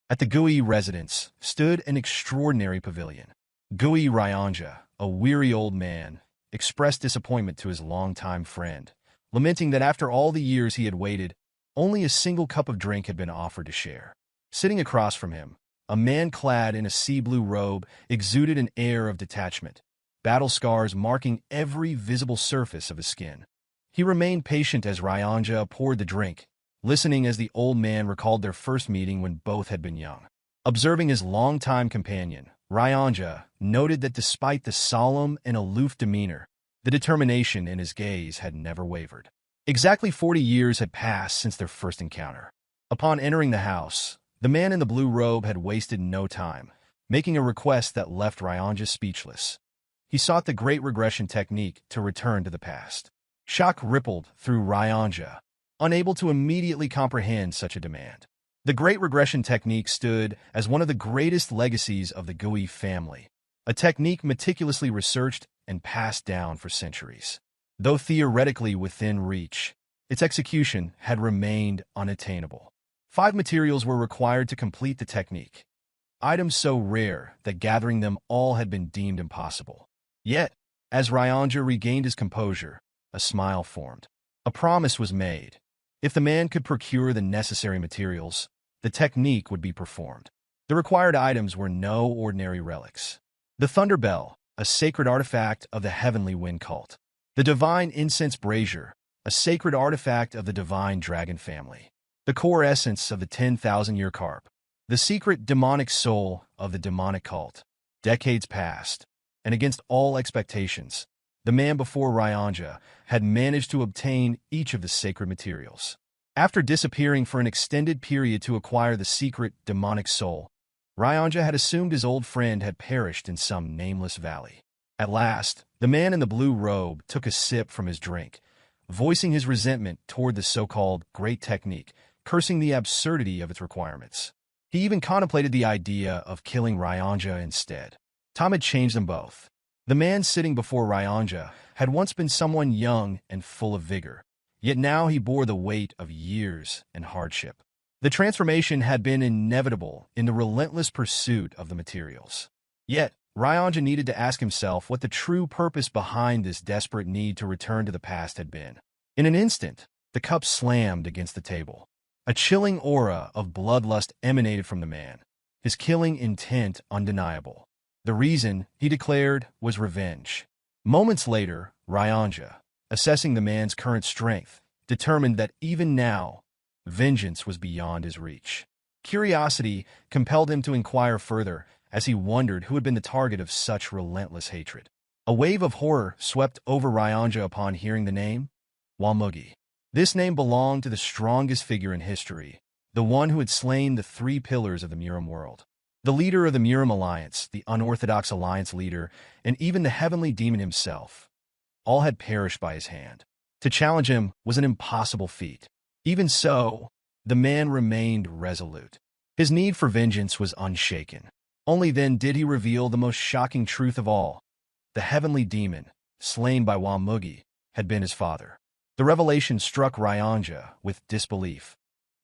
At the Gui residence stood an extraordinary pavilion. Gui Ryanja, a weary old man, expressed disappointment to his longtime friend, lamenting that after all the years he had waited, only a single cup of drink had been offered to share. Sitting across from him, a man clad in a sea-blue robe exuded an air of detachment, battle scars marking every visible surface of his skin. He remained patient as Ryanja poured the drink, listening as the old man recalled their first meeting when both had been young. Observing his longtime companion, Ryanja noted that despite the solemn and aloof demeanor, the determination in his gaze had never wavered. Exactly 40 years had passed since their first encounter. Upon entering the house, the man in the blue robe had wasted no time, making a request that left Ryanja speechless. He sought the great regression technique to return to the past. Shock rippled through Ryanja, unable to immediately comprehend such a demand. The great regression technique stood as one of the greatest legacies of the Gui family, a technique meticulously researched and passed down for centuries. Though theoretically within reach, its execution had remained unattainable. 5 materials were required to complete the technique, items so rare that gathering them all had been deemed impossible. Yet, as Ryanja regained his composure, a smile formed. A promise was made. If the man could procure the necessary materials, the technique would be performed. The required items were no ordinary relics. The Thunder Bell, a sacred artifact of the Heavenly Wind cult. The Divine Incense Brazier, a sacred artifact of the Divine Dragon family. The core essence of the 10,000-year carp. The secret demonic soul of the demonic cult. Decades passed, and against all expectations, the man before Ryanja had managed to obtain each of the sacred materials. After disappearing for an extended period to acquire the secret demonic soul, Ryanja had assumed his old friend had perished in some nameless valley. At last, the man in the blue robe took a sip from his drink, voicing his resentment toward the so-called great technique, cursing the absurdity of its requirements. He even contemplated the idea of killing Ryanja instead. Time had changed them both. The man sitting before Ryanja had once been someone young and full of vigor, yet now he bore the weight of years and hardship. The transformation had been inevitable in the relentless pursuit of the materials. Yet, Ryanja needed to ask himself what the true purpose behind this desperate need to return to the past had been. In an instant, the cup slammed against the table. A chilling aura of bloodlust emanated from the man, his killing intent undeniable. The reason, he declared, was revenge. Moments later, Ryanja, assessing the man's current strength, determined that even now, vengeance was beyond his reach. Curiosity compelled him to inquire further as he wondered who had been the target of such relentless hatred. A wave of horror swept over Ryanja upon hearing the name, Mugeuk. This name belonged to the strongest figure in history, the one who had slain the 3 pillars of the Murim world. The leader of the Murim Alliance, the unorthodox alliance leader, and even the heavenly demon himself, all had perished by his hand. To challenge him was an impossible feat. Even so, the man remained resolute. His need for vengeance was unshaken. Only then did he reveal the most shocking truth of all. The heavenly demon, slain by Mugeuk, had been his father. The revelation struck Ryanja with disbelief,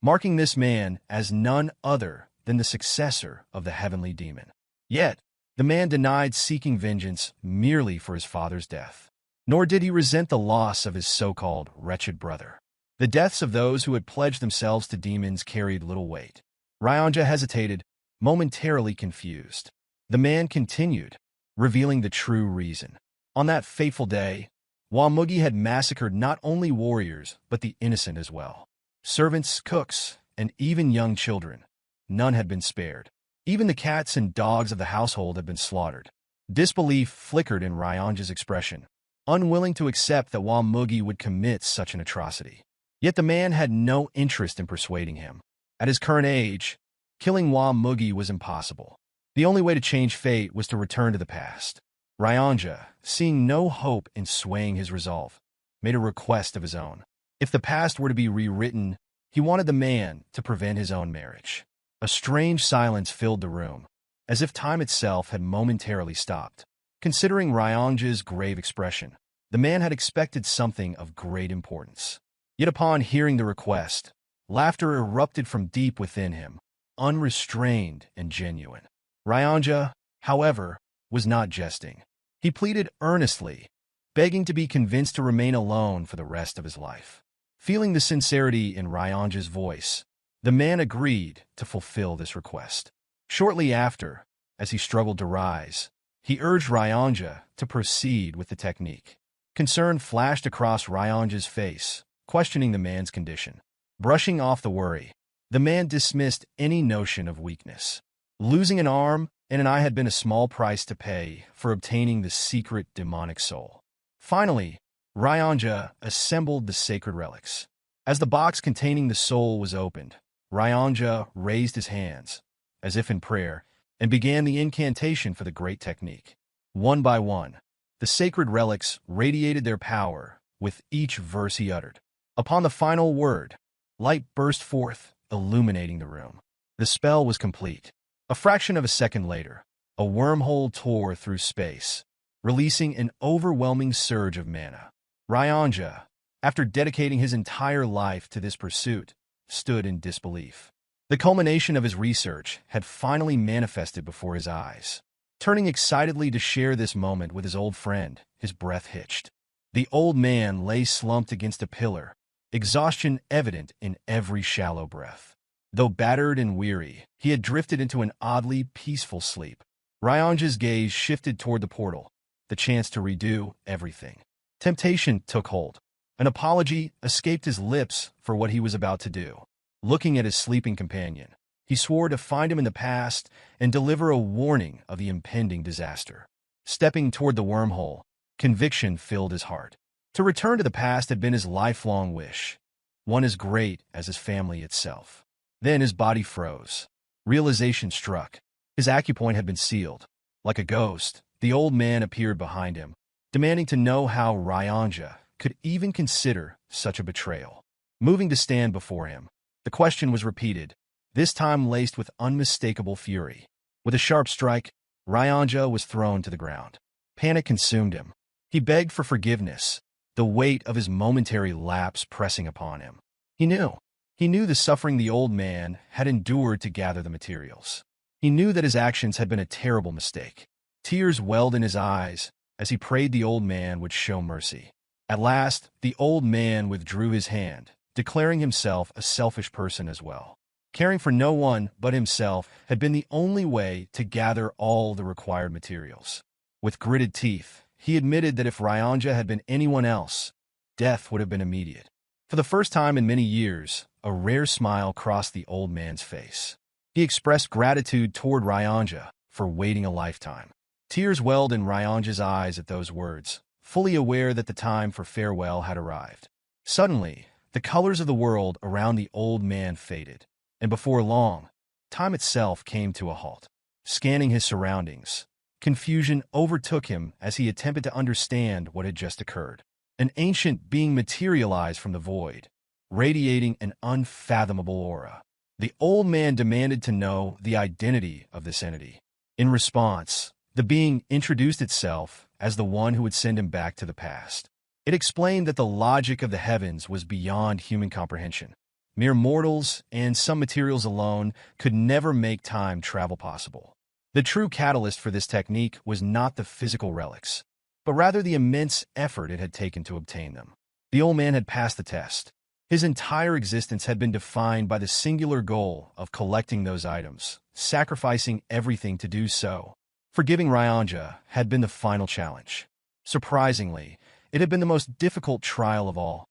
marking this man as none other than the successor of the heavenly demon. Yet, the man denied seeking vengeance merely for his father's death. Nor did he resent the loss of his so-called wretched brother. The deaths of those who had pledged themselves to demons carried little weight. Ryanja hesitated, momentarily confused. The man continued, revealing the true reason. On that fateful day, Mugeuk had massacred not only warriors, but the innocent as well. Servants, cooks, and even young children. None had been spared. Even the cats and dogs of the household had been slaughtered. Disbelief flickered in Ryanja's expression, unwilling to accept that Mugeuk would commit such an atrocity. Yet the man had no interest in persuading him. At his current age, killing Mugeuk was impossible. The only way to change fate was to return to the past. Ryanja, seeing no hope in swaying his resolve, made a request of his own. If the past were to be rewritten, he wanted the man to prevent his own marriage. A strange silence filled the room, as if time itself had momentarily stopped. Considering Ryanja's grave expression, the man had expected something of great importance. Yet upon hearing the request, laughter erupted from deep within him. unrestrained and genuine. Ryanja, however, was not jesting. He pleaded earnestly, begging to be convinced to remain alone for the rest of his life. Feeling the sincerity in Ryanja's voice, the man agreed to fulfill this request. Shortly after, as he struggled to rise, he urged Ryanja to proceed with the technique. Concern flashed across Ryanja's face, questioning the man's condition. Brushing off the worry, the man dismissed any notion of weakness. Losing an arm and an eye had been a small price to pay for obtaining the secret demonic soul. Finally, Ryanja assembled the sacred relics. As the box containing the soul was opened, Ryanja raised his hands, as if in prayer, and began the incantation for the great technique. One by one, the sacred relics radiated their power with each verse he uttered. Upon the final word, light burst forth, illuminating the room. The spell was complete. A fraction of a second later, a wormhole tore through space, releasing an overwhelming surge of mana. Ryanja, after dedicating his entire life to this pursuit, stood in disbelief. The culmination of his research had finally manifested before his eyes. Turning excitedly to share this moment with his old friend, his breath hitched. The old man lay slumped against a pillar, exhaustion evident in every shallow breath. Though battered and weary, he had drifted into an oddly peaceful sleep. Ryanja's gaze shifted toward the portal, the chance to redo everything. Temptation took hold. An apology escaped his lips for what he was about to do. Looking at his sleeping companion, he swore to find him in the past and deliver a warning of the impending disaster. Stepping toward the wormhole, conviction filled his heart. To return to the past had been his lifelong wish, one as great as his family itself. Then his body froze. Realization struck. His acupoint had been sealed. Like a ghost, the old man appeared behind him, demanding to know how Ryanja could even consider such a betrayal. Moving to stand before him, the question was repeated, this time laced with unmistakable fury. With a sharp strike, Ryanja was thrown to the ground. Panic consumed him. He begged for forgiveness, the weight of his momentary lapse pressing upon him. He knew the suffering the old man had endured to gather the materials. He knew that his actions had been a terrible mistake. Tears welled in his eyes as he prayed the old man would show mercy. At last, the old man withdrew his hand, declaring himself a selfish person as well. Caring for no one but himself had been the only way to gather all the required materials. With gritted teeth, he admitted that if Ryanja had been anyone else, death would have been immediate. For the first time in many years, a rare smile crossed the old man's face. He expressed gratitude toward Ryanja for waiting a lifetime. Tears welled in Ryanja's eyes at those words, fully aware that the time for farewell had arrived. Suddenly, the colors of the world around the old man faded, and before long, time itself came to a halt. Scanning his surroundings, confusion overtook him as he attempted to understand what had just occurred. An ancient being materialized from the void, radiating an unfathomable aura. The old man demanded to know the identity of this entity. In response, the being introduced itself as the one who would send him back to the past. It explained that the logic of the heavens was beyond human comprehension. Mere mortals and some materials alone could never make time travel possible. The true catalyst for this technique was not the physical relics, but rather the immense effort it had taken to obtain them. The old man had passed the test. His entire existence had been defined by the singular goal of collecting those items, sacrificing everything to do so. Forgiving Ryanja had been the final challenge. Surprisingly, it had been the most difficult trial of all,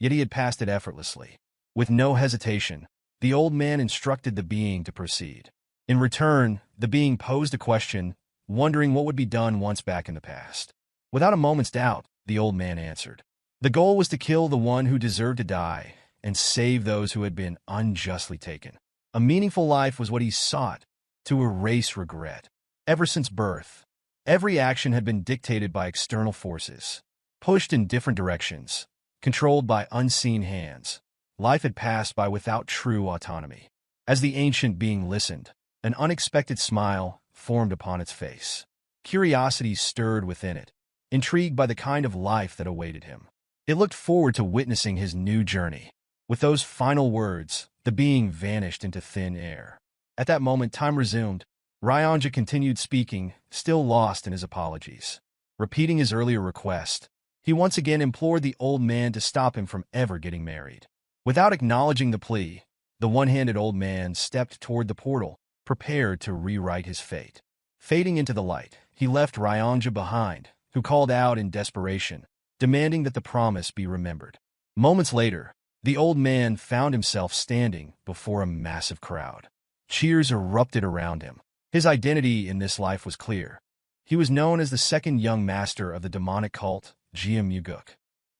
yet he had passed it effortlessly. With no hesitation, the old man instructed the being to proceed. In return, the being posed a question, wondering what would be done once back in the past. Without a moment's doubt, the old man answered. The goal was to kill the one who deserved to die and save those who had been unjustly taken. A meaningful life was what he sought, to erase regret. Ever since birth, every action had been dictated by external forces, pushed in different directions, controlled by unseen hands. Life had passed by without true autonomy. As the ancient being listened, an unexpected smile formed upon its face. Curiosity stirred within it, intrigued by the kind of life that awaited him. It looked forward to witnessing his new journey. With those final words, the being vanished into thin air. At that moment, time resumed. Ryanja continued speaking, still lost in his apologies. Repeating his earlier request, he once again implored the old man to stop him from ever getting married. Without acknowledging the plea, the one-handed old man stepped toward the portal, prepared to rewrite his fate. Fading into the light, he left Ryanja behind, who called out in desperation, demanding that the promise be remembered. Moments later, the old man found himself standing before a massive crowd. Cheers erupted around him. His identity in this life was clear. He was known as the second young master of the demonic cult, Geom Mugeuk.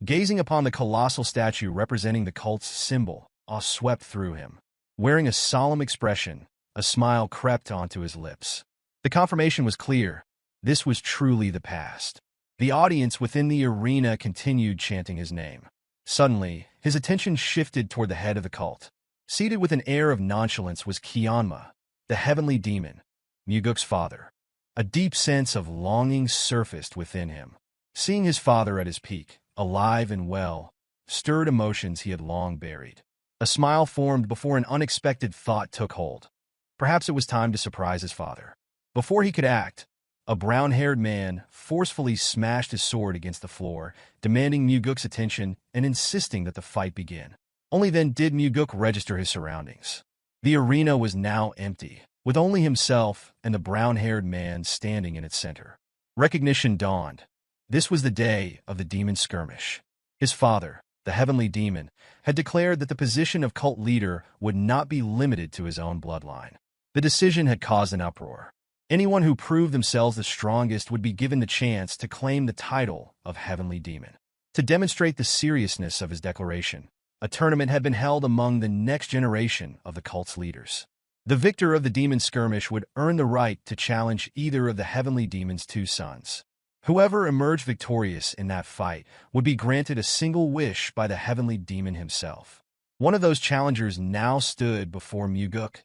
Gazing upon the colossal statue representing the cult's symbol, awe swept through him. Wearing a solemn expression, a smile crept onto his lips. The confirmation was clear. This was truly the past. The audience within the arena continued chanting his name. Suddenly, his attention shifted toward the head of the cult. Seated with an air of nonchalance was Kyanma, the heavenly demon, Mugeuk's father. A deep sense of longing surfaced within him. Seeing his father at his peak, alive and well, stirred emotions he had long buried. A smile formed before an unexpected thought took hold. Perhaps it was time to surprise his father. Before he could act, a brown-haired man forcefully smashed his sword against the floor, demanding Mugeuk's attention and insisting that the fight begin. Only then did Mugeuk register his surroundings. The arena was now empty, with only himself and the brown-haired man standing in its center. Recognition dawned. This was the day of the demon skirmish. His father, the heavenly demon, had declared that the position of cult leader would not be limited to his own bloodline. The decision had caused an uproar. Anyone who proved themselves the strongest would be given the chance to claim the title of heavenly demon. To demonstrate the seriousness of his declaration, a tournament had been held among the next generation of the cult's leaders. The victor of the demon skirmish would earn the right to challenge either of the heavenly demon's two sons. Whoever emerged victorious in that fight would be granted a single wish by the heavenly demon himself. One of those challengers now stood before Mugeuk,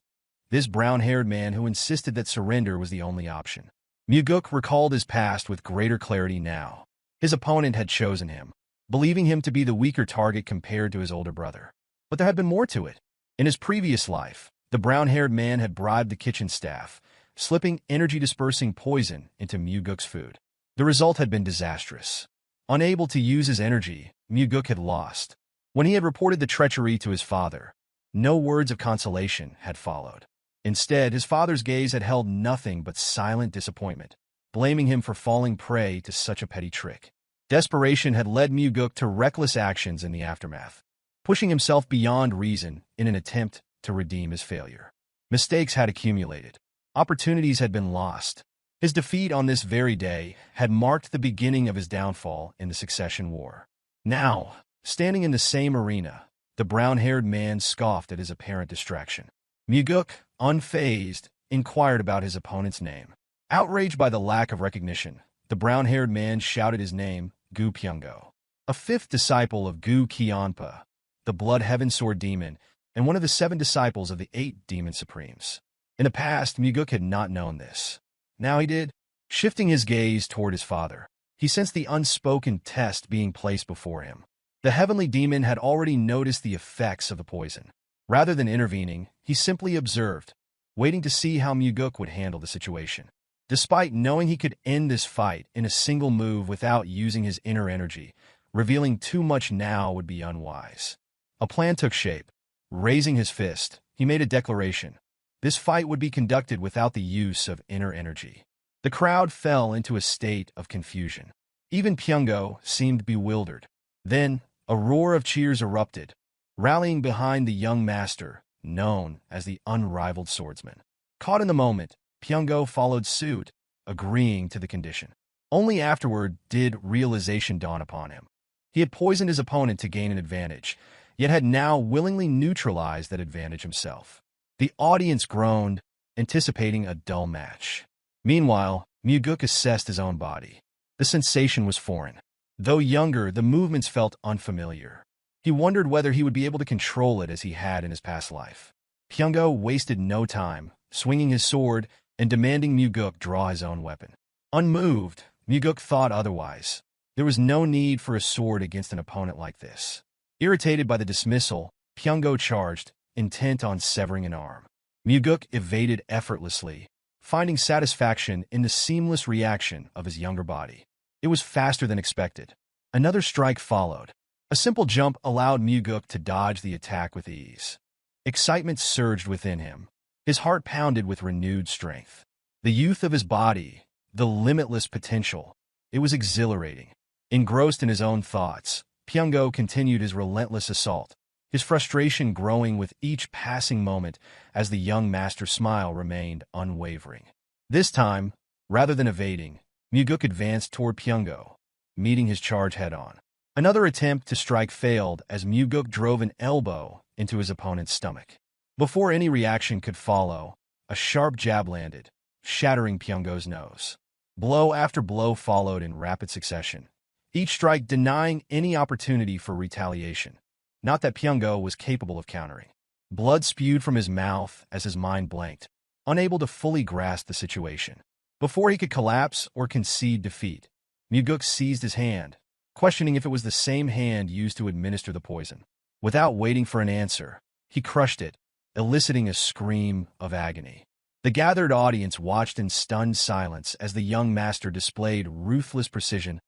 this brown-haired man who insisted that surrender was the only option. Mugeuk recalled his past with greater clarity now. His opponent had chosen him, believing him to be the weaker target compared to his older brother. But there had been more to it. In his previous life, the brown-haired man had bribed the kitchen staff, slipping energy-dispersing poison into Mugeuk's food. The result had been disastrous. Unable to use his energy, Mugeuk had lost. When he had reported the treachery to his father, no words of consolation had followed. Instead, his father's gaze had held nothing but silent disappointment, blaming him for falling prey to such a petty trick. Desperation had led Mugeuk to reckless actions in the aftermath, pushing himself beyond reason in an attempt to redeem his failure. Mistakes had accumulated. Opportunities had been lost. His defeat on this very day had marked the beginning of his downfall in the Succession War. Now, standing in the same arena, the brown-haired man scoffed at his apparent distraction. Mugeuk, unfazed, inquired about his opponent's name. Outraged by the lack of recognition, the brown-haired man shouted his name, Gu Pyungo, a fifth disciple of Gu Qianpa, the Blood Heaven Sword Demon, and one of the 7 disciples of the 8 Demon Supremes. In the past, Mugeuk had not known this. Now he did. Shifting his gaze toward his father, he sensed the unspoken test being placed before him. The heavenly demon had already noticed the effects of the poison. Rather than intervening, he simply observed, waiting to see how Mugeuk would handle the situation. Despite knowing he could end this fight in a single move without using his inner energy, revealing too much now would be unwise. A plan took shape. Raising his fist, he made a declaration. This fight would be conducted without the use of inner energy. The crowd fell into a state of confusion. Even Pyungo seemed bewildered. Then, a roar of cheers erupted, rallying behind the young master, known as the Unrivaled Swordsman. Caught in the moment, Pyungo followed suit, agreeing to the condition. Only afterward did realization dawn upon him. He had poisoned his opponent to gain an advantage, yet had now willingly neutralized that advantage himself. The audience groaned, anticipating a dull match. Meanwhile, Mugeuk assessed his own body. The sensation was foreign. Though younger, the movements felt unfamiliar. He wondered whether he would be able to control it as he had in his past life. Pyungo wasted no time, swinging his sword and demanding Mugeuk draw his own weapon. Unmoved, Mugeuk thought otherwise. There was no need for a sword against an opponent like this. Irritated by the dismissal, Pyungo charged, intent on severing an arm. Mugeuk evaded effortlessly, finding satisfaction in the seamless reaction of his younger body. It was faster than expected. Another strike followed. A simple jump allowed Mugeuk to dodge the attack with ease. Excitement surged within him. His heart pounded with renewed strength. The youth of his body, the limitless potential. It was exhilarating. Engrossed in his own thoughts, Pyongo continued his relentless assault, his frustration growing with each passing moment as the young master's smile remained unwavering. This time, rather than evading, Mugeuk advanced toward Pyongo, meeting his charge head-on. Another attempt to strike failed as Mugeuk drove an elbow into his opponent's stomach. Before any reaction could follow, a sharp jab landed, shattering Pyongo's nose. Blow after blow followed in rapid succession, each strike denying any opportunity for retaliation. Not that Pyongo was capable of countering. Blood spewed from his mouth as his mind blanked, unable to fully grasp the situation. Before he could collapse or concede defeat, Mugeuk seized his hand, questioning if it was the same hand used to administer the poison. Without waiting for an answer, he crushed it, eliciting a scream of agony. The gathered audience watched in stunned silence as the young master displayed ruthless precision,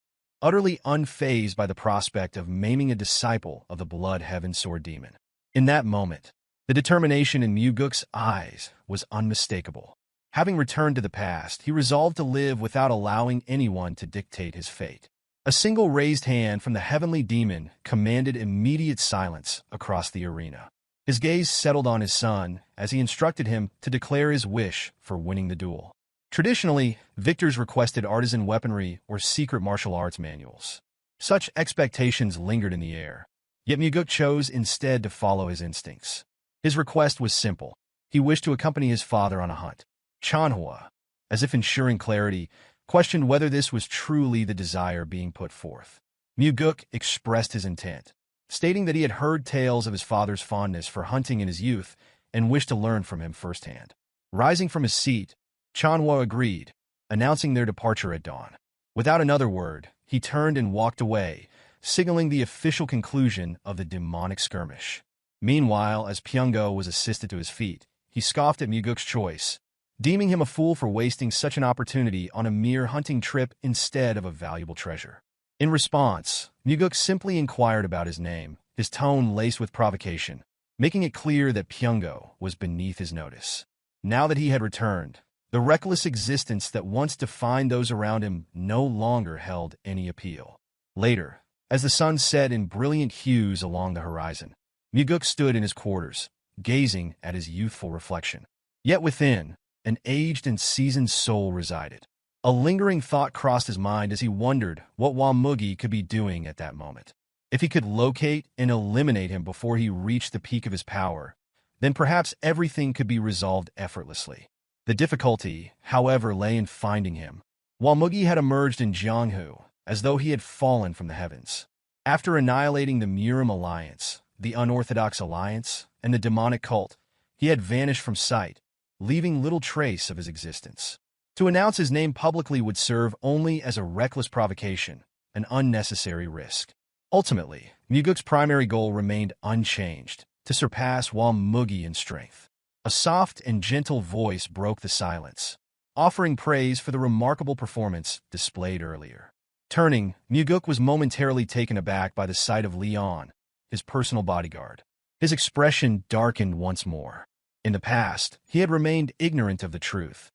utterly unfazed by the prospect of maiming a disciple of the Blood Heaven Sword Demon. In that moment, the determination in Mugeuk's eyes was unmistakable. Having returned to the past, he resolved to live without allowing anyone to dictate his fate. A single raised hand from the heavenly demon commanded immediate silence across the arena. His gaze settled on his son as he instructed him to declare his wish for winning the duel. Traditionally, victors requested artisan weaponry or secret martial arts manuals. Such expectations lingered in the air, yet Mugeuk chose instead to follow his instincts. His request was simple. He wished to accompany his father on a hunt. Manhua, as if ensuring clarity, questioned whether this was truly the desire being put forth. Mugeuk expressed his intent, stating that he had heard tales of his father's fondness for hunting in his youth and wished to learn from him firsthand. Rising from his seat, Manhua agreed, announcing their departure at dawn. Without another word, he turned and walked away, signaling the official conclusion of the demonic skirmish. Meanwhile, as Pyongo was assisted to his feet, he scoffed at Mugeuk's choice, deeming him a fool for wasting such an opportunity on a mere hunting trip instead of a valuable treasure. In response, Mugeuk simply inquired about his name, his tone laced with provocation, making it clear that Pyongo was beneath his notice. Now that he had returned, the reckless existence that once defined those around him no longer held any appeal. Later, as the sun set in brilliant hues along the horizon, Mugeuk stood in his quarters, gazing at his youthful reflection. Yet within, an aged and seasoned soul resided. A lingering thought crossed his mind as he wondered what Mugeuk could be doing at that moment. If he could locate and eliminate him before he reached the peak of his power, then perhaps everything could be resolved effortlessly. The difficulty, however, lay in finding him. Mugeuk had emerged in Jango, as though he had fallen from the heavens. After annihilating the Murim alliance, the unorthodox alliance, and the demonic cult, he had vanished from sight, leaving little trace of his existence. To announce his name publicly would serve only as a reckless provocation, an unnecessary risk. Ultimately, Mugeuk's primary goal remained unchanged, to surpass Mugeuk in strength. A soft and gentle voice broke the silence, offering praise for the remarkable performance displayed earlier. Turning, Mugeuk was momentarily taken aback by the sight of Leon, his personal bodyguard. His expression darkened once more. In the past, he had remained ignorant of the truth,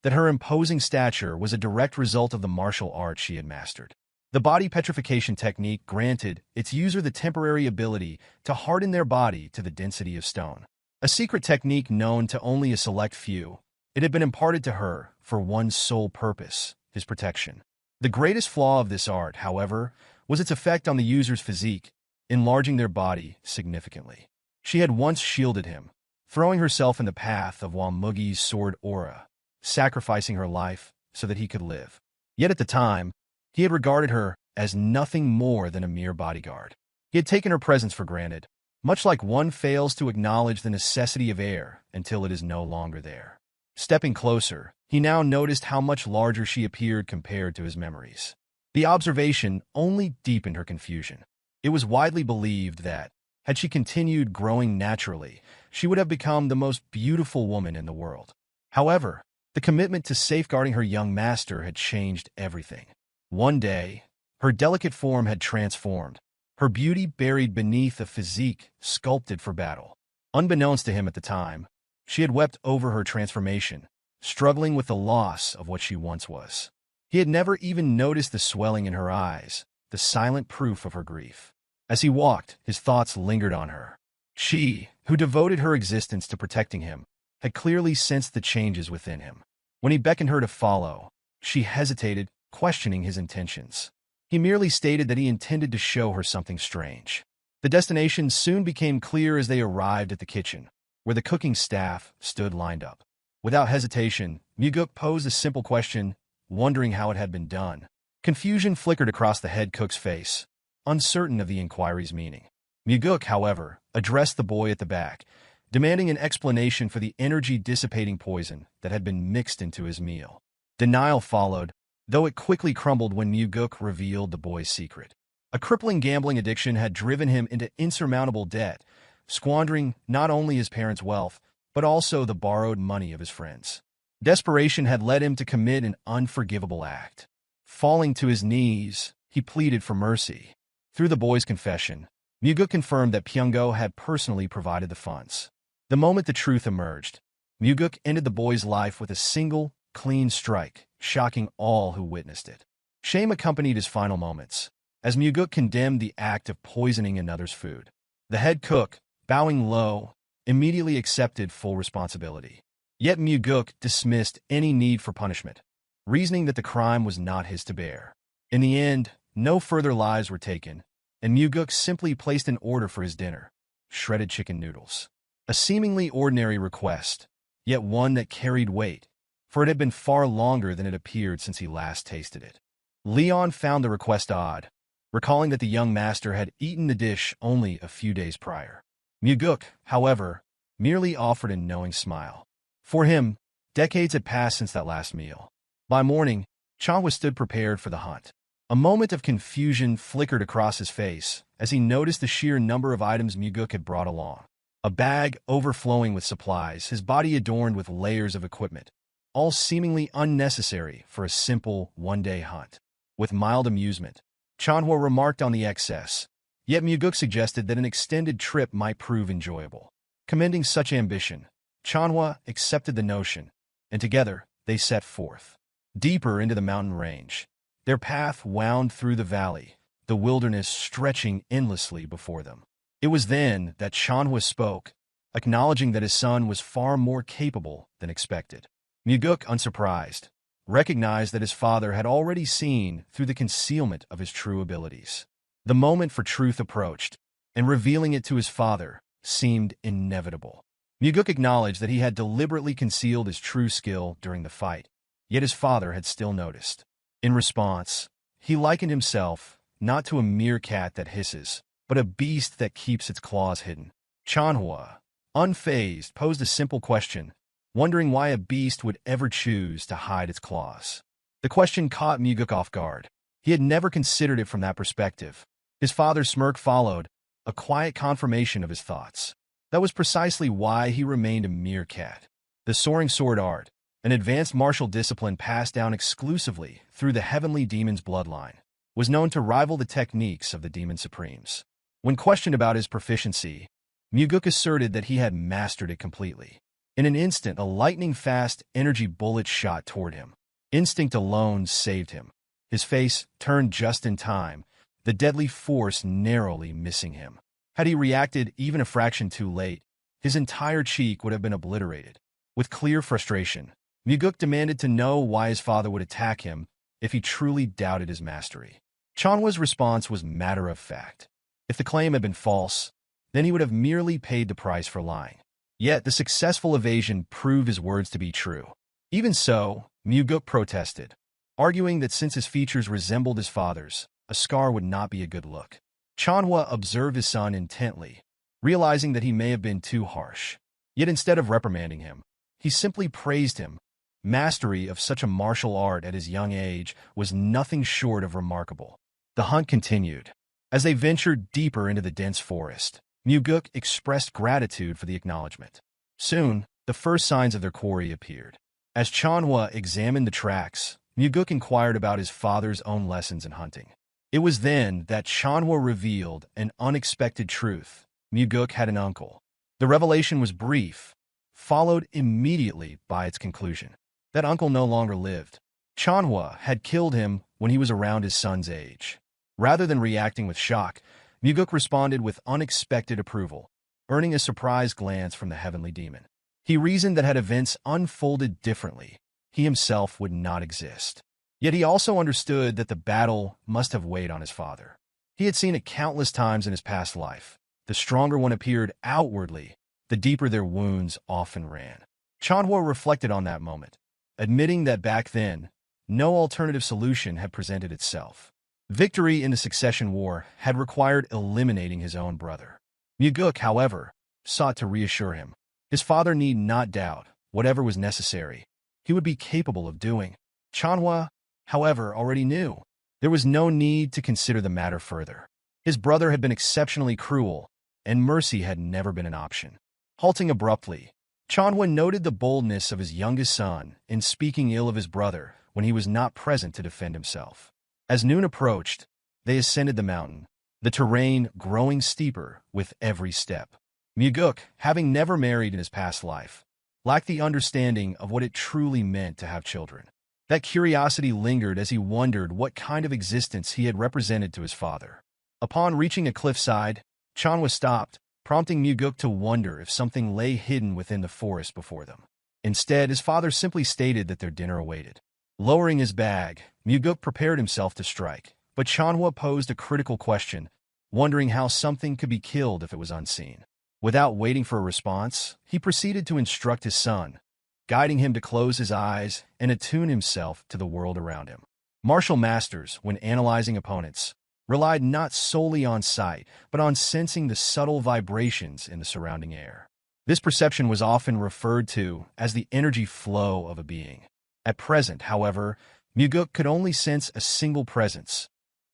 that her imposing stature was a direct result of the martial art she had mastered. The body petrification technique granted its user the temporary ability to harden their body to the density of stone. A secret technique known to only a select few, it had been imparted to her for one sole purpose, his protection. The greatest flaw of this art, however, was its effect on the user's physique, enlarging their body significantly. She had once shielded him, throwing herself in the path of Mugeuk's sword aura, sacrificing her life so that he could live. Yet at the time, he had regarded her as nothing more than a mere bodyguard. He had taken her presence for granted, much like one fails to acknowledge the necessity of air until it is no longer there. Stepping closer, he now noticed how much larger she appeared compared to his memories. The observation only deepened her confusion. It was widely believed that, had she continued growing naturally, she would have become the most beautiful woman in the world. However, the commitment to safeguarding her young master had changed everything. One day, her delicate form had transformed, her beauty buried beneath a physique sculpted for battle. Unbeknownst to him at the time, she had wept over her transformation, struggling with the loss of what she once was. He had never even noticed the swelling in her eyes, the silent proof of her grief. As he walked, his thoughts lingered on her. She, who devoted her existence to protecting him, had clearly sensed the changes within him. When he beckoned her to follow, she hesitated, questioning his intentions. He merely stated that he intended to show her something strange. The destination soon became clear as they arrived at the kitchen, where the cooking staff stood lined up. Without hesitation, Mugeuk posed a simple question, wondering how it had been done. Confusion flickered across the head cook's face, uncertain of the inquiry's meaning. Mugeuk, however, addressed the boy at the back, demanding an explanation for the energy-dissipating poison that had been mixed into his meal. Denial followed, though it quickly crumbled when Mugeuk revealed the boy's secret. A crippling gambling addiction had driven him into insurmountable debt, squandering not only his parents' wealth, but also the borrowed money of his friends. Desperation had led him to commit an unforgivable act. Falling to his knees, he pleaded for mercy. Through the boy's confession, Mugeuk confirmed that Pyongo had personally provided the funds. The moment the truth emerged, Mugeuk ended the boy's life with a single, clean strike, shocking all who witnessed it. Shame accompanied his final moments, as Mugeuk condemned the act of poisoning another's food. The head cook, bowing low, immediately accepted full responsibility. Yet Mugeuk dismissed any need for punishment, reasoning that the crime was not his to bear. In the end, no further lives were taken, and Mugeuk simply placed an order for his dinner: shredded chicken noodles. A seemingly ordinary request, yet one that carried weight, for it had been far longer than it appeared since he last tasted it. Leon found the request odd, recalling that the young master had eaten the dish only a few days prior. Mugeuk, however, merely offered a knowing smile. For him, decades had passed since that last meal. By morning, Chanhua stood prepared for the hunt. A moment of confusion flickered across his face as he noticed the sheer number of items Mugeuk had brought along. A bag overflowing with supplies, his body adorned with layers of equipment, all seemingly unnecessary for a simple one-day hunt. With mild amusement, Chanhua remarked on the excess, yet Mugeuk suggested that an extended trip might prove enjoyable. Commending such ambition, Chanhua accepted the notion, and together they set forth. Deeper into the mountain range, their path wound through the valley, the wilderness stretching endlessly before them. It was then that Chanhua spoke, acknowledging that his son was far more capable than expected. Mugeuk, unsurprised, recognized that his father had already seen through the concealment of his true abilities. The moment for truth approached, and revealing it to his father seemed inevitable. Mugeuk acknowledged that he had deliberately concealed his true skill during the fight, yet his father had still noticed. In response, he likened himself not to a meerkat that hisses, but a beast that keeps its claws hidden. Chanhua, unfazed, posed a simple question, wondering why a beast would ever choose to hide its claws. The question caught Mugeuk off guard. He had never considered it from that perspective. His father's smirk followed, a quiet confirmation of his thoughts. That was precisely why he remained a meerkat. The soaring sword art, an advanced martial discipline passed down exclusively through the heavenly demon's bloodline, was known to rival the techniques of the demon supremes. When questioned about his proficiency, Mugeuk asserted that he had mastered it completely. In an instant, a lightning-fast energy bullet shot toward him. Instinct alone saved him. His face turned just in time, the deadly force narrowly missing him. Had he reacted even a fraction too late, his entire cheek would have been obliterated. With clear frustration, Mugeuk demanded to know why his father would attack him if he truly doubted his mastery. Chanhua's response was matter-of-fact. If the claim had been false, then he would have merely paid the price for lying. Yet the successful evasion proved his words to be true. Even so, Mugeuk protested, arguing that since his features resembled his father's, a scar would not be a good look. Chanhua observed his son intently, realizing that he may have been too harsh. Yet instead of reprimanding him, he simply praised him. Mastery of such a martial art at his young age was nothing short of remarkable. The hunt continued. As they ventured deeper into the dense forest, Mugeuk expressed gratitude for the acknowledgement. Soon, the first signs of their quarry appeared. As Chanhua examined the tracks, Mugeuk inquired about his father's own lessons in hunting. It was then that Chanhua revealed an unexpected truth. Mugeuk had an uncle. The revelation was brief, followed immediately by its conclusion. That uncle no longer lived. Chanhua had killed him when he was around his son's age. Rather than reacting with shock, Mugeuk responded with unexpected approval, earning a surprised glance from the heavenly demon. He reasoned that had events unfolded differently, he himself would not exist. Yet he also understood that the battle must have weighed on his father. He had seen it countless times in his past life. The stronger one appeared outwardly, the deeper their wounds often ran. Chanhua reflected on that moment, admitting that back then, no alternative solution had presented itself. Victory in the succession war had required eliminating his own brother. Mugeuk, however, sought to reassure him. His father need not doubt whatever was necessary. He would be capable of doing. Chanhua, however, already knew. There was no need to consider the matter further. His brother had been exceptionally cruel, and mercy had never been an option. Halting abruptly, Chanhua noted the boldness of his youngest son in speaking ill of his brother when he was not present to defend himself. As noon approached, they ascended the mountain, the terrain growing steeper with every step. Mugeuk, having never married in his past life, lacked the understanding of what it truly meant to have children. That curiosity lingered as he wondered what kind of existence he had represented to his father. Upon reaching a cliffside, Chanhua stopped, prompting Mugeuk to wonder if something lay hidden within the forest before them. Instead, his father simply stated that their dinner awaited. Lowering his bag, Mugeuk prepared himself to strike, but Chanhua posed a critical question, wondering how something could be killed if it was unseen. Without waiting for a response, he proceeded to instruct his son, guiding him to close his eyes and attune himself to the world around him. Martial masters, when analyzing opponents, relied not solely on sight, but on sensing the subtle vibrations in the surrounding air. This perception was often referred to as the energy flow of a being. At present, however, Mugeuk could only sense a single presence,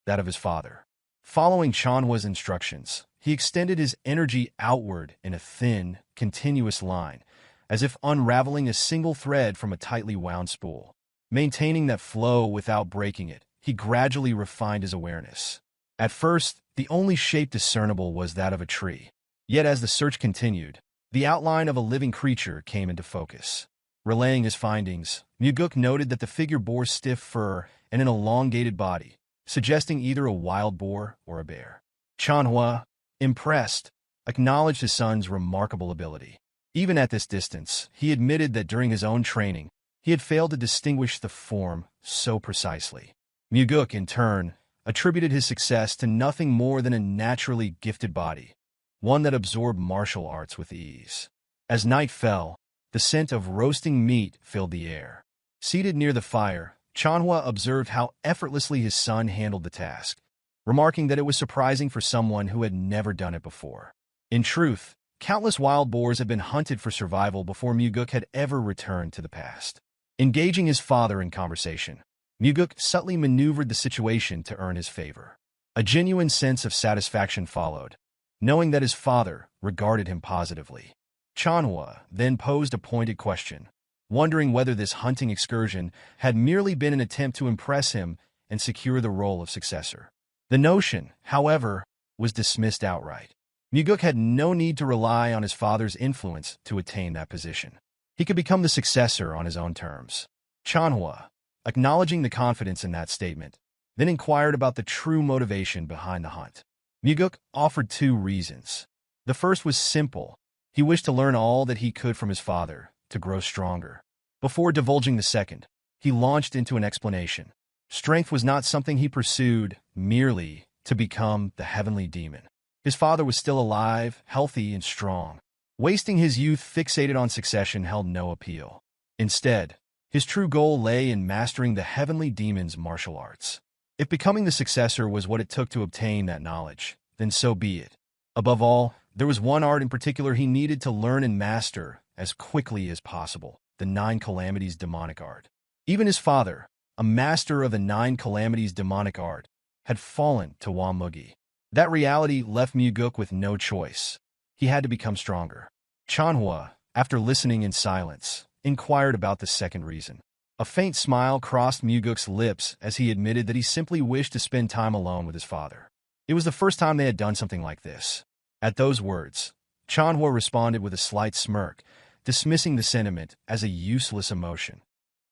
that of his father. Following Chanhua's instructions, he extended his energy outward in a thin, continuous line, as if unraveling a single thread from a tightly wound spool. Maintaining that flow without breaking it, he gradually refined his awareness. At first, the only shape discernible was that of a tree. Yet as the search continued, the outline of a living creature came into focus. Relaying his findings, Mugeuk noted that the figure bore stiff fur and an elongated body, suggesting either a wild boar or a bear. Chanhua, impressed, acknowledged his son's remarkable ability. Even at this distance, he admitted that during his own training, he had failed to distinguish the form so precisely. Mugeuk, in turn, attributed his success to nothing more than a naturally gifted body, one that absorbed martial arts with ease. As night fell, the scent of roasting meat filled the air. Seated near the fire, Chanhua observed how effortlessly his son handled the task, remarking that it was surprising for someone who had never done it before. In truth, countless wild boars had been hunted for survival before Mugeuk had ever returned to the past. Engaging his father in conversation, Mugeuk subtly maneuvered the situation to earn his favor. A genuine sense of satisfaction followed, knowing that his father regarded him positively. Chanhua then posed a pointed question, wondering whether this hunting excursion had merely been an attempt to impress him and secure the role of successor. The notion, however, was dismissed outright. Mugeuk had no need to rely on his father's influence to attain that position. He could become the successor on his own terms. Chanhua, acknowledging the confidence in that statement, then inquired about the true motivation behind the hunt. Mugeuk offered two reasons. The first was simple. He wished to learn all that he could from his father, to grow stronger. Before divulging the second, he launched into an explanation. Strength was not something he pursued merely to become the heavenly demon. His father was still alive, healthy, and strong. Wasting his youth fixated on succession held no appeal. Instead, his true goal lay in mastering the heavenly demon's martial arts. If becoming the successor was what it took to obtain that knowledge, then so be it. Above all, there was one art in particular he needed to learn and master as quickly as possible, the Nine Calamities demonic art. Even his father, a master of the Nine Calamities demonic art, had fallen to Mugeuk. That reality left Mugeuk with no choice. He had to become stronger. Chanhua, after listening in silence, inquired about the second reason. A faint smile crossed Mugeuk's lips as he admitted that he simply wished to spend time alone with his father. It was the first time they had done something like this. At those words, Chanhua responded with a slight smirk, dismissing the sentiment as a useless emotion,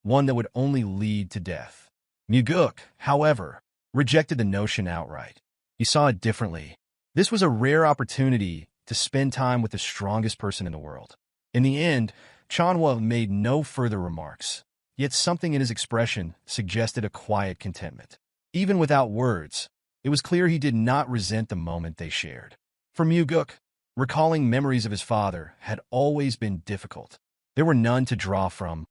one that would only lead to death. Mugeuk, however, rejected the notion outright. He saw it differently. This was a rare opportunity to spend time with the strongest person in the world. In the end, Chanhua made no further remarks, yet something in his expression suggested a quiet contentment. Even without words, it was clear he did not resent the moment they shared. For Mugeuk, recalling memories of his father had always been difficult. There were none to draw from,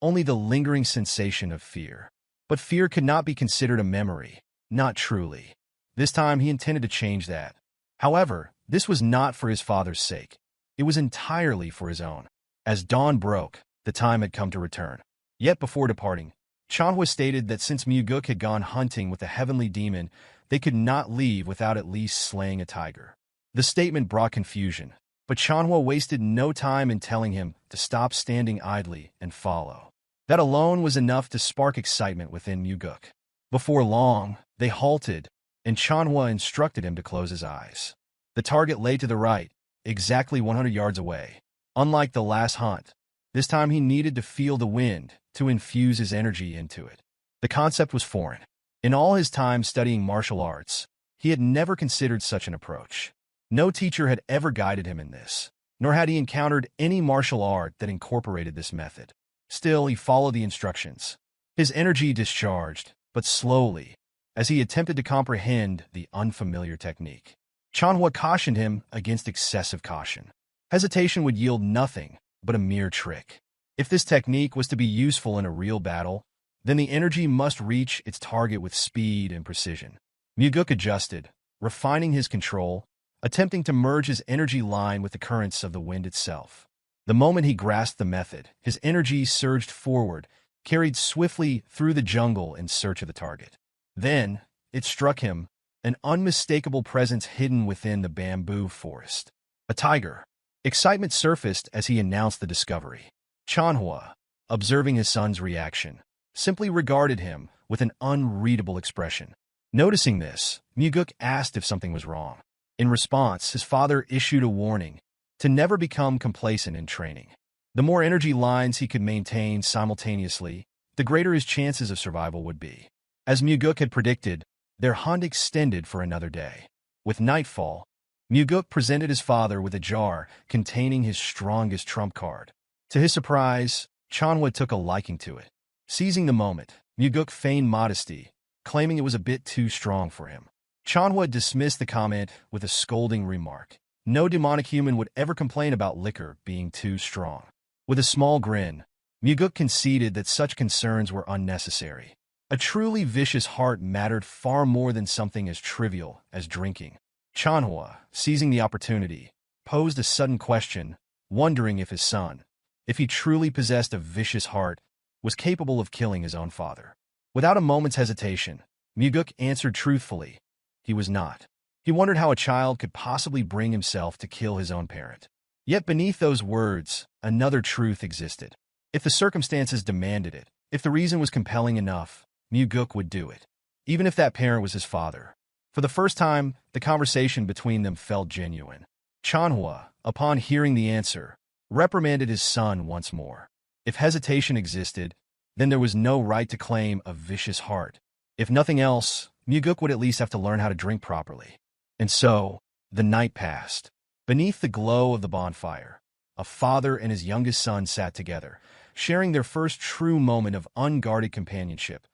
only the lingering sensation of fear. But fear could not be considered a memory, not truly. This time he intended to change that. However, this was not for his father's sake. It was entirely for his own. As dawn broke, the time had come to return. Yet before departing, Chanhua stated that since Mugeuk had gone hunting with the heavenly demon, they could not leave without at least slaying a tiger. The statement brought confusion, but Chanhua wasted no time in telling him to stop standing idly and follow. That alone was enough to spark excitement within Mugeuk. Before long, they halted, and Chanhua instructed him to close his eyes. The target lay to the right, exactly 100 yards away. Unlike the last hunt, this time he needed to feel the wind to infuse his energy into it. The concept was foreign. In all his time studying martial arts, he had never considered such an approach. No teacher had ever guided him in this, nor had he encountered any martial art that incorporated this method. Still, he followed the instructions. His energy discharged, but slowly, as he attempted to comprehend the unfamiliar technique. Chanhua cautioned him against excessive caution. Hesitation would yield nothing but a mere trick. If this technique was to be useful in a real battle, then the energy must reach its target with speed and precision. Mugeuk adjusted, refining his control, attempting to merge his energy line with the currents of the wind itself. The moment he grasped the method, his energy surged forward, carried swiftly through the jungle in search of the target. Then, it struck him, an unmistakable presence hidden within the bamboo forest. A tiger. Excitement surfaced as he announced the discovery. Chanhua, observing his son's reaction, simply regarded him with an unreadable expression. Noticing this, Mugeuk asked if something was wrong. In response, his father issued a warning to never become complacent in training. The more energy lines he could maintain simultaneously, the greater his chances of survival would be. As Mugeuk had predicted, their hunt extended for another day. With nightfall, Mugeuk presented his father with a jar containing his strongest trump card. To his surprise, Chanhua took a liking to it. Seizing the moment, Mugeuk feigned modesty, claiming it was a bit too strong for him. Chanhua dismissed the comment with a scolding remark. No demonic human would ever complain about liquor being too strong. With a small grin, Mugeuk conceded that such concerns were unnecessary. A truly vicious heart mattered far more than something as trivial as drinking. Chanhua, seizing the opportunity, posed a sudden question, wondering if his son, if he truly possessed a vicious heart, was capable of killing his own father. Without a moment's hesitation, Mugeuk answered truthfully, he was not. He wondered how a child could possibly bring himself to kill his own parent. Yet beneath those words, another truth existed. If the circumstances demanded it, if the reason was compelling enough, Mugeuk would do it, even if that parent was his father. For the first time, the conversation between them felt genuine. Chanhua, upon hearing the answer, reprimanded his son once more. If hesitation existed, then there was no right to claim a vicious heart. If nothing else, Mugeuk would at least have to learn how to drink properly. And so, the night passed. Beneath the glow of the bonfire, a father and his youngest son sat together, sharing their first true moment of unguarded companionship.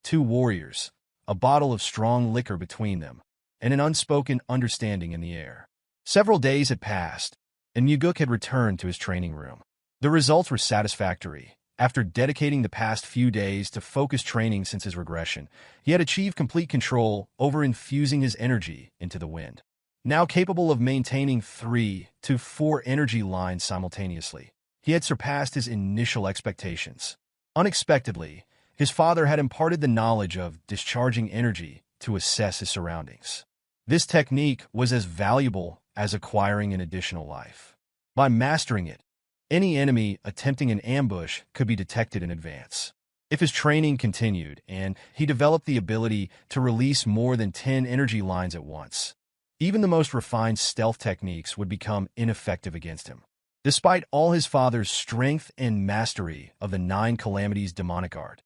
Two warriors, a bottle of strong liquor between them, and an unspoken understanding in the air. Several days had passed, and Mugeuk had returned to his training room. The results were satisfactory. After dedicating the past few days to focused training since his regression, he had achieved complete control over infusing his energy into the wind. Now capable of maintaining 3 to 4 energy lines simultaneously, he had surpassed his initial expectations. Unexpectedly, his father had imparted the knowledge of discharging energy to assess his surroundings. This technique was as valuable as acquiring an additional life. By mastering it, any enemy attempting an ambush could be detected in advance. If his training continued and he developed the ability to release more than 10 energy lines at once, even the most refined stealth techniques would become ineffective against him. Despite all his father's strength and mastery of the 9 Calamities demonic art,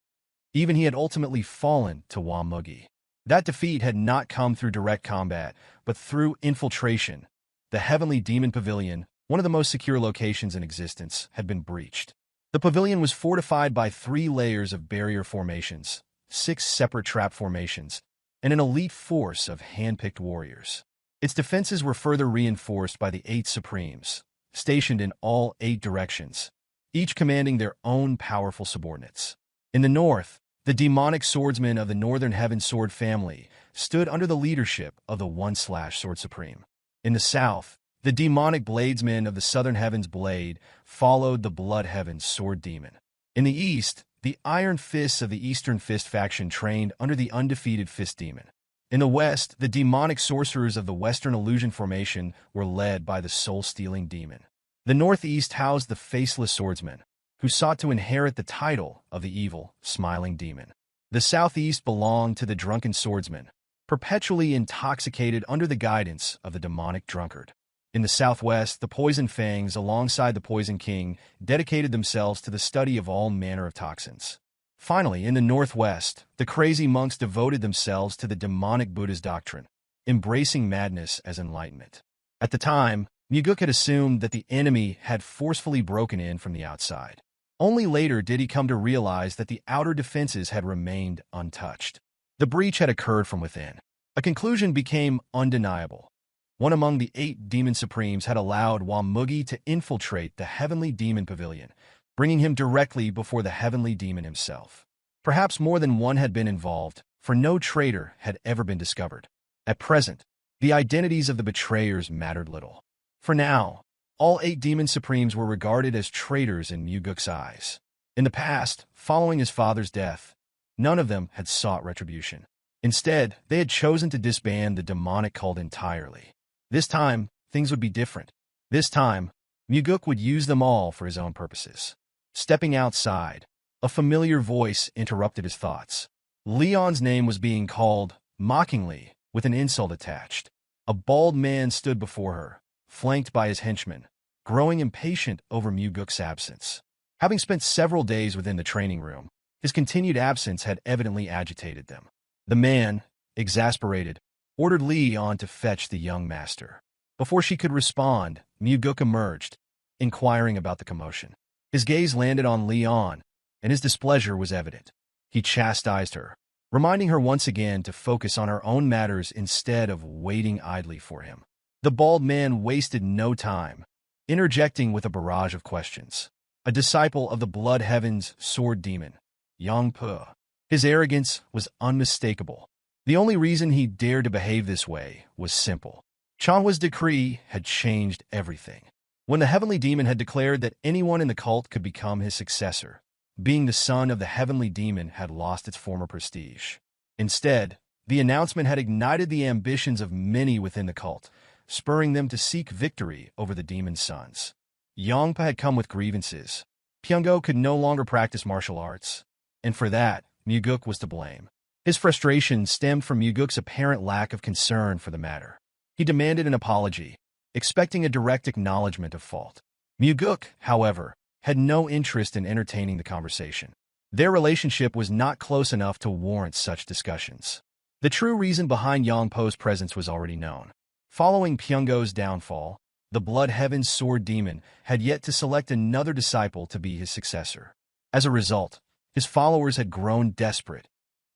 even he had ultimately fallen to Mugeuk. That defeat had not come through direct combat, but through infiltration. The Heavenly Demon Pavilion, one of the most secure locations in existence, had been breached. The pavilion was fortified by 3 layers of barrier formations, 6 separate trap formations, and an elite force of hand-picked warriors. Its defenses were further reinforced by the 8 Supremes, stationed in all 8 directions, each commanding their own powerful subordinates. In the north, the demonic swordsmen of the Northern Heaven Sword family stood under the leadership of the One-Sword Supreme. In the south, the demonic bladesmen of the Southern Heavens Blade followed the Blood Heaven's Sword Demon. In the east, the Iron Fists of the Eastern Fist faction trained under the undefeated Fist Demon. In the west, the demonic sorcerers of the Western Illusion Formation were led by the Soul-Stealing Demon. The northeast housed the Faceless Swordsman, who sought to inherit the title of the evil, Smiling Demon. The southeast belonged to the Drunken Swordsman, perpetually intoxicated under the guidance of the demonic drunkard. In the southwest, the Poison Fangs, alongside the Poison King, dedicated themselves to the study of all manner of toxins. Finally, in the northwest, the Crazy Monks devoted themselves to the demonic Buddha's doctrine, embracing madness as enlightenment. At the time, Mugeuk had assumed that the enemy had forcefully broken in from the outside. Only later did he come to realize that the outer defenses had remained untouched. The breach had occurred from within. A conclusion became undeniable. One among the 8 Demon Supremes had allowed Mugeuk to infiltrate the Heavenly Demon Pavilion, bringing him directly before the Heavenly Demon himself. Perhaps more than one had been involved, for no traitor had ever been discovered. At present, the identities of the betrayers mattered little. For now, all 8 Demon Supremes were regarded as traitors in Mugeuk's eyes. In the past, following his father's death, none of them had sought retribution. Instead, they had chosen to disband the demonic cult entirely. This time, things would be different. This time, Mugeuk would use them all for his own purposes. Stepping outside, a familiar voice interrupted his thoughts. Leon's name was being called, mockingly, with an insult attached. A bald man stood before her, flanked by his henchmen, growing impatient over Mugeuk's absence. Having spent several days within the training room, his continued absence had evidently agitated them. The man, exasperated, ordered Leon to fetch the young master. Before she could respond, Mugeuk emerged, inquiring about the commotion. His gaze landed on Leon, and his displeasure was evident. He chastised her, reminding her once again to focus on her own matters instead of waiting idly for him. The bald man wasted no time, interjecting with a barrage of questions. A disciple of the Blood Heaven's Sword Demon, Yangpo. His arrogance was unmistakable. The only reason he dared to behave this way was simple. Chanhua's decree had changed everything. When the Heavenly Demon had declared that anyone in the cult could become his successor, being the son of the Heavenly Demon had lost its former prestige. Instead, the announcement had ignited the ambitions of many within the cult, spurring them to seek victory over the demon's sons. Yangpa had come with grievances. Pyongo could no longer practice martial arts, and for that, Mugeuk was to blame. His frustration stemmed from Mugeuk's apparent lack of concern for the matter. He demanded an apology, expecting a direct acknowledgement of fault. Mugeuk, however, had no interest in entertaining the conversation. Their relationship was not close enough to warrant such discussions. The true reason behind Yangpo's presence was already known. Following Pyongo's downfall, the Blood Heaven's Sword Demon had yet to select another disciple to be his successor. As a result, his followers had grown desperate,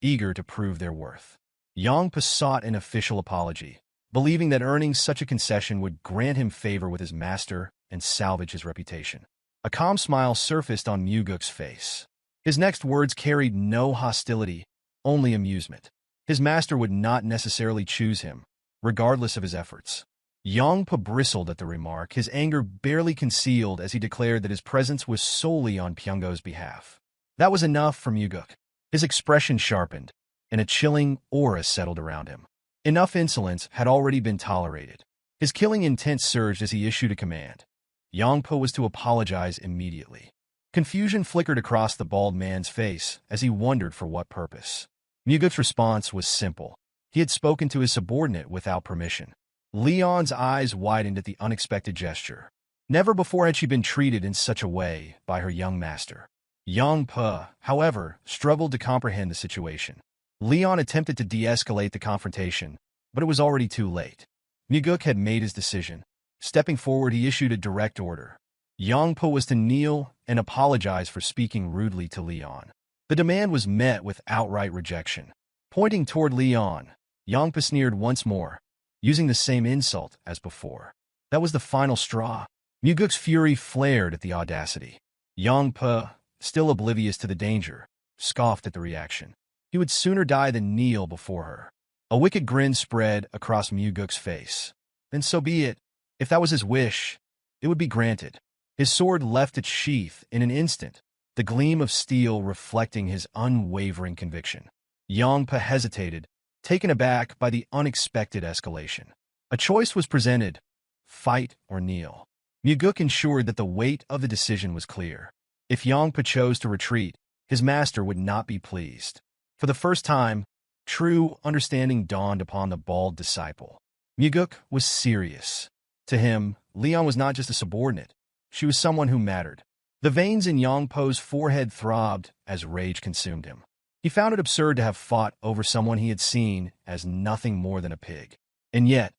eager to prove their worth. Yangpa sought an official apology, believing that earning such a concession would grant him favor with his master and salvage his reputation. A calm smile surfaced on Mugeuk's face. His next words carried no hostility, only amusement. His master would not necessarily choose him, regardless of his efforts. Yangpa bristled at the remark, his anger barely concealed as he declared that his presence was solely on Pyongo's behalf. That was enough for Mugeuk. His expression sharpened, and a chilling aura settled around him. Enough insolence had already been tolerated. His killing intent surged as he issued a command. Yangpo was to apologize immediately. Confusion flickered across the bald man's face as he wondered for what purpose. Mugeuk's response was simple. He had spoken to his subordinate without permission. Leon's eyes widened at the unexpected gesture. Never before had she been treated in such a way by her young master. Yangpo, however, struggled to comprehend the situation. Leon attempted to de-escalate the confrontation, but it was already too late. Mugeuk had made his decision. Stepping forward, he issued a direct order. Yangpo was to kneel and apologize for speaking rudely to Leon. The demand was met with outright rejection. Pointing toward Leon, Yangpo sneered once more, using the same insult as before. That was the final straw. Mugeuk's fury flared at the audacity. Yangpo, still oblivious to the danger, scoffed at the reaction. He would sooner die than kneel before her. A wicked grin spread across Mugeuk's face. Then so be it. If that was his wish, it would be granted. His sword left its sheath in an instant, the gleam of steel reflecting his unwavering conviction. Yangpo hesitated, taken aback by the unexpected escalation. A choice was presented: fight or kneel. Mugeuk ensured that the weight of the decision was clear. If Yangpo chose to retreat, his master would not be pleased. For the first time, true understanding dawned upon the bald disciple. Mugeuk was serious. To him, Leon was not just a subordinate. She was someone who mattered. The veins in Yangpo's forehead throbbed as rage consumed him. He found it absurd to have fought over someone he had seen as nothing more than a pig. And yet,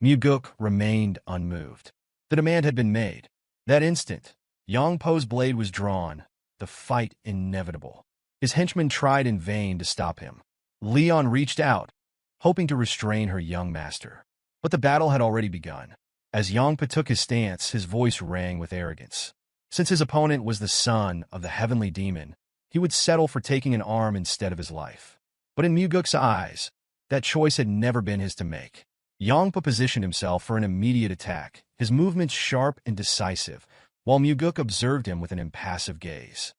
Mugeuk remained unmoved. The demand had been made. That instant, Yangpo's blade was drawn, the fight inevitable. His henchmen tried in vain to stop him. Leon reached out, hoping to restrain her young master. But the battle had already begun. As Yangpo took his stance, his voice rang with arrogance. Since his opponent was the son of the heavenly demon, he would settle for taking an arm instead of his life. But in Mugeuk's eyes, that choice had never been his to make. Yangpo positioned himself for an immediate attack, his movements sharp and decisive, while Mugeuk observed him with an impassive gaze.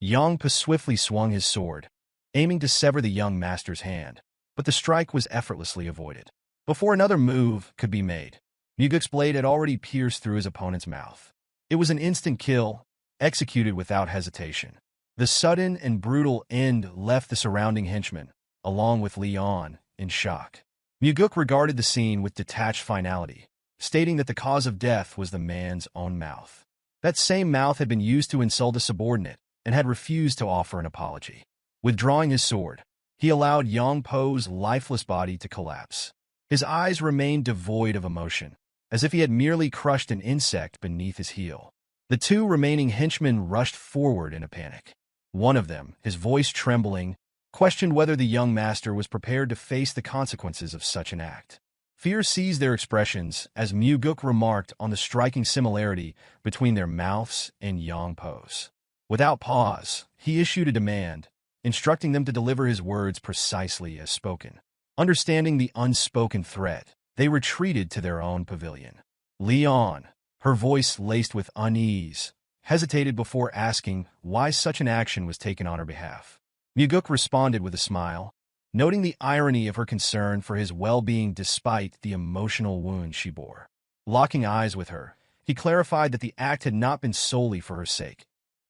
Yangpo swiftly swung his sword, aiming to sever the young master's hand, but the strike was effortlessly avoided. Before another move could be made, Mugeuk's blade had already pierced through his opponent's mouth. It was an instant kill, executed without hesitation. The sudden and brutal end left the surrounding henchmen, along with Leon, in shock. Mugeuk regarded the scene with detached finality, stating that the cause of death was the man's own mouth. That same mouth had been used to insult a subordinate and had refused to offer an apology. Withdrawing his sword, he allowed Yangpo's lifeless body to collapse. His eyes remained devoid of emotion, as if he had merely crushed an insect beneath his heel. The two remaining henchmen rushed forward in a panic. One of them, his voice trembling, questioned whether the young master was prepared to face the consequences of such an act. Fear seized their expressions as Mugeuk remarked on the striking similarity between their mouths and Yangpo's. Without pause, he issued a demand, instructing them to deliver his words precisely as spoken. Understanding the unspoken threat, they retreated to their own pavilion. Leon, her voice laced with unease, hesitated before asking why such an action was taken on her behalf. Mugeuk responded with a smile, noting the irony of her concern for his well-being despite the emotional wound she bore. Locking eyes with her, he clarified that the act had not been solely for her sake.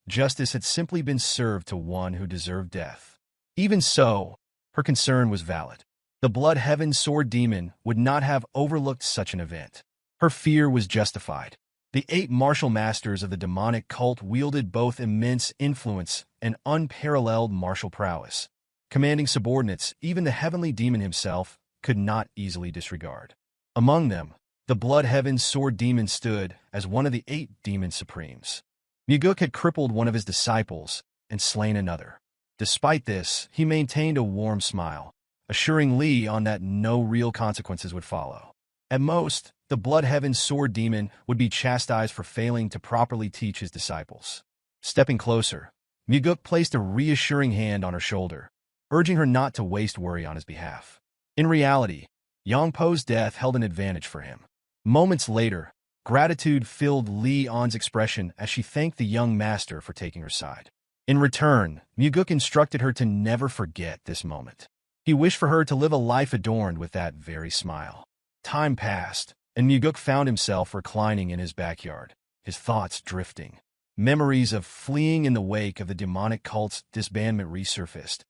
Justice had simply been served to one who deserved death. Even so, her concern was valid. The Blood Heaven Sword Demon would not have overlooked such an event. Her fear was justified. The 8 martial masters of the demonic cult wielded both immense influence and unparalleled martial prowess. Commanding subordinates, even the heavenly demon himself, could not easily disregard. Among them, the Blood Heaven Sword Demon stood as one of the 8 demon supremes. Mugeuk had crippled one of his disciples and slain another. Despite this, he maintained a warm smile, assuring Leon that no real consequences would follow. At most, the Blood Heaven Sword Demon would be chastised for failing to properly teach his disciples. Stepping closer, Mugeuk placed a reassuring hand on her shoulder, urging her not to waste worry on his behalf. In reality, Yangpo's death held an advantage for him. Moments later, gratitude filled Leon's expression as she thanked the young master for taking her side. In return, Mugeuk instructed her to never forget this moment. He wished for her to live a life adorned with that very smile. Time passed, and Mugeuk found himself reclining in his backyard, his thoughts drifting. Memories of fleeing in the wake of the demonic cult's disbandment resurfaced,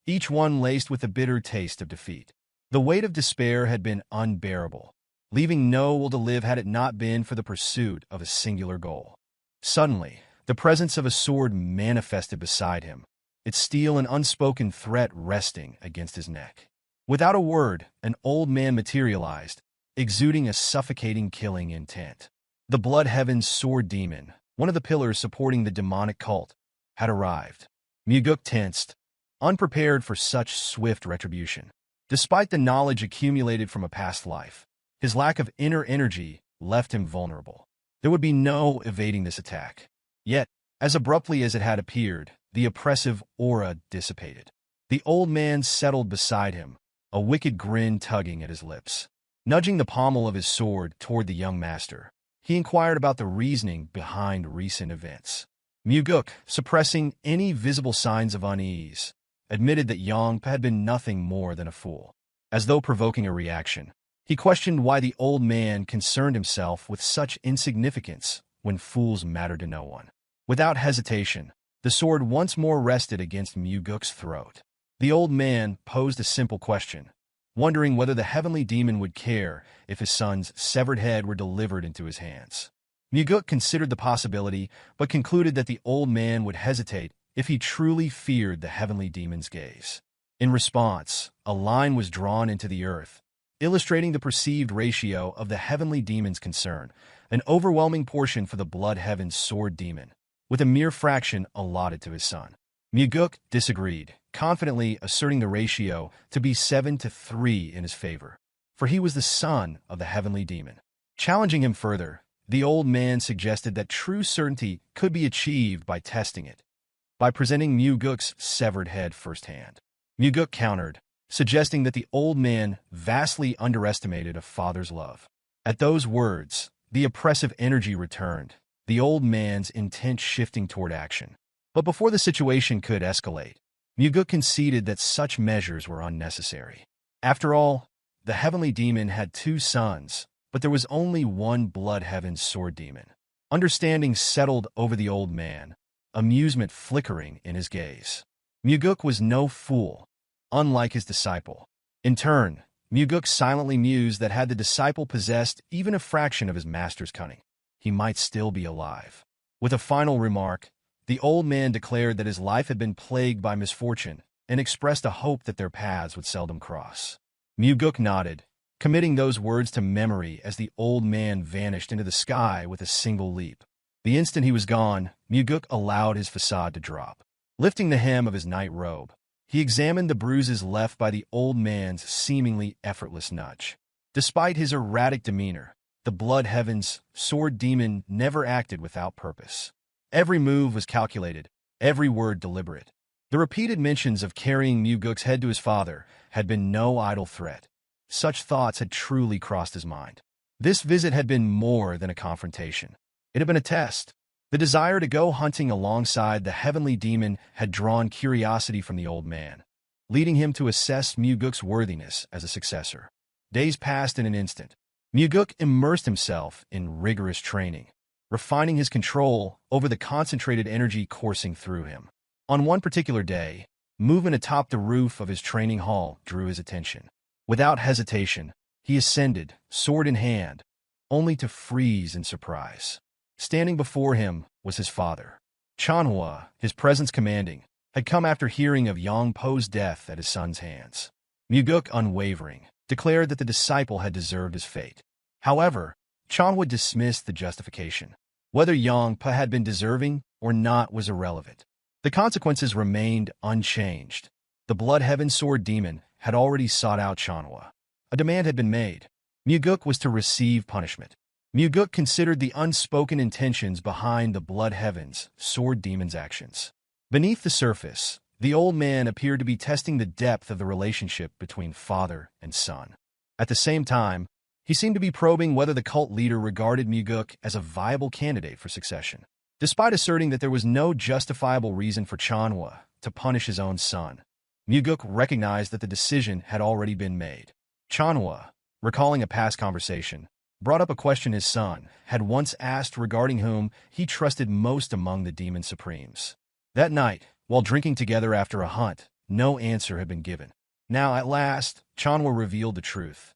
each one laced with a bitter taste of defeat. The weight of despair had been unbearable, leaving no will to live had it not been for the pursuit of a singular goal. Suddenly, the presence of a sword manifested beside him, its steel an unspoken threat resting against his neck. Without a word, an old man materialized, exuding a suffocating killing intent. The Blood Heaven's sword demon, one of the pillars supporting the demonic cult, had arrived. Mugeuk tensed, unprepared for such swift retribution. Despite the knowledge accumulated from a past life, his lack of inner energy left him vulnerable. There would be no evading this attack. Yet, as abruptly as it had appeared, the oppressive aura dissipated. The old man settled beside him, a wicked grin tugging at his lips. Nudging the pommel of his sword toward the young master, he inquired about the reasoning behind recent events. Mugeuk, suppressing any visible signs of unease, admitted that Yong had been nothing more than a fool. As though provoking a reaction, he questioned why the old man concerned himself with such insignificance when fools mattered to no one. Without hesitation, the sword once more rested against Mugeuk's throat. The old man posed a simple question, wondering whether the heavenly demon would care if his son's severed head were delivered into his hands. Mugeuk considered the possibility, but concluded that the old man would hesitate if he truly feared the heavenly demon's gaze. In response, a line was drawn into the earth, illustrating the perceived ratio of the heavenly demon's concern, an overwhelming portion for the Blood Heaven's sword demon, with a mere fraction allotted to his son. Mugeuk disagreed, confidently asserting the ratio to be 7-3 in his favor, for he was the son of the heavenly demon. Challenging him further, the old man suggested that true certainty could be achieved by testing it, by presenting Mugeuk's severed head firsthand. Mugeuk countered, suggesting that the old man vastly underestimated a father's love. At those words, the oppressive energy returned, the old man's intent shifting toward action. But before the situation could escalate, Mugeuk conceded that such measures were unnecessary. After all, the heavenly demon had 2 sons, but there was only one Blood Heaven's sword demon. Understanding settled over the old man, amusement flickering in his gaze. Mugeuk was no fool, unlike his disciple. In turn, Mugeuk silently mused that had the disciple possessed even a fraction of his master's cunning, he might still be alive. With a final remark, the old man declared that his life had been plagued by misfortune and expressed a hope that their paths would seldom cross. Mugeuk nodded, committing those words to memory as the old man vanished into the sky with a single leap. The instant he was gone, Mugeuk allowed his facade to drop. Lifting the hem of his night robe, he examined the bruises left by the old man's seemingly effortless nudge. Despite his erratic demeanor, the Blood Heaven's sword demon never acted without purpose. Every move was calculated, every word deliberate. The repeated mentions of carrying Mugeuk's head to his father had been no idle threat. Such thoughts had truly crossed his mind. This visit had been more than a confrontation. It had been a test. The desire to go hunting alongside the heavenly demon had drawn curiosity from the old man, leading him to assess Mugeuk's worthiness as a successor. Days passed in an instant. Mugeuk immersed himself in rigorous training, refining his control over the concentrated energy coursing through him. On one particular day, movement atop the roof of his training hall drew his attention. Without hesitation, he ascended, sword in hand, only to freeze in surprise. Standing before him was his father. Chanhua, his presence commanding, had come after hearing of Yang Po's death at his son's hands. Mugeuk, unwavering, declared that the disciple had deserved his fate. However, Chanhua dismissed the justification. Whether Yang Po had been deserving or not was irrelevant. The consequences remained unchanged. The Blood Heaven sword demon had already sought out Chanhua. A demand had been made. Mugeuk was to receive punishment. Mugeuk considered the unspoken intentions behind the Blood Heaven's sword demon's actions. Beneath the surface, the old man appeared to be testing the depth of the relationship between father and son. At the same time, he seemed to be probing whether the cult leader regarded Mugeuk as a viable candidate for succession. Despite asserting that there was no justifiable reason for Chanhua to punish his own son, Mugeuk recognized that the decision had already been made. Chanhua, recalling a past conversation, brought up a question his son had once asked regarding whom he trusted most among the demon supremes. That night, while drinking together after a hunt, no answer had been given. Now, at last, Chanhua revealed the truth.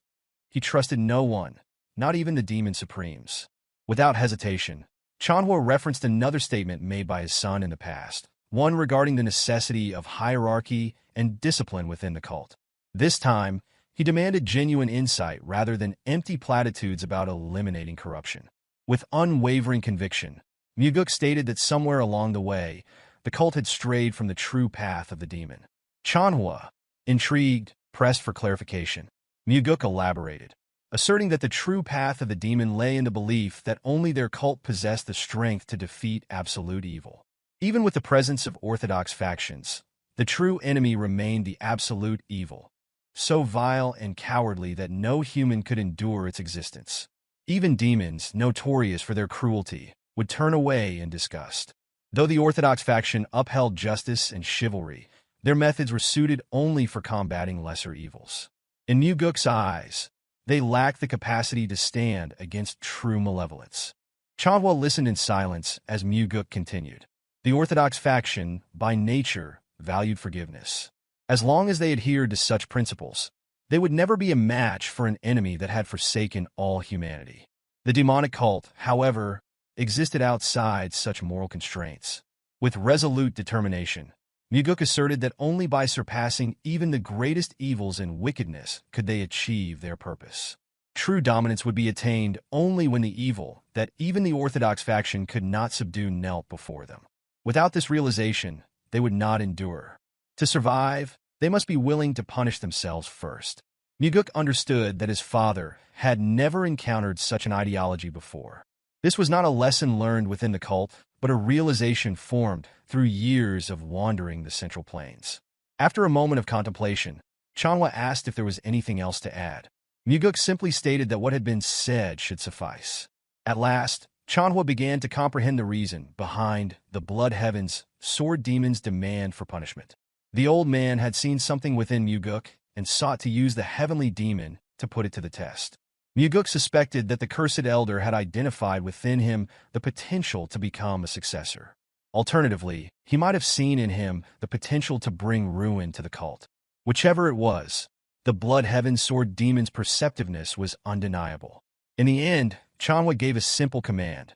He trusted no one, not even the demon supremes. Without hesitation, Chanhua referenced another statement made by his son in the past, one regarding the necessity of hierarchy and discipline within the cult. This time, he demanded genuine insight rather than empty platitudes about eliminating corruption. With unwavering conviction, Mugeuk stated that somewhere along the way, the cult had strayed from the true path of the demon. Chanhua, intrigued, pressed for clarification. Mugeuk elaborated, asserting that the true path of the demon lay in the belief that only their cult possessed the strength to defeat absolute evil. Even with the presence of orthodox factions, the true enemy remained the absolute evil, so vile and cowardly that no human could endure its existence. Even demons, notorious for their cruelty, would turn away in disgust. Though the orthodox faction upheld justice and chivalry, their methods were suited only for combating lesser evils. In Mugeuk's eyes, they lacked the capacity to stand against true malevolence. Chanhua listened in silence as Mugeuk continued. The orthodox faction, by nature, valued forgiveness. As long as they adhered to such principles, they would never be a match for an enemy that had forsaken all humanity. The demonic cult, however, existed outside such moral constraints. With resolute determination, Mugeuk asserted that only by surpassing even the greatest evils and wickedness could they achieve their purpose. True dominance would be attained only when the evil that even the orthodox faction could not subdue knelt before them. Without this realization, they would not endure. To survive, they must be willing to punish themselves first. Mugeuk understood that his father had never encountered such an ideology before. This was not a lesson learned within the cult, but a realization formed through years of wandering the Central Plains. After a moment of contemplation, Chanhua asked if there was anything else to add. Mugeuk simply stated that what had been said should suffice. At last, Chanhua began to comprehend the reason behind the Blood Heaven's sword demon's demand for punishment. The old man had seen something within Mugeuk and sought to use the heavenly demon to put it to the test. Mugeuk suspected that the cursed elder had identified within him the potential to become a successor. Alternatively, he might have seen in him the potential to bring ruin to the cult. Whichever it was, the Blood Heaven sword demon's perceptiveness was undeniable. In the end, Chanhua gave a simple command.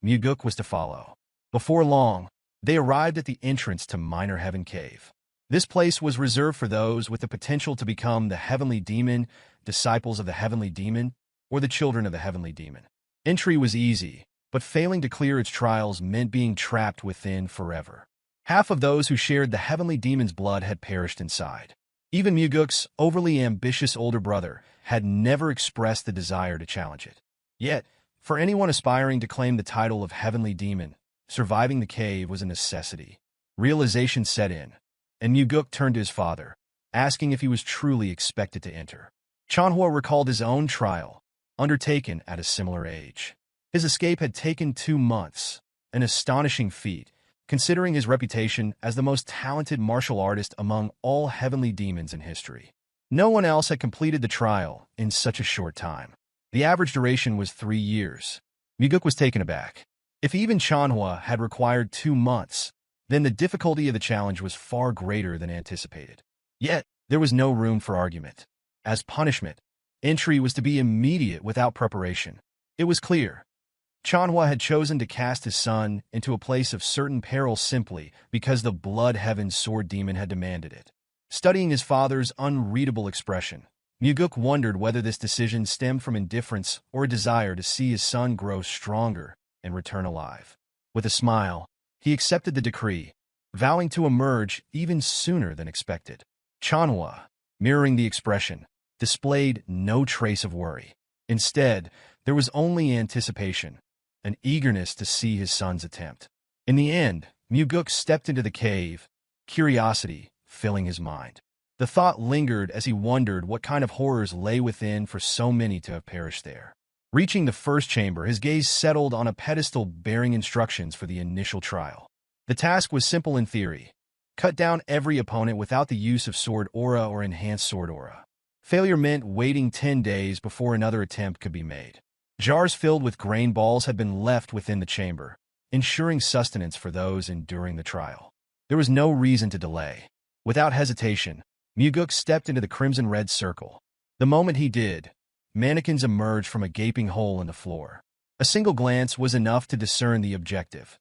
Mugeuk was to follow. Before long, they arrived at the entrance to Minor Heaven Cave. This place was reserved for those with the potential to become the Heavenly Demon, disciples of the Heavenly Demon, or the children of the Heavenly Demon. Entry was easy, but failing to clear its trials meant being trapped within forever. Half of those who shared the Heavenly Demon's blood had perished inside. Even Mugeuk's overly ambitious older brother had never expressed the desire to challenge it. Yet, for anyone aspiring to claim the title of Heavenly Demon, surviving the cave was a necessity. Realization set in, and Mugeuk turned to his father, asking if he was truly expected to enter. Chanhua recalled his own trial, undertaken at a similar age. His escape had taken 2 months, an astonishing feat, considering his reputation as the most talented martial artist among all heavenly demons in history. No one else had completed the trial in such a short time. The average duration was 3 years. Mugeuk was taken aback. If even Chanhua had required 2 months, then the difficulty of the challenge was far greater than anticipated. Yet, there was no room for argument. As punishment, entry was to be immediate without preparation. It was clear. Chanhua had chosen to cast his son into a place of certain peril simply because the Blood Heaven sword demon had demanded it. Studying his father's unreadable expression, Mugeuk wondered whether this decision stemmed from indifference or a desire to see his son grow stronger and return alive. With a smile, he accepted the decree, vowing to emerge even sooner than expected. Chanhua, mirroring the expression, displayed no trace of worry. Instead, there was only anticipation, an eagerness to see his son's attempt. In the end, Mugeuk stepped into the cave, curiosity filling his mind. The thought lingered as he wondered what kind of horrors lay within for so many to have perished there. Reaching the first chamber, his gaze settled on a pedestal bearing instructions for the initial trial. The task was simple in theory. cut down every opponent without the use of sword aura or enhanced sword aura. Failure meant waiting 10 days before another attempt could be made. Jars filled with grain balls had been left within the chamber, ensuring sustenance for those enduring the trial. There was no reason to delay. Without hesitation, Mugeuk stepped into the crimson-red circle. The moment he did, mannequins emerged from a gaping hole in the floor. A single glance was enough to discern the objective.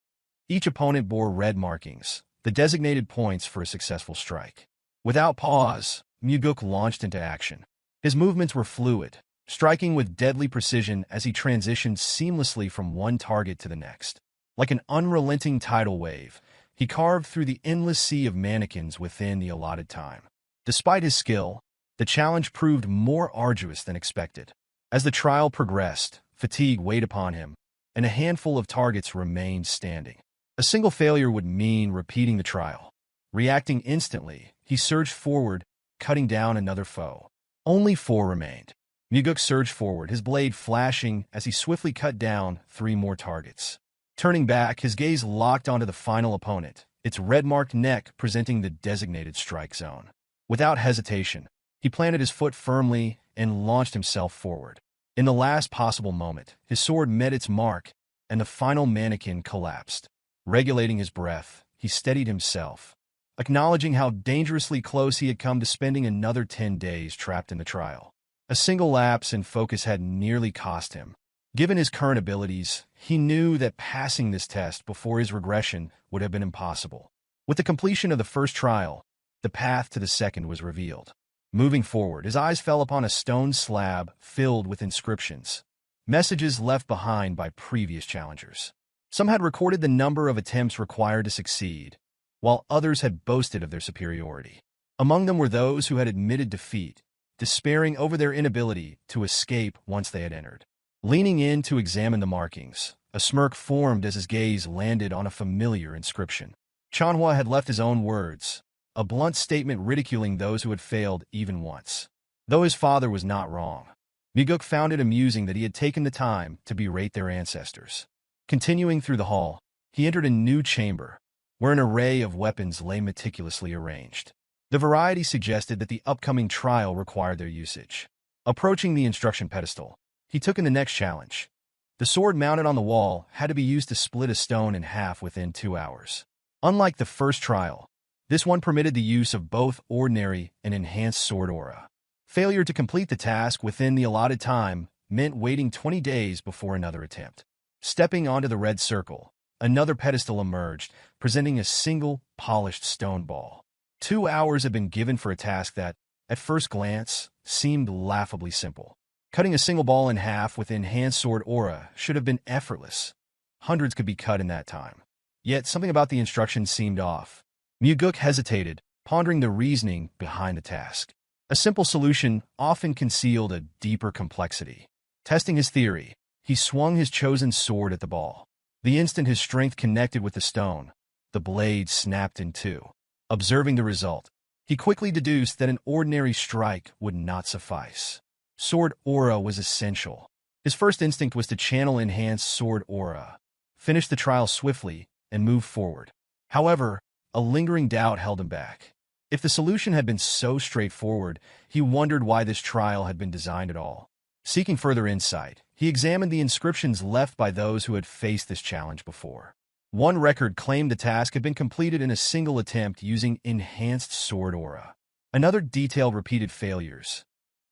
Each opponent bore red markings, the designated points for a successful strike. Without pause, Mugeuk launched into action. His movements were fluid, striking with deadly precision as he transitioned seamlessly from one target to the next. Like an unrelenting tidal wave, he carved through the endless sea of mannequins within the allotted time. Despite his skill, the challenge proved more arduous than expected. As the trial progressed, fatigue weighed upon him, and a handful of targets remained standing. A single failure would mean repeating the trial. Reacting instantly, he surged forward, cutting down another foe. Only 4 remained. Mugeuk surged forward, his blade flashing as he swiftly cut down 3 more targets. Turning back, his gaze locked onto the final opponent, its red-marked neck presenting the designated strike zone. Without hesitation, he planted his foot firmly and launched himself forward. In the last possible moment, his sword met its mark, and the final mannequin collapsed. Regulating his breath, he steadied himself, acknowledging how dangerously close he had come to spending another 10 days trapped in the trial. A single lapse in focus had nearly cost him. Given his current abilities, he knew that passing this test before his regression would have been impossible. With the completion of the first trial, the path to the second was revealed. Moving forward, his eyes fell upon a stone slab filled with inscriptions, messages left behind by previous challengers. Some had recorded the number of attempts required to succeed, while others had boasted of their superiority. Among them were those who had admitted defeat, despairing over their inability to escape once they had entered. Leaning in to examine the markings, a smirk formed as his gaze landed on a familiar inscription. Chanhua had left his own words, a blunt statement ridiculing those who had failed even once. Though his father was not wrong, Mugeuk found it amusing that he had taken the time to berate their ancestors. Continuing through the hall, he entered a new chamber, where an array of weapons lay meticulously arranged. The variety suggested that the upcoming trial required their usage. Approaching the instruction pedestal, he took in the next challenge. The sword mounted on the wall had to be used to split a stone in half within 2 hours. Unlike the first trial, this one permitted the use of both ordinary and enhanced sword aura. Failure to complete the task within the allotted time meant waiting 20 days before another attempt. Stepping onto the red circle, another pedestal emerged, presenting a single, polished stone ball. 2 hours had been given for a task that, at first glance, seemed laughably simple. Cutting a single ball in half with enhanced sword aura should have been effortless. Hundreds could be cut in that time. Yet something about the instructions seemed off. Mugeuk hesitated, pondering the reasoning behind the task. A simple solution often concealed a deeper complexity. Testing his theory, he swung his chosen sword at the ball. The instant his strength connected with the stone, the blade snapped in two. Observing the result, he quickly deduced that an ordinary strike would not suffice. Sword aura was essential. His first instinct was to channel enhanced sword aura, finish the trial swiftly, and move forward. However, a lingering doubt held him back. If the solution had been so straightforward, he wondered why this trial had been designed at all. Seeking further insight, he examined the inscriptions left by those who had faced this challenge before. One record claimed the task had been completed in a single attempt using enhanced sword aura. Another detailed repeated failures.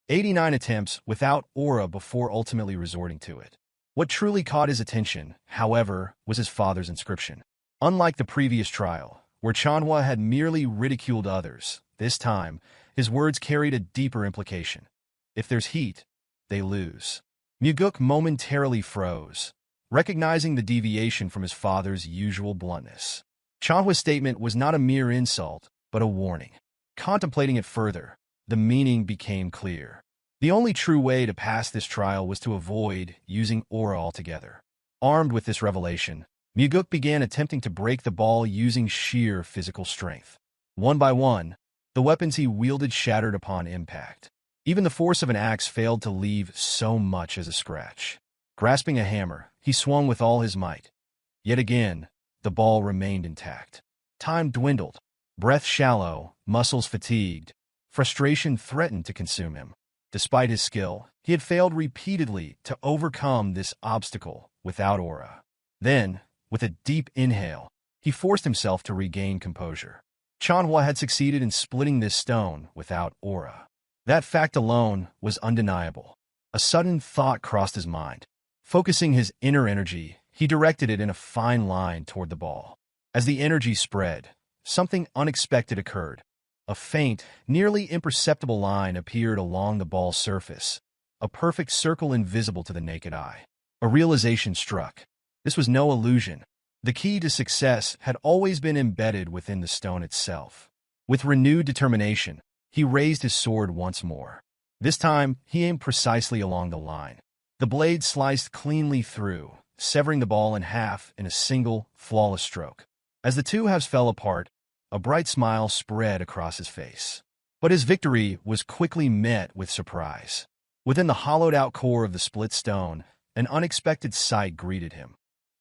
89 attempts without aura before ultimately resorting to it. What truly caught his attention, however, was his father's inscription. Unlike the previous trial, where Chanhua had merely ridiculed others, this time, his words carried a deeper implication. If there's heat, they lose. Mugeuk momentarily froze, recognizing the deviation from his father's usual bluntness. Chanhua's statement was not a mere insult, but a warning. Contemplating it further, the meaning became clear. The only true way to pass this trial was to avoid using aura altogether. Armed with this revelation, Mugeuk began attempting to break the ball using sheer physical strength. One by one, the weapons he wielded shattered upon impact. Even the force of an axe failed to leave so much as a scratch. Grasping a hammer, he swung with all his might. Yet again, the ball remained intact. Time dwindled, Breath shallow, muscles fatigued, frustration threatened to consume him. Despite his skill, he had failed repeatedly to overcome this obstacle without aura. Then, with a deep inhale, he forced himself to regain composure. Manhwa had succeeded in splitting this stone without aura. That fact alone was undeniable. A sudden thought crossed his mind. Focusing his inner energy, he directed it in a fine line toward the ball. As the energy spread, something unexpected occurred. A faint, nearly imperceptible line appeared along the ball's surface, a perfect circle invisible to the naked eye. A realization struck. This was no illusion. The key to success had always been embedded within the stone itself. With renewed determination, he raised his sword once more. This time, he aimed precisely along the line. The blade sliced cleanly through, severing the ball in half in a single, flawless stroke. As the two halves fell apart, a bright smile spread across his face. But his victory was quickly met with surprise. Within the hollowed-out core of the split stone, an unexpected sight greeted him.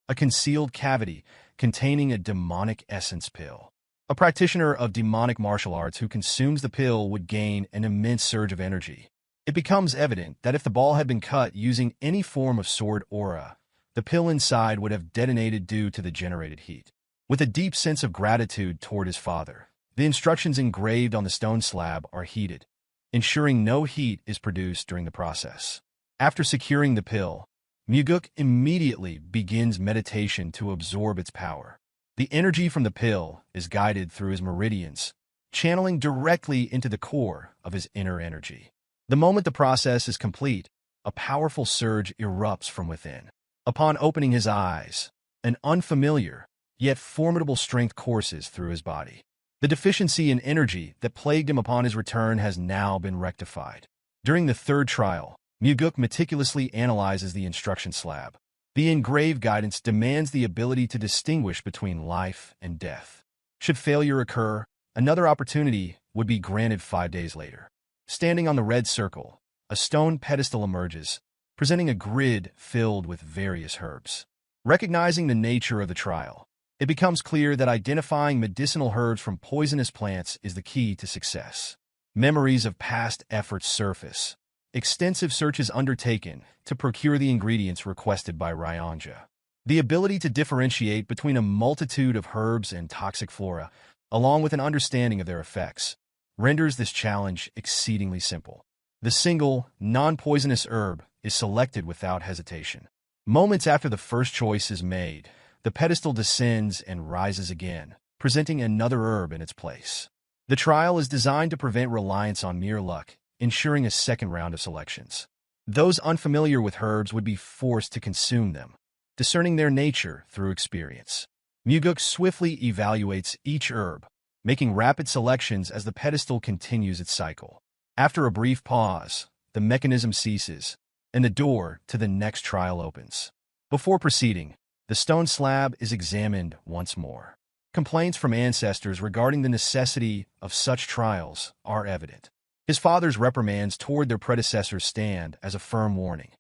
A concealed cavity containing a demonic essence pill. A practitioner of demonic martial arts who consumes the pill would gain an immense surge of energy. It becomes evident that if the ball had been cut using any form of sword aura, the pill inside would have detonated due to the generated heat. With a deep sense of gratitude toward his father, the instructions engraved on the stone slab are heated, ensuring no heat is produced during the process. After securing the pill, Mugeuk immediately begins meditation to absorb its power. The energy from the pill is guided through his meridians, channeling directly into the core of his inner energy. The moment the process is complete, a powerful surge erupts from within. Upon opening his eyes, an unfamiliar, yet formidable strength courses through his body. The deficiency in energy that plagued him upon his return has now been rectified. During the third trial, Mugeuk meticulously analyzes the instruction slab. The engraved guidance demands the ability to distinguish between life and death. Should failure occur, another opportunity would be granted 5 days later. Standing on the red circle, a stone pedestal emerges, presenting a grid filled with various herbs. Recognizing the nature of the trial, it becomes clear that identifying medicinal herbs from poisonous plants is the key to success. Memories of past efforts surface. Extensive searches undertaken to procure the ingredients requested by Ryanja. The ability to differentiate between a multitude of herbs and toxic flora, along with an understanding of their effects, renders this challenge exceedingly simple. The single, non-poisonous herb is selected without hesitation. Moments after the first choice is made, the pedestal descends and rises again, presenting another herb in its place. The trial is designed to prevent reliance on mere luck, ensuring a second round of selections. Those unfamiliar with herbs would be forced to consume them, discerning their nature through experience. Mugeuk swiftly evaluates each herb, making rapid selections as the pedestal continues its cycle. After a brief pause, the mechanism ceases, and the door to the next trial opens. Before proceeding, the stone slab is examined once more. Complaints from ancestors regarding the necessity of such trials are evident. His father's reprimands toward their predecessors stand as a firm warning.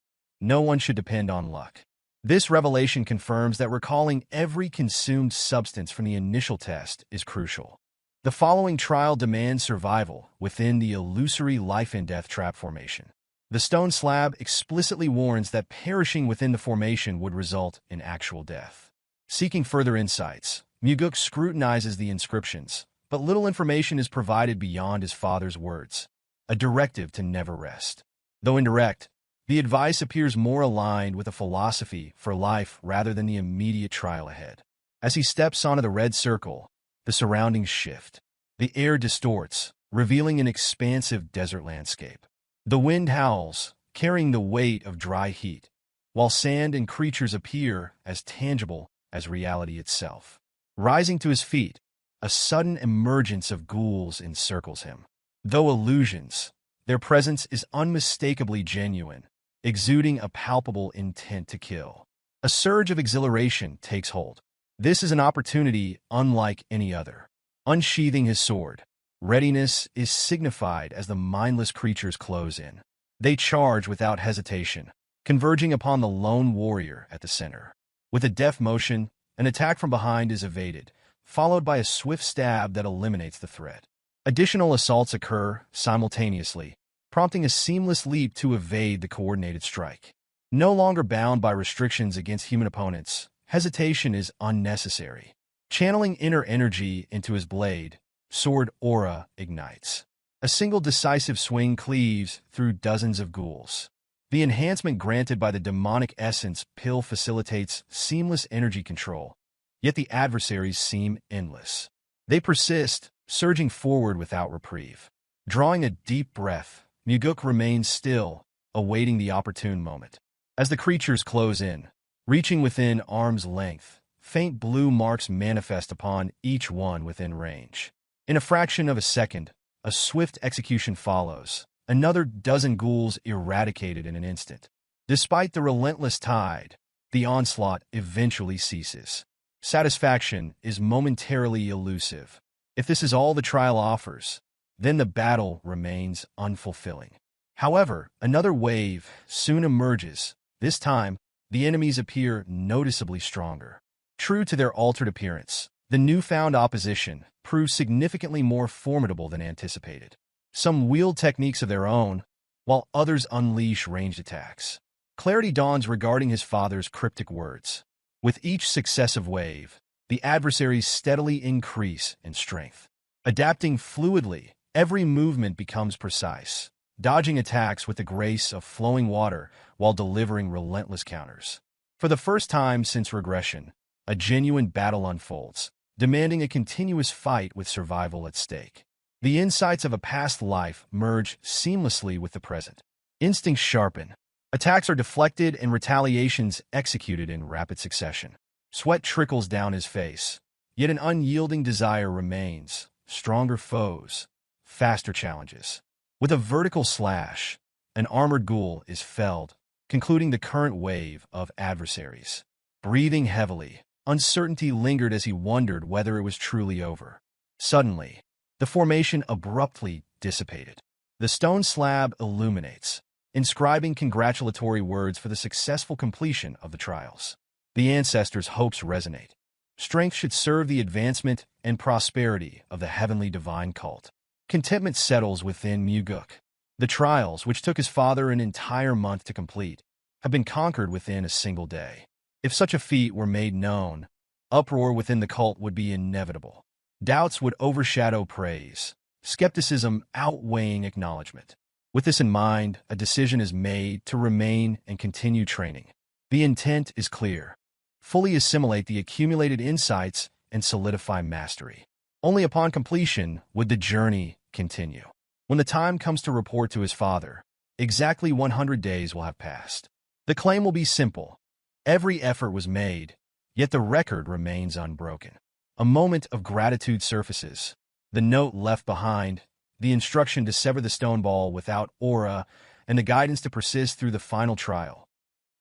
No one should depend on luck. This revelation confirms that recalling every consumed substance from the initial test is crucial. The following trial demands survival within the illusory life-and-death trap formation. The stone slab explicitly warns that perishing within the formation would result in actual death. Seeking further insights, Mugeuk scrutinizes the inscriptions, but little information is provided beyond his father's words. A directive to never rest. Though indirect, the advice appears more aligned with a philosophy for life rather than the immediate trial ahead. As he steps onto the red circle, the surroundings shift. The air distorts, revealing an expansive desert landscape. The wind howls, carrying the weight of dry heat, while sand and creatures appear as tangible as reality itself. Rising to his feet, a sudden emergence of ghouls encircles him. Though illusions, their presence is unmistakably genuine, exuding a palpable intent to kill. A surge of exhilaration takes hold. This is an opportunity unlike any other. Unsheathing his sword, readiness is signified as the mindless creatures close in. They charge without hesitation, converging upon the lone warrior at the center. With a deft motion, an attack from behind is evaded, followed by a swift stab that eliminates the threat. Additional assaults occur simultaneously, prompting a seamless leap to evade the coordinated strike. No longer bound by restrictions against human opponents, hesitation is unnecessary. Channeling inner energy into his blade, sword aura ignites. A single decisive swing cleaves through dozens of ghouls. The enhancement granted by the demonic essence pill facilitates seamless energy control, yet the adversaries seem endless. They persist, surging forward without reprieve. Drawing a deep breath, Mugeuk remains still, awaiting the opportune moment. As the creatures close in, reaching within arm's length, faint blue marks manifest upon each one within range. In a fraction of a second, a swift execution follows, another dozen ghouls eradicated in an instant. Despite the relentless tide, the onslaught eventually ceases. Satisfaction is momentarily elusive. If this is all the trial offers, then the battle remains unfulfilling. However, another wave soon emerges. This time, the enemies appear noticeably stronger. True to their altered appearance, the newfound opposition proves significantly more formidable than anticipated. Some wield techniques of their own, while others unleash ranged attacks. Clarity dawns regarding his father's cryptic words. With each successive wave, the adversaries steadily increase in strength. Adapting fluidly, every movement becomes precise, dodging attacks with the grace of flowing water while delivering relentless counters. For the first time since Regression, a genuine battle unfolds, demanding a continuous fight with survival at stake. The insights of a past life merge seamlessly with the present. Instincts sharpen. Attacks are deflected and retaliations executed in rapid succession. Sweat trickles down his face, yet an unyielding desire remains. Stronger foes, faster challenges. With a vertical slash, an armored ghoul is felled, concluding the current wave of adversaries. Breathing heavily, uncertainty lingered as he wondered whether it was truly over. Suddenly, the formation abruptly dissipated. The stone slab illuminates, inscribing congratulatory words for the successful completion of the trials. The ancestors' hopes resonate. Strength should serve the advancement and prosperity of the heavenly divine cult. Contentment settles within Mugeuk. The trials, which took his father an entire month to complete, have been conquered within a single day. If such a feat were made known, uproar within the cult would be inevitable. Doubts would overshadow praise, skepticism outweighing acknowledgement. With this in mind, a decision is made to remain and continue training. The intent is clear. Fully assimilate the accumulated insights and solidify mastery. Only upon completion would the journey continue. When the time comes to report to his father, exactly 100 days will have passed. The claim will be simple. Every effort was made, yet the record remains unbroken. A moment of gratitude surfaces. The note left behind, the instruction to sever the stone ball without aura, and the guidance to persist through the final trial.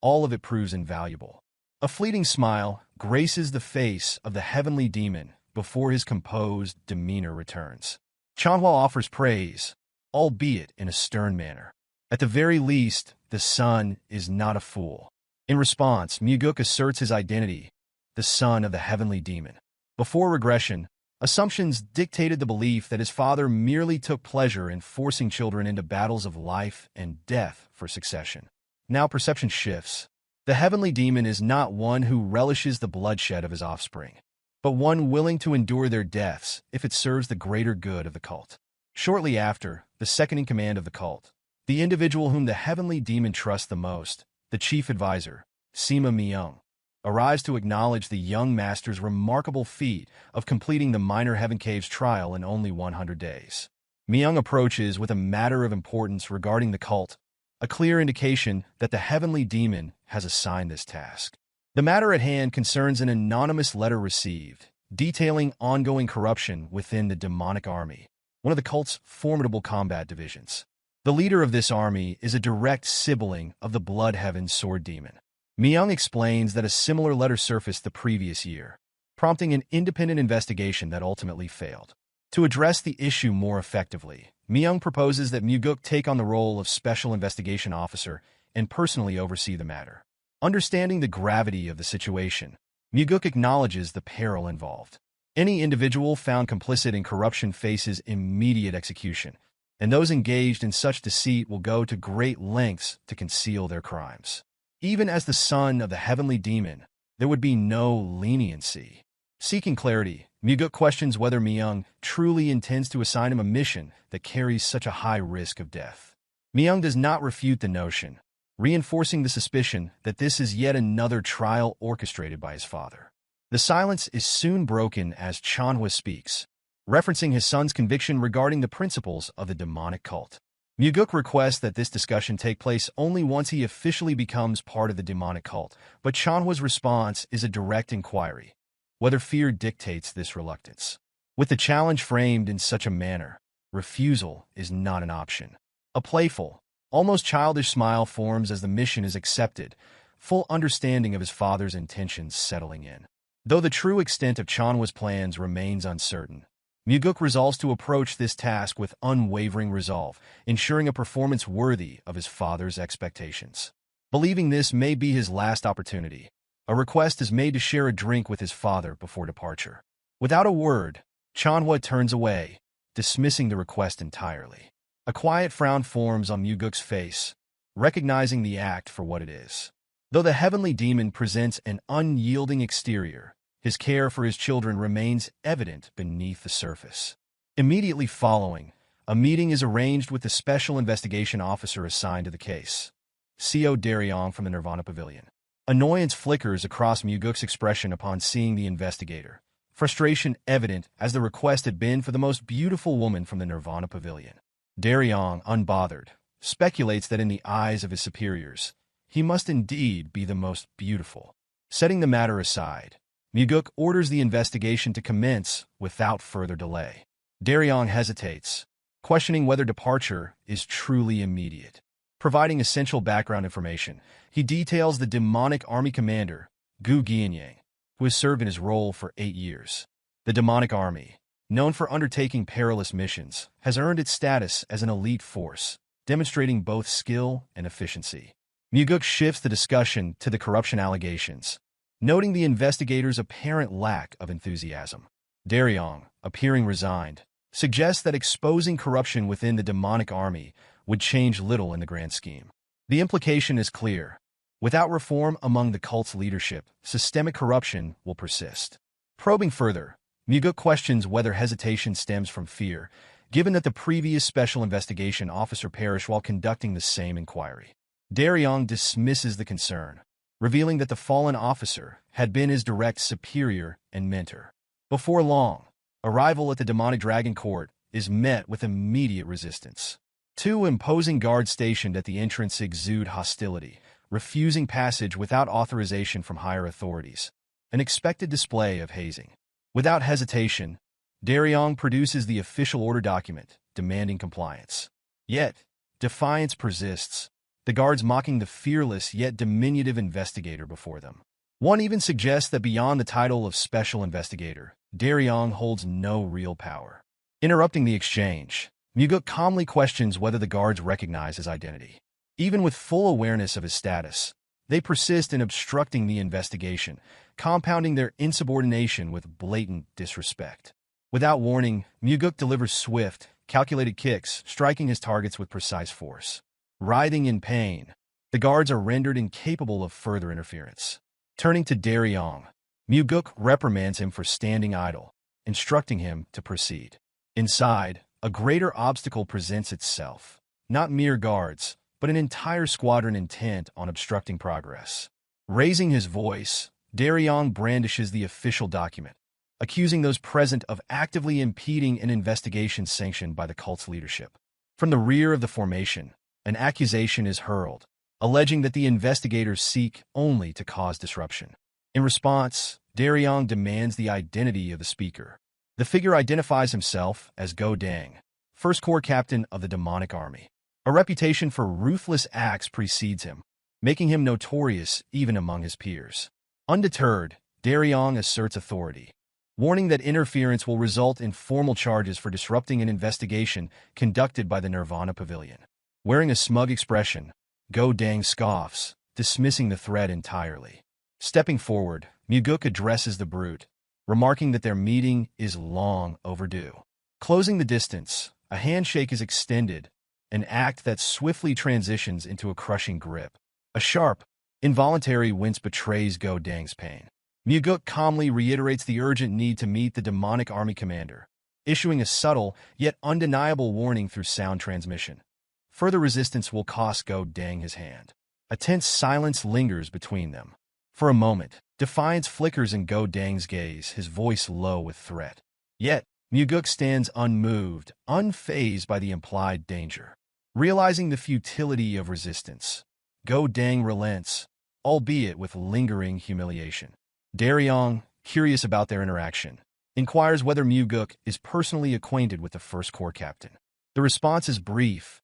All of it proves invaluable. A fleeting smile graces the face of the heavenly demon before his composed demeanor returns. Chanhua offers praise, albeit in a stern manner. At the very least, the son is not a fool. In response, Mugeuk asserts his identity, the son of the heavenly demon. Before Regression, assumptions dictated the belief that his father merely took pleasure in forcing children into battles of life and death for succession. Now perception shifts. The heavenly demon is not one who relishes the bloodshed of his offspring, but one willing to endure their deaths if it serves the greater good of the cult. Shortly after, the second-in-command of the cult, the individual whom the heavenly demon trusts the most, the chief advisor, Sima Myung, arrives to acknowledge the young master's remarkable feat of completing the Minor Heaven Caves trial in only 100 days. Myung approaches with a matter of importance regarding the cult, a clear indication that the heavenly demon has assigned this task. The matter at hand concerns an anonymous letter received, detailing ongoing corruption within the demonic army, one of the cult's formidable combat divisions. The leader of this army is a direct sibling of the Bloodheaven sword demon. Myung explains that a similar letter surfaced the previous year, prompting an independent investigation that ultimately failed. To address the issue more effectively, Myung proposes that Mugeuk take on the role of Special Investigation Officer and personally oversee the matter. Understanding the gravity of the situation, Mugeuk acknowledges the peril involved. Any individual found complicit in corruption faces immediate execution, and those engaged in such deceit will go to great lengths to conceal their crimes. Even as the son of the heavenly demon, there would be no leniency. Seeking clarity, Mugeuk questions whether Myung truly intends to assign him a mission that carries such a high risk of death. Myung does not refute the notion, reinforcing the suspicion that this is yet another trial orchestrated by his father. The silence is soon broken as Chanhua speaks, referencing his son's conviction regarding the principles of the demonic cult. Mugeuk requests that this discussion take place only once he officially becomes part of the demonic cult, but Chanhua's response is a direct inquiry, whether fear dictates this reluctance. With the challenge framed in such a manner, refusal is not an option. A playful, almost childish smile forms as the mission is accepted, full understanding of his father's intentions settling in. Though the true extent of Chanhua's plans remains uncertain, Mugeuk resolves to approach this task with unwavering resolve, ensuring a performance worthy of his father's expectations. Believing this may be his last opportunity, a request is made to share a drink with his father before departure. Without a word, Chanhua turns away, dismissing the request entirely. A quiet frown forms on Mugeuk's face, recognizing the act for what it is. Though the heavenly demon presents an unyielding exterior, his care for his children remains evident beneath the surface. Immediately following, a meeting is arranged with the special investigation officer assigned to the case, Co. Daryong from the Nirvana Pavilion. Annoyance flickers across Mugeuk's expression upon seeing the investigator, frustration evident as the request had been for the most beautiful woman from the Nirvana Pavilion. Daryong, unbothered, speculates that in the eyes of his superiors, he must indeed be the most beautiful. Setting the matter aside, Mugeuk orders the investigation to commence without further delay. Daryong hesitates, questioning whether departure is truly immediate. Providing essential background information, he details the demonic army commander, Gu Gianyang, who has served in his role for 8 years. The demonic army, known for undertaking perilous missions, has earned its status as an elite force, demonstrating both skill and efficiency. Mugeuk shifts the discussion to the corruption allegations, noting the investigators' apparent lack of enthusiasm. Daryong, appearing resigned, suggests that exposing corruption within the demonic army would change little in the grand scheme. The implication is clear. Without reform among the cult's leadership, systemic corruption will persist. Probing further, Mugeuk questions whether hesitation stems from fear, given that the previous special investigation officer perished while conducting the same inquiry. Daryong dismisses the concern, revealing that the fallen officer had been his direct superior and mentor. Before long, arrival at the demonic dragon court is met with immediate resistance. 2 imposing guards stationed at the entrance exude hostility, refusing passage without authorization from higher authorities, an expected display of hazing. Without hesitation, Daryong produces the official order document, demanding compliance. Yet, defiance persists, the guards mocking the fearless yet diminutive investigator before them. One even suggests that beyond the title of special investigator, Daryong holds no real power. Interrupting the exchange, Mugeuk calmly questions whether the guards recognize his identity. Even with full awareness of his status, they persist in obstructing the investigation, compounding their insubordination with blatant disrespect. Without warning, Mugeuk delivers swift, calculated kicks, striking his targets with precise force. Writhing in pain, the guards are rendered incapable of further interference. Turning to Daryong, Mugeuk reprimands him for standing idle, instructing him to proceed. Inside, a greater obstacle presents itself. Not mere guards, but an entire squadron intent on obstructing progress. Raising his voice, Daryong brandishes the official document, accusing those present of actively impeding an investigation sanctioned by the cult's leadership. From the rear of the formation, an accusation is hurled, alleging that the investigators seek only to cause disruption. In response, Daryong demands the identity of the speaker. The figure identifies himself as Go Dang, First Corps Captain of the demonic army. A reputation for ruthless acts precedes him, making him notorious even among his peers. Undeterred, Daryong asserts authority, warning that interference will result in formal charges for disrupting an investigation conducted by the Nirvana Pavilion. Wearing a smug expression, Go Dang scoffs, dismissing the threat entirely. Stepping forward, Mugeuk addresses the brute, remarking that their meeting is long overdue. Closing the distance, a handshake is extended, an act that swiftly transitions into a crushing grip. A sharp, involuntary wince betrays Go Dang's pain. Mugeuk calmly reiterates the urgent need to meet the demonic army commander, issuing a subtle yet undeniable warning through sound transmission. Further resistance will cost Go Dang his hand. A tense silence lingers between them. For a moment, defiance flickers in Go Dang's gaze, his voice low with threat. Yet, Mugeuk stands unmoved, unfazed by the implied danger. Realizing the futility of resistance, Go Dang relents, albeit with lingering humiliation. Daryong, curious about their interaction, inquires whether Mugeuk is personally acquainted with the first corps captain. The response is brief.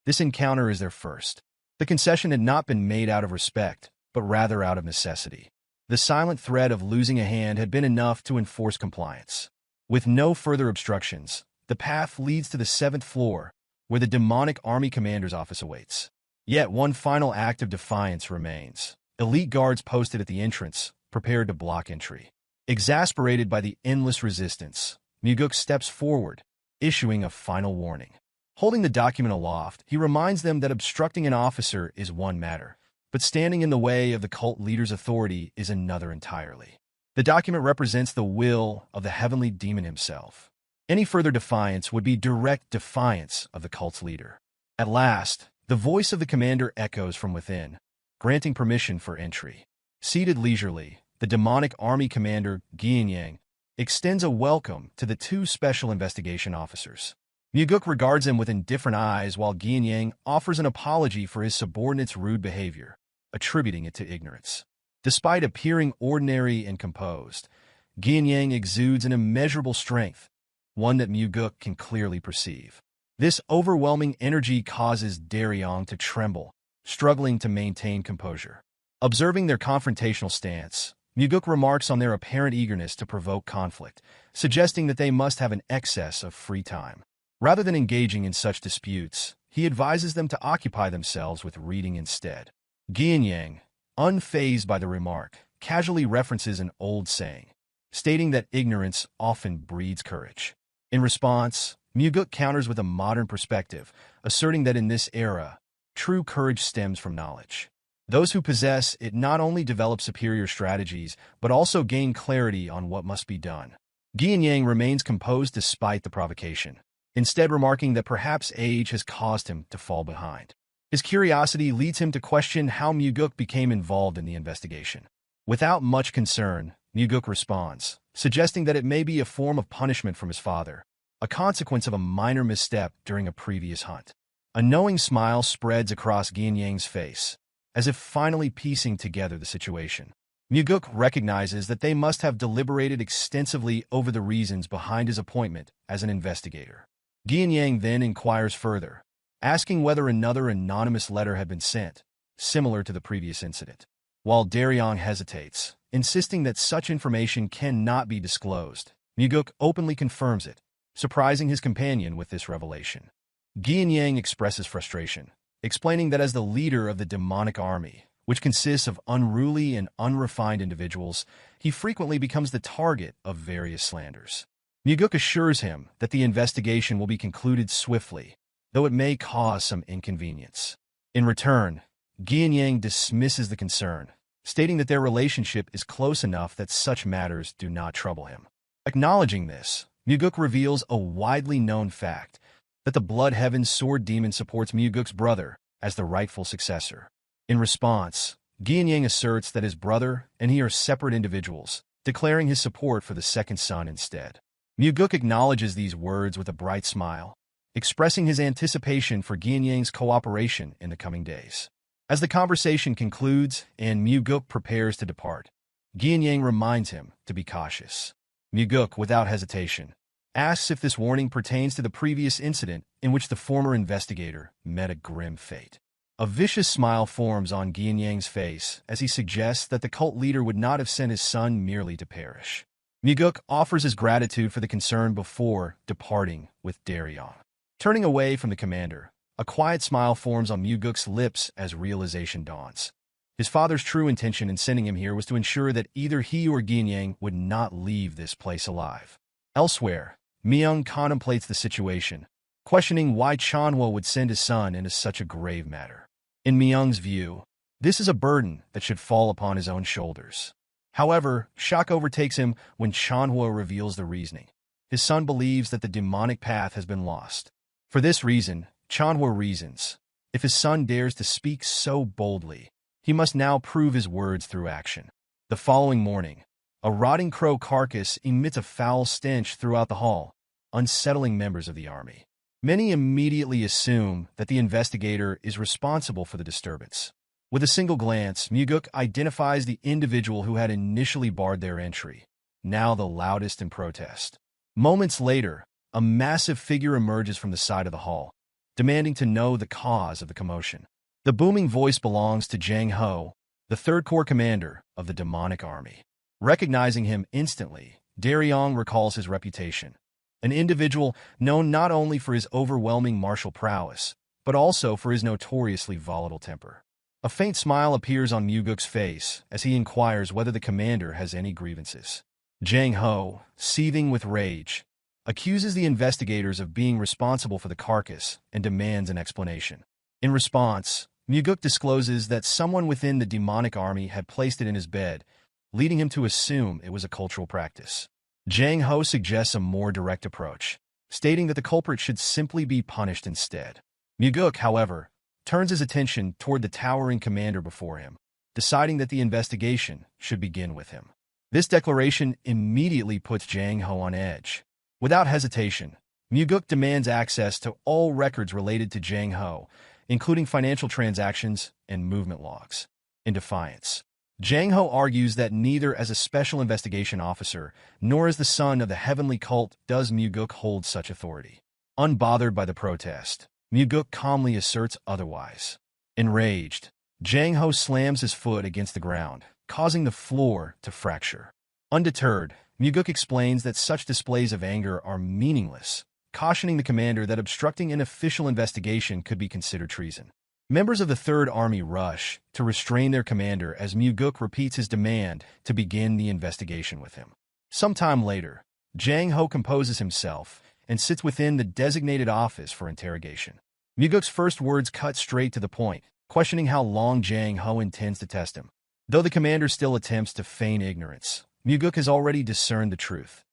This encounter is their first. The concession had not been made out of respect, but rather out of necessity. The silent threat of losing a hand had been enough to enforce compliance. With no further obstructions, the path leads to the 7th floor, where the demonic army commander's office awaits. Yet one final act of defiance remains. Elite guards posted at the entrance, prepared to block entry. Exasperated by the endless resistance, Mugeuk steps forward, issuing a final warning. Holding the document aloft, he reminds them that obstructing an officer is one matter, but standing in the way of the cult leader's authority is another entirely. The document represents the will of the heavenly demon himself. Any further defiance would be direct defiance of the cult's leader. At last, the voice of the commander echoes from within, granting permission for entry. Seated leisurely, the demonic army commander, Geom, extends a welcome to the 2 special investigation officers. Mugeuk regards him with indifferent eyes while Geom offers an apology for his subordinate's rude behavior, attributing it to ignorance. Despite appearing ordinary and composed, Geom exudes an immeasurable strength, one that Mugeuk can clearly perceive. This overwhelming energy causes Daryong to tremble, struggling to maintain composure. Observing their confrontational stance, Mugeuk remarks on their apparent eagerness to provoke conflict, suggesting that they must have an excess of free time. Rather than engaging in such disputes, he advises them to occupy themselves with reading instead. Geom, unfazed by the remark, casually references an old saying, stating that ignorance often breeds courage. In response, Mugeuk counters with a modern perspective, asserting that in this era, true courage stems from knowledge. Those who possess it not only develop superior strategies, but also gain clarity on what must be done. Geom remains composed despite the provocation, instead remarking that perhaps age has caused him to fall behind. His curiosity leads him to question how Mugeuk became involved in the investigation. Without much concern, Mugeuk responds, suggesting that it may be a form of punishment from his father, a consequence of a minor misstep during a previous hunt. A knowing smile spreads across Geom's face, as if finally piecing together the situation. Mugeuk recognizes that they must have deliberated extensively over the reasons behind his appointment as an investigator. Geom then inquires further, asking whether another anonymous letter had been sent, similar to the previous incident. While Daryong hesitates, insisting that such information cannot be disclosed, Mugeuk openly confirms it, surprising his companion with this revelation. Geom expresses frustration, explaining that as the leader of the demonic army, which consists of unruly and unrefined individuals, he frequently becomes the target of various slanders. Mugeuk assures him that the investigation will be concluded swiftly, though it may cause some inconvenience. In return, Geom dismisses the concern, stating that their relationship is close enough that such matters do not trouble him. Acknowledging this, Mugeuk reveals a widely known fact, that the Blood Heaven Sword Demon supports Mugeuk's brother as the rightful successor. In response, Geom asserts that his brother and he are separate individuals, declaring his support for the second son instead. Mugeuk acknowledges these words with a bright smile, expressing his anticipation for Geom's cooperation in the coming days. As the conversation concludes and Mugeuk prepares to depart, Geom reminds him to be cautious. Mugeuk, without hesitation, asks if this warning pertains to the previous incident in which the former investigator met a grim fate. A vicious smile forms on Geom's face as he suggests that the cult leader would not have sent his son merely to perish. Mugeuk offers his gratitude for the concern before departing with Daryong. Turning away from the commander, a quiet smile forms on Mugeuk's lips as realization dawns. His father's true intention in sending him here was to ensure that either he or Ginyang would not leave this place alive. Elsewhere, Myung contemplates the situation, questioning why Chanhua would send his son into such a grave matter. In Myung's view, this is a burden that should fall upon his own shoulders. However, shock overtakes him when Chanhua reveals the reasoning. His son believes that the demonic path has been lost. For this reason, Chanhua reasons, if his son dares to speak so boldly, he must now prove his words through action. The following morning, a rotting crow carcass emits a foul stench throughout the hall, unsettling members of the army. Many immediately assume that the investigator is responsible for the disturbance. With a single glance, Mugeuk identifies the individual who had initially barred their entry, now the loudest in protest. Moments later, a massive figure emerges from the side of the hall, demanding to know the cause of the commotion. The booming voice belongs to Jang Ho, the Third Corps commander of the demonic army. Recognizing him instantly, Daryong recalls his reputation, an individual known not only for his overwhelming martial prowess, but also for his notoriously volatile temper. A faint smile appears on Mugeuk's face as he inquires whether the commander has any grievances. Jang Ho, seething with rage, accuses the investigators of being responsible for the carcass and demands an explanation. In response, Mugeuk discloses that someone within the demonic army had placed it in his bed, leading him to assume it was a cultural practice. Jang Ho suggests a more direct approach, stating that the culprit should simply be punished instead. Mugeuk, however, turns his attention toward the towering commander before him, deciding that the investigation should begin with him. This declaration immediately puts Jang Ho on edge. Without hesitation, Mugeuk demands access to all records related to Jang Ho, including financial transactions and movement logs. In defiance, Jang Ho argues that neither as a special investigation officer nor as the son of the heavenly cult does Mugeuk hold such authority. Unbothered by the protest, Mugeuk calmly asserts otherwise. Enraged, Jang Ho slams his foot against the ground, causing the floor to fracture. Undeterred, Mugeuk explains that such displays of anger are meaningless, cautioning the commander that obstructing an official investigation could be considered treason. Members of the Third Army rush to restrain their commander as Mugeuk repeats his demand to begin the investigation with him. Sometime later, Jang Ho composes himself and sits within the designated office for interrogation. Mugeuk's first words cut straight to the point, questioning how long Jang Ho intends to test him. Though the commander still attempts to feign ignorance, Mugeuk has already discerned the truth.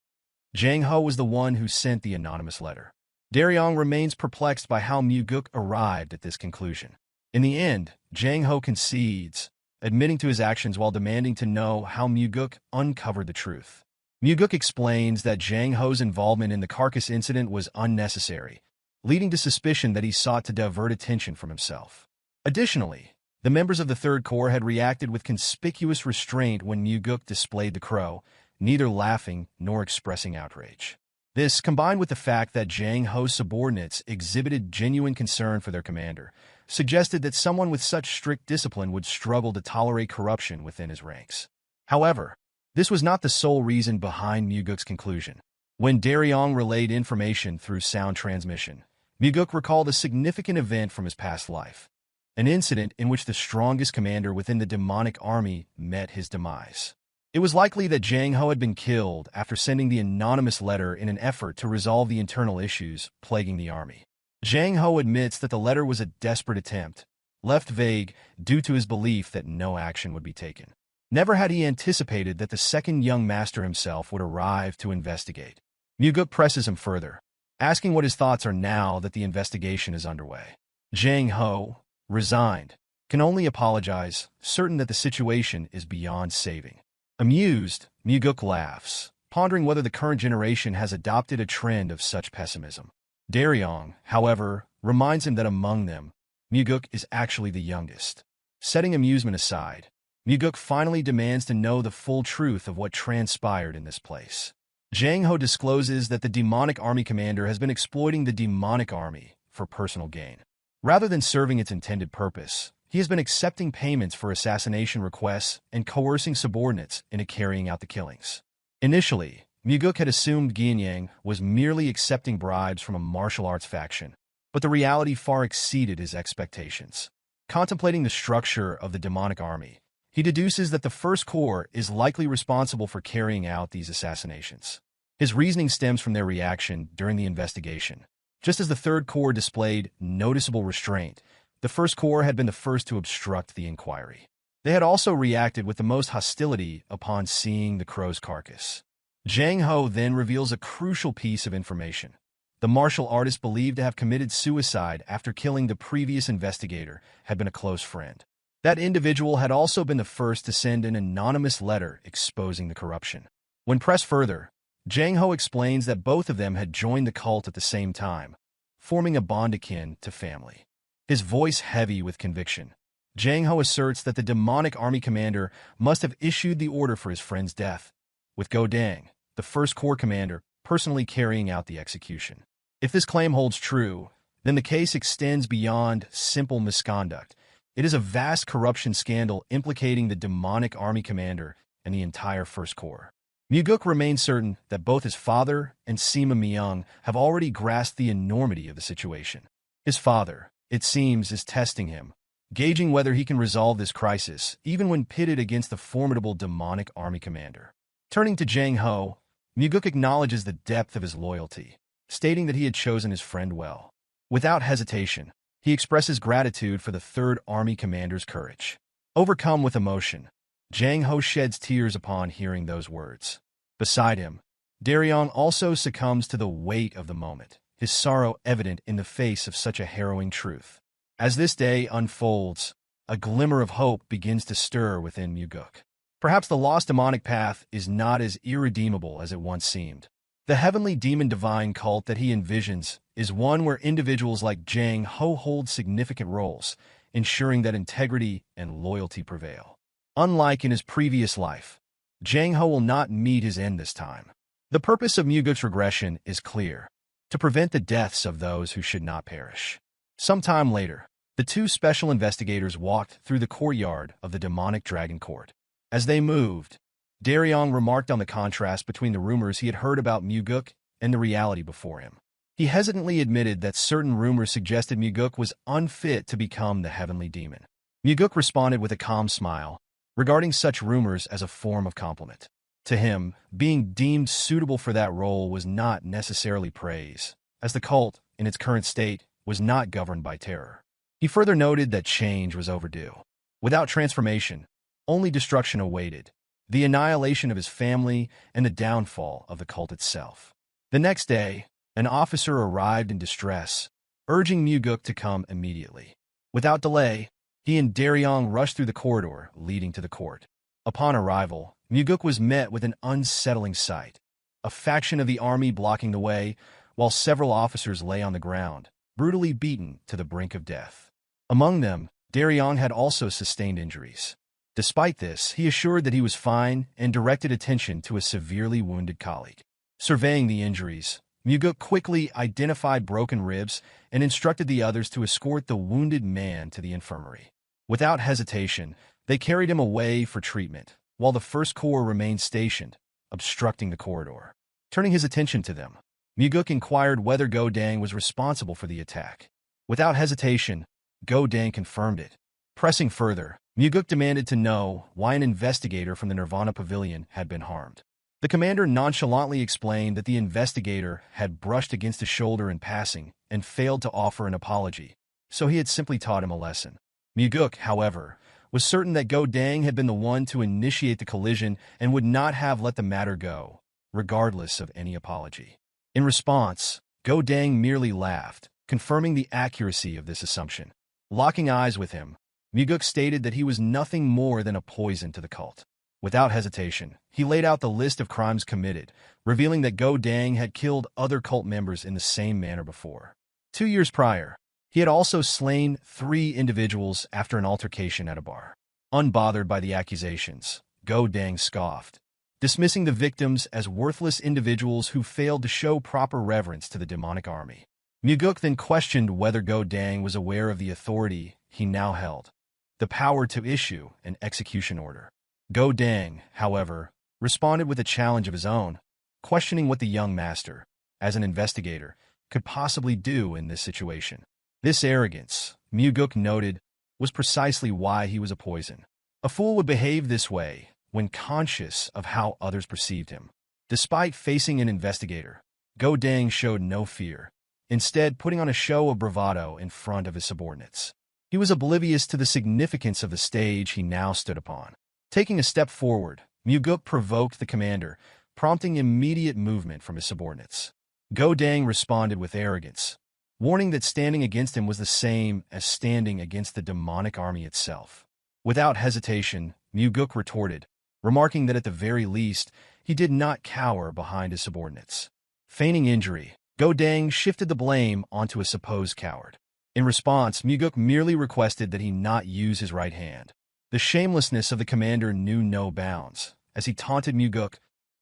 Jang Ho was the one who sent the anonymous letter. Daryong remains perplexed by how Mugeuk arrived at this conclusion. In the end, Jang Ho concedes, admitting to his actions while demanding to know how Mugeuk uncovered the truth. Mugeuk explains that Jang Ho's involvement in the carcass incident was unnecessary, leading to suspicion that he sought to divert attention from himself. Additionally, the members of the Third Corps had reacted with conspicuous restraint when Mugeuk displayed the crow, neither laughing nor expressing outrage. This, combined with the fact that Jang Ho's subordinates exhibited genuine concern for their commander, suggested that someone with such strict discipline would struggle to tolerate corruption within his ranks. However, this was not the sole reason behind Mugeuk's conclusion. When Daryong relayed information through sound transmission, Mugeuk recalled a significant event from his past life, an incident in which the strongest commander within the demonic army met his demise. It was likely that Jang Ho had been killed after sending the anonymous letter in an effort to resolve the internal issues plaguing the army. Jang Ho admits that the letter was a desperate attempt, left vague due to his belief that no action would be taken. Never had he anticipated that the second young master himself would arrive to investigate. Mugeuk presses him further, asking what his thoughts are now that the investigation is underway. Jang Ho, resigned, can only apologize, certain that the situation is beyond saving. Amused, Mugeuk laughs, pondering whether the current generation has adopted a trend of such pessimism. Daryong, however, reminds him that among them, Mugeuk is actually the youngest. Setting amusement aside, Mugeuk finally demands to know the full truth of what transpired in this place. Jang Ho discloses that the demonic army commander has been exploiting the demonic army for personal gain. Rather than serving its intended purpose, he has been accepting payments for assassination requests and coercing subordinates into carrying out the killings. Initially, Mugeuk had assumed Ginyang was merely accepting bribes from a martial arts faction, but the reality far exceeded his expectations. Contemplating the structure of the demonic army, he deduces that the First Corps is likely responsible for carrying out these assassinations. His reasoning stems from their reaction during the investigation. Just as the Third Corps displayed noticeable restraint, the First Corps had been the first to obstruct the inquiry. They had also reacted with the most hostility upon seeing the crow's carcass. Jango then reveals a crucial piece of information. The martial artist believed to have committed suicide after killing the previous investigator had been a close friend. That individual had also been the first to send an anonymous letter exposing the corruption. When pressed further, Jango explains that both of them had joined the cult at the same time, forming a bond akin to family. His voice heavy with conviction, Jango asserts that the demonic army commander must have issued the order for his friend's death, with Go Dang, the First Corps commander, personally carrying out the execution. If this claim holds true, then the case extends beyond simple misconduct. It is a vast corruption scandal implicating the demonic army commander and the entire First Corps. Mugeuk remains certain that both his father and Sima Myung have already grasped the enormity of the situation. His father, it seems, is testing him, gauging whether he can resolve this crisis, even when pitted against the formidable demonic army commander. Turning to Jango, Mugeuk acknowledges the depth of his loyalty, stating that he had chosen his friend well. Without hesitation, he expresses gratitude for the Third Army commander's courage. Overcome with emotion, Jango sheds tears upon hearing those words. Beside him, Daryong also succumbs to the weight of the moment, his sorrow evident in the face of such a harrowing truth. As this day unfolds, a glimmer of hope begins to stir within Mugeuk. Perhaps the lost demonic path is not as irredeemable as it once seemed. The heavenly demon-divine cult that he envisions is one where individuals like Jango hold significant roles, ensuring that integrity and loyalty prevail. Unlike in his previous life, Jango will not meet his end this time. The purpose of Mugeuk's regression is clear: to prevent the deaths of those who should not perish. Sometime later, the two special investigators walked through the courtyard of the demonic dragon court. As they moved, Daryong remarked on the contrast between the rumors he had heard about Mugeuk and the reality before him. He hesitantly admitted that certain rumors suggested Mugeuk was unfit to become the heavenly demon. Mugeuk responded with a calm smile, regarding such rumors as a form of compliment. To him, being deemed suitable for that role was not necessarily praise, as the cult, in its current state, was not governed by terror. He further noted that change was overdue. Without transformation, only destruction awaited, the annihilation of his family and the downfall of the cult itself. The next day, an officer arrived in distress, urging Mugeuk to come immediately. Without delay, he and Daryong rushed through the corridor leading to the court. Upon arrival, Mugeuk was met with an unsettling sight: a faction of the army blocking the way, while several officers lay on the ground, brutally beaten to the brink of death. Among them, Daryong had also sustained injuries. Despite this, he assured that he was fine and directed attention to a severely wounded colleague. Surveying the injuries, Mugeuk quickly identified broken ribs and instructed the others to escort the wounded man to the infirmary. Without hesitation, they carried him away for treatment, while the First Corps remained stationed, obstructing the corridor. Turning his attention to them, Mugeuk inquired whether Go Dang was responsible for the attack. Without hesitation, Go Dang confirmed it. Pressing further, Mugeuk demanded to know why an investigator from the Nirvana Pavilion had been harmed. The commander nonchalantly explained that the investigator had brushed against his shoulder in passing and failed to offer an apology, so he had simply taught him a lesson. Mugeuk, however, was certain that Go Dang had been the one to initiate the collision and would not have let the matter go, regardless of any apology. In response, Go Dang merely laughed, confirming the accuracy of this assumption. Locking eyes with him, Mugeuk stated that he was nothing more than a poison to the cult. Without hesitation, he laid out the list of crimes committed, revealing that Go Dang had killed other cult members in the same manner before. 2 years prior, he had also slain 3 individuals after an altercation at a bar. Unbothered by the accusations, Go Dang scoffed, dismissing the victims as worthless individuals who failed to show proper reverence to the demonic army. Mugeuk then questioned whether Go Dang was aware of the authority he now held, the power to issue an execution order. Go Dang, however, responded with a challenge of his own, questioning what the young master, as an investigator, could possibly do in this situation. This arrogance, Mugeuk noted, was precisely why he was a poison. A fool would behave this way when conscious of how others perceived him. Despite facing an investigator, Go Dang showed no fear, instead putting on a show of bravado in front of his subordinates. He was oblivious to the significance of the stage he now stood upon. Taking a step forward, Mugeuk provoked the commander, prompting immediate movement from his subordinates. Go Dang responded with arrogance, warning that standing against him was the same as standing against the demonic army itself. Without hesitation, Mugeuk retorted, remarking that at the very least, he did not cower behind his subordinates. Feigning injury, Go Dang shifted the blame onto a supposed coward. In response, Mugeuk merely requested that he not use his right hand. The shamelessness of the commander knew no bounds, as he taunted Mugeuk,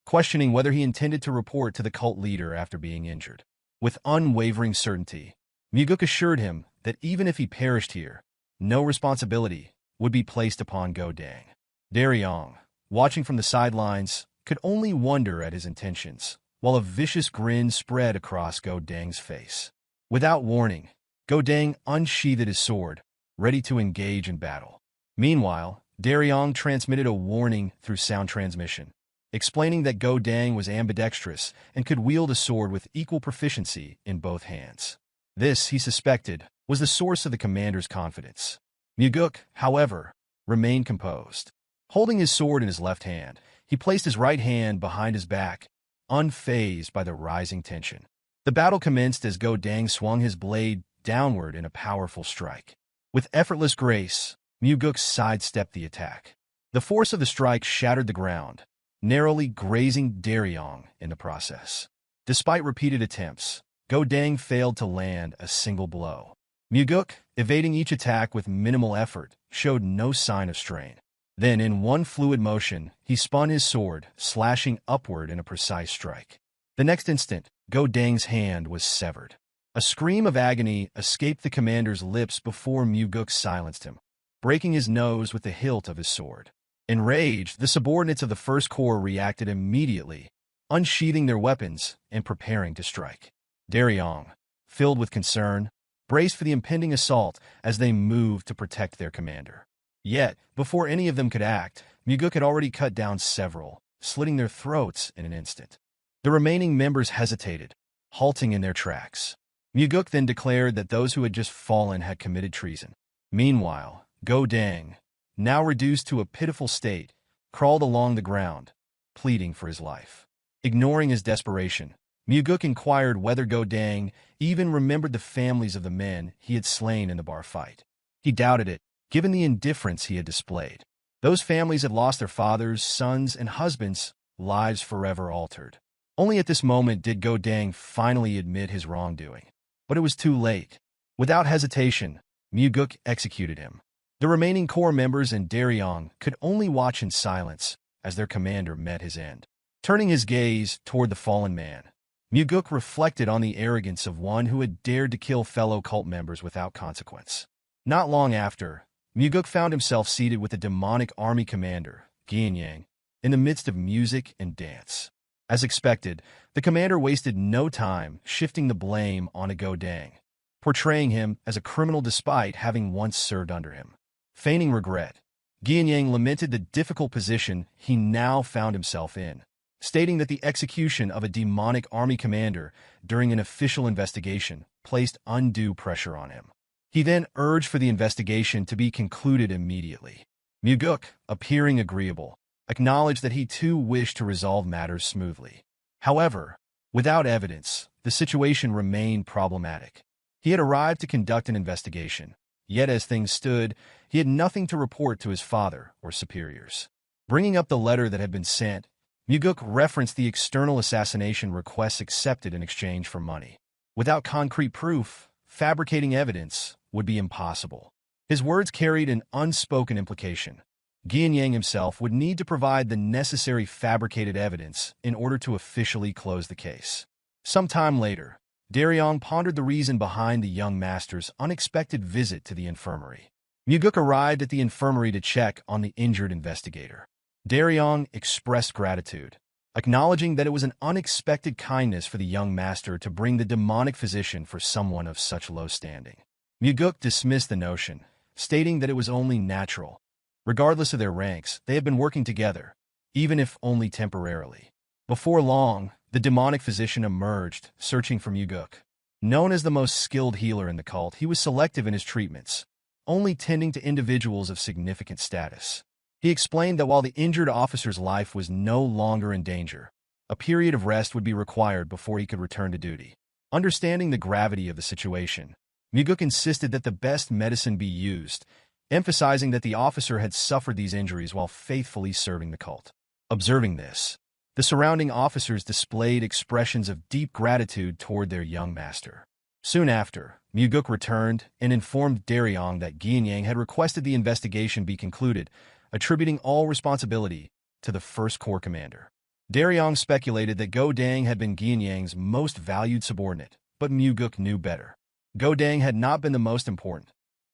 questioning whether he intended to report to the cult leader after being injured. With unwavering certainty, Mugeuk assured him that even if he perished here, no responsibility would be placed upon Go Dang. Daryong, watching from the sidelines, could only wonder at his intentions, while a vicious grin spread across Go Dang's face. Without warning, Go Dang unsheathed his sword, ready to engage in battle. Meanwhile, Daryong transmitted a warning through sound transmission, explaining that Go Dang was ambidextrous and could wield a sword with equal proficiency in both hands. This, he suspected, was the source of the commander's confidence. Mugeuk, however, remained composed. Holding his sword in his left hand, he placed his right hand behind his back, unfazed by the rising tension. The battle commenced as Go Dang swung his blade downward in a powerful strike. With effortless grace, Mugeuk sidestepped the attack. The force of the strike shattered the ground, narrowly grazing Daryong in the process. Despite repeated attempts, Go Dang failed to land a single blow. Mugeuk, evading each attack with minimal effort, showed no sign of strain. Then, in one fluid motion, he spun his sword, slashing upward in a precise strike. The next instant, Go Dang's hand was severed. A scream of agony escaped the commander's lips before Mugeuk silenced him, breaking his nose with the hilt of his sword. Enraged, the subordinates of the First Corps reacted immediately, unsheathing their weapons and preparing to strike. Daryong, filled with concern, braced for the impending assault as they moved to protect their commander. Yet, before any of them could act, Mugeuk had already cut down several, slitting their throats in an instant. The remaining members hesitated, halting in their tracks. Mugeuk then declared that those who had just fallen had committed treason. Meanwhile, Go Dang, now reduced to a pitiful state, crawled along the ground, pleading for his life. Ignoring his desperation, Mugeuk inquired whether Go Dang even remembered the families of the men he had slain in the bar fight. He doubted it, given the indifference he had displayed. Those families had lost their fathers, sons, and husbands, lives forever altered. Only at this moment did Go Dang finally admit his wrongdoing. But it was too late. Without hesitation, Mugeuk executed him. The remaining Corps members and Daryong could only watch in silence as their commander met his end. Turning his gaze toward the fallen man, Mugeuk reflected on the arrogance of one who had dared to kill fellow cult members without consequence. Not long after, Mugeuk found himself seated with the demonic army commander, Geom, in the midst of music and dance. As expected, the commander wasted no time shifting the blame on Go Dang, portraying him as a criminal despite having once served under him. Feigning regret, Geom lamented the difficult position he now found himself in, stating that the execution of a demonic army commander during an official investigation placed undue pressure on him. He then urged for the investigation to be concluded immediately. Mugeuk, appearing agreeable, acknowledged that he too wished to resolve matters smoothly. However, without evidence, the situation remained problematic. He had arrived to conduct an investigation, yet as things stood, he had nothing to report to his father or superiors. Bringing up the letter that had been sent, Mugeuk referenced the external assassination requests accepted in exchange for money. Without concrete proof, fabricating evidence would be impossible. His words carried an unspoken implication. Geom himself would need to provide the necessary fabricated evidence in order to officially close the case. Some time later, Daryong pondered the reason behind the young master's unexpected visit to the infirmary. Mugeuk arrived at the infirmary to check on the injured investigator. Daryong expressed gratitude, acknowledging that it was an unexpected kindness for the young master to bring the demonic physician for someone of such low standing. Mugeuk dismissed the notion, stating that it was only natural. Regardless of their ranks, they had been working together, even if only temporarily. Before long, the demonic physician emerged, searching for Mugeuk. Known as the most skilled healer in the cult, he was selective in his treatments, only tending to individuals of significant status. He explained that while the injured officer's life was no longer in danger, a period of rest would be required before he could return to duty. Understanding the gravity of the situation, Mugeuk insisted that the best medicine be used, emphasizing that the officer had suffered these injuries while faithfully serving the cult. Observing this, the surrounding officers displayed expressions of deep gratitude toward their young master. Soon after, Mugeuk returned and informed Daryong that Geom had requested the investigation be concluded, attributing all responsibility to the First Corps commander. Daryong speculated that Go Dang had been Geom's most valued subordinate, but Mugeuk knew better. Go Dang had not been the most important,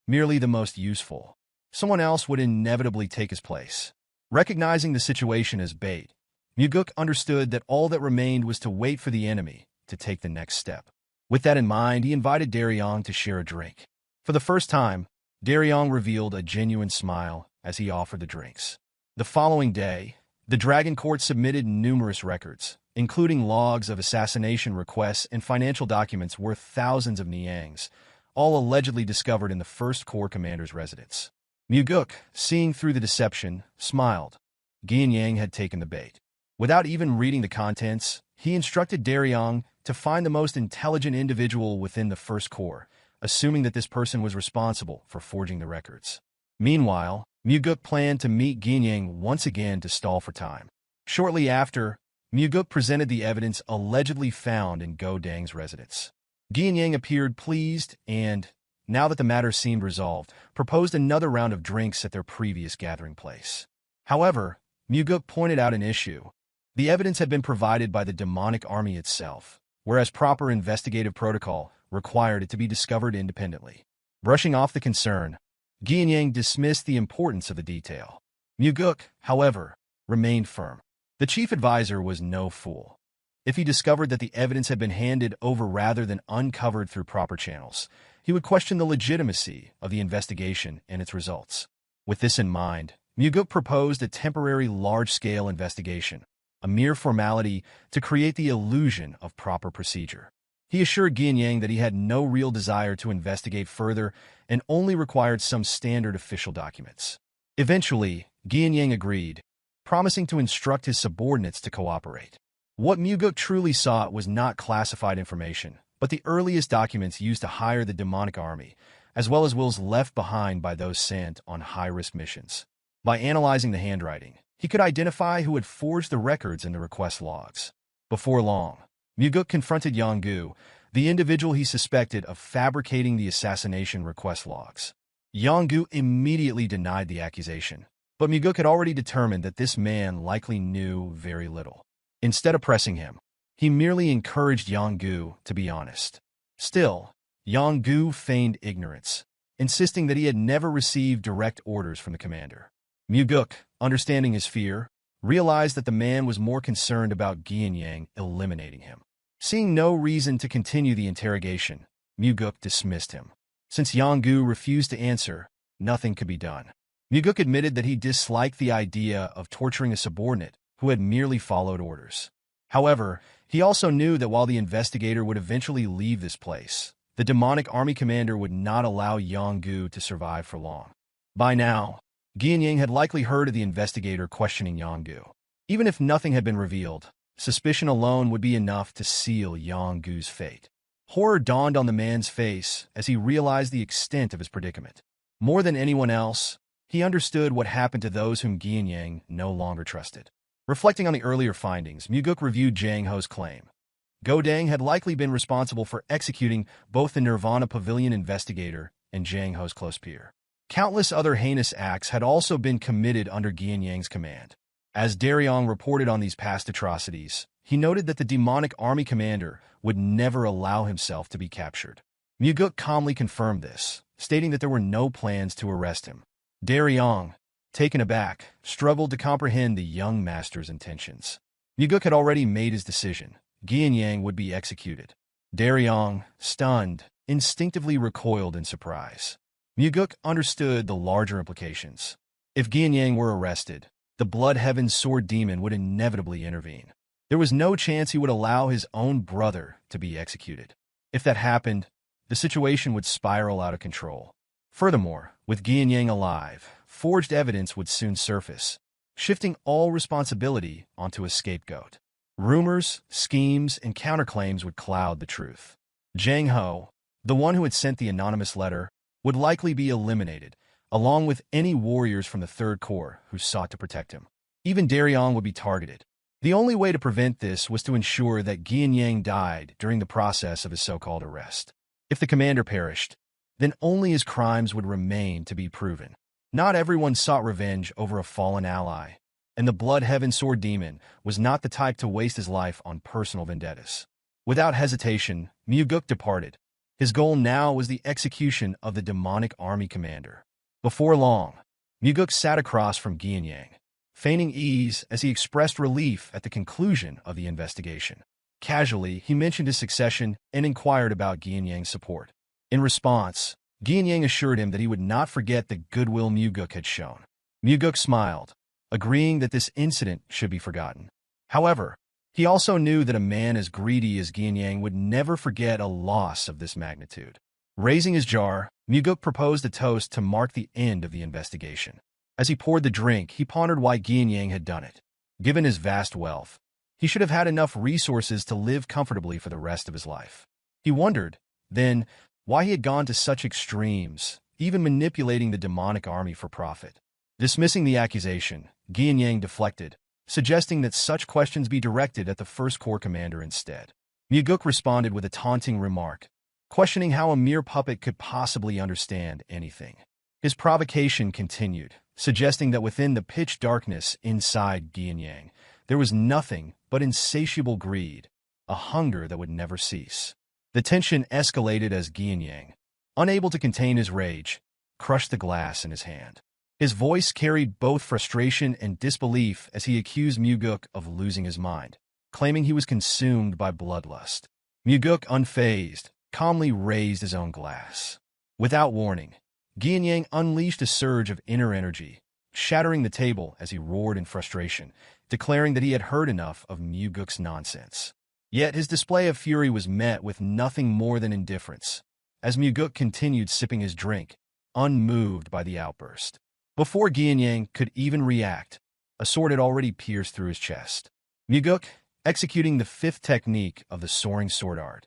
merely the most useful. Someone else would inevitably take his place. Recognizing the situation as bait, Mugeuk understood that all that remained was to wait for the enemy to take the next step. With that in mind, he invited Daryong to share a drink. For the first time, Daryong revealed a genuine smile as he offered the drinks. The following day, the Dragon Court submitted numerous records, including logs of assassination requests and financial documents worth thousands of niangs, all allegedly discovered in the First Corps commander's residence. Mugeuk, seeing through the deception, smiled. Geom had taken the bait. Without even reading the contents, he instructed Daryong to find the most intelligent individual within the First Corps, assuming that this person was responsible for forging the records. Meanwhile, Mugeuk planned to meet Geom once again to stall for time. Shortly after, Mugeuk presented the evidence allegedly found in Go Dang's residence. Geom appeared pleased and, now that the matter seemed resolved, proposed another round of drinks at their previous gathering place. However, Mugeuk pointed out an issue. The evidence had been provided by the demonic army itself, whereas proper investigative protocol required it to be discovered independently. Brushing off the concern, Geom dismissed the importance of the detail. Mugeuk, however, remained firm. The chief advisor was no fool. If he discovered that the evidence had been handed over rather than uncovered through proper channels, he would question the legitimacy of the investigation and its results. With this in mind, Mugeuk proposed a temporary large-scale investigation, a mere formality to create the illusion of proper procedure. He assured Geom that he had no real desire to investigate further and only required some standard official documents. Eventually, Geom agreed, promising to instruct his subordinates to cooperate. What Mugeuk truly sought was not classified information, but the earliest documents used to hire the demonic army, as well as wills left behind by those sent on high-risk missions. By analyzing the handwriting, he could identify who had forged the records in the request logs. Before long, Mugeuk confronted Jango, the individual he suspected of fabricating the assassination request logs. Jango immediately denied the accusation, but Mugeuk had already determined that this man likely knew very little. Instead of pressing him, he merely encouraged Jango to be honest. Still, Jango feigned ignorance, insisting that he had never received direct orders from the commander. Mugeuk, understanding his fear, realized that the man was more concerned about Geom eliminating him. Seeing no reason to continue the interrogation, Mugeuk dismissed him. Since Jango refused to answer, nothing could be done. Mugeuk admitted that he disliked the idea of torturing a subordinate who had merely followed orders. However, he also knew that while the investigator would eventually leave this place, the demonic army commander would not allow Jango to survive for long. By now, Geom had likely heard of the investigator questioning Jango. Even if nothing had been revealed, suspicion alone would be enough to seal Jango's fate. Horror dawned on the man's face as he realized the extent of his predicament. More than anyone else, he understood what happened to those whom Geom no longer trusted. Reflecting on the earlier findings, Mugeuk reviewed Jango's claim. Go Dang had likely been responsible for executing both the Nirvana Pavilion investigator and Jango's close peer. Countless other heinous acts had also been committed under Geom's command. As Daryong reported on these past atrocities, he noted that the demonic army commander would never allow himself to be captured. Mugeuk calmly confirmed this, stating that there were no plans to arrest him. Daryong, taken aback, struggled to comprehend the young master's intentions. Mugeuk had already made his decision. Geom would be executed. Daryong, stunned, instinctively recoiled in surprise. Mugeuk understood the larger implications. If Gianyang were arrested, the Blood Heaven's sword demon would inevitably intervene. There was no chance he would allow his own brother to be executed. If that happened, the situation would spiral out of control. Furthermore, with Gianyang alive, forged evidence would soon surface, shifting all responsibility onto a scapegoat. Rumors, schemes, and counterclaims would cloud the truth. Jango, the one who had sent the anonymous letter, would likely be eliminated, along with any warriors from the Third Corps who sought to protect him. Even Darion would be targeted. The only way to prevent this was to ensure that Gianyang died during the process of his so-called arrest. If the commander perished, then only his crimes would remain to be proven. Not everyone sought revenge over a fallen ally, and the Blood Heaven Sword Demon was not the type to waste his life on personal vendettas. Without hesitation, Mugeuk departed. His goal now was the execution of the demonic army commander. Before long, Mugeuk sat across from Gianyang, feigning ease as he expressed relief at the conclusion of the investigation. Casually, he mentioned his succession and inquired about Gianyang's support. In response, Gianyang assured him that he would not forget the goodwill Mugeuk had shown. Mugeuk smiled, agreeing that this incident should be forgotten. However, he also knew that a man as greedy as Gianyang would never forget a loss of this magnitude. Raising his jar, Mugeuk proposed a toast to mark the end of the investigation. As he poured the drink, he pondered why Gianyang had done it. Given his vast wealth, he should have had enough resources to live comfortably for the rest of his life. He wondered, then, why he had gone to such extremes, even manipulating the demonic army for profit. Dismissing the accusation, Gianyang deflected, suggesting that such questions be directed at the First Corps commander instead. Mugeuk responded with a taunting remark, questioning how a mere puppet could possibly understand anything. His provocation continued, suggesting that within the pitch darkness inside Gianyang, there was nothing but insatiable greed, a hunger that would never cease. The tension escalated as Gianyang, unable to contain his rage, crushed the glass in his hand. His voice carried both frustration and disbelief as he accused Mugeuk of losing his mind, claiming he was consumed by bloodlust. Mugeuk, unfazed, calmly raised his own glass. Without warning, Gianyang unleashed a surge of inner energy, shattering the table as he roared in frustration, declaring that he had heard enough of Mugeuk's nonsense. Yet his display of fury was met with nothing more than indifference, as Mugeuk continued sipping his drink, unmoved by the outburst. Before Gianyang could even react, a sword had already pierced through his chest. Mugeuk, executing the fifth technique of the soaring sword art,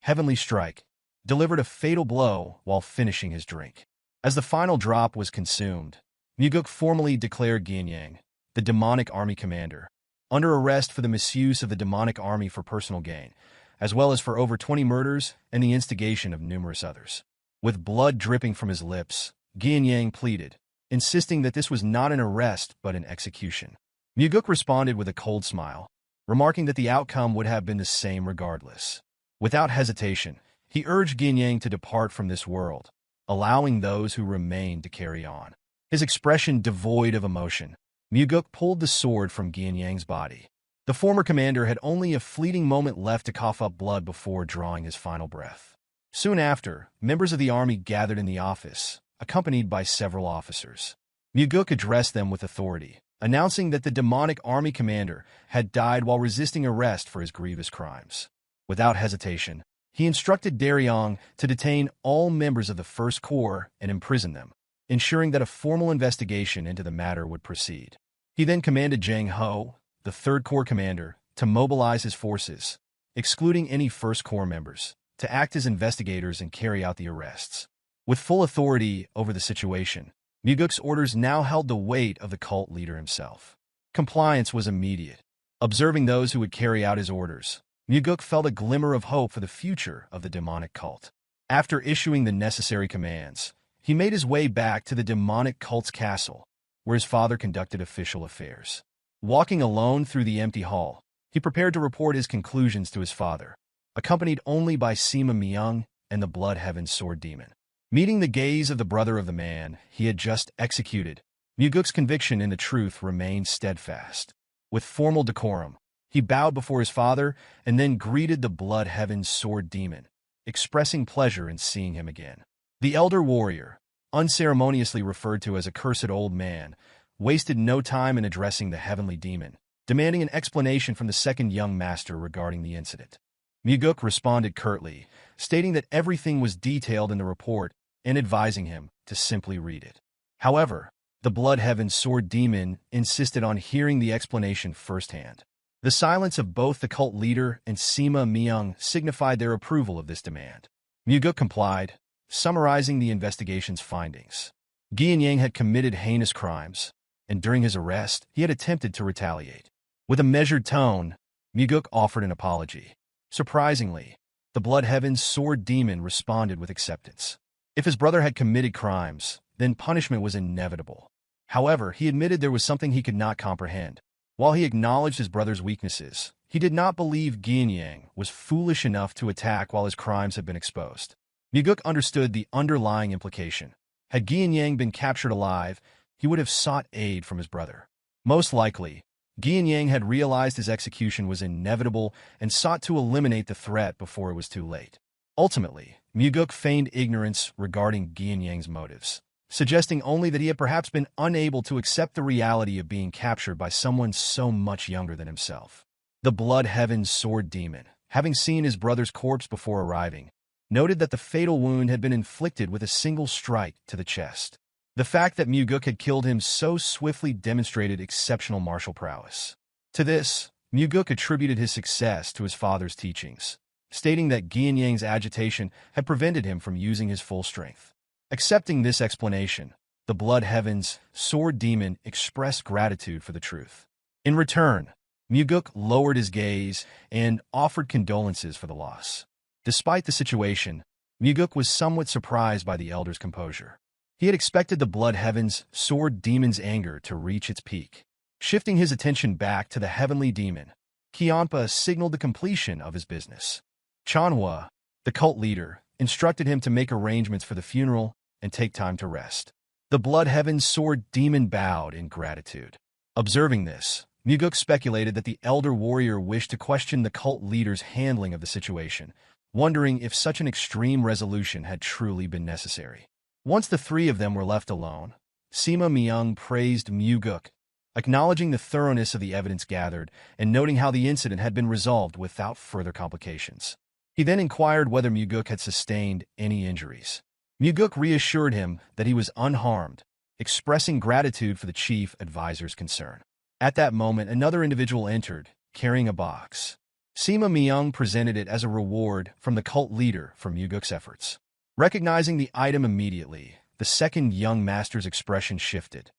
Heavenly Strike, delivered a fatal blow while finishing his drink. As the final drop was consumed, Mugeuk formally declared Gianyang, the demonic army commander, under arrest for the misuse of the demonic army for personal gain, as well as for over 20 murders and the instigation of numerous others. With blood dripping from his lips, Gianyang pleaded, insisting that this was not an arrest but an execution. Mugeuk responded with a cold smile, remarking that the outcome would have been the same regardless. Without hesitation, he urged Gianyang to depart from this world, allowing those who remained to carry on. His expression devoid of emotion, Mugeuk pulled the sword from Gianyang's body. The former commander had only a fleeting moment left to cough up blood before drawing his final breath. Soon after, members of the army gathered in the office, accompanied by several officers. Mugeuk addressed them with authority, announcing that the demonic army commander had died while resisting arrest for his grievous crimes. Without hesitation, he instructed Darion to detain all members of the First Corps and imprison them, ensuring that a formal investigation into the matter would proceed. He then commanded Jango, the Third Corps commander, to mobilize his forces, excluding any First Corps members, to act as investigators and carry out the arrests. With full authority over the situation, Mugeuk's orders now held the weight of the cult leader himself. Compliance was immediate. Observing those who would carry out his orders, Mugeuk felt a glimmer of hope for the future of the demonic cult. After issuing the necessary commands, he made his way back to the demonic cult's castle, where his father conducted official affairs. Walking alone through the empty hall, he prepared to report his conclusions to his father, accompanied only by Sima Myung and the Blood Heaven Sword Demon. Meeting the gaze of the brother of the man he had just executed, Mugeuk's conviction in the truth remained steadfast. With formal decorum, he bowed before his father and then greeted the Blood Heaven Sword Demon, expressing pleasure in seeing him again. The elder warrior, unceremoniously referred to as a cursed old man, wasted no time in addressing the heavenly demon, demanding an explanation from the second young master regarding the incident. Mugeuk responded curtly, stating that everything was detailed in the report and advising him to simply read it. However, the Blood Heaven Sword Demon insisted on hearing the explanation firsthand. The silence of both the cult leader and Sima Myung signified their approval of this demand. Mugeuk complied, summarizing the investigation's findings. Yang had committed heinous crimes, and during his arrest, he had attempted to retaliate. With a measured tone, Mugeuk offered an apology. Surprisingly, the Blood Heaven's Sword Demon responded with acceptance. If his brother had committed crimes, then punishment was inevitable. However, he admitted there was something he could not comprehend. While he acknowledged his brother's weaknesses, he did not believe Yang was foolish enough to attack while his crimes had been exposed. Mugeuk understood the underlying implication. Had Yang been captured alive, he would have sought aid from his brother. Most likely, Yang had realized his execution was inevitable and sought to eliminate the threat before it was too late. Ultimately, Mugeuk feigned ignorance regarding Yang's motives, suggesting only that he had perhaps been unable to accept the reality of being captured by someone so much younger than himself. The Blood Heaven's Sword Demon, having seen his brother's corpse before arriving, noted that the fatal wound had been inflicted with a single strike to the chest. The fact that Mugeuk had killed him so swiftly demonstrated exceptional martial prowess. To this, Mugeuk attributed his success to his father's teachings, stating that Yang's agitation had prevented him from using his full strength. Accepting this explanation, the Blood Heaven's Sword Demon expressed gratitude for the truth. In return, Mugeuk lowered his gaze and offered condolences for the loss. Despite the situation, Mugeuk was somewhat surprised by the elder's composure. He had expected the Blood Heaven's Sword Demon's anger to reach its peak. Shifting his attention back to the heavenly demon, Kionpa signaled the completion of his business. Chanhua, the cult leader, instructed him to make arrangements for the funeral and take time to rest. The Blood Heaven's Sword Demon bowed in gratitude. Observing this, Mugeuk speculated that the elder warrior wished to question the cult leader's handling of the situation, wondering if such an extreme resolution had truly been necessary. Once the three of them were left alone, Sima Myung praised Mugeuk, acknowledging the thoroughness of the evidence gathered and noting how the incident had been resolved without further complications. He then inquired whether Mugeuk had sustained any injuries. Mugeuk reassured him that he was unharmed, expressing gratitude for the chief advisor's concern. At that moment, another individual entered, carrying a box. Sima Myung presented it as a reward from the cult leader for Mugeuk's efforts. Recognizing the item immediately, the second young master's expression shifted.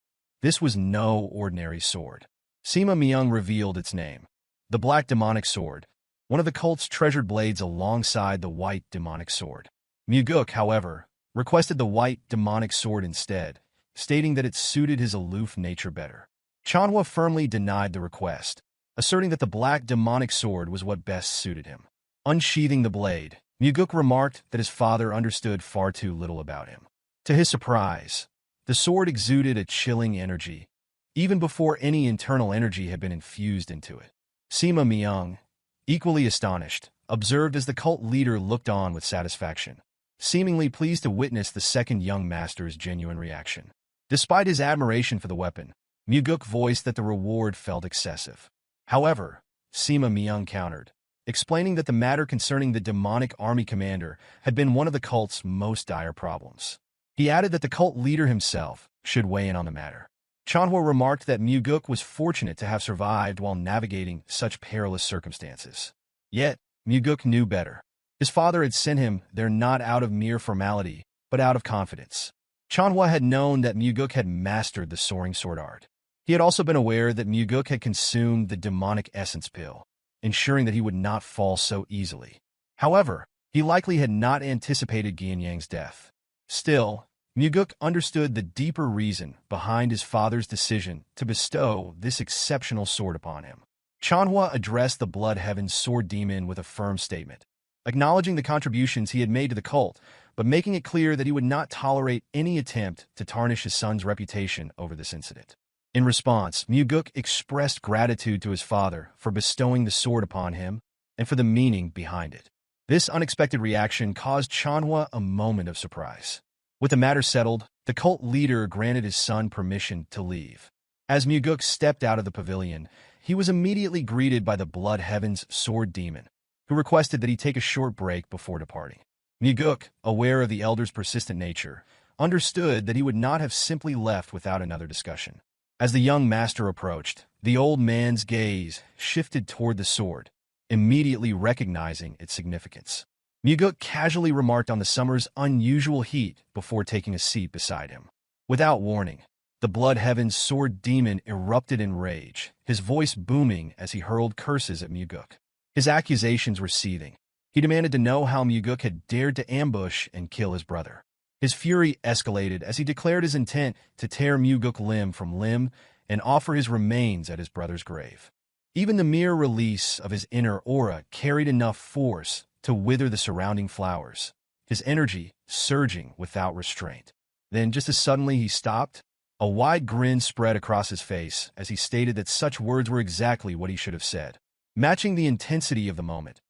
This was no ordinary sword. Sima Myung revealed its name, the Black Demonic Sword, one of the cult's treasured blades alongside the White Demonic Sword. Mugeuk, however, requested the White Demonic Sword instead, stating that it suited his aloof nature better. Chanhua firmly denied the request, asserting that the Black Demonic Sword was what best suited him. Unsheathing the blade, Mugeuk remarked that his father understood far too little about him. To his surprise, the sword exuded a chilling energy, even before any internal energy had been infused into it. Sima Myung, equally astonished, observed as the cult leader looked on with satisfaction, seemingly pleased to witness the second young master's genuine reaction. Despite his admiration for the weapon, Mugeuk voiced that the reward felt excessive. However, Sima Myung countered, explaining that the matter concerning the demonic army commander had been one of the cult's most dire problems. He added that the cult leader himself should weigh in on the matter. Chanhua remarked that Mugeuk was fortunate to have survived while navigating such perilous circumstances. Yet, Mugeuk knew better. His father had sent him there not out of mere formality, but out of confidence. Chanhua had known that Mugeuk had mastered the soaring sword art. He had also been aware that Mugeuk had consumed the demonic essence pill, ensuring that he would not fall so easily. However, he likely had not anticipated Yang's death. Still, Mugeuk understood the deeper reason behind his father's decision to bestow this exceptional sword upon him. Chanhua addressed the Blood Heaven's Sword Demon with a firm statement, acknowledging the contributions he had made to the cult, but making it clear that he would not tolerate any attempt to tarnish his son's reputation over this incident. In response, Mugeuk expressed gratitude to his father for bestowing the sword upon him and for the meaning behind it. This unexpected reaction caused Chanhua a moment of surprise. With the matter settled, the cult leader granted his son permission to leave. As Mugeuk stepped out of the pavilion, he was immediately greeted by the Blood Heaven's sword demon, who requested that he take a short break before departing. Mugeuk, aware of the elder's persistent nature, understood that he would not have simply left without another discussion. As the young master approached, the old man's gaze shifted toward the sword, immediately recognizing its significance. Mugeuk casually remarked on the summer's unusual heat before taking a seat beside him. Without warning, the Blood Heaven's sword demon erupted in rage, his voice booming as he hurled curses at Mugeuk. His accusations were seething. He demanded to know how Mugeuk had dared to ambush and kill his brother. His fury escalated as he declared his intent to tear Mugeuk limb from limb and offer his remains at his brother's grave. Even the mere release of his inner aura carried enough force to wither the surrounding flowers, his energy surging without restraint. Then, just as suddenly he stopped, a wide grin spread across his face as he stated that such words were exactly what he should have said. Matching the intensity of the moment,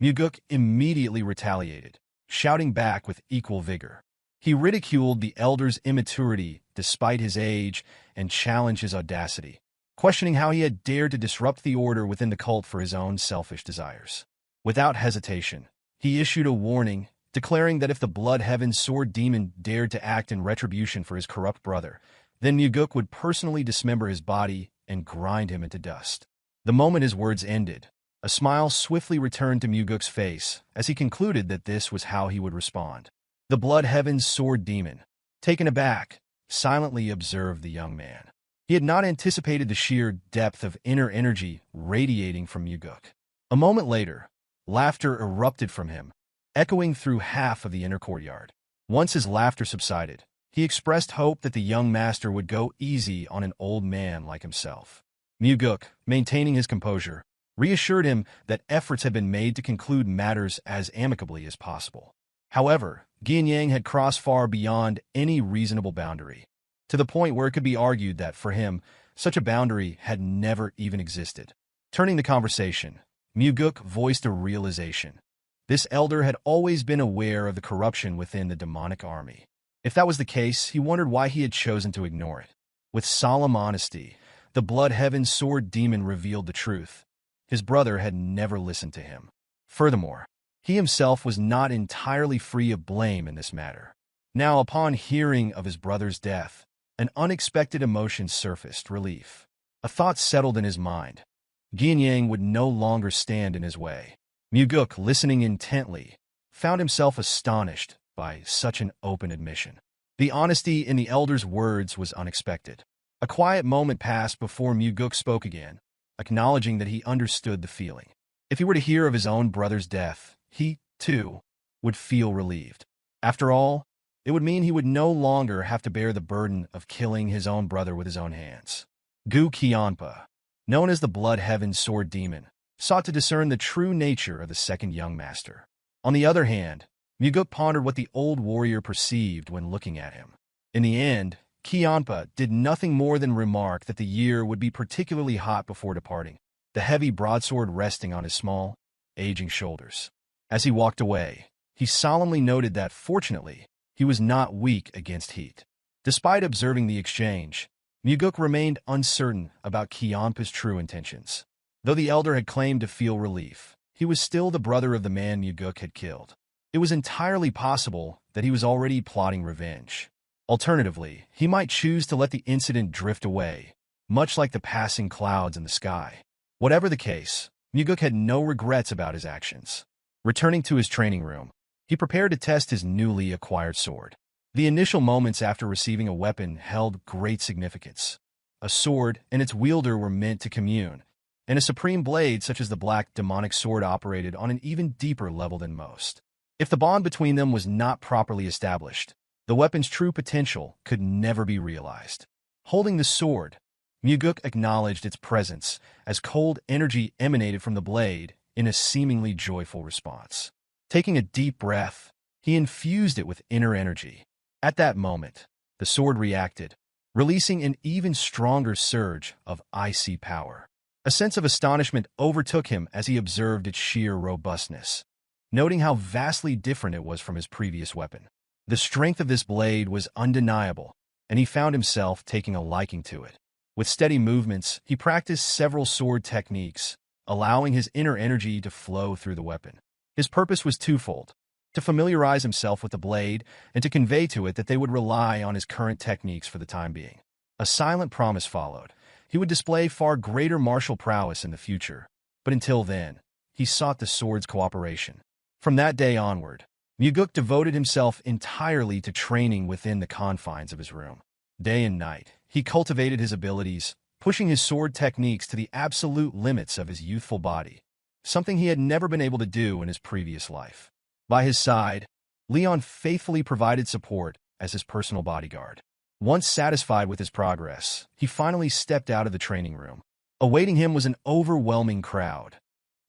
Mugeuk immediately retaliated, shouting back with equal vigor. He ridiculed the elder's immaturity despite his age and challenged his audacity, questioning how he had dared to disrupt the order within the cult for his own selfish desires. Without hesitation, he issued a warning, declaring that if the Blood Heaven's sword demon dared to act in retribution for his corrupt brother, then Mugeuk would personally dismember his body and grind him into dust. The moment his words ended, a smile swiftly returned to Mugeuk's face as he concluded that this was how he would respond. The Blood Heaven's sword demon, taken aback, silently observed the young man. He had not anticipated the sheer depth of inner energy radiating from Mugeuk. A moment later, laughter erupted from him, echoing through half of the inner courtyard. Once his laughter subsided, he expressed hope that the young master would go easy on an old man like himself. Mugeuk, maintaining his composure, reassured him that efforts had been made to conclude matters as amicably as possible. However, Geom had crossed far beyond any reasonable boundary, to the point where it could be argued that, for him, such a boundary had never even existed. Turning the conversation, Mugeuk voiced a realization. This elder had always been aware of the corruption within the demonic army. If that was the case, he wondered why he had chosen to ignore it. With solemn honesty, the Blood Heaven's sword demon revealed the truth. His brother had never listened to him. Furthermore, he himself was not entirely free of blame in this matter. Now, upon hearing of his brother's death, an unexpected emotion surfaced: relief. A thought settled in his mind. Geom would no longer stand in his way. Mugeuk, listening intently, found himself astonished by such an open admission. The honesty in the elder's words was unexpected. A quiet moment passed before Mugeuk spoke again, acknowledging that he understood the feeling. If he were to hear of his own brother's death, he, too, would feel relieved. After all, it would mean he would no longer have to bear the burden of killing his own brother with his own hands. Gu Qianpa, known as the Blood Heaven's sword demon, sought to discern the true nature of the second young master. On the other hand, Mugeuk pondered what the old warrior perceived when looking at him. In the end, Qianpa did nothing more than remark that the year would be particularly hot before departing, the heavy broadsword resting on his small, aging shoulders. As he walked away, he solemnly noted that, fortunately, he was not weak against heat. Despite observing the exchange, Mugeuk remained uncertain about Qianpa's true intentions. Though the elder had claimed to feel relief, he was still the brother of the man Mugeuk had killed. It was entirely possible that he was already plotting revenge. Alternatively, he might choose to let the incident drift away, much like the passing clouds in the sky. Whatever the case, Mugeuk had no regrets about his actions. Returning to his training room, he prepared to test his newly acquired sword. The initial moments after receiving a weapon held great significance. A sword and its wielder were meant to commune, and a supreme blade such as the black demonic sword operated on an even deeper level than most. If the bond between them was not properly established, the weapon's true potential could never be realized. Holding the sword, Mugeuk acknowledged its presence as cold energy emanated from the blade in a seemingly joyful response. Taking a deep breath, he infused it with inner energy. At that moment, the sword reacted, releasing an even stronger surge of icy power. A sense of astonishment overtook him as he observed its sheer robustness, noting how vastly different it was from his previous weapon. The strength of this blade was undeniable, and he found himself taking a liking to it. With steady movements, he practiced several sword techniques, allowing his inner energy to flow through the weapon. His purpose was twofold: to familiarize himself with the blade and to convey to it that they would rely on his current techniques for the time being. A silent promise followed. He would display far greater martial prowess in the future, but until then, he sought the sword's cooperation. From that day onward, Mugeuk devoted himself entirely to training within the confines of his room. Day and night, he cultivated his abilities, pushing his sword techniques to the absolute limits of his youthful body, something he had never been able to do in his previous life. By his side, Leon faithfully provided support as his personal bodyguard. Once satisfied with his progress, he finally stepped out of the training room. Awaiting him was an overwhelming crowd.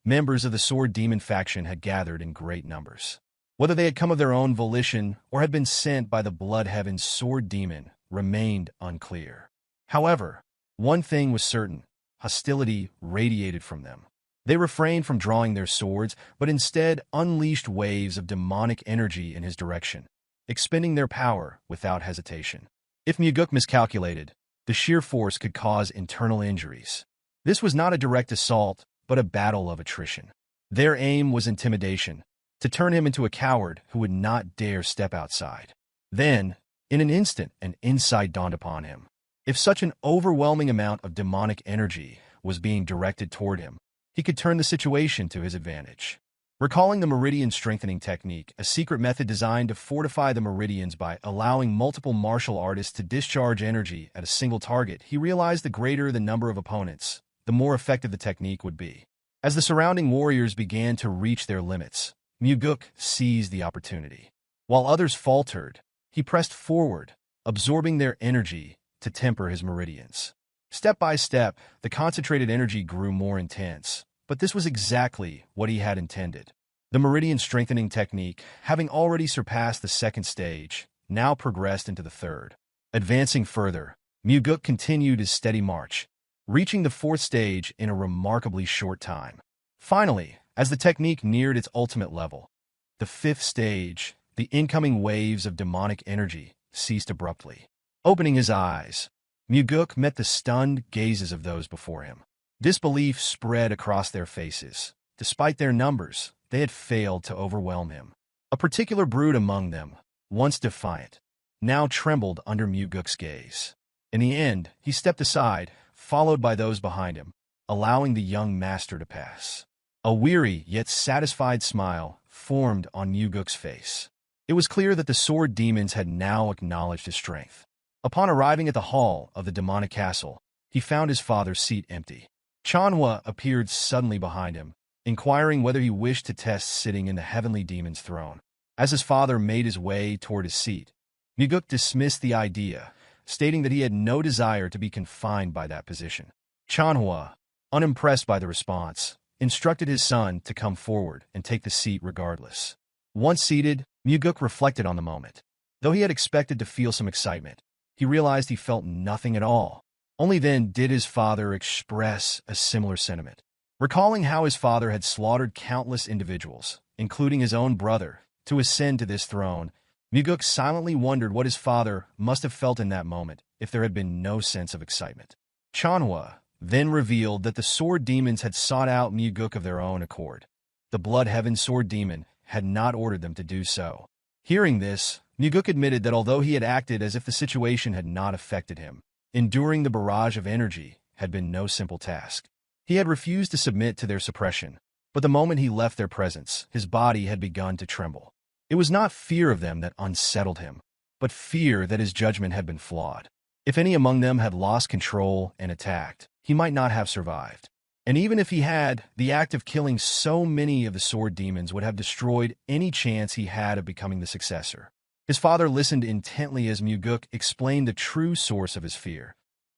Members of the Sword Demon faction had gathered in great numbers. Whether they had come of their own volition or had been sent by the Blood Heaven's Sword Demon remained unclear. However, one thing was certain: hostility radiated from them. They refrained from drawing their swords, but instead unleashed waves of demonic energy in his direction, expending their power without hesitation. If Mugeuk miscalculated, the sheer force could cause internal injuries. This was not a direct assault, but a battle of attrition. Their aim was intimidation, to turn him into a coward who would not dare step outside. Then, in an instant, an insight dawned upon him. If such an overwhelming amount of demonic energy was being directed toward him, he could turn the situation to his advantage. Recalling the meridian strengthening technique, a secret method designed to fortify the meridians by allowing multiple martial artists to discharge energy at a single target, he realized the greater the number of opponents, the more effective the technique would be. As the surrounding warriors began to reach their limits, Mugeuk seized the opportunity. While others faltered, he pressed forward, absorbing their energy to temper his meridians. Step by step, the concentrated energy grew more intense, but this was exactly what he had intended. The meridian strengthening technique, having already surpassed the second stage, now progressed into the third. Advancing further, Mugeuk continued his steady march, reaching the fourth stage in a remarkably short time. Finally, as the technique neared its ultimate level, the fifth stage, the incoming waves of demonic energy ceased abruptly. Opening his eyes, Mugeuk met the stunned gazes of those before him. Disbelief spread across their faces. Despite their numbers, they had failed to overwhelm him. A particular brood among them, once defiant, now trembled under Mugeuk's gaze. In the end, he stepped aside, followed by those behind him, allowing the young master to pass. A weary yet satisfied smile formed on Mugeuk's face. It was clear that the sword demons had now acknowledged his strength. Upon arriving at the hall of the demonic castle, he found his father's seat empty. Chanhua appeared suddenly behind him, inquiring whether he wished to test sitting in the heavenly demon's throne. As his father made his way toward his seat, Mugeuk dismissed the idea, stating that he had no desire to be confined by that position. Chanhua, unimpressed by the response, instructed his son to come forward and take the seat regardless. Once seated, Mugeuk reflected on the moment. Though he had expected to feel some excitement, he realized he felt nothing at all. Only then did his father express a similar sentiment. Recalling how his father had slaughtered countless individuals, including his own brother, to ascend to this throne, Mugeuk silently wondered what his father must have felt in that moment if there had been no sense of excitement. Chanhua then revealed that the sword demons had sought out Mugeuk of their own accord. The Blood Heaven Sword Demon had not ordered them to do so. Hearing this, Mugeuk admitted that although he had acted as if the situation had not affected him, enduring the barrage of energy had been no simple task. He had refused to submit to their suppression, but the moment he left their presence, his body had begun to tremble. It was not fear of them that unsettled him, but fear that his judgment had been flawed. If any among them had lost control and attacked, he might not have survived. And even if he had, the act of killing so many of the sword demons would have destroyed any chance he had of becoming the successor. His father listened intently as Mugeuk explained the true source of his fear: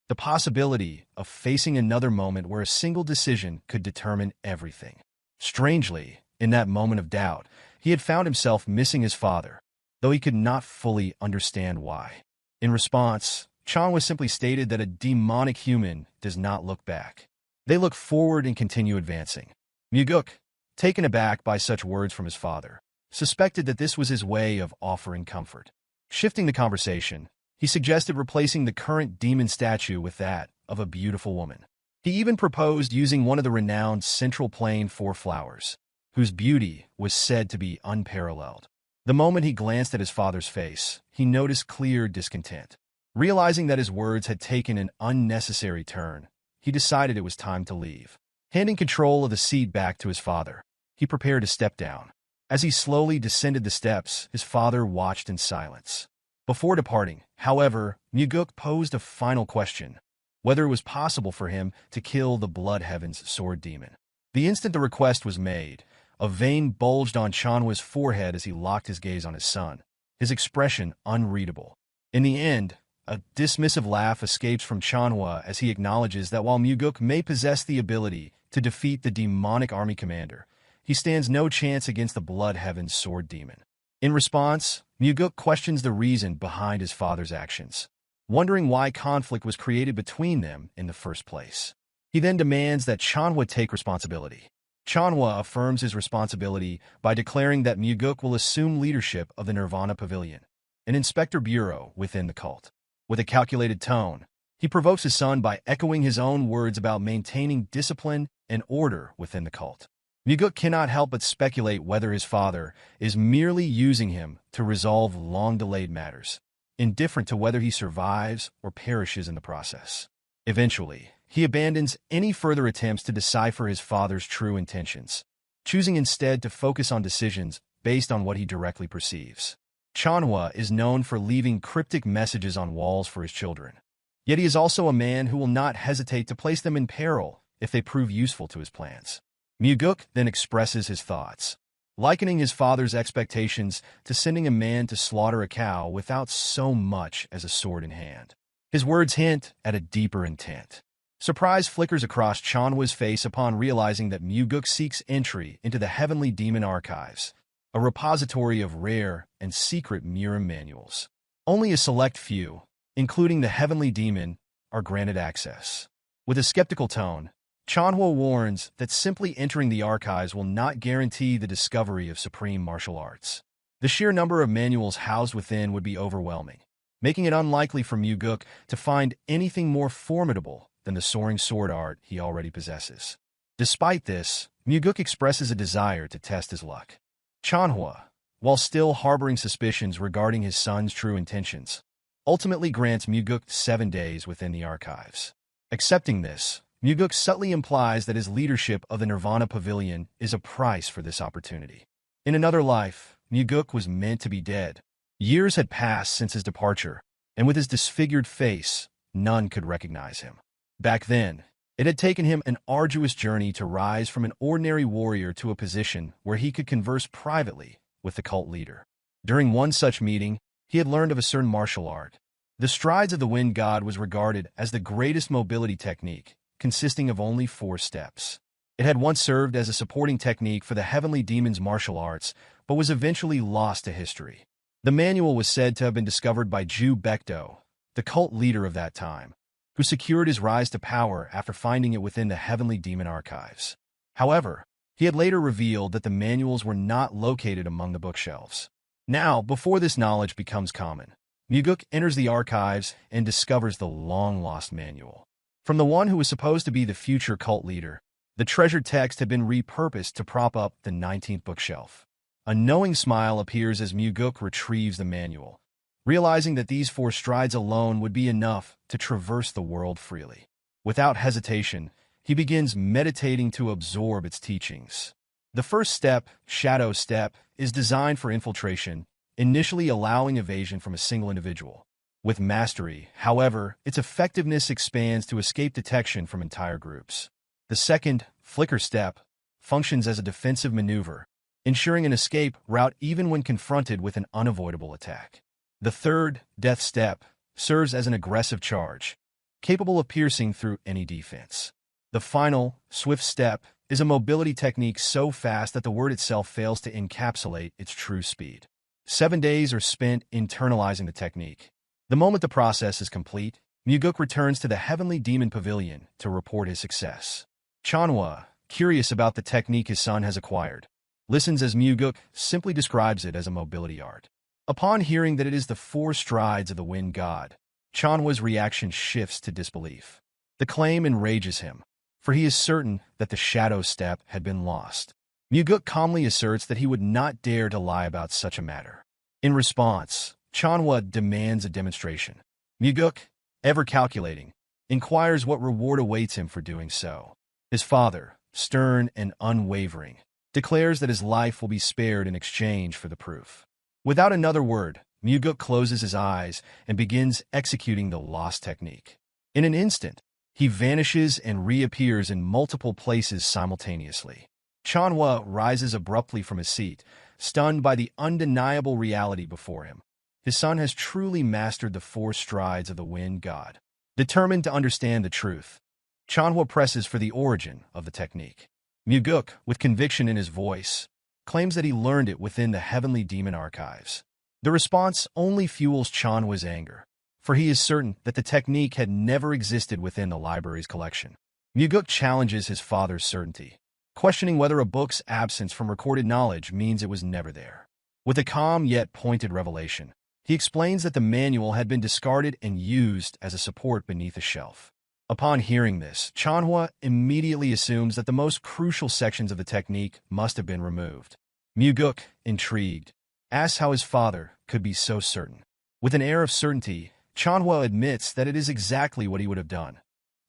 the possibility of facing another moment where a single decision could determine everything. Strangely, in that moment of doubt, he had found himself missing his father, though he could not fully understand why. In response, Chanhua simply stated that a demonic human does not look back. They look forward and continue advancing. Mugeuk, taken aback by such words from his father, suspected that this was his way of offering comfort. Shifting the conversation, he suggested replacing the current demon statue with that of a beautiful woman. He even proposed using one of the renowned Central Plain Four Flowers, whose beauty was said to be unparalleled. The moment he glanced at his father's face, he noticed clear discontent. Realizing that his words had taken an unnecessary turn, he decided it was time to leave. Handing control of the seat back to his father, he prepared to step down. As he slowly descended the steps, his father watched in silence. Before departing, however, Mugeuk posed a final question: whether it was possible for him to kill the Blood Heaven's sword demon. The instant the request was made, a vein bulged on Chanhwa's forehead as he locked his gaze on his son, his expression unreadable. In the end, a dismissive laugh escapes from Chanhwa as he acknowledges that while Mugeuk may possess the ability to defeat the demonic army commander, he stands no chance against the Blood Heaven's sword demon. In response, Mugeuk questions the reason behind his father's actions, wondering why conflict was created between them in the first place. He then demands that Chanhwa take responsibility. Chanhwa affirms his responsibility by declaring that Mugeuk will assume leadership of the Nirvana Pavilion, an inspector bureau within the cult. With a calculated tone, he provokes his son by echoing his own words about maintaining discipline and order within the cult. Mugeuk cannot help but speculate whether his father is merely using him to resolve long-delayed matters, indifferent to whether he survives or perishes in the process. Eventually, he abandons any further attempts to decipher his father's true intentions, choosing instead to focus on decisions based on what he directly perceives. Chanhwa is known for leaving cryptic messages on walls for his children. Yet he is also a man who will not hesitate to place them in peril if they prove useful to his plans. Mugeuk then expresses his thoughts, likening his father's expectations to sending a man to slaughter a cow without so much as a sword in hand. His words hint at a deeper intent. Surprise flickers across Chanhwa's face upon realizing that Mugeuk seeks entry into the Heavenly Demon Archives, a repository of rare and secret Murim manuals. Only a select few, including the Heavenly Demon, are granted access. With a skeptical tone, Chanhwa warns that simply entering the archives will not guarantee the discovery of supreme martial arts. The sheer number of manuals housed within would be overwhelming, making it unlikely for Mugeuk to find anything more formidable than the soaring sword art he already possesses. Despite this, Mugeuk expresses a desire to test his luck. Chanhwa, while still harboring suspicions regarding his son's true intentions, ultimately grants Mugeuk 7 days within the archives. Accepting this, Mugeuk subtly implies that his leadership of the Nirvana Pavilion is a price for this opportunity. In another life, Mugeuk was meant to be dead. Years had passed since his departure, and with his disfigured face, none could recognize him. Back then, it had taken him an arduous journey to rise from an ordinary warrior to a position where he could converse privately with the cult leader. During one such meeting, he had learned of a certain martial art. The strides of the wind god was regarded as the greatest mobility technique, consisting of only 4 steps. It had once served as a supporting technique for the Heavenly Demon's martial arts, but was eventually lost to history. The manual was said to have been discovered by Ju Baekdo, the cult leader of that time, who secured his rise to power after finding it within the Heavenly Demon archives. However, he had later revealed that the manuals were not located among the bookshelves. Now, before this knowledge becomes common, Mugeuk enters the archives and discovers the long-lost manual. From the one who was supposed to be the future cult leader, the treasured text had been repurposed to prop up the 19th bookshelf. A knowing smile appears as Mugeuk retrieves the manual, realizing that these 4 strides alone would be enough to traverse the world freely. Without hesitation, he begins meditating to absorb its teachings. The first step, Shadow Step, is designed for infiltration, initially allowing evasion from a single individual. With mastery, however, its effectiveness expands to escape detection from entire groups. The second, Flicker Step, functions as a defensive maneuver, ensuring an escape route even when confronted with an unavoidable attack. The third, Death Step, serves as an aggressive charge, capable of piercing through any defense. The final, Swift Step, is a mobility technique so fast that the word itself fails to encapsulate its true speed. 7 days are spent internalizing the technique. The moment the process is complete, Mugeuk returns to the Heavenly Demon Pavilion to report his success. Chanhwa, curious about the technique his son has acquired, listens as Mugeuk simply describes it as a mobility art. Upon hearing that it is the 4 strides of the wind god, Chanhwa's reaction shifts to disbelief. The claim enrages him, for he is certain that the shadow step had been lost. Mugeuk calmly asserts that he would not dare to lie about such a matter. In response, Chanhwa demands a demonstration. Mugeuk, ever calculating, inquires what reward awaits him for doing so. His father, stern and unwavering, declares that his life will be spared in exchange for the proof. Without another word, Mugeuk closes his eyes and begins executing the lost technique. In an instant, he vanishes and reappears in multiple places simultaneously. Chanhwa rises abruptly from his seat, stunned by the undeniable reality before him. His son has truly mastered the 4 strides of the wind god. Determined to understand the truth, Chanhwa presses for the origin of the technique. Mugeuk, with conviction in his voice, claims that he learned it within the heavenly demon archives. The response only fuels Chanhwa's anger, for he is certain that the technique had never existed within the library's collection. Mugeuk challenges his father's certainty, questioning whether a book's absence from recorded knowledge means it was never there. With a calm yet pointed revelation, he explains that the manual had been discarded and used as a support beneath a shelf. Upon hearing this, Chanhwa immediately assumes that the most crucial sections of the technique must have been removed. Mugeuk, intrigued, asks how his father could be so certain. With an air of certainty, Chanhwa admits that it is exactly what he would have done,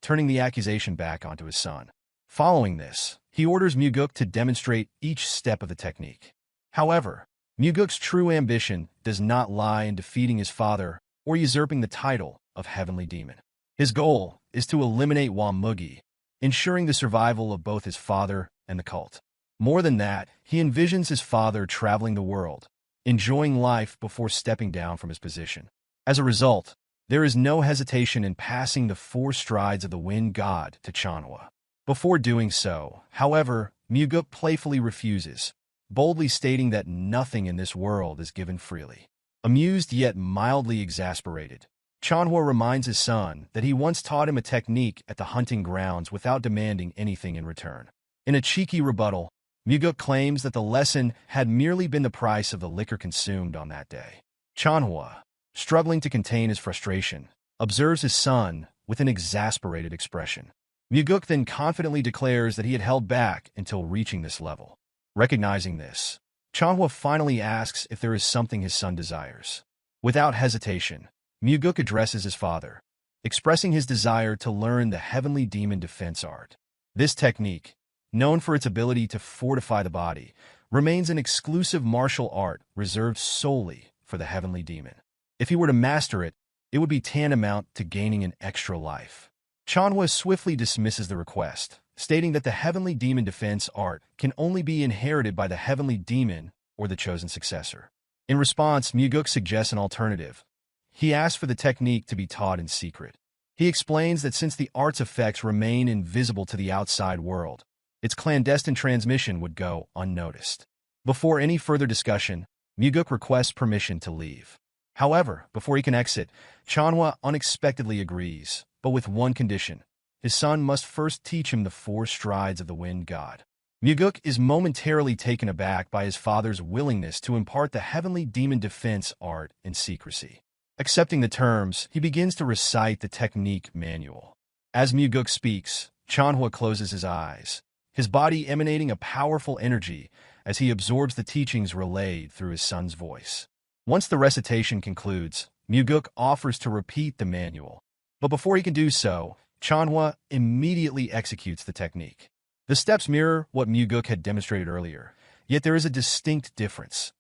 turning the accusation back onto his son. Following this, he orders Mugeuk to demonstrate each step of the technique. However, Mugeuk's true ambition does not lie in defeating his father or usurping the title of Heavenly Demon. His goal is to eliminate Mugeuk, ensuring the survival of both his father and the cult. More than that, he envisions his father traveling the world, enjoying life before stepping down from his position. As a result, there is no hesitation in passing the 4 strides of the wind god to Chanhwa. Before doing so, however, Mugeuk playfully refuses, boldly stating that nothing in this world is given freely. Amused yet mildly exasperated, Chanhwa reminds his son that he once taught him a technique at the hunting grounds without demanding anything in return. In a cheeky rebuttal, Mugeuk claims that the lesson had merely been the price of the liquor consumed on that day. Chanhwa, struggling to contain his frustration, observes his son with an exasperated expression. Mugeuk then confidently declares that he had held back until reaching this level. Recognizing this, Chanhwa finally asks if there is something his son desires. Without hesitation, Mugeuk addresses his father, expressing his desire to learn the Heavenly Demon defense art. This technique, known for its ability to fortify the body, remains an exclusive martial art reserved solely for the Heavenly Demon. If he were to master it, it would be tantamount to gaining an extra life. Chanhwa swiftly dismisses the request, stating that the Heavenly Demon defense art can only be inherited by the Heavenly Demon or the chosen successor. In response, Mugeuk suggests an alternative. He asks for the technique to be taught in secret. He explains that since the art's effects remain invisible to the outside world, its clandestine transmission would go unnoticed. Before any further discussion, Mugeuk requests permission to leave. However, before he can exit, Chanhwa unexpectedly agrees, but with one condition. His son must first teach him the 4 strides of the wind god. Mugeuk is momentarily taken aback by his father's willingness to impart the Heavenly Demon defense art in secrecy. Accepting the terms, he begins to recite the technique manual. As Mugeuk speaks, Chanhwa closes his eyes, his body emanating a powerful energy as he absorbs the teachings relayed through his son's voice. Once the recitation concludes, Mugeuk offers to repeat the manual. But before he can do so, Chanhwa immediately executes the technique. The steps mirror what Mugeuk had demonstrated earlier, yet there is a distinct difference.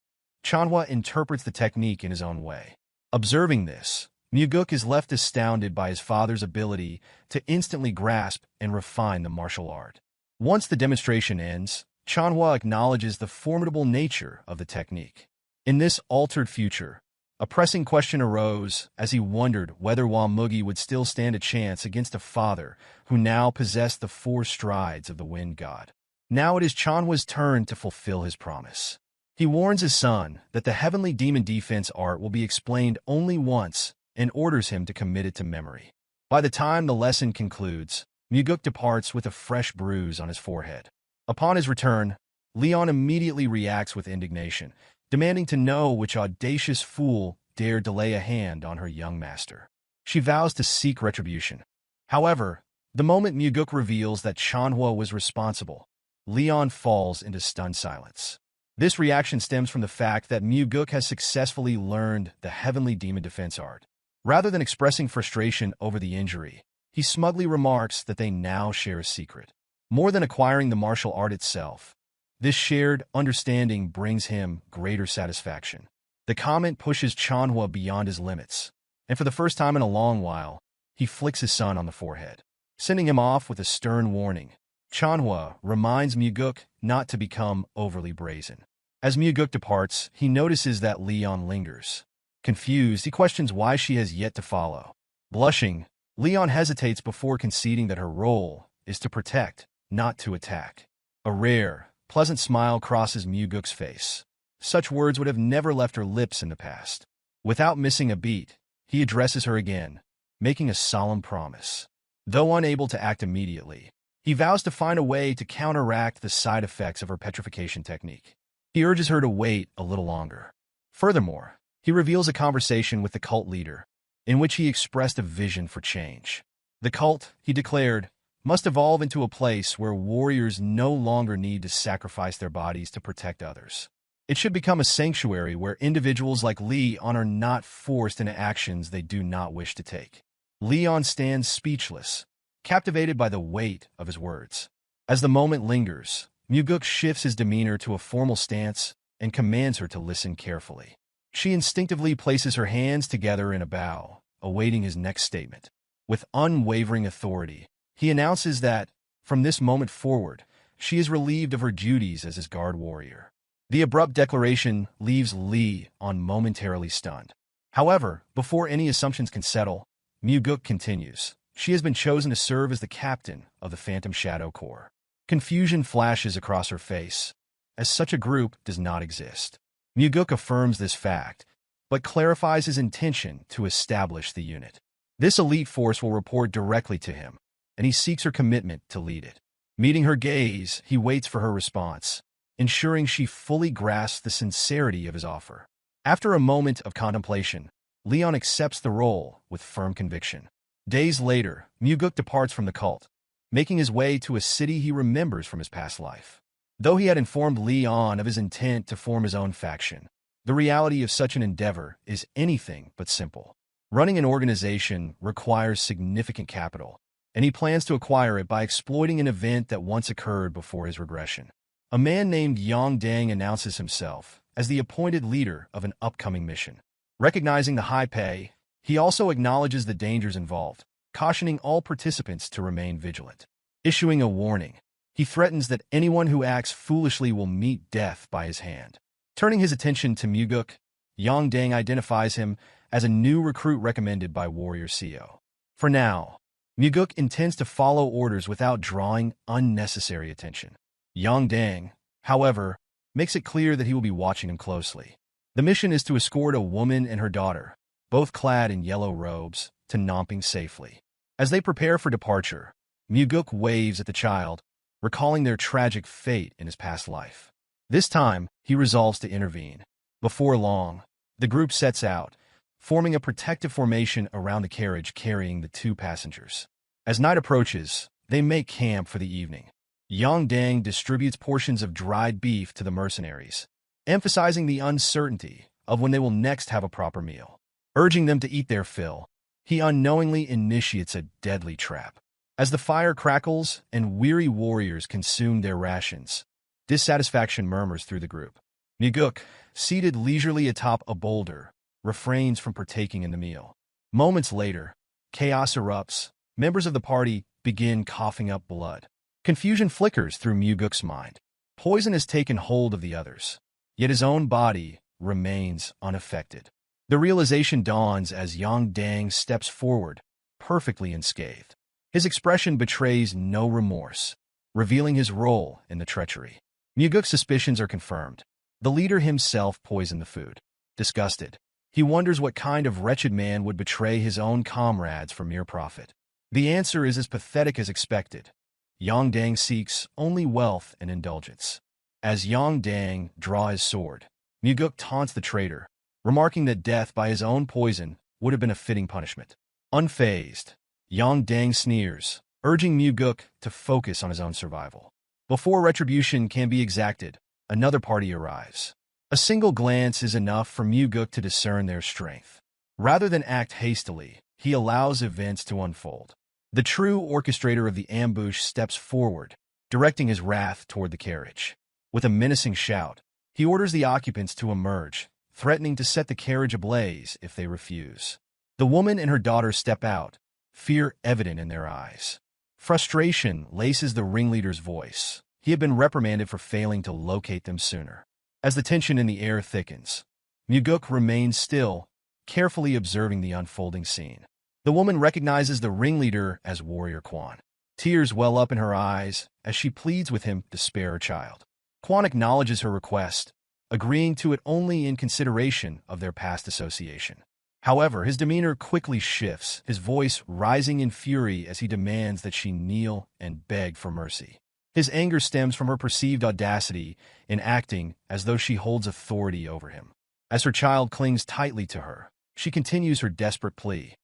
Chanhwa interprets the technique in his own way. Observing this, Mugeuk is left astounded by his father's ability to instantly grasp and refine the martial art. Once the demonstration ends, Chanhwa acknowledges the formidable nature of the technique. In this altered future, a pressing question arose as he wondered whether Mugeuk would still stand a chance against a father who now possessed the 4 strides of the wind god. Now it is Chanhwa's turn to fulfill his promise. He warns his son that the Heavenly Demon defense art will be explained only once and orders him to commit it to memory. By the time the lesson concludes, Mugeuk departs with a fresh bruise on his forehead. Upon his return, Leon immediately reacts with indignation, demanding to know which audacious fool dared to lay a hand on her young master. She vows to seek retribution. However, the moment Mugeuk reveals that Chanhua was responsible, Leon falls into stunned silence. This reaction stems from the fact that Mugeuk has successfully learned the Heavenly Demon Defense art. Rather than expressing frustration over the injury, he smugly remarks that they now share a secret. More than acquiring the martial art itself, this shared understanding brings him greater satisfaction. The comet pushes Chanhua beyond his limits, and for the first time in a long while, he flicks his son on the forehead, sending him off with a stern warning. Chanhua reminds Mugeuk not to become overly brazen. As Mugeuk departs, he notices that Leon lingers. Confused, he questions why she has yet to follow. Blushing, Leon hesitates before conceding that her role is to protect, not to attack. A rare, pleasant smile crosses Mugeuk's face. Such words would have never left her lips in the past. Without missing a beat, he addresses her again, making a solemn promise. Though unable to act immediately, he vows to find a way to counteract the side effects of her petrification technique. He urges her to wait a little longer. Furthermore, he reveals a conversation with the cult leader, in which he expressed a vision for change. The cult, he declared, must evolve into a place where warriors no longer need to sacrifice their bodies to protect others. It should become a sanctuary where individuals like Leon are not forced into actions they do not wish to take. Leon stands speechless, captivated by the weight of his words. As the moment lingers, Mugeuk shifts his demeanor to a formal stance and commands her to listen carefully. She instinctively places her hands together in a bow, awaiting his next statement. With unwavering authority, he announces that, from this moment forward, she is relieved of her duties as his guard warrior. The abrupt declaration leaves Leon momentarily stunned. However, before any assumptions can settle, Mugeuk continues. She has been chosen to serve as the captain of the Phantom Shadow Corps. Confusion flashes across her face, as such a group does not exist. Mugeuk affirms this fact, but clarifies his intention to establish the unit. This elite force will report directly to him, and he seeks her commitment to lead it. Meeting her gaze, he waits for her response, ensuring she fully grasps the sincerity of his offer. After a moment of contemplation, Leon accepts the role with firm conviction. Days later, Mugeuk departs from the cult, making his way to a city he remembers from his past life. Though he had informed Leon of his intent to form his own faction, the reality of such an endeavor is anything but simple. Running an organization requires significant capital, and he plans to acquire it by exploiting an event that once occurred before his regression. A man named Yang Dang announces himself as the appointed leader of an upcoming mission. Recognizing the high pay, he also acknowledges the dangers involved, cautioning all participants to remain vigilant. Issuing a warning, he threatens that anyone who acts foolishly will meet death by his hand. Turning his attention to Mugeuk, Yang Dang identifies him as a new recruit recommended by Warrior CO. For now, Mugeuk intends to follow orders without drawing unnecessary attention. Yang Dang, however, makes it clear that he will be watching him closely. The mission is to escort a woman and her daughter, both clad in yellow robes, to Namping safely. As they prepare for departure, Mugeuk waves at the child, recalling their tragic fate in his past life. This time, he resolves to intervene. Before long, the group sets out, forming a protective formation around the carriage carrying the two passengers. As night approaches, they make camp for the evening. Yang Dang distributes portions of dried beef to the mercenaries, emphasizing the uncertainty of when they will next have a proper meal. Urging them to eat their fill, he unknowingly initiates a deadly trap. As the fire crackles and weary warriors consume their rations, dissatisfaction murmurs through the group. Mugeuk, seated leisurely atop a boulder, refrains from partaking in the meal. Moments later, chaos erupts. Members of the party begin coughing up blood. Confusion flickers through Mugeuk's mind. Poison has taken hold of the others, yet his own body remains unaffected. The realization dawns as Yang Dang steps forward, perfectly unscathed. His expression betrays no remorse, revealing his role in the treachery. Mugeuk's suspicions are confirmed. The leader himself poisoned the food. Disgusted, he wonders what kind of wretched man would betray his own comrades for mere profit. The answer is as pathetic as expected. Yang Dang seeks only wealth and indulgence. As Yang Dang draw his sword, Mugeuk taunts the traitor, remarking that death by his own poison would have been a fitting punishment. Unfazed, Yang Dang sneers, urging Mugeuk to focus on his own survival. Before retribution can be exacted, another party arrives. A single glance is enough for Mugeuk to discern their strength. Rather than act hastily, he allows events to unfold. The true orchestrator of the ambush steps forward, directing his wrath toward the carriage. With a menacing shout, he orders the occupants to emerge, threatening to set the carriage ablaze if they refuse. The woman and her daughter step out, fear evident in their eyes. Frustration laces the ringleader's voice. He had been reprimanded for failing to locate them sooner. As the tension in the air thickens, Mugeuk remains still, carefully observing the unfolding scene. The woman recognizes the ringleader as Warrior Quan. Tears well up in her eyes as she pleads with him to spare her child. Quan acknowledges her request, agreeing to it only in consideration of their past association. However, his demeanor quickly shifts, his voice rising in fury as he demands that she kneel and beg for mercy. His anger stems from her perceived audacity in acting as though she holds authority over him. As her child clings tightly to her, she continues her desperate plea,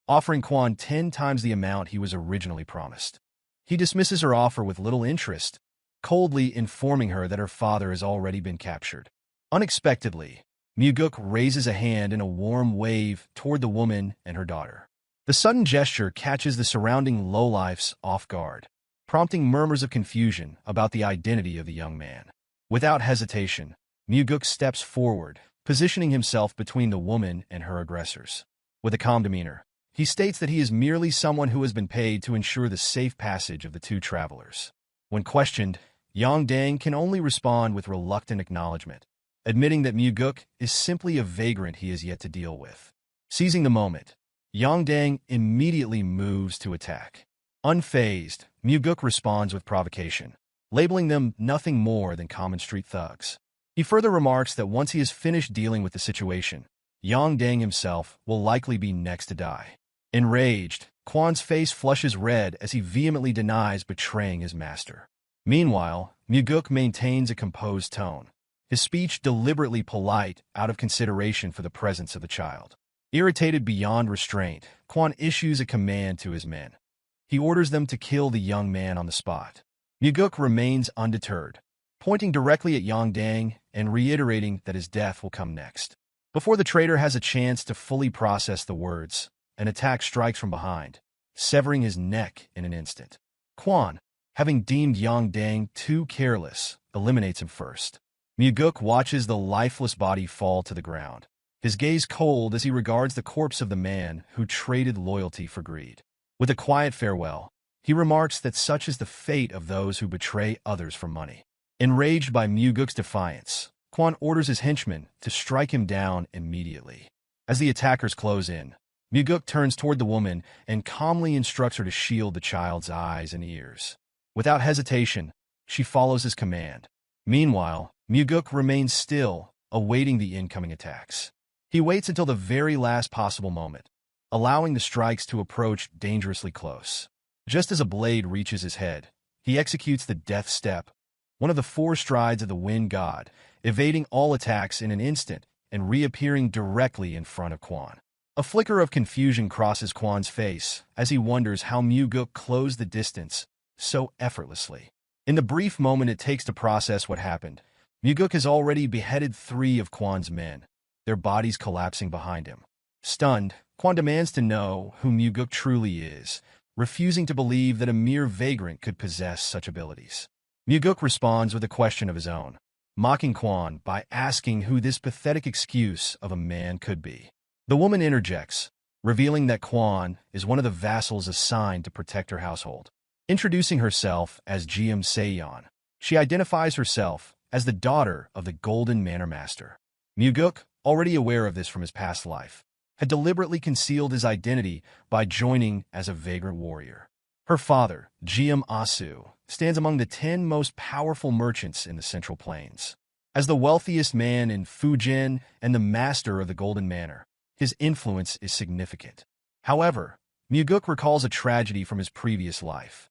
offering Quan 10 times the amount he was originally promised. He dismisses her offer with little interest, coldly informing her that her father has already been captured. Unexpectedly, Mugeuk raises a hand in a warm wave toward the woman and her daughter. The sudden gesture catches the surrounding lowlifes off guard, prompting murmurs of confusion about the identity of the young man. Without hesitation, Mugeuk steps forward, positioning himself between the woman and her aggressors. With a calm demeanor, he states that he is merely someone who has been paid to ensure the safe passage of the two travelers. When questioned, Yang Dang can only respond with reluctant acknowledgement, admitting that Mugeuk is simply a vagrant he has yet to deal with. Seizing the moment, Yang Dang immediately moves to attack. Unfazed, Mugeuk responds with provocation, labeling them nothing more than common street thugs. He further remarks that once he is finished dealing with the situation, Yang Dang himself will likely be next to die. Enraged, Quan's face flushes red as he vehemently denies betraying his master. Meanwhile, Mugeuk maintains a composed tone, his speech deliberately polite out of consideration for the presence of the child. Irritated beyond restraint, Quan issues a command to his men. He orders them to kill the young man on the spot. Mugeuk remains undeterred, pointing directly at Yang Dang and reiterating that his death will come next. Before the traitor has a chance to fully process the words, an attack strikes from behind, severing his neck in an instant. Quan, having deemed Yang Dang too careless, eliminates him first. Mugeuk watches the lifeless body fall to the ground, his gaze cold as he regards the corpse of the man who traded loyalty for greed. With a quiet farewell, he remarks that such is the fate of those who betray others for money. Enraged by Mugeuk's defiance, Quan orders his henchmen to strike him down immediately. As the attackers close in, Mugeuk turns toward the woman and calmly instructs her to shield the child's eyes and ears. Without hesitation, she follows his command. Meanwhile, Mugeuk remains still, awaiting the incoming attacks. He waits until the very last possible moment, allowing the strikes to approach dangerously close. Just as a blade reaches his head, he executes the death step, one of the 4 strides of the wind god, evading all attacks in an instant and reappearing directly in front of Quan. A flicker of confusion crosses Quan's face as he wonders how Mugeuk closed the distance so effortlessly. In the brief moment it takes to process what happened, Mugeuk has already beheaded 3 of Quan's men, their bodies collapsing behind him. Stunned, Quan demands to know who Mugeuk truly is, refusing to believe that a mere vagrant could possess such abilities. Mugeuk responds with a question of his own, mocking Quan by asking who this pathetic excuse of a man could be. The woman interjects, revealing that Quan is one of the vassals assigned to protect her household. Introducing herself as Geom Seyon, she identifies herself as the daughter of the Golden Manor Master. Mugeuk, already aware of this from his past life, had deliberately concealed his identity by joining as a vagrant warrior. Her father, Geom Asu, stands among the 10 most powerful merchants in the Central Plains. As the wealthiest man in Fujian and the master of the Golden Manor, his influence is significant. However, Mugeuk recalls a tragedy from his previous life.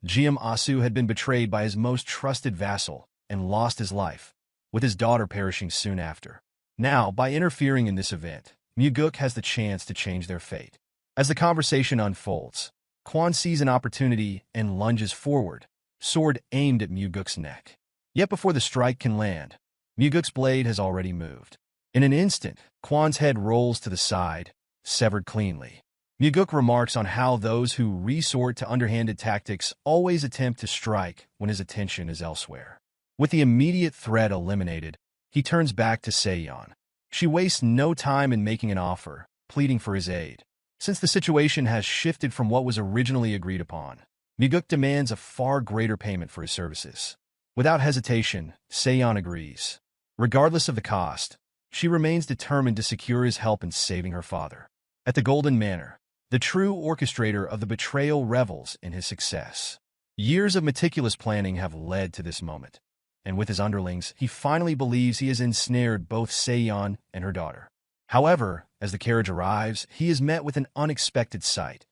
Geom Asu had been betrayed by his most trusted vassal, and lost his life, with his daughter perishing soon after. Now, by interfering in this event, Mugeuk has the chance to change their fate. As the conversation unfolds, Quan sees an opportunity and lunges forward, sword aimed at Mugeuk's neck. Yet before the strike can land, Mugeuk's blade has already moved. In an instant, Quan's head rolls to the side, severed cleanly. Mugeuk remarks on how those who resort to underhanded tactics always attempt to strike when his attention is elsewhere. With the immediate threat eliminated, he turns back to Seiyon. She wastes no time in making an offer, pleading for his aid. Since the situation has shifted from what was originally agreed upon, Mugeuk demands a far greater payment for his services. Without hesitation, Seiyon agrees. Regardless of the cost, she remains determined to secure his help in saving her father. At the Golden Manor, the true orchestrator of the betrayal revels in his success. Years of meticulous planning have led to this moment, and with his underlings, he finally believes he has ensnared both Seiyon and her daughter. However, as the carriage arrives, he is met with an unexpected sight.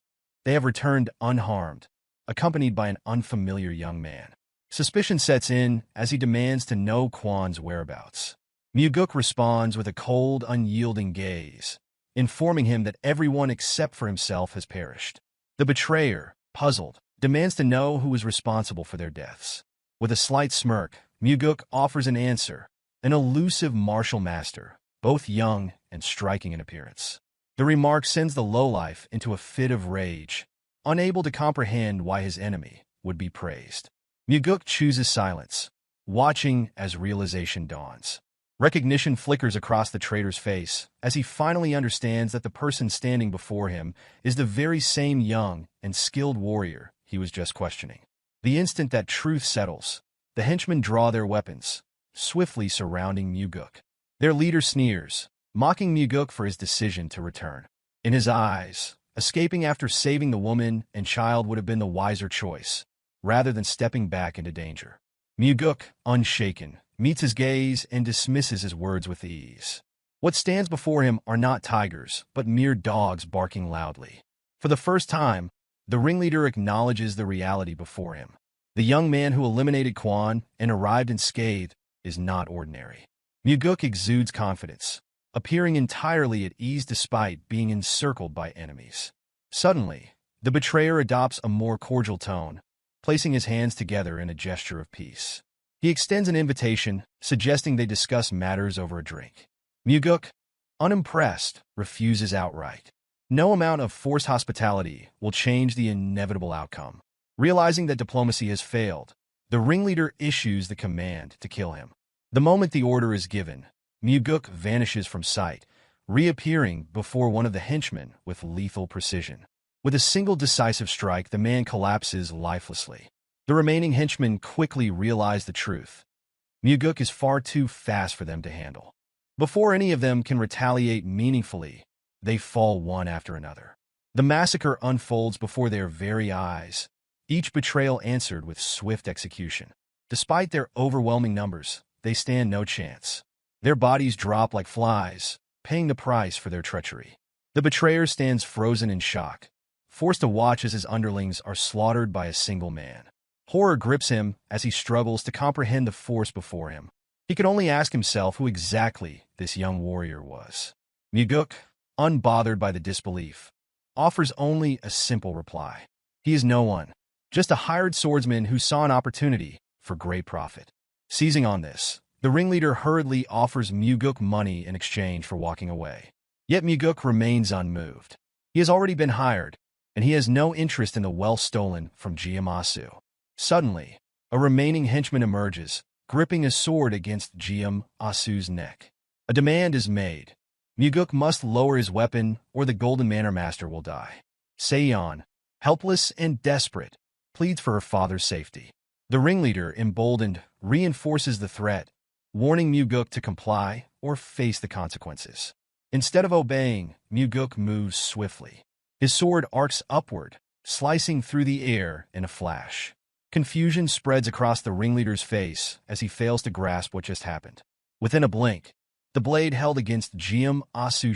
They have returned unharmed, accompanied by an unfamiliar young man. Suspicion sets in as he demands to know Quan's whereabouts. Mugeuk responds with a cold, unyielding gaze, informing him that everyone except for himself has perished. The betrayer, puzzled, demands to know who is responsible for their deaths. With a slight smirk, Mugeuk offers an answer, an elusive martial master, both young and striking in appearance. The remark sends the lowlife into a fit of rage, unable to comprehend why his enemy would be praised. Mugeuk chooses silence, watching as realization dawns. Recognition flickers across the traitor's face as he finally understands that the person standing before him is the very same young and skilled warrior he was just questioning. The instant that truth settles, the henchmen draw their weapons, swiftly surrounding Mugeuk. Their leader sneers, mocking Mugeuk for his decision to return. In his eyes, escaping after saving the woman and child would have been the wiser choice, rather than stepping back into danger. Mugeuk, unshaken, meets his gaze and dismisses his words with ease. What stands before him are not tigers, but mere dogs barking loudly. For the first time, the ringleader acknowledges the reality before him. The young man who eliminated Quan and arrived unscathed is not ordinary. Mugeuk exudes confidence, appearing entirely at ease despite being encircled by enemies. Suddenly, the betrayer adopts a more cordial tone, placing his hands together in a gesture of peace. He extends an invitation, suggesting they discuss matters over a drink. Mugeuk, unimpressed, refuses outright. No amount of forced hospitality will change the inevitable outcome. Realizing that diplomacy has failed, the ringleader issues the command to kill him. The moment the order is given, Mugeuk vanishes from sight, reappearing before one of the henchmen with lethal precision. With a single decisive strike, the man collapses lifelessly. The remaining henchmen quickly realize the truth. Mugeuk is far too fast for them to handle. Before any of them can retaliate meaningfully, they fall one after another. The massacre unfolds before their very eyes, each betrayal answered with swift execution. Despite their overwhelming numbers, they stand no chance. Their bodies drop like flies, paying the price for their treachery. The betrayer stands frozen in shock, forced to watch as his underlings are slaughtered by a single man. Horror grips him as he struggles to comprehend the force before him. He could only ask himself who exactly this young warrior was. Mugeuk, unbothered by the disbelief, offers only a simple reply. He is no one, just a hired swordsman who saw an opportunity for great profit. Seizing on this, the ringleader hurriedly offers Mugeuk money in exchange for walking away. Yet Mugeuk remains unmoved. He has already been hired, and he has no interest in the wealth stolen from Geom. Suddenly, a remaining henchman emerges, gripping a sword against Geom's neck. A demand is made. Mugeuk must lower his weapon, or the Golden Manor Master will die. Seiyon, helpless and desperate, pleads for her father's safety. The ringleader, emboldened, reinforces the threat, warning Mugeuk to comply or face the consequences. Instead of obeying, Mugeuk moves swiftly. His sword arcs upward, slicing through the air in a flash. Confusion spreads across the ringleader's face as he fails to grasp what just happened. Within a blink, the blade held against Geom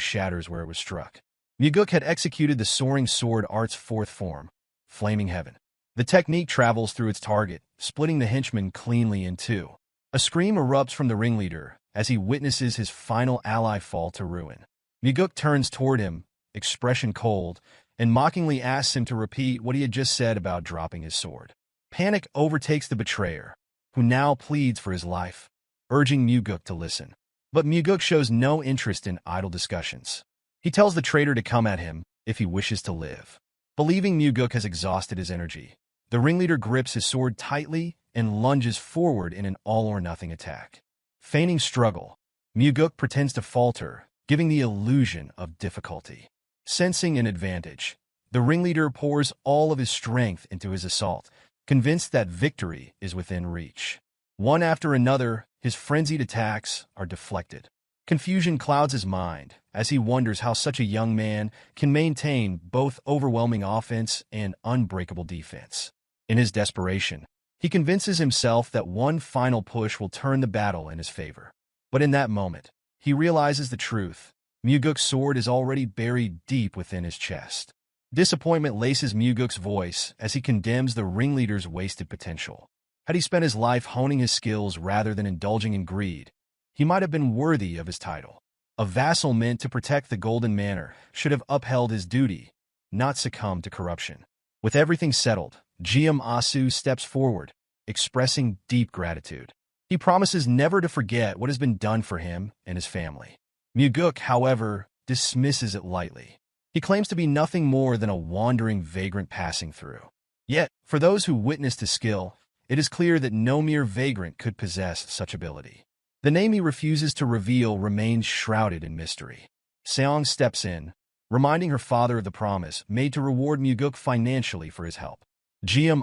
shatters where it was struck. Mugeuk had executed the soaring sword art's fourth form, Flaming Heaven. The technique travels through its target, splitting the henchman cleanly in two. A scream erupts from the ringleader as he witnesses his final ally fall to ruin. Mugeuk turns toward him, expression cold, and mockingly asks him to repeat what he had just said about dropping his sword. Panic overtakes the betrayer, who now pleads for his life, urging Mugeuk to listen. But Mugeuk shows no interest in idle discussions. He tells the traitor to come at him if he wishes to live. Believing Mugeuk has exhausted his energy, the ringleader grips his sword tightly and lunges forward in an all-or-nothing attack. Feigning struggle, Mugeuk pretends to falter, giving the illusion of difficulty. Sensing an advantage, the ringleader pours all of his strength into his assault, convinced that victory is within reach. One after another, his frenzied attacks are deflected. Confusion clouds his mind as he wonders how such a young man can maintain both overwhelming offense and unbreakable defense. In his desperation, he convinces himself that one final push will turn the battle in his favor. But in that moment, he realizes the truth. Mugeuk's sword is already buried deep within his chest. Disappointment laces Mugeuk's voice as he condemns the ringleader's wasted potential. Had he spent his life honing his skills rather than indulging in greed, he might have been worthy of his title. A vassal meant to protect the Golden Manor should have upheld his duty, not succumbed to corruption. With everything settled, Geom steps forward, expressing deep gratitude. He promises never to forget what has been done for him and his family. Mugeuk, however, dismisses it lightly. He claims to be nothing more than a wandering vagrant passing through. Yet, for those who witnessed his skill, it is clear that no mere vagrant could possess such ability. The name he refuses to reveal remains shrouded in mystery. Seong steps in, reminding her father of the promise made to reward Mugeuk financially for his help. Geom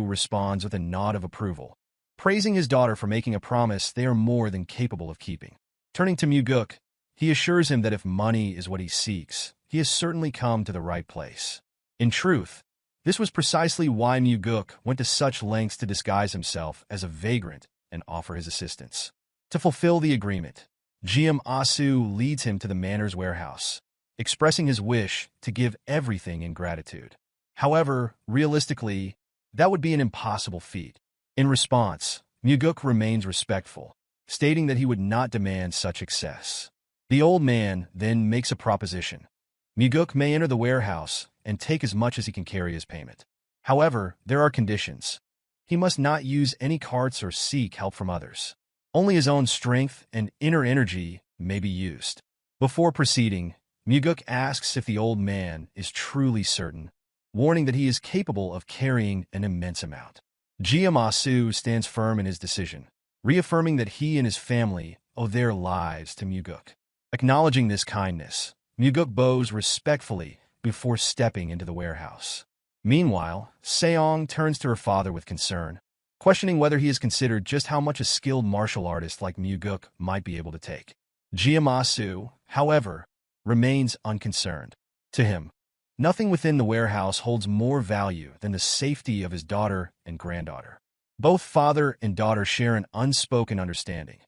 responds with a nod of approval, praising his daughter for making a promise they are more than capable of keeping. Turning to Mugeuk, he assures him that if money is what he seeks, he has certainly come to the right place. In truth, this was precisely why Mugeuk went to such lengths to disguise himself as a vagrant and offer his assistance. To fulfill the agreement, Geom leads him to the manor's warehouse, expressing his wish to give everything in gratitude. However, realistically, that would be an impossible feat. In response, Mugeuk remains respectful, stating that he would not demand such excess. The old man then makes a proposition. Mugeuk may enter the warehouse and take as much as he can carry as payment. However, there are conditions. He must not use any carts or seek help from others. Only his own strength and inner energy may be used. Before proceeding, Mugeuk asks if the old man is truly certain, warning that he is capable of carrying an immense amount. Geom stands firm in his decision, reaffirming that he and his family owe their lives to Mugeuk. Acknowledging this kindness, Mugeuk bows respectfully before stepping into the warehouse. Meanwhile, Seong turns to her father with concern, questioning whether he has considered just how much a skilled martial artist like Mugeuk might be able to take. Geom, however, remains unconcerned. To him, nothing within the warehouse holds more value than the safety of his daughter and granddaughter. Both father and daughter share an unspoken understanding.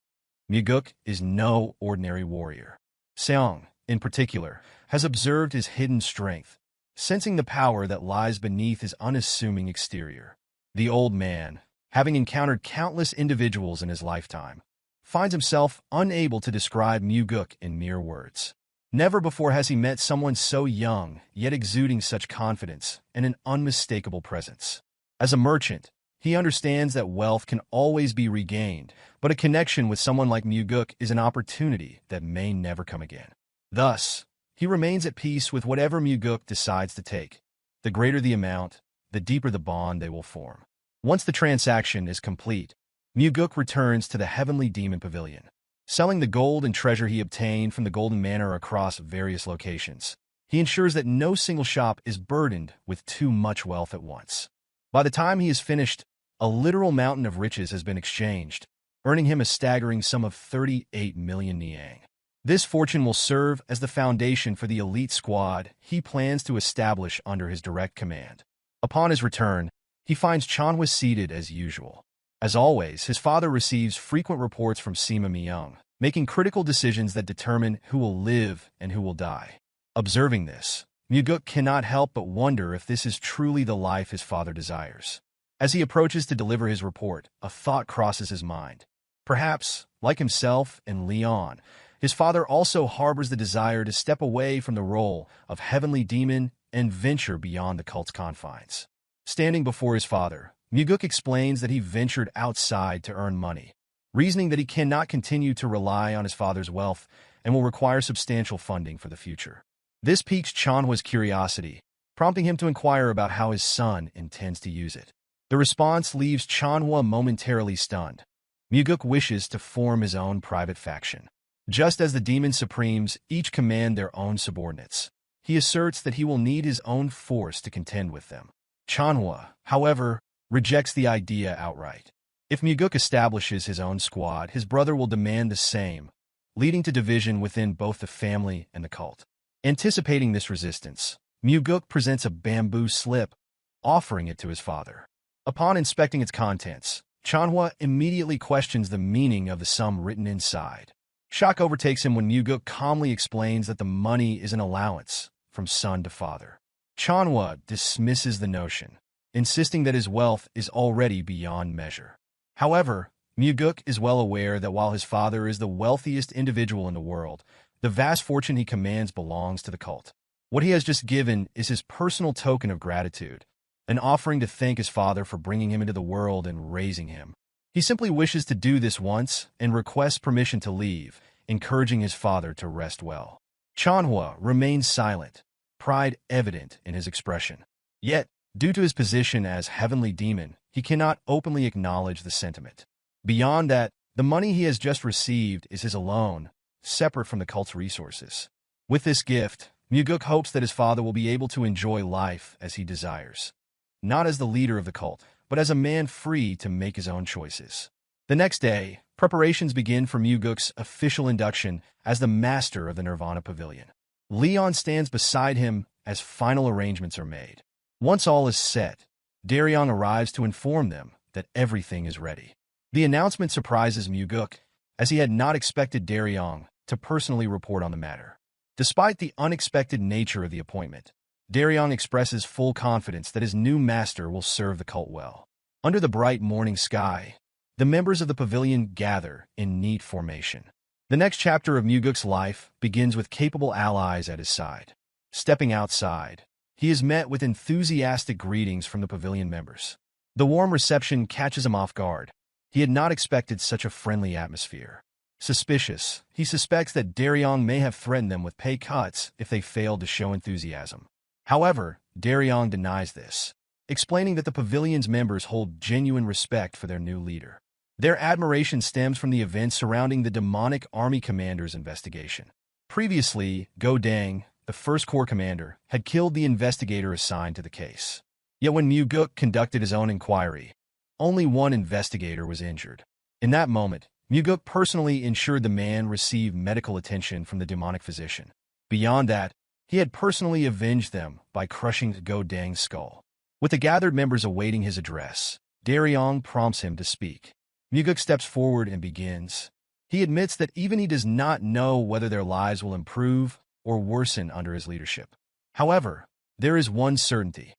Mugeuk is no ordinary warrior. Seong, in particular, has observed his hidden strength, sensing the power that lies beneath his unassuming exterior. The old man, having encountered countless individuals in his lifetime, finds himself unable to describe Mugeuk in mere words. Never before has he met someone so young, yet exuding such confidence and an unmistakable presence. As a merchant, he understands that wealth can always be regained, but a connection with someone like Mugeuk is an opportunity that may never come again. Thus, he remains at peace with whatever Mugeuk decides to take. The greater the amount, the deeper the bond they will form. Once the transaction is complete, Mugeuk returns to the Heavenly Demon Pavilion, selling the gold and treasure he obtained from the Golden Manor across various locations. He ensures that no single shop is burdened with too much wealth at once. By the time he is finished, a literal mountain of riches has been exchanged, earning him a staggering sum of 38 million niang. This fortune will serve as the foundation for the elite squad he plans to establish under his direct command. Upon his return, he finds Chanhua seated as usual. As always, his father receives frequent reports from Sima Myung, making critical decisions that determine who will live and who will die. Observing this, Mugeuk cannot help but wonder if this is truly the life his father desires. As he approaches to deliver his report, a thought crosses his mind. Perhaps, like himself and Leon, his father also harbors the desire to step away from the role of heavenly demon and venture beyond the cult's confines. Standing before his father, Mugeuk explains that he ventured outside to earn money, reasoning that he cannot continue to rely on his father's wealth and will require substantial funding for the future. This piques Chanhwa's curiosity, prompting him to inquire about how his son intends to use it. The response leaves Chanhwa momentarily stunned. Mugeuk wishes to form his own private faction. Just as the Demon Supremes each command their own subordinates, he asserts that he will need his own force to contend with them. Chanhwa, however, rejects the idea outright. If Mugeuk establishes his own squad, his brother will demand the same, leading to division within both the family and the cult. Anticipating this resistance, Mugeuk presents a bamboo slip, offering it to his father. Upon inspecting its contents, Chanhwa immediately questions the meaning of the sum written inside. Shock overtakes him when Mugeuk calmly explains that the money is an allowance from son to father. Chanhwa dismisses the notion, insisting that his wealth is already beyond measure. However, Mugeuk is well aware that while his father is the wealthiest individual in the world, the vast fortune he commands belongs to the cult. What he has just given is his personal token of gratitude, an offering to thank his father for bringing him into the world and raising him. He simply wishes to do this once and requests permission to leave, encouraging his father to rest well. Chanhwa remains silent, pride evident in his expression. Yet, due to his position as heavenly demon, he cannot openly acknowledge the sentiment. Beyond that, the money he has just received is his alone, separate from the cult's resources. With this gift, Mugeuk hopes that his father will be able to enjoy life as he desires. Not as the leader of the cult, but as a man free to make his own choices. The next day, preparations begin for Mugeuk's official induction as the master of the Nirvana Pavilion. Leon stands beside him as final arrangements are made. Once all is set, Daryong arrives to inform them that everything is ready. The announcement surprises Mugeuk, as he had not expected Daryong to personally report on the matter. Despite the unexpected nature of the appointment, Daryong expresses full confidence that his new master will serve the cult well. Under the bright morning sky, the members of the pavilion gather in neat formation. The next chapter of Mugeuk's life begins with capable allies at his side. Stepping outside, he is met with enthusiastic greetings from the pavilion members. The warm reception catches him off guard. He had not expected such a friendly atmosphere. Suspicious, he suspects that Daryong may have threatened them with pay cuts if they failed to show enthusiasm. However, Daryong denies this, explaining that the pavilion's members hold genuine respect for their new leader. Their admiration stems from the events surrounding the demonic army commander's investigation. Previously, Go Dang, the first corps commander, had killed the investigator assigned to the case. Yet when Mugeuk conducted his own inquiry, only one investigator was injured. In that moment, Mugeuk personally ensured the man received medical attention from the demonic physician. Beyond that, he had personally avenged them by crushing Go Dang's skull. With the gathered members awaiting his address, Daryong prompts him to speak. Mugeuk steps forward and begins. He admits that even he does not know whether their lives will improve or worsen under his leadership. However, there is one certainty.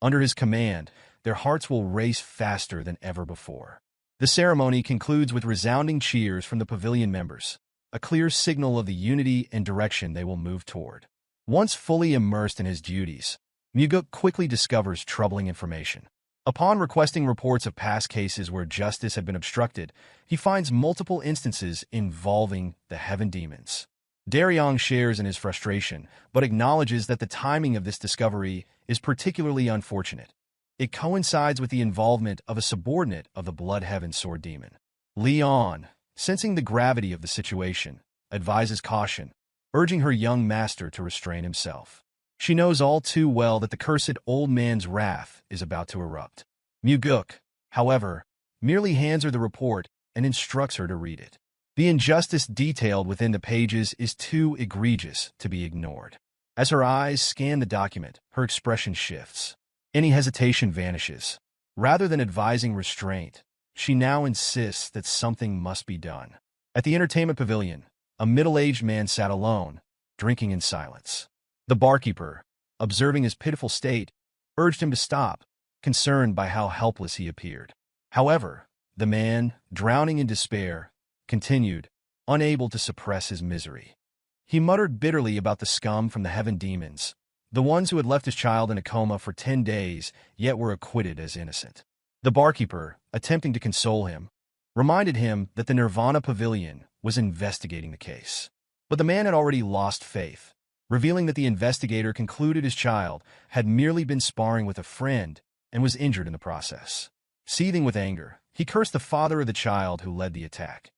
Under his command, their hearts will race faster than ever before. The ceremony concludes with resounding cheers from the pavilion members, a clear signal of the unity and direction they will move toward. Once fully immersed in his duties, Mugeuk quickly discovers troubling information. Upon requesting reports of past cases where justice had been obstructed, he finds multiple instances involving the heaven demons. Daryong shares in his frustration, but acknowledges that the timing of this discovery is particularly unfortunate. It coincides with the involvement of a subordinate of the Blood Heaven Sword Demon. Leon, sensing the gravity of the situation, advises caution, urging her young master to restrain himself. She knows all too well that the cursed old man's wrath is about to erupt. Mugeuk, however, merely hands her the report and instructs her to read it. The injustice detailed within the pages is too egregious to be ignored. As her eyes scan the document, her expression shifts. Any hesitation vanishes. Rather than advising restraint, she now insists that something must be done. At the entertainment pavilion, a middle-aged man sat alone, drinking in silence. The barkeeper, observing his pitiful state, urged him to stop, concerned by how helpless he appeared. However, the man, drowning in despair, continued, unable to suppress his misery. He muttered bitterly about the scum from the heaven demons, the ones who had left his child in a coma for 10 days, yet were acquitted as innocent. The barkeeper, attempting to console him, reminded him that the Nirvana Pavilion was investigating the case. But the man had already lost faith, revealing that the investigator concluded his child had merely been sparring with a friend and was injured in the process. Seething with anger, he cursed the father of the child who led the attack.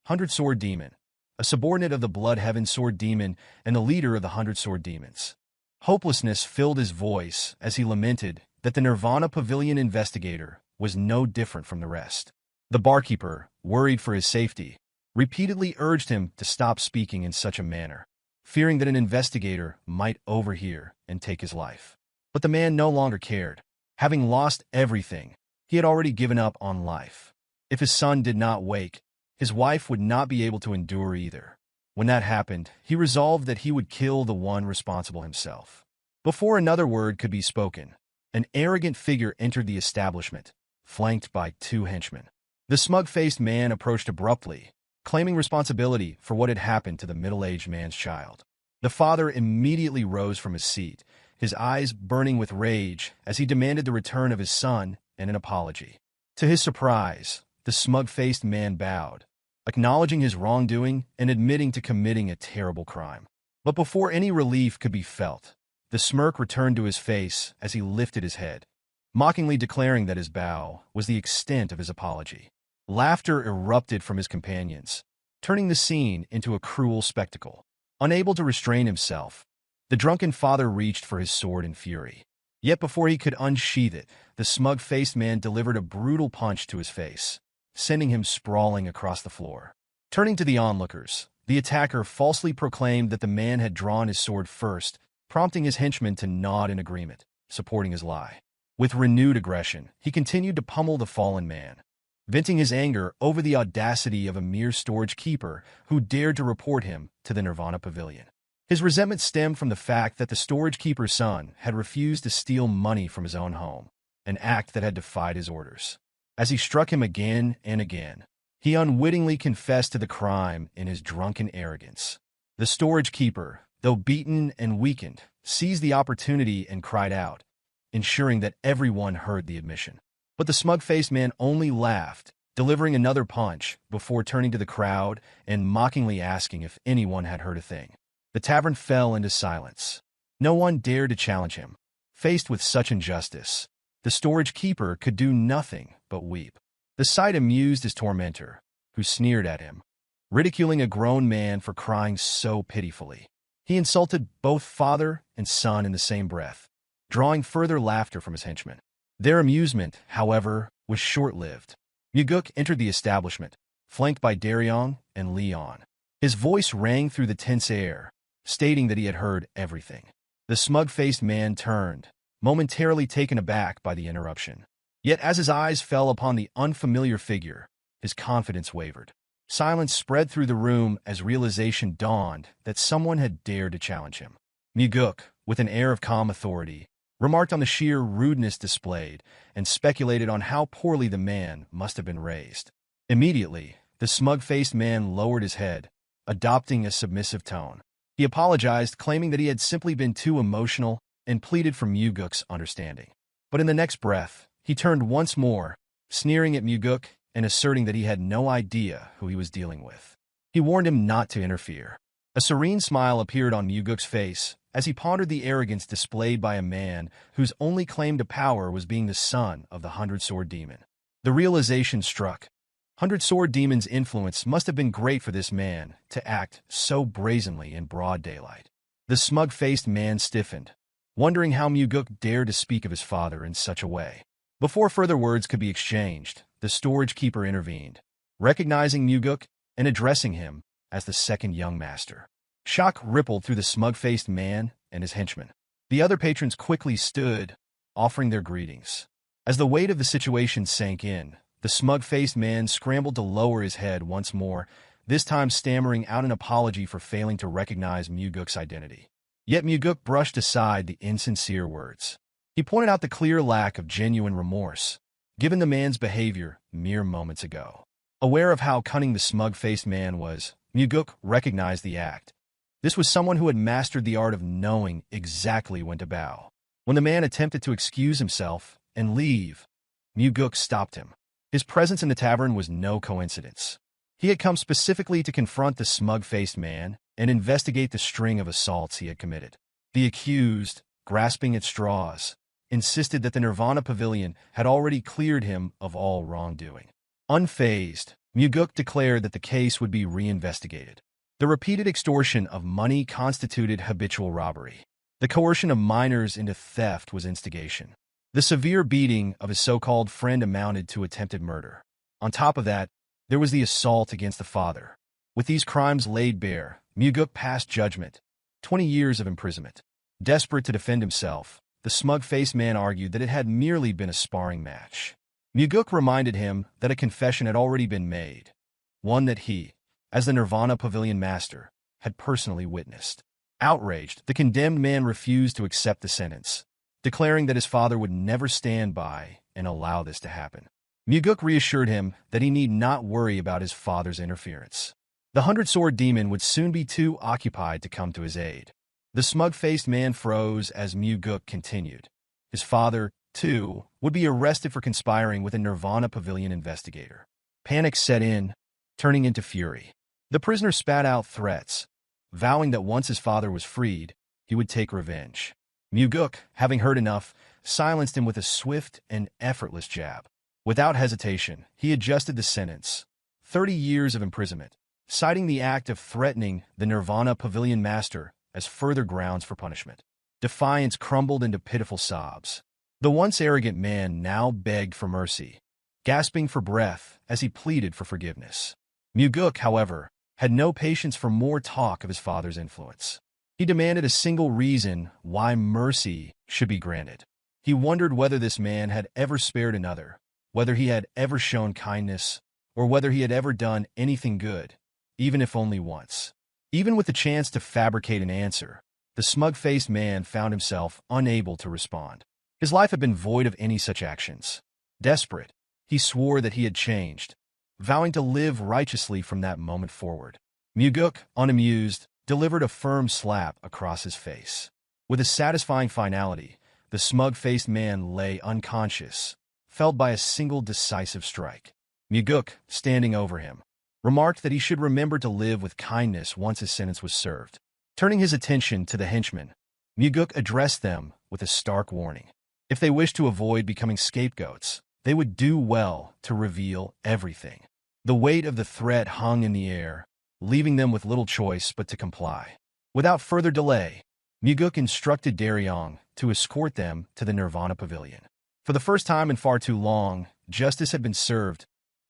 100-Sword Demon, a subordinate of the Blood Heaven Sword Demon and the leader of the 100-Sword Demons. Hopelessness filled his voice as he lamented that the Nirvana Pavilion investigator was no different from the rest. The barkeeper, worried for his safety, repeatedly urged him to stop speaking in such a manner, fearing that an investigator might overhear and take his life. But the man no longer cared. Having lost everything, he had already given up on life. If his son did not wake, his wife would not be able to endure either. When that happened, he resolved that he would kill the one responsible himself. Before another word could be spoken, an arrogant figure entered the establishment, flanked by 2 henchmen. The smug-faced man approached abruptly, claiming responsibility for what had happened to the middle-aged man's child. The father immediately rose from his seat, his eyes burning with rage as he demanded the return of his son and an apology. To his surprise, the smug-faced man bowed, acknowledging his wrongdoing and admitting to committing a terrible crime. But before any relief could be felt, the smirk returned to his face as he lifted his head, mockingly declaring that his bow was the extent of his apology. Laughter erupted from his companions, turning the scene into a cruel spectacle. Unable to restrain himself, the drunken father reached for his sword in fury. Yet before he could unsheath it, the smug-faced man delivered a brutal punch to his face, sending him sprawling across the floor. Turning to the onlookers, the attacker falsely proclaimed that the man had drawn his sword first, prompting his henchmen to nod in agreement, supporting his lie. With renewed aggression, he continued to pummel the fallen man, venting his anger over the audacity of a mere storage keeper who dared to report him to the Nirvana Pavilion. His resentment stemmed from the fact that the storage keeper's son had refused to steal money from his own home, an act that had defied his orders. As he struck him again and again, he unwittingly confessed to the crime in his drunken arrogance. The storage keeper, though beaten and weakened, seized the opportunity and cried out, ensuring that everyone heard the admission. But the smug-faced man only laughed, delivering another punch before turning to the crowd and mockingly asking if anyone had heard a thing. The tavern fell into silence. No one dared to challenge him. Faced with such injustice, the storage keeper could do nothing but weep. The sight amused his tormentor, who sneered at him, ridiculing a grown man for crying so pitifully. He insulted both father and son in the same breath, drawing further laughter from his henchmen. Their amusement, however, was short-lived. Mugeuk entered the establishment, flanked by Daryong and Leon. His voice rang through the tense air, stating that he had heard everything. The smug-faced man turned, momentarily taken aback by the interruption. Yet as his eyes fell upon the unfamiliar figure, his confidence wavered. Silence spread through the room as realization dawned that someone had dared to challenge him. Mugeuk, with an air of calm authority, remarked on the sheer rudeness displayed and speculated on how poorly the man must have been raised. Immediately, the smug-faced man lowered his head, adopting a submissive tone. He apologized, claiming that he had simply been too emotional and pleaded for Mugeuk's understanding. But in the next breath, he turned once more, sneering at Mugeuk and asserting that he had no idea who he was dealing with. He warned him not to interfere. A serene smile appeared on Mugeuk's face as he pondered the arrogance displayed by a man whose only claim to power was being the son of the 100-Sword Demon. The realization struck. 100-Sword Demon's influence must have been great for this man to act so brazenly in broad daylight. The smug-faced man stiffened, wondering how Mugeuk dared to speak of his father in such a way. Before further words could be exchanged, the storage keeper intervened, recognizing Mugeuk and addressing him as the second young master. Shock rippled through the smug-faced man and his henchmen. The other patrons quickly stood, offering their greetings. As the weight of the situation sank in, the smug-faced man scrambled to lower his head once more, this time stammering out an apology for failing to recognize Mugeuk's identity. Yet Mugeuk brushed aside the insincere words. He pointed out the clear lack of genuine remorse, given the man's behavior mere moments ago. Aware of how cunning the smug-faced man was, Mugeuk recognized the act. This was someone who had mastered the art of knowing exactly when to bow. When the man attempted to excuse himself and leave, Mugeuk stopped him. His presence in the tavern was no coincidence. He had come specifically to confront the smug-faced man and investigate the string of assaults he had committed. The accused, grasping at straws, insisted that the Nirvana Pavilion had already cleared him of all wrongdoing. Unfazed, Mugeuk declared that the case would be reinvestigated. The repeated extortion of money constituted habitual robbery. The coercion of minors into theft was instigation. The severe beating of his so-called friend amounted to attempted murder. On top of that, there was the assault against the father. With these crimes laid bare, Mugeuk passed judgment, 20 years of imprisonment. Desperate to defend himself, the smug-faced man argued that it had merely been a sparring match. Mugeuk reminded him that a confession had already been made, one that he, as the Nirvana Pavilion master, had personally witnessed. Outraged, the condemned man refused to accept the sentence, declaring that his father would never stand by and allow this to happen. Mugeuk reassured him that he need not worry about his father's interference. The 100-sword demon would soon be too occupied to come to his aid. The smug-faced man froze as Mugeuk continued. His father, too, would be arrested for conspiring with a Nirvana Pavilion investigator. Panic set in, turning into fury. The prisoner spat out threats, vowing that once his father was freed, he would take revenge. Mugeuk, having heard enough, silenced him with a swift and effortless jab. Without hesitation, he adjusted the sentence, 30 years of imprisonment, citing the act of threatening the Nirvana Pavilion master as further grounds for punishment. Defiance crumbled into pitiful sobs. The once arrogant man now begged for mercy, gasping for breath as he pleaded for forgiveness. Mugeuk, however, had no patience for more talk of his father's influence. He demanded a single reason why mercy should be granted. He wondered whether this man had ever spared another, whether he had ever shown kindness, or whether he had ever done anything good, even if only once. Even with the chance to fabricate an answer, the smug-faced man found himself unable to respond. His life had been void of any such actions. Desperate, he swore that he had changed, vowing to live righteously from that moment forward. Mugeuk, unamused, delivered a firm slap across his face. With a satisfying finality, the smug-faced man lay unconscious, felled by a single decisive strike. Mugeuk, standing over him, remarked that he should remember to live with kindness once his sentence was served. Turning his attention to the henchmen, Mugeuk addressed them with a stark warning. If they wished to avoid becoming scapegoats, they would do well to reveal everything. The weight of the threat hung in the air, leaving them with little choice but to comply. Without further delay, Mugeuk instructed Daryong to escort them to the Nirvana Pavilion. For the first time in far too long, justice had been served,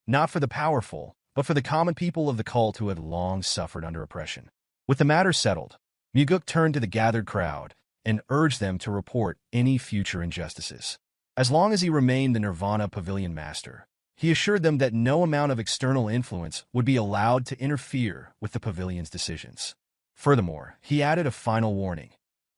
not for the powerful, but for the common people of the cult who had long suffered under oppression. With the matter settled, Mugeuk turned to the gathered crowd and urged them to report any future injustices. As long as he remained the Nirvana Pavilion master, he assured them that no amount of external influence would be allowed to interfere with the pavilion's decisions. Furthermore, he added a final warning.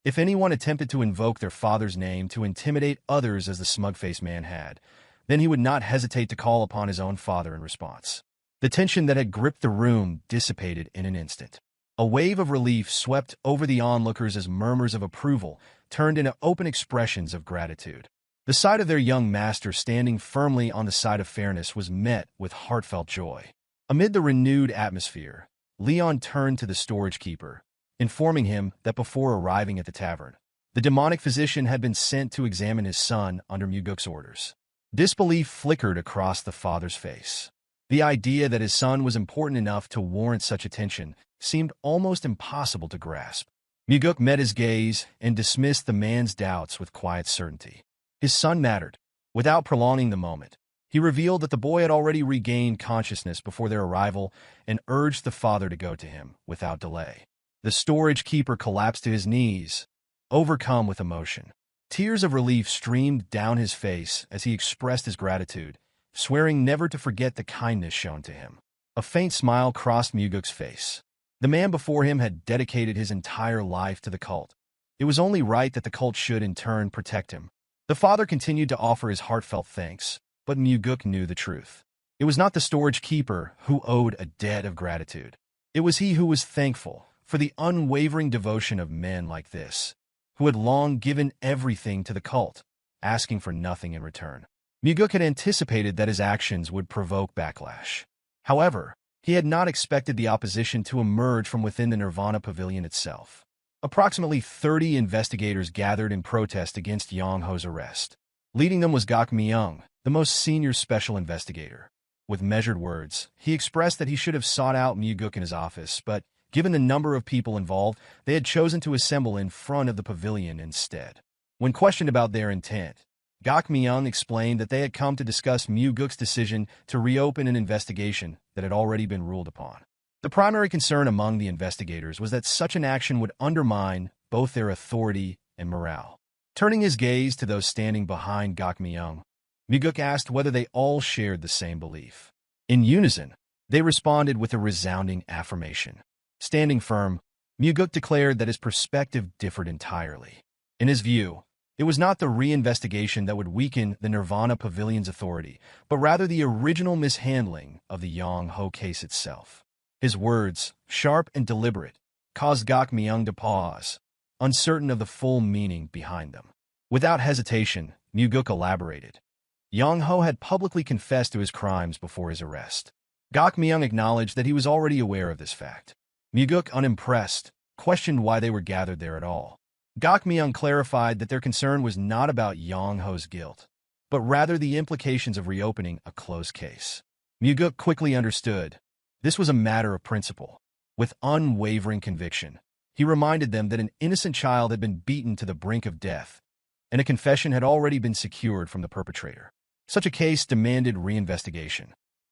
If anyone attempted to invoke their father's name to intimidate others as the smug-faced man had, then he would not hesitate to call upon his own father in response. The tension that had gripped the room dissipated in an instant. A wave of relief swept over the onlookers as murmurs of approval turned into open expressions of gratitude. The sight of their young master standing firmly on the side of fairness was met with heartfelt joy. Amid the renewed atmosphere, Leon turned to the storage keeper, informing him that before arriving at the tavern, the demonic physician had been sent to examine his son under Mugeuk's orders. Disbelief flickered across the father's face. The idea that his son was important enough to warrant such attention seemed almost impossible to grasp. Mugeuk met his gaze and dismissed the man's doubts with quiet certainty. His son mattered. Without prolonging the moment, he revealed that the boy had already regained consciousness before their arrival and urged the father to go to him without delay. The storage keeper collapsed to his knees, overcome with emotion. Tears of relief streamed down his face as he expressed his gratitude, swearing never to forget the kindness shown to him. A faint smile crossed Mugeuk's face. The man before him had dedicated his entire life to the cult. It was only right that the cult should, in turn, protect him. The father continued to offer his heartfelt thanks, but Mugeuk knew the truth. It was not the storage keeper who owed a debt of gratitude. It was he who was thankful for the unwavering devotion of men like this, who had long given everything to the cult, asking for nothing in return. Mugeuk had anticipated that his actions would provoke backlash. However, he had not expected the opposition to emerge from within the Nirvana Pavilion itself. Approximately 30 investigators gathered in protest against Yang Ho's arrest. Leading them was Gok Myung, the most senior special investigator. With measured words, he expressed that he should have sought out Mugeuk in his office, but given the number of people involved, they had chosen to assemble in front of the pavilion instead. When questioned about their intent, Gok Myung explained that they had come to discuss Mugeuk's decision to reopen an investigation that had already been ruled upon. The primary concern among the investigators was that such an action would undermine both their authority and morale. Turning his gaze to those standing behind Gok Myung, Mugeuk asked whether they all shared the same belief. In unison, they responded with a resounding affirmation. Standing firm, Mugeuk declared that his perspective differed entirely. In his view, it was not the reinvestigation that would weaken the Nirvana Pavilion's authority, but rather the original mishandling of the Yang Ho case itself. His words, sharp and deliberate, caused Gok Myung to pause, uncertain of the full meaning behind them. Without hesitation, Mugeuk elaborated. Yang Ho had publicly confessed to his crimes before his arrest. Gok Myung acknowledged that he was already aware of this fact. Mugeuk, unimpressed, questioned why they were gathered there at all. Gok Myung clarified that their concern was not about Yang Ho's guilt, but rather the implications of reopening a closed case. Mugeuk quickly understood. This was a matter of principle. With unwavering conviction, he reminded them that an innocent child had been beaten to the brink of death, and a confession had already been secured from the perpetrator. Such a case demanded reinvestigation.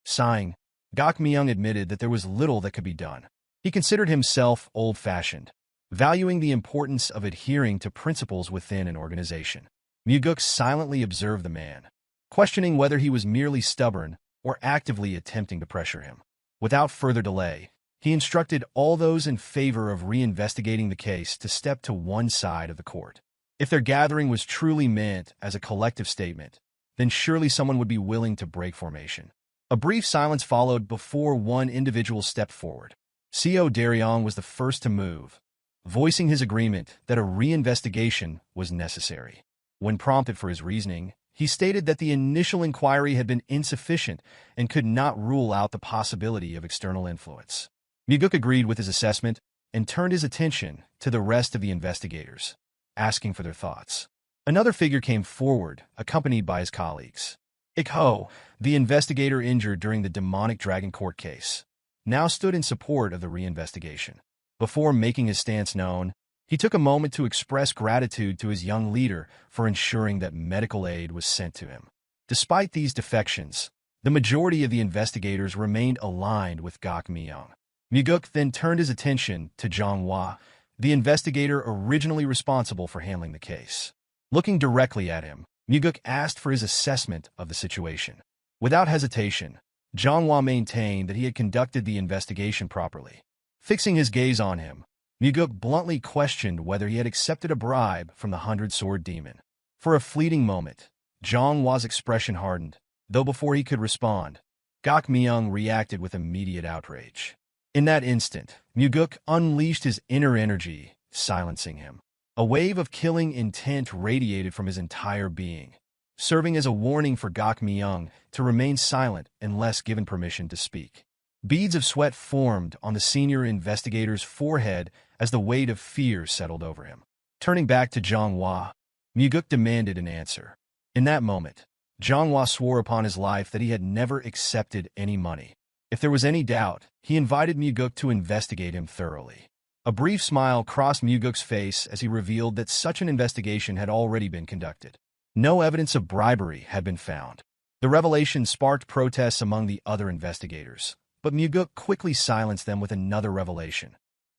Sighing, Gok Myung admitted that there was little that could be done. He considered himself old-fashioned, valuing the importance of adhering to principles within an organization. Mugeuk silently observed the man, questioning whether he was merely stubborn or actively attempting to pressure him. Without further delay, he instructed all those in favor of reinvestigating the case to step to one side of the court. If their gathering was truly meant as a collective statement, then surely someone would be willing to break formation. A brief silence followed before one individual stepped forward. Co Daryong was the first to move, voicing his agreement that a reinvestigation was necessary. When prompted for his reasoning, he stated that the initial inquiry had been insufficient and could not rule out the possibility of external influence. Mugeuk agreed with his assessment and turned his attention to the rest of the investigators, asking for their thoughts. Another figure came forward, accompanied by his colleagues. Echhi, the investigator injured during the demonic dragon court case, now stood in support of the reinvestigation. Before making his stance known, he took a moment to express gratitude to his young leader for ensuring that medical aid was sent to him. Despite these defections, the majority of the investigators remained aligned with Gok Myung. Mugeuk then turned his attention to Jango, the investigator originally responsible for handling the case. Looking directly at him, Mugeuk asked for his assessment of the situation. Without hesitation, Jango maintained that he had conducted the investigation properly. Fixing his gaze on him, Mugeuk bluntly questioned whether he had accepted a bribe from the 100-sword demon. For a fleeting moment, Jango's expression hardened, though before he could respond, Gok Myung reacted with immediate outrage. In that instant, Mugeuk unleashed his inner energy, silencing him. A wave of killing intent radiated from his entire being, serving as a warning for Gok Myung to remain silent unless given permission to speak. Beads of sweat formed on the senior investigator's forehead as the weight of fear settled over him. Turning back to Jango, Mugeuk demanded an answer. In that moment, Jango swore upon his life that he had never accepted any money. If there was any doubt, he invited Mugeuk to investigate him thoroughly. A brief smile crossed Mugeuk's face as he revealed that such an investigation had already been conducted. No evidence of bribery had been found. The revelation sparked protests among the other investigators, but Mugeuk quickly silenced them with another revelation.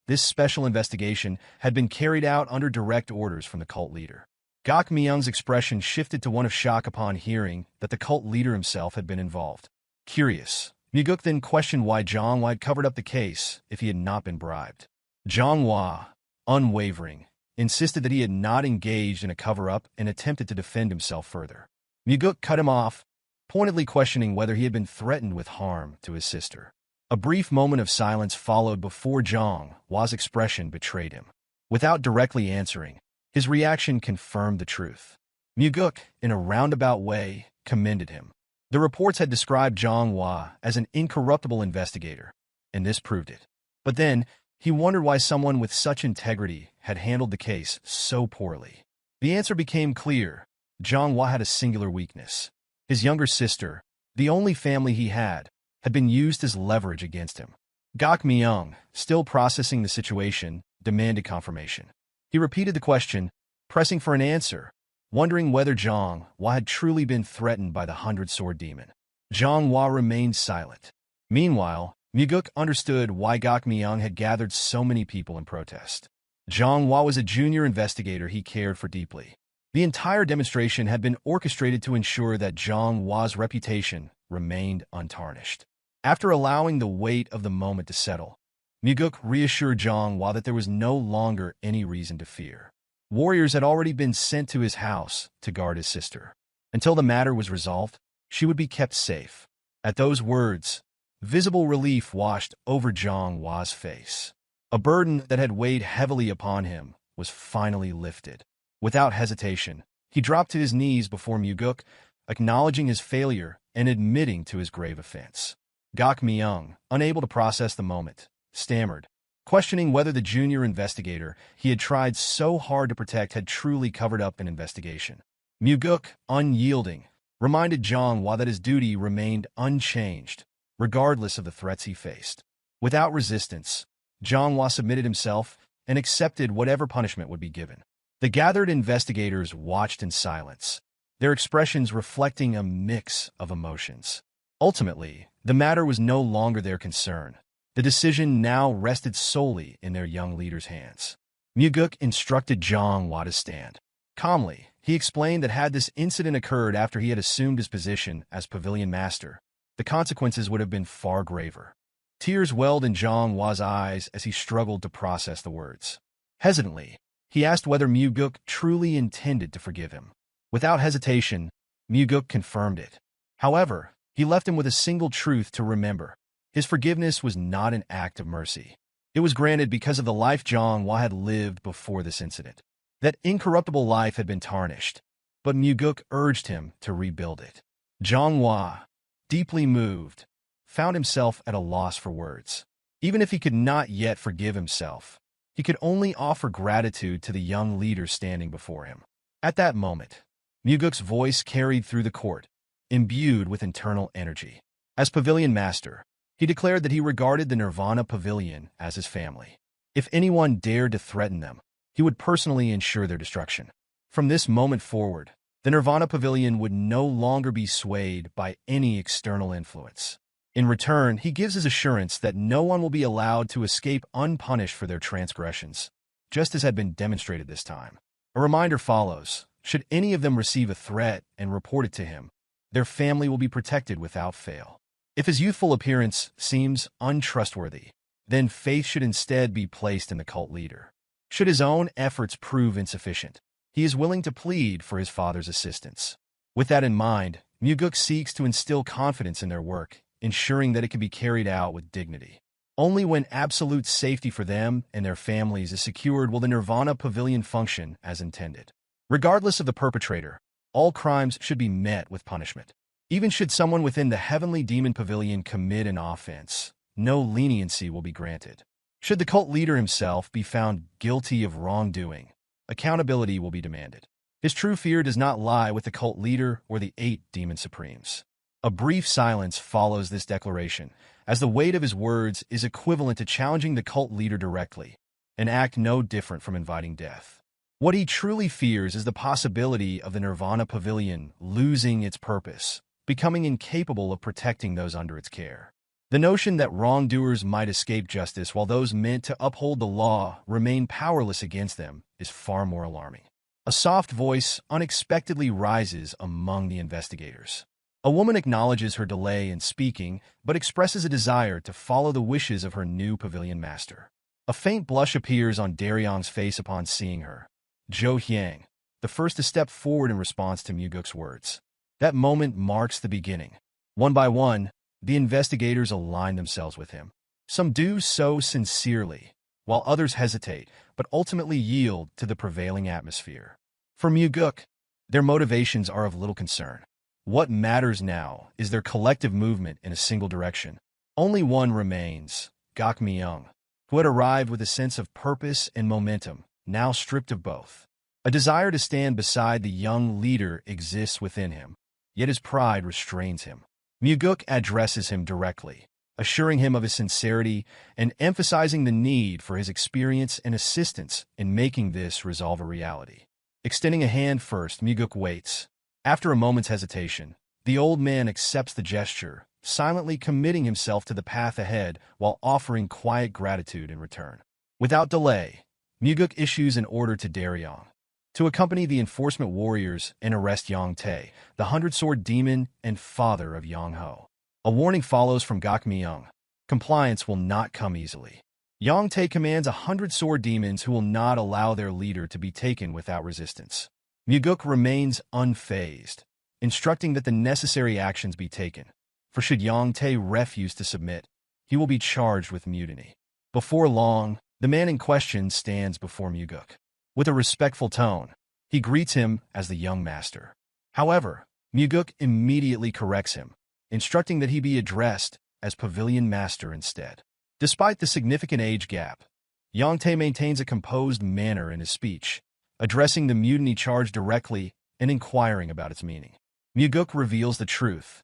This special investigation had been carried out under direct orders from the cult leader. Gok Myung's expression shifted to one of shock upon hearing that the cult leader himself had been involved. Curious, Mugeuk then questioned why Jango had covered up the case if he had not been bribed. Jango, unwavering, insisted that he had not engaged in a cover-up and attempted to defend himself further. Mugeuk cut him off, pointedly questioning whether he had been threatened with harm to his sister. A brief moment of silence followed before Zhang Hua's expression betrayed him. Without directly answering, his reaction confirmed the truth. Mugeuk, in a roundabout way, commended him. The reports had described Zhang Hua as an incorruptible investigator, and this proved it. But then, he wondered why someone with such integrity had handled the case so poorly. The answer became clear. Zhang Hua had a singular weakness. His younger sister, the only family he had been used as leverage against him. Gok Myung, still processing the situation, demanded confirmation. He repeated the question, pressing for an answer, wondering whether Zhang Hua had truly been threatened by the 100-sword demon. Zhang Hua remained silent. Meanwhile, Mugeuk understood why Gok Myung had gathered so many people in protest. Zhang Hua was a junior investigator he cared for deeply. The entire demonstration had been orchestrated to ensure that Zhang Hua's reputation remained untarnished. After allowing the weight of the moment to settle, Mugeuk reassured Zhang Hua that there was no longer any reason to fear. Warriors had already been sent to his house to guard his sister. Until the matter was resolved, she would be kept safe. At those words, visible relief washed over Zhang Hua's face. A burden that had weighed heavily upon him was finally lifted. Without hesitation, he dropped to his knees before Mugeuk, acknowledging his failure and admitting to his grave offense. Gok Myung, unable to process the moment, stammered, questioning whether the junior investigator he had tried so hard to protect had truly covered up an investigation. Mugeuk, unyielding, reminded Zhang Hua that his duty remained unchanged, regardless of the threats he faced. Without resistance, Zhang Hua submitted himself and accepted whatever punishment would be given. The gathered investigators watched in silence, their expressions reflecting a mix of emotions. Ultimately, the matter was no longer their concern. The decision now rested solely in their young leader's hands. Mugeuk instructed Zhang Hua to stand. Calmly, he explained that had this incident occurred after he had assumed his position as pavilion master, the consequences would have been far graver. Tears welled in Zhang Hua's eyes as he struggled to process the words. Hesitantly, he asked whether Mugeuk truly intended to forgive him. Without hesitation, Mugeuk confirmed it. However, he left him with a single truth to remember. His forgiveness was not an act of mercy. It was granted because of the life Zhang Hua had lived before this incident. That incorruptible life had been tarnished, but Mugeuk urged him to rebuild it. Zhang Hua, deeply moved, found himself at a loss for words. Even if he could not yet forgive himself, he could only offer gratitude to the young leader standing before him. At that moment, Mugeuk's voice carried through the court, imbued with internal energy. As pavilion master, he declared that he regarded the Nirvana Pavilion as his family. If anyone dared to threaten them, he would personally ensure their destruction. From this moment forward, the Nirvana Pavilion would no longer be swayed by any external influence. In return, he gives his assurance that no one will be allowed to escape unpunished for their transgressions, just as had been demonstrated this time. A reminder follows. Should any of them receive a threat and report it to him, their family will be protected without fail. If his youthful appearance seems untrustworthy, then faith should instead be placed in the cult leader. Should his own efforts prove insufficient, he is willing to plead for his father's assistance. With that in mind, Mugeuk seeks to instill confidence in their work, ensuring that it can be carried out with dignity. Only when absolute safety for them and their families is secured will the Nirvana Pavilion function as intended. Regardless of the perpetrator, all crimes should be met with punishment. Even should someone within the Heavenly Demon Pavilion commit an offense, no leniency will be granted. Should the cult leader himself be found guilty of wrongdoing, accountability will be demanded. His true fear does not lie with the cult leader or the 8 demon supremes. A brief silence follows this declaration, as the weight of his words is equivalent to challenging the cult leader directly, an act no different from inviting death. What he truly fears is the possibility of the Nirvana Pavilion losing its purpose, becoming incapable of protecting those under its care. The notion that wrongdoers might escape justice while those meant to uphold the law remain powerless against them is far more alarming. A soft voice unexpectedly rises among the investigators. A woman acknowledges her delay in speaking, but expresses a desire to follow the wishes of her new pavilion master. A faint blush appears on Daryong's face upon seeing her. Zhou Hyang, the first to step forward in response to Mugeuk's words. That moment marks the beginning. One by one, the investigators align themselves with him. Some do so sincerely, while others hesitate, but ultimately yield to the prevailing atmosphere. For Mugeuk, their motivations are of little concern. What matters now is their collective movement in a single direction. Only one remains, Gakmyeong, who had arrived with a sense of purpose and momentum, now stripped of both. A desire to stand beside the young leader exists within him, yet his pride restrains him. Mugeuk addresses him directly, assuring him of his sincerity and emphasizing the need for his experience and assistance in making this resolve a reality. Extending a hand first, Mugeuk waits. After a moment's hesitation, the old man accepts the gesture, silently committing himself to the path ahead while offering quiet gratitude in return. Without delay, Mugeuk issues an order to Daryong to accompany the enforcement warriors and arrest Yang Tae, the 100-sword demon and father of Yang Ho. A warning follows from Gakmyeong. Compliance will not come easily. Yang Tae commands 100-sword demons who will not allow their leader to be taken without resistance. Mugeuk remains unfazed, instructing that the necessary actions be taken, for should Yang Tae refuse to submit, he will be charged with mutiny. Before long, the man in question stands before Mugeuk. With a respectful tone, he greets him as the young master. However, Mugeuk immediately corrects him, instructing that he be addressed as pavilion master instead. Despite the significant age gap, Yang Tae maintains a composed manner in his speech, addressing the mutiny charge directly and inquiring about its meaning. Mugeuk reveals the truth.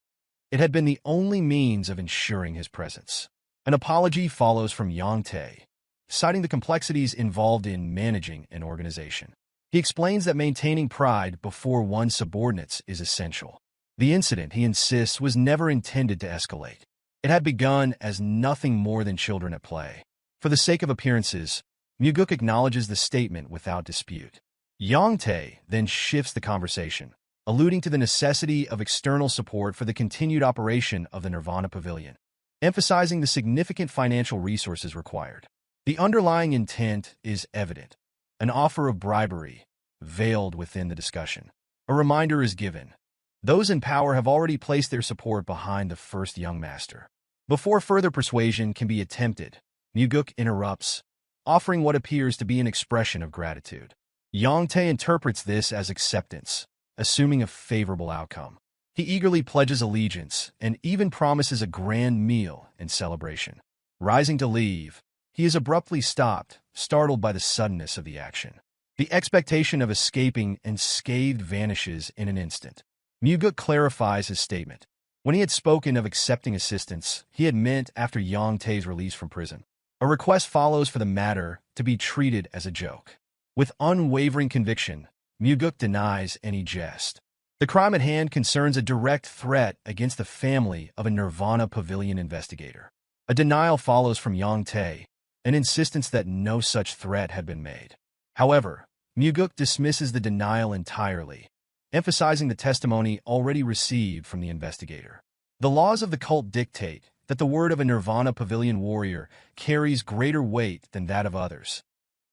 It had been the only means of ensuring his presence. An apology follows from Yang Tae, citing the complexities involved in managing an organization. He explains that maintaining pride before one's subordinates is essential. The incident, he insists, was never intended to escalate. It had begun as nothing more than children at play. For the sake of appearances, Mugeuk acknowledges the statement without dispute. Yang Tae then shifts the conversation, alluding to the necessity of external support for the continued operation of the Nirvana Pavilion, emphasizing the significant financial resources required. The underlying intent is evident, an offer of bribery, veiled within the discussion. A reminder is given. Those in power have already placed their support behind the first young master. Before further persuasion can be attempted, Mugeuk interrupts, offering what appears to be an expression of gratitude. Yang Tae interprets this as acceptance, assuming a favorable outcome. He eagerly pledges allegiance and even promises a grand meal in celebration. Rising to leave, he is abruptly stopped, startled by the suddenness of the action. The expectation of escaping unscathed vanishes in an instant. Mugeuk clarifies his statement. When he had spoken of accepting assistance, he had meant after Yang Tae's release from prison. A request follows for the matter to be treated as a joke. With unwavering conviction, Mugeuk denies any jest. The crime at hand concerns a direct threat against the family of a Nirvana Pavilion investigator. A denial follows from Yang Tae, an insistence that no such threat had been made. However, Mugeuk dismisses the denial entirely, emphasizing the testimony already received from the investigator. The laws of the cult dictate that the word of a Nirvana Pavilion warrior carries greater weight than that of others,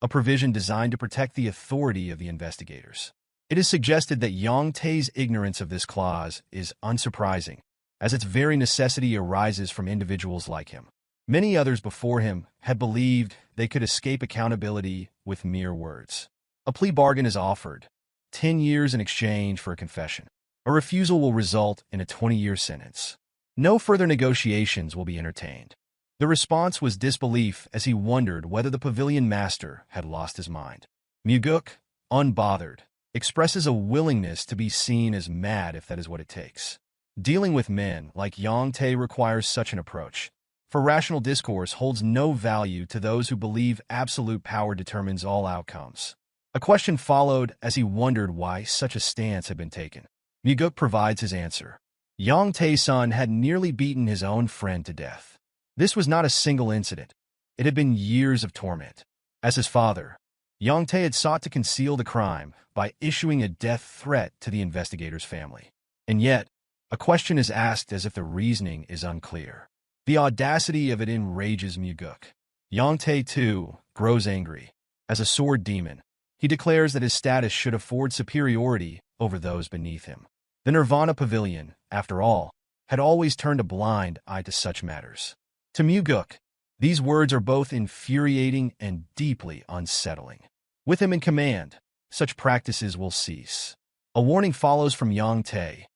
a provision designed to protect the authority of the investigators. It is suggested that Yang Tae's ignorance of this clause is unsurprising, as its very necessity arises from individuals like him. Many others before him had believed they could escape accountability with mere words. A plea bargain is offered, 10 years in exchange for a confession. A refusal will result in a 20-year sentence. No further negotiations will be entertained. The response was disbelief as he wondered whether the pavilion master had lost his mind. Mugeuk, unbothered, expresses a willingness to be seen as mad if that is what it takes. Dealing with men like Yang Tae requires such an approach, for rational discourse holds no value to those who believe absolute power determines all outcomes. A question followed as he wondered why such a stance had been taken. Mugeuk provides his answer. Yang Tae's son had nearly beaten his own friend to death. This was not a single incident. It had been years of torment. As his father, Yang Tae had sought to conceal the crime by issuing a death threat to the investigator's family. And yet, a question is asked as if the reasoning is unclear. The audacity of it enrages Mugeuk. Yang Tae, too, grows angry. As a sword demon, he declares that his status should afford superiority over those beneath him. The Nirvana Pavilion, after all, had always turned a blind eye to such matters. To Mugeuk, these words are both infuriating and deeply unsettling. With him in command, such practices will cease. A warning follows from Yang Te.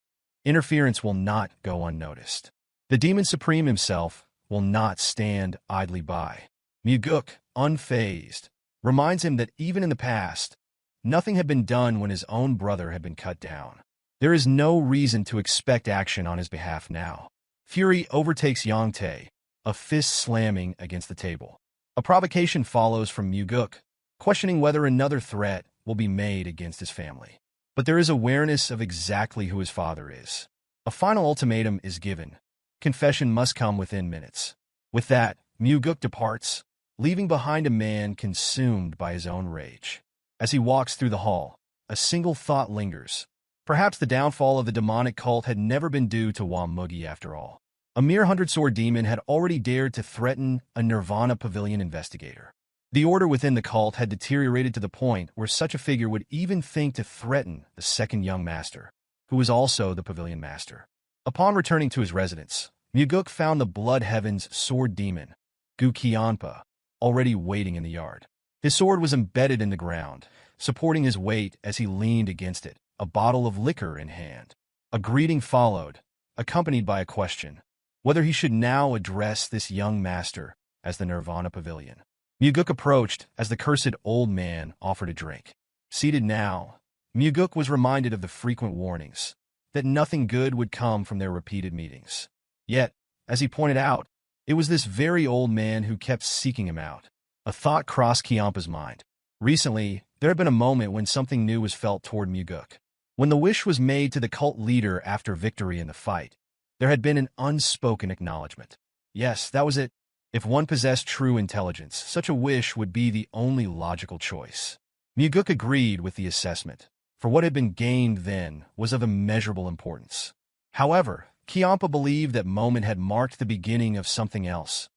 Interference will not go unnoticed. The Demon Supreme himself will not stand idly by. Mugeuk, unfazed, reminds him that even in the past, nothing had been done when his own brother had been cut down. There is no reason to expect action on his behalf now. Fury overtakes Yang Te, a fist slamming against the table. A provocation follows from Mugeuk, questioning whether another threat will be made against his family. But there is awareness of exactly who his father is. A final ultimatum is given. Confession must come within minutes. With that, Mugeuk departs, leaving behind a man consumed by his own rage. As he walks through the hall, a single thought lingers. Perhaps the downfall of the demonic cult had never been due to Mugeuk after all. A mere 100-sword demon had already dared to threaten a Nirvana Pavilion investigator. The order within the cult had deteriorated to the point where such a figure would even think to threaten the second young master, who was also the pavilion master. Upon returning to his residence, Mugeuk found the Blood Heaven's sword demon, Guqianpa, already waiting in the yard. His sword was embedded in the ground, supporting his weight as he leaned against it, a bottle of liquor in hand. A greeting followed, accompanied by a question, whether he should now address this young master as the Nirvana Pavilion. Mugeuk approached as the cursed old man offered a drink. Seated now, Mugeuk was reminded of the frequent warnings that nothing good would come from their repeated meetings. Yet, as he pointed out, it was this very old man who kept seeking him out. A thought crossed Qiampa's mind. Recently, there had been a moment when something new was felt toward Mugeuk. When the wish was made to the cult leader after victory in the fight, there had been an unspoken acknowledgement. Yes, that was it. If one possessed true intelligence, such a wish would be the only logical choice. Mugeuk agreed with the assessment, for what had been gained then was of immeasurable importance. However, Qiampa believed that moment had marked the beginning of something else,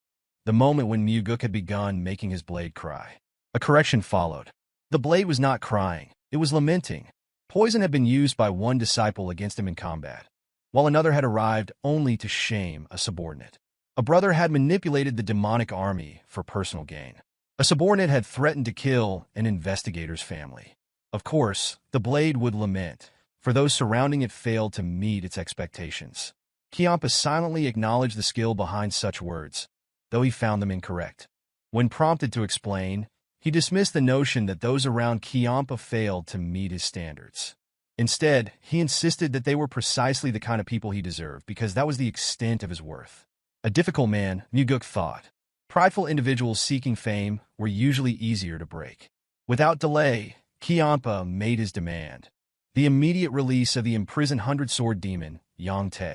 the moment when Mugeuk had begun making his blade cry. A correction followed. The blade was not crying, it was lamenting. Poison had been used by one disciple against him in combat, while another had arrived only to shame a subordinate. A brother had manipulated the demonic army for personal gain. A subordinate had threatened to kill an investigator's family. Of course, the blade would lament, for those surrounding it failed to meet its expectations. Qiampa silently acknowledged the skill behind such words, though he found them incorrect. When prompted to explain, he dismissed the notion that those around Qiampa failed to meet his standards. Instead, he insisted that they were precisely the kind of people he deserved because that was the extent of his worth. A difficult man, Mugeuk thought. Prideful individuals seeking fame were usually easier to break. Without delay, Qiampa made his demand. The immediate release of the imprisoned 100-sword demon, Yang Te.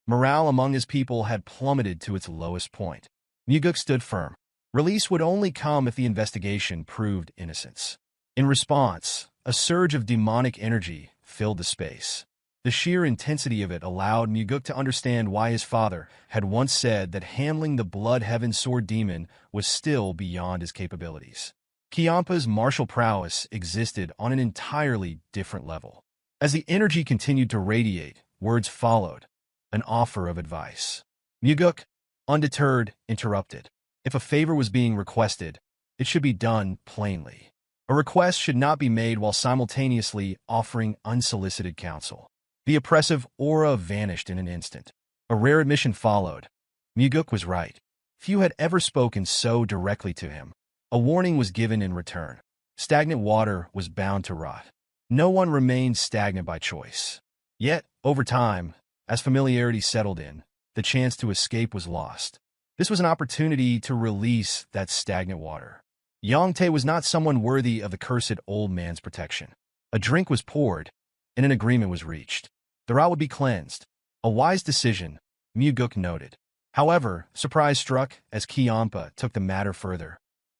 Morale among his people had plummeted to its lowest point. Mugeuk stood firm. Release would only come if the investigation proved innocence. In response, a surge of demonic energy filled the space. The sheer intensity of it allowed Mugeuk to understand why his father had once said that handling the Blood Heaven sword demon was still beyond his capabilities. Qiampa's martial prowess existed on an entirely different level. As the energy continued to radiate, words followed, an offer of advice. Mugeuk, undeterred, interrupted. If a favor was being requested, it should be done plainly. A request should not be made while simultaneously offering unsolicited counsel. The oppressive aura vanished in an instant. A rare admission followed. Mugeuk was right. Few had ever spoken so directly to him. A warning was given in return. Stagnant water was bound to rot. No one remained stagnant by choice. Yet, over time, as familiarity settled in, the chance to escape was lost. This was an opportunity to release that stagnant water. Yang Te was not someone worthy of the cursed old man's protection. A drink was poured, and an agreement was reached. The route would be cleansed. A wise decision, Mugeuk noted. However, surprise struck as Qiampa took the matter further.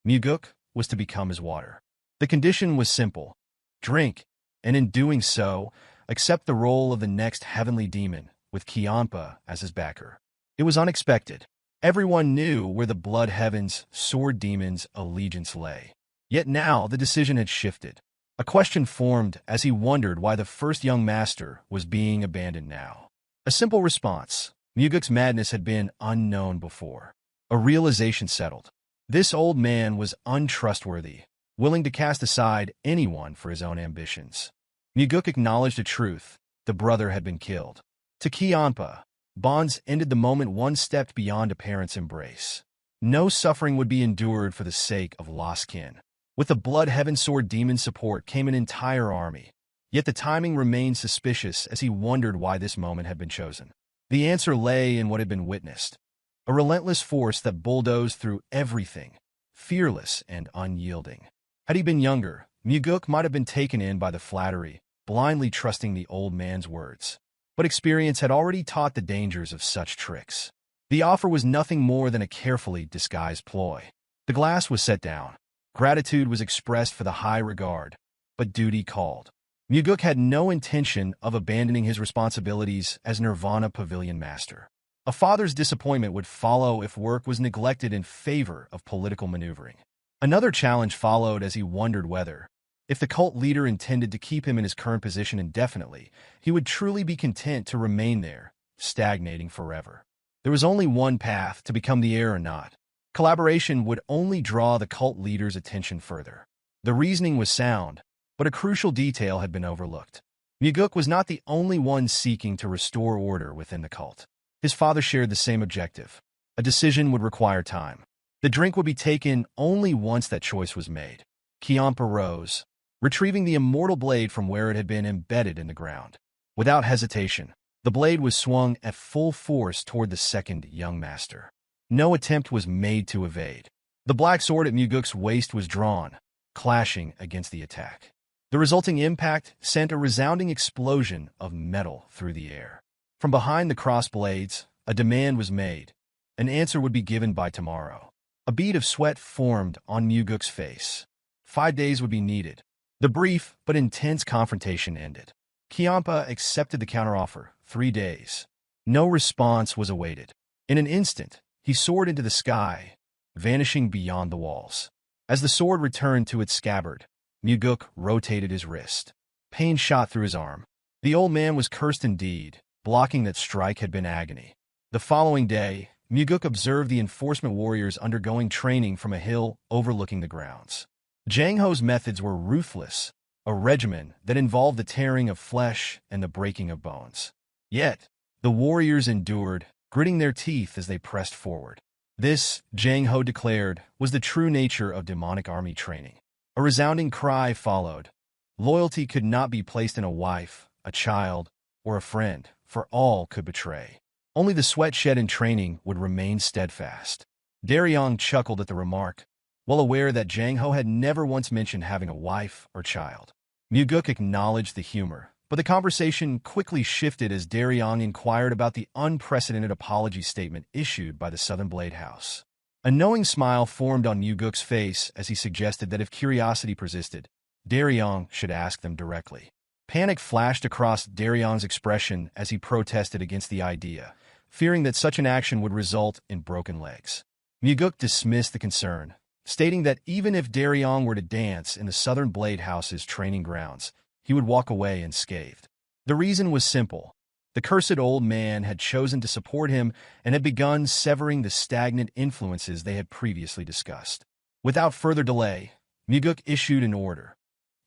Mugeuk was to become his water. The condition was simple. Drink, and in doing so, accept the role of the next heavenly demon, with Qiampa as his backer. It was unexpected. Everyone knew where the Blood Heaven's sword demon's allegiance lay. Yet now the decision had shifted. A question formed as he wondered why the first young master was being abandoned now. A simple response: Mugeuk's madness had been unknown before. A realization settled. This old man was untrustworthy, willing to cast aside anyone for his own ambitions. Mugeuk acknowledged a truth: the brother had been killed. To Kianpa, bonds ended the moment one stepped beyond a parent's embrace. No suffering would be endured for the sake of lost kin. With the Blood Heaven Sword Demon support came an entire army. Yet the timing remained suspicious as he wondered why this moment had been chosen. The answer lay in what had been witnessed. A relentless force that bulldozed through everything, fearless and unyielding. Had he been younger, Mugeuk might have been taken in by the flattery, blindly trusting the old man's words. But experience had already taught the dangers of such tricks. The offer was nothing more than a carefully disguised ploy. The glass was set down. Gratitude was expressed for the high regard, but duty called. Mugeuk had no intention of abandoning his responsibilities as Nirvana Pavilion master. A father's disappointment would follow if work was neglected in favor of political maneuvering. Another challenge followed as he wondered whether, if the cult leader intended to keep him in his current position indefinitely, he would truly be content to remain there, stagnating forever. There was only one path: to become the heir or not. Collaboration would only draw the cult leader's attention further. The reasoning was sound, but a crucial detail had been overlooked. Mugeuk was not the only one seeking to restore order within the cult. His father shared the same objective. A decision would require time. The drink would be taken only once that choice was made. Kianpa rose, retrieving the immortal blade from where it had been embedded in the ground. Without hesitation, the blade was swung at full force toward the second young master. No attempt was made to evade. The black sword at Mugeuk's waist was drawn, clashing against the attack. The resulting impact sent a resounding explosion of metal through the air. From behind the crossed blades, a demand was made. An answer would be given by tomorrow. A bead of sweat formed on Mugeuk's face. 5 days would be needed. The brief but intense confrontation ended. Kianpa accepted the counteroffer: 3 days. No response was awaited. In an instant, he soared into the sky, vanishing beyond the walls. As the sword returned to its scabbard, Mugeuk rotated his wrist. Pain shot through his arm. The old man was cursed indeed. Blocking that strike had been agony. The following day, Mugeuk observed the enforcement warriors undergoing training from a hill overlooking the grounds. Jango's methods were ruthless, a regimen that involved the tearing of flesh and the breaking of bones. Yet, the warriors endured, gritting their teeth as they pressed forward. This, Jango declared, was the true nature of demonic army training. A resounding cry followed. Loyalty could not be placed in a wife, a child, or a friend, for all could betray. Only the sweat shed in training would remain steadfast. Daryong chuckled at the remark, well aware that Jango had never once mentioned having a wife or child. Mugeuk acknowledged the humor, but the conversation quickly shifted as Daryong inquired about the unprecedented apology statement issued by the Southern Blade House. A knowing smile formed on Mugeuk's face as he suggested that if curiosity persisted, Daryong should ask them directly. Panic flashed across Daryong's expression as he protested against the idea, fearing that such an action would result in broken legs. Mugeuk dismissed the concern, stating that even if Daryong were to dance in the Southern Blade House's training grounds, he would walk away unscathed. The reason was simple. The cursed old man had chosen to support him and had begun severing the stagnant influences they had previously discussed. Without further delay, Mugeuk issued an order.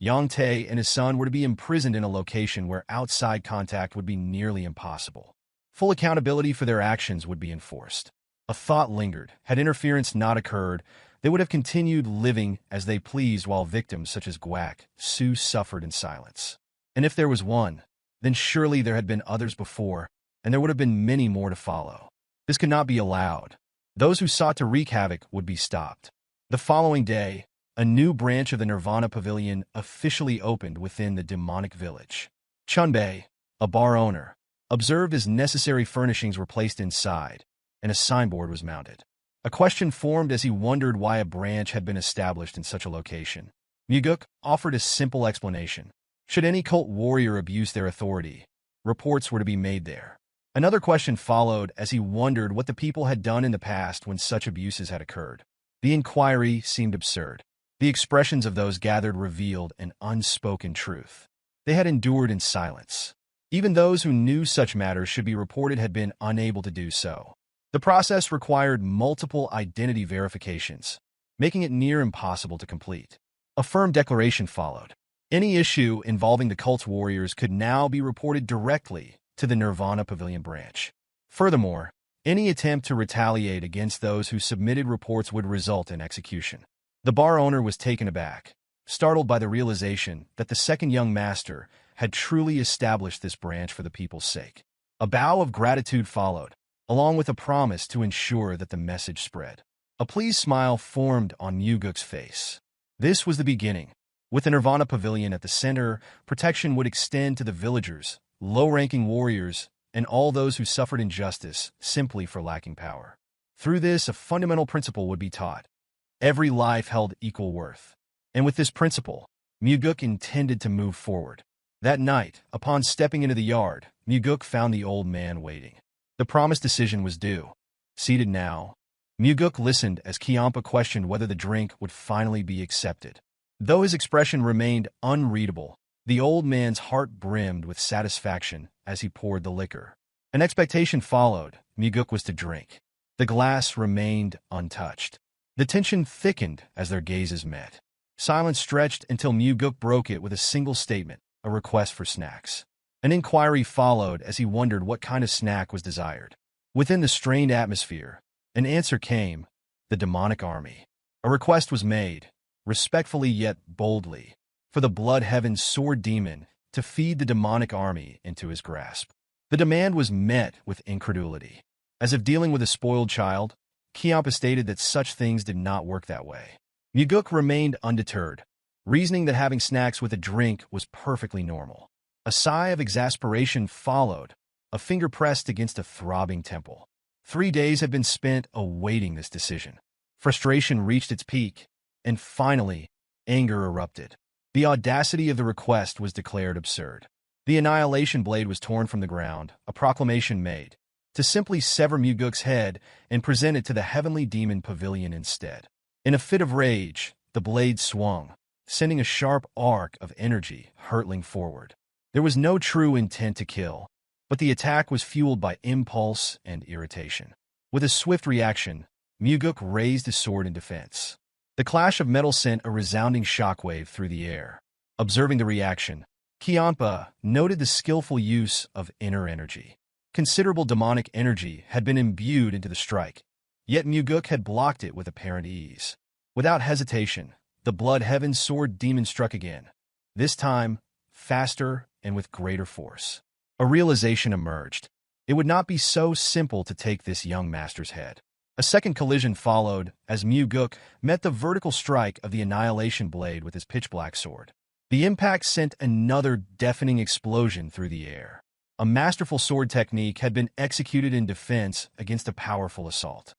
Yang Tae and his son were to be imprisoned in a location where outside contact would be nearly impossible. Full accountability for their actions would be enforced. A thought lingered. Had interference not occurred, they would have continued living as they pleased while victims such as Guak, Su suffered in silence. And if there was one, then surely there had been others before, and there would have been many more to follow. This could not be allowed. Those who sought to wreak havoc would be stopped. The following day, a new branch of the Nirvana Pavilion officially opened within the demonic village. Chunbei, a bar owner, observed as necessary furnishings were placed inside, and a signboard was mounted. A question formed as he wondered why a branch had been established in such a location. Mugeuk offered a simple explanation. Should any cult warrior abuse their authority, reports were to be made there. Another question followed as he wondered what the people had done in the past when such abuses had occurred. The inquiry seemed absurd. The expressions of those gathered revealed an unspoken truth. They had endured in silence. Even those who knew such matters should be reported had been unable to do so. The process required multiple identity verifications, making it near impossible to complete. A firm declaration followed. Any issue involving the cult's warriors could now be reported directly to the Nirvana Pavilion branch. Furthermore, any attempt to retaliate against those who submitted reports would result in execution. The bar owner was taken aback, startled by the realization that the second young master had truly established this branch for the people's sake. A bow of gratitude followed, along with a promise to ensure that the message spread. A pleased smile formed on Mugeuk's face. This was the beginning. With the Nirvana Pavilion at the center, protection would extend to the villagers, low-ranking warriors, and all those who suffered injustice simply for lacking power. Through this, a fundamental principle would be taught. Every life held equal worth. And with this principle, Mugeuk intended to move forward. That night, upon stepping into the yard, Mugeuk found the old man waiting. The promised decision was due. Seated now, Mugeuk listened as Kiampa questioned whether the drink would finally be accepted. Though his expression remained unreadable, the old man's heart brimmed with satisfaction as he poured the liquor. An expectation followed. Mugeuk was to drink. The glass remained untouched. The tension thickened as their gazes met. Silence stretched until Mugeuk broke it with a single statement, a request for snacks. An inquiry followed as he wondered what kind of snack was desired. Within the strained atmosphere, an answer came: the demonic army. A request was made, respectfully yet boldly, for the blood heaven sword demon to feed the demonic army into his grasp. The demand was met with incredulity. As if dealing with a spoiled child, Kiampa stated that such things did not work that way. Mugeuk remained undeterred, reasoning that having snacks with a drink was perfectly normal. A sigh of exasperation followed, a finger pressed against a throbbing temple. 3 days had been spent awaiting this decision. Frustration reached its peak, and finally, anger erupted. The audacity of the request was declared absurd. The annihilation blade was torn from the ground, a proclamation made, to simply sever Mugeuk's head and present it to the heavenly demon pavilion instead. In a fit of rage, the blade swung, sending a sharp arc of energy hurtling forward. There was no true intent to kill, but the attack was fueled by impulse and irritation. With a swift reaction, Mugeuk raised his sword in defense. The clash of metal sent a resounding shockwave through the air. Observing the reaction, Kiampa noted the skillful use of inner energy. Considerable demonic energy had been imbued into the strike, yet Mugeuk had blocked it with apparent ease. Without hesitation, the blood heaven sword demon struck again, this time faster and with greater force. A realization emerged. It would not be so simple to take this young master's head. A second collision followed as Mugeuk met the vertical strike of the annihilation blade with his pitch-black sword. The impact sent another deafening explosion through the air. A masterful sword technique had been executed in defense against a powerful assault.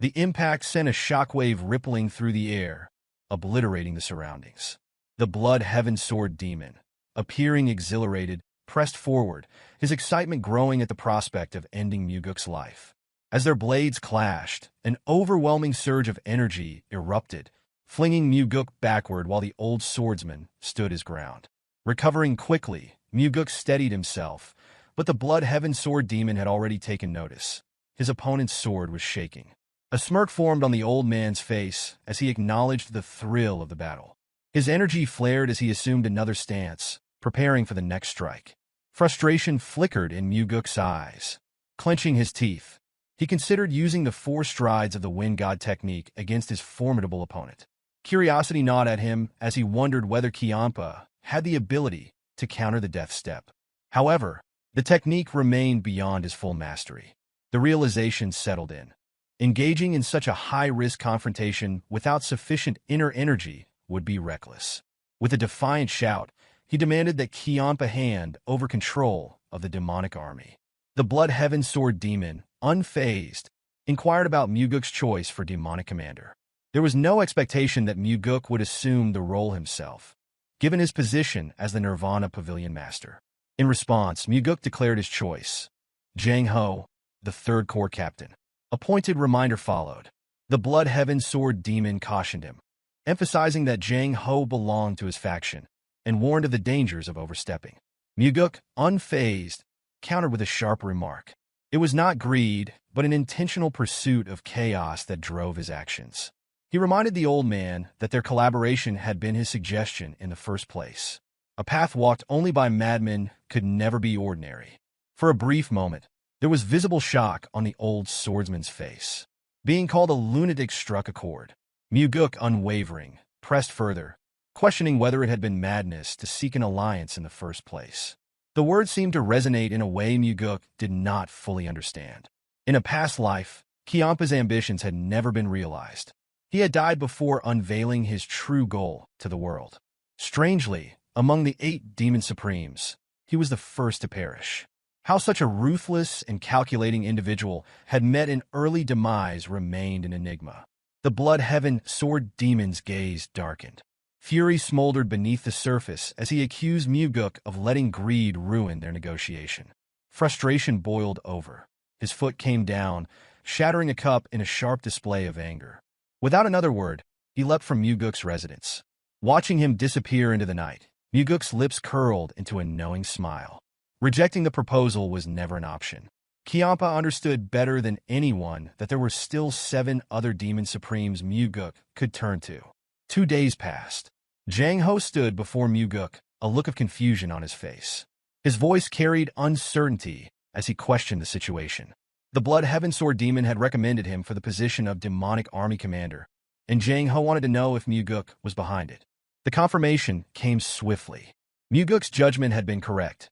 The impact sent a shockwave rippling through the air, obliterating the surroundings. The blood heaven sword demon, appearing exhilarated, pressed forward, his excitement growing at the prospect of ending Mugeuk's life. As their blades clashed, an overwhelming surge of energy erupted, flinging Mugeuk backward while the old swordsman stood his ground. Recovering quickly, Mugeuk steadied himself, but the blood heaven sword demon had already taken notice. His opponent's sword was shaking. A smirk formed on the old man's face as he acknowledged the thrill of the battle. His energy flared as he assumed another stance, preparing for the next strike. Frustration flickered in Mugeuk's eyes. Clenching his teeth, he considered using the 4 strides of the wind god technique against his formidable opponent. Curiosity gnawed at him as he wondered whether Kiampa had the ability to counter the death step. However, the technique remained beyond his full mastery. The realization settled in. Engaging in such a high-risk confrontation without sufficient inner energy would be reckless. With a defiant shout, he demanded that Kiampa hand over control of the demonic army. The blood heaven sword demon, unfazed, inquired about Mugeuk's choice for demonic commander. There was no expectation that Mugeuk would assume the role himself, given his position as the Nirvana Pavilion master. In response, Mugeuk declared his choice. Jango, the 3rd Corps captain. A pointed reminder followed. The blood heaven sword demon cautioned him. emphasizing that Jang Ho belonged to his faction, and warned of the dangers of overstepping. Mugeuk, unfazed, countered with a sharp remark. It was not greed, but an intentional pursuit of chaos that drove his actions. He reminded the old man that their collaboration had been his suggestion in the first place. A path walked only by madmen could never be ordinary. For a brief moment, there was visible shock on the old swordsman's face. Being called a lunatic struck a chord. Mugeuk, unwavering, pressed further, questioning whether it had been madness to seek an alliance in the first place. The words seemed to resonate in a way Mugeuk did not fully understand. In a past life, Kiampa's ambitions had never been realized. He had died before unveiling his true goal to the world. Strangely, among the 8 demon supremes, he was the first to perish. How such a ruthless and calculating individual had met an early demise remained an enigma. The blood heaven sword demon's gaze darkened. Fury smoldered beneath the surface as he accused Mugeuk of letting greed ruin their negotiation. Frustration boiled over. His foot came down, shattering a cup in a sharp display of anger. Without another word, he leapt from Mugeuk's residence. Watching him disappear into the night, Mugeuk's lips curled into a knowing smile. Rejecting the proposal was never an option. Kiampa understood better than anyone that there were still 7 other demon supremes Mugeuk could turn to. 2 days passed. Jang Ho stood before Mugeuk, a look of confusion on his face. His voice carried uncertainty as he questioned the situation. The Blood Heaven Sword Demon had recommended him for the position of demonic army commander, and Jang Ho wanted to know if Mugeuk was behind it. The confirmation came swiftly. Mugeuk's judgment had been correct.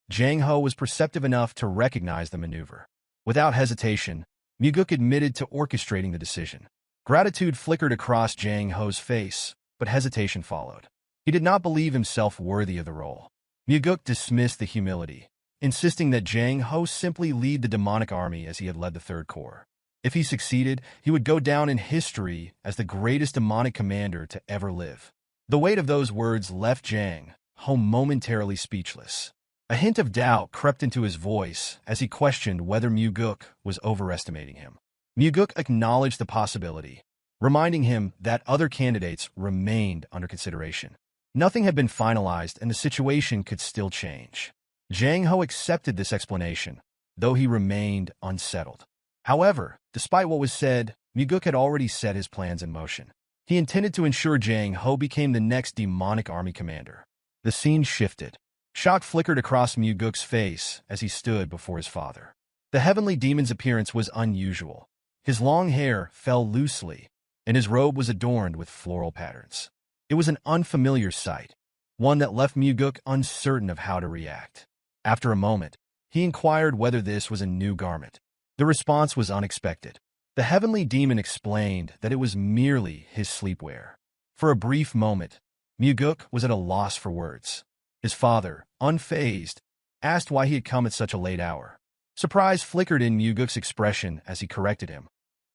Jang Ho was perceptive enough to recognize the maneuver. Without hesitation, Mugeuk admitted to orchestrating the decision. Gratitude flickered across Jang Ho's face, but hesitation followed. He did not believe himself worthy of the role. Mugeuk dismissed the humility, insisting that Jang Ho simply lead the demonic army as he had led the Third Corps. If he succeeded, he would go down in history as the greatest demonic commander to ever live. The weight of those words left Jang Ho momentarily speechless. A hint of doubt crept into his voice as he questioned whether Mugeuk was overestimating him. Mugeuk acknowledged the possibility, reminding him that other candidates remained under consideration. Nothing had been finalized and the situation could still change. Jang Ho accepted this explanation, though he remained unsettled. However, despite what was said, Mugeuk had already set his plans in motion. He intended to ensure Jang Ho became the next demonic army commander. The scene shifted. Shock flickered across Mugeuk's face as he stood before his father. The heavenly demon's appearance was unusual. His long hair fell loosely, and his robe was adorned with floral patterns. It was an unfamiliar sight, one that left Mugeuk uncertain of how to react. After a moment, he inquired whether this was a new garment. The response was unexpected. The heavenly demon explained that it was merely his sleepwear. For a brief moment, Mugeuk was at a loss for words. His father, unfazed, asked why he had come at such a late hour. Surprise flickered in Mugeuk's expression as he corrected him.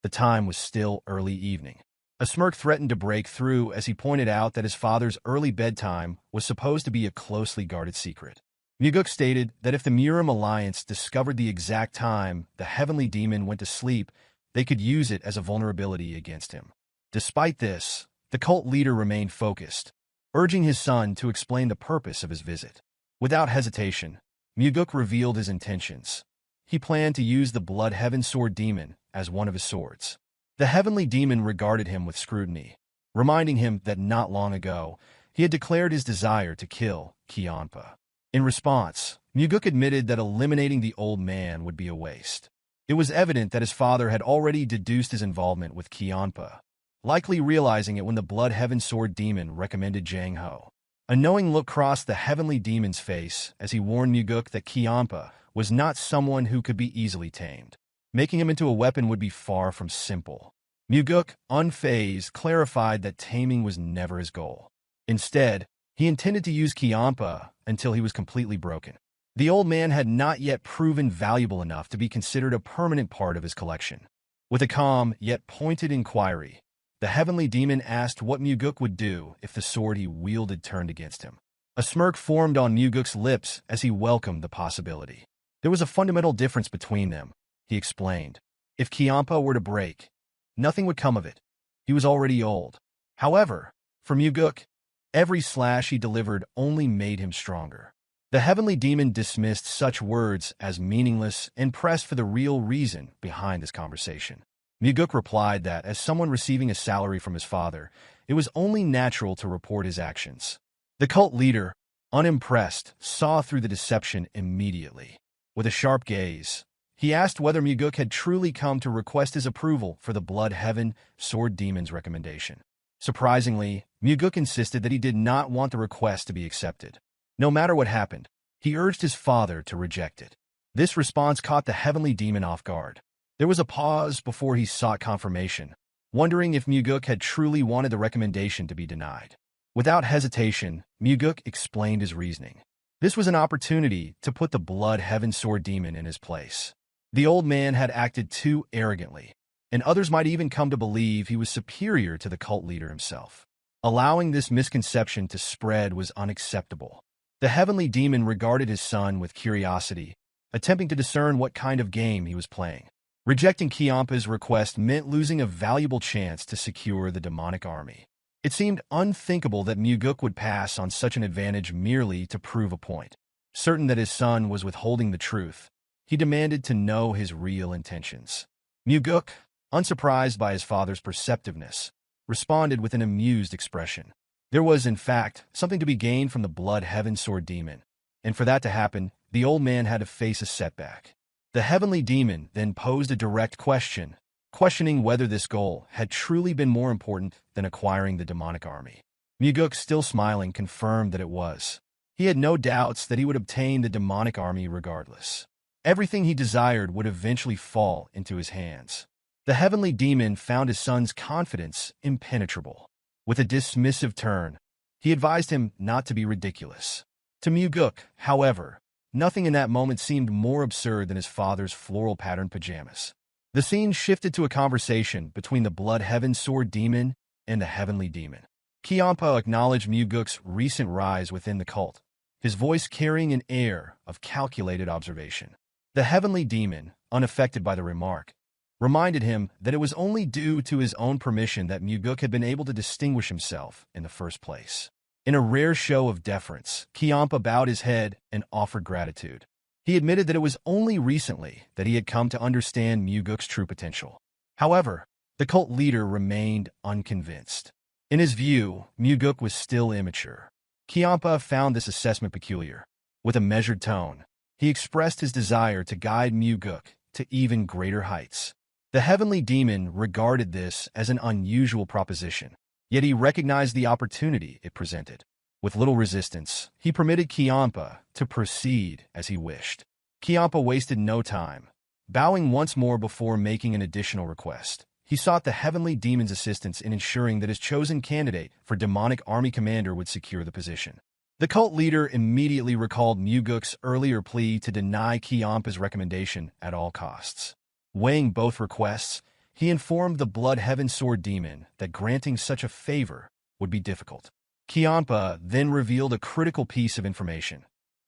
The time was still early evening. A smirk threatened to break through as he pointed out that his father's early bedtime was supposed to be a closely guarded secret. Mugeuk stated that if the Murim Alliance discovered the exact time the heavenly demon went to sleep, they could use it as a vulnerability against him. Despite this, the cult leader remained focused, urging his son to explain the purpose of his visit. Without hesitation, Mugeuk revealed his intentions. He planned to use the Blood Heaven Sword Demon as one of his swords. The heavenly demon regarded him with scrutiny, reminding him that not long ago, he had declared his desire to kill Kiampa. In response, Mugeuk admitted that eliminating the old man would be a waste. It was evident that his father had already deduced his involvement with Kiampa, likely realizing it when the Blood Heaven Sword Demon recommended Jang Ho. A knowing look crossed the heavenly demon's face as he warned Mugeuk that Kiampa was not someone who could be easily tamed. Making him into a weapon would be far from simple. Mugeuk, unfazed, clarified that taming was never his goal. Instead, he intended to use Kiampa until he was completely broken. The old man had not yet proven valuable enough to be considered a permanent part of his collection. With a calm yet pointed inquiry, the heavenly demon asked what Mugeuk would do if the sword he wielded turned against him. A smirk formed on Mugeuk's lips as he welcomed the possibility. There was a fundamental difference between them, he explained. If Kiampa were to break, nothing would come of it. He was already old. However, for Mugeuk, every slash he delivered only made him stronger. The heavenly demon dismissed such words as meaningless and pressed for the real reason behind this conversation. Mugeuk replied that, as someone receiving a salary from his father, it was only natural to report his actions. The cult leader, unimpressed, saw through the deception immediately. With a sharp gaze, he asked whether Mugeuk had truly come to request his approval for the Blood Heaven Sword Demon's recommendation. Surprisingly, Mugeuk insisted that he did not want the request to be accepted. No matter what happened, he urged his father to reject it. This response caught the heavenly demon off guard. There was a pause before he sought confirmation, wondering if Mugeuk had truly wanted the recommendation to be denied. Without hesitation, Mugeuk explained his reasoning. This was an opportunity to put the Blood Heaven Sword Demon in his place. The old man had acted too arrogantly, and others might even come to believe he was superior to the cult leader himself. Allowing this misconception to spread was unacceptable. The heavenly demon regarded his son with curiosity, attempting to discern what kind of game he was playing. Rejecting Kiampa's request meant losing a valuable chance to secure the demonic army. It seemed unthinkable that Mugeuk would pass on such an advantage merely to prove a point. Certain that his son was withholding the truth, he demanded to know his real intentions. Mugeuk, unsurprised by his father's perceptiveness, responded with an amused expression. There was, in fact, something to be gained from the Blood Heaven Sword Demon, and for that to happen, the old man had to face a setback. The heavenly demon then posed a direct question, questioning whether this goal had truly been more important than acquiring the demonic army. Mugeuk, still smiling, confirmed that it was. He had no doubts that he would obtain the demonic army regardless. Everything he desired would eventually fall into his hands. The heavenly demon found his son's confidence impenetrable. With a dismissive turn, he advised him not to be ridiculous. To Mugeuk, however, nothing in that moment seemed more absurd than his father's floral-patterned pajamas. The scene shifted to a conversation between the Blood Heaven Sword Demon and the heavenly demon. Kiampa acknowledged Mugeuk's recent rise within the cult, his voice carrying an air of calculated observation. The heavenly demon, unaffected by the remark, reminded him that it was only due to his own permission that Mugeuk had been able to distinguish himself in the first place. In a rare show of deference, Kiampa bowed his head and offered gratitude. He admitted that it was only recently that he had come to understand Mugeuk's true potential. However, the cult leader remained unconvinced. In his view, Mugeuk was still immature. Kiampa found this assessment peculiar. With a measured tone, he expressed his desire to guide Mugeuk to even greater heights. The heavenly demon regarded this as an unusual proposition, yet he recognized the opportunity it presented. With little resistance, he permitted Kiampa to proceed as he wished. Kiampa wasted no time. Bowing once more before making an additional request, he sought the heavenly demon's assistance in ensuring that his chosen candidate for demonic army commander would secure the position. The cult leader immediately recalled Mugeuk's earlier plea to deny Kiampa's recommendation at all costs. Weighing both requests, he informed the Blood Heaven Sword Demon that granting such a favor would be difficult. Kiampa then revealed a critical piece of information.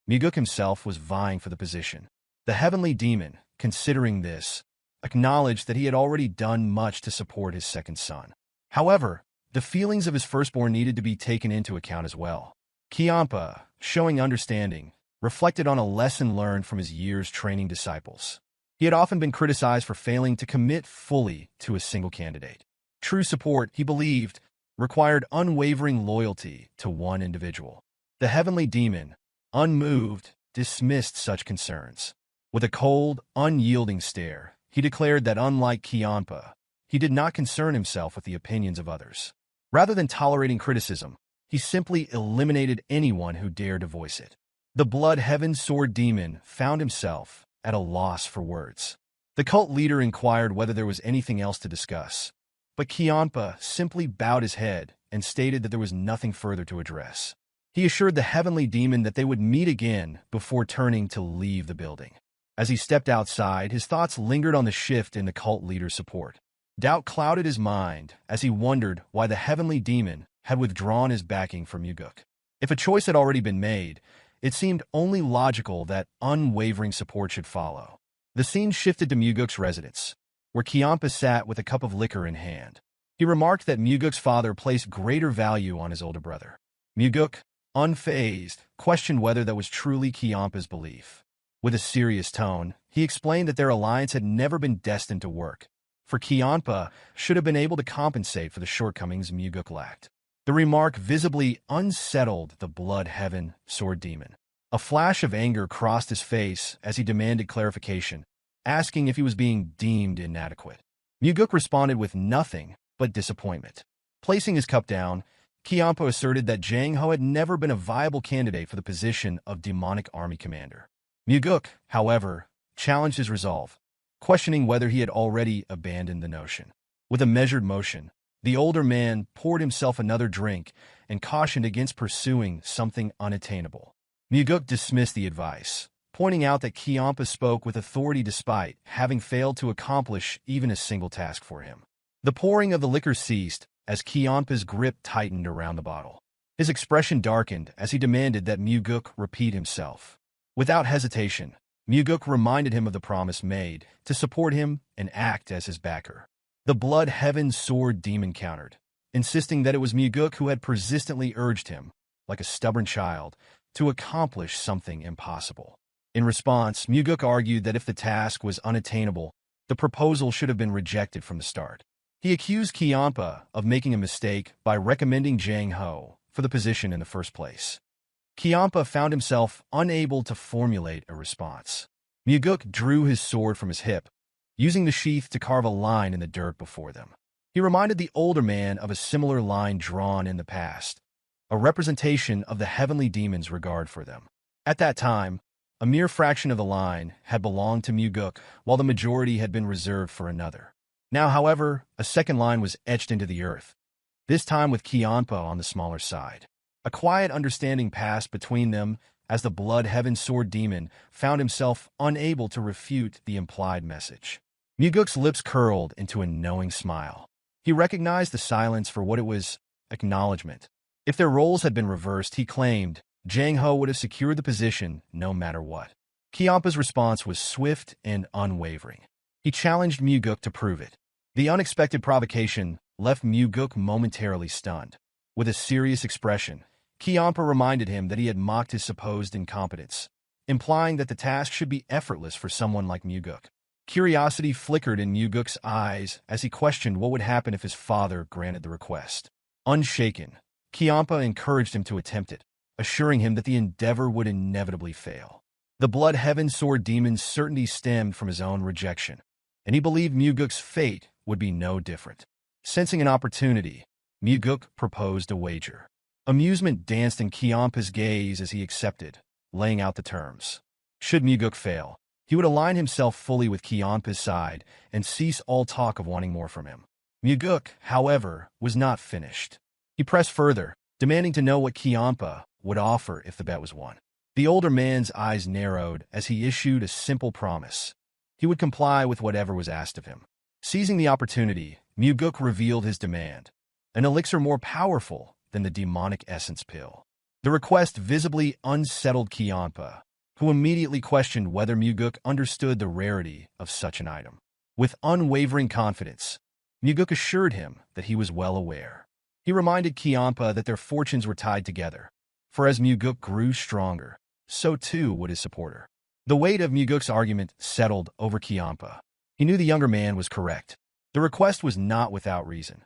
Mugeuk himself was vying for the position. The heavenly demon, considering this, acknowledged that he had already done much to support his second son. However, the feelings of his firstborn needed to be taken into account as well. Kiampa, showing understanding, reflected on a lesson learned from his years training disciples. He had often been criticized for failing to commit fully to a single candidate. True support, he believed, required unwavering loyalty to one individual. The heavenly demon, unmoved, dismissed such concerns. With a cold, unyielding stare, he declared that unlike Kiampa, he did not concern himself with the opinions of others. Rather than tolerating criticism, he simply eliminated anyone who dared to voice it. The Blood Heaven Sword Demon found himself at a loss for words. The cult leader inquired whether there was anything else to discuss, but Kiampa simply bowed his head and stated that there was nothing further to address. He assured the heavenly demon that they would meet again before turning to leave the building. As he stepped outside, his thoughts lingered on the shift in the cult leader's support. Doubt clouded his mind as he wondered why the heavenly demon had withdrawn his backing for Mugeuk. If a choice had already been made, it seemed only logical that unwavering support should follow. The scene shifted to Mugeuk's residence, where Kiampa sat with a cup of liquor in hand. He remarked that Mugeuk's father placed greater value on his older brother. Mugeuk, unfazed, questioned whether that was truly Kiampa's belief. With a serious tone, he explained that their alliance had never been destined to work, for Kiampa should have been able to compensate for the shortcomings Mugeuk lacked. The remark visibly unsettled the blood heaven sword demon. A flash of anger crossed his face as he demanded clarification, asking if he was being deemed inadequate. Mugeuk responded with nothing but disappointment. Placing his cup down, Kiampa asserted that Jango had never been a viable candidate for the position of demonic army commander. Mugeuk, however, challenged his resolve, questioning whether he had already abandoned the notion. With a measured motion, the older man poured himself another drink and cautioned against pursuing something unattainable. Mugeuk dismissed the advice, pointing out that Kiampa spoke with authority despite having failed to accomplish even a single task for him. The pouring of the liquor ceased as Kiampa's grip tightened around the bottle. His expression darkened as he demanded that Mugeuk repeat himself. Without hesitation, Mugeuk reminded him of the promise made to support him and act as his backer. The blood heaven sword demon countered, insisting that it was Mugeuk who had persistently urged him, like a stubborn child, to accomplish something impossible. In response, Mugeuk argued that if the task was unattainable, the proposal should have been rejected from the start. He accused Kiampa of making a mistake by recommending Jango for the position in the first place. Kiampa found himself unable to formulate a response. Mugeuk drew his sword from his hip, using the sheath to carve a line in the dirt before them. He reminded the older man of a similar line drawn in the past, a representation of the heavenly demon's regard for them. At that time, a mere fraction of the line had belonged to Mugeuk, while the majority had been reserved for another. Now, however, a second line was etched into the earth, this time with Kiampa on the smaller side. A quiet understanding passed between them as the blood heaven sword demon found himself unable to refute the implied message. Mugeuk's lips curled into a knowing smile. He recognized the silence for what it was: acknowledgement. If their roles had been reversed, he claimed, Jango would have secured the position no matter what. Kiampa's response was swift and unwavering. He challenged Mugeuk to prove it. The unexpected provocation left Mugeuk momentarily stunned. With a serious expression, Kiampa reminded him that he had mocked his supposed incompetence, implying that the task should be effortless for someone like Mugeuk. Curiosity flickered in Mugeuk's eyes as he questioned what would happen if his father granted the request. Unshaken, Kiampa encouraged him to attempt it, assuring him that the endeavor would inevitably fail. The blood heaven sword demon's certainty stemmed from his own rejection, and he believed Mugeuk's fate would be no different. Sensing an opportunity, Mugeuk proposed a wager. Amusement danced in Kiampa's gaze as he accepted, laying out the terms. Should Mugeuk fail, he would align himself fully with Kiampa's side and cease all talk of wanting more from him. Mugeuk, however, was not finished. He pressed further, demanding to know what Kiampa would offer if the bet was won. The older man's eyes narrowed as he issued a simple promise. He would comply with whatever was asked of him. Seizing the opportunity, Mugeuk revealed his demand: an elixir more powerful than the demonic essence pill. The request visibly unsettled Kiampa, who immediately questioned whether Mugeuk understood the rarity of such an item. With unwavering confidence, Mugeuk assured him that he was well aware. He reminded Kiampa that their fortunes were tied together, for as Mugeuk grew stronger, so too would his supporter. The weight of Mugeuk's argument settled over Kiampa. He knew the younger man was correct. The request was not without reason.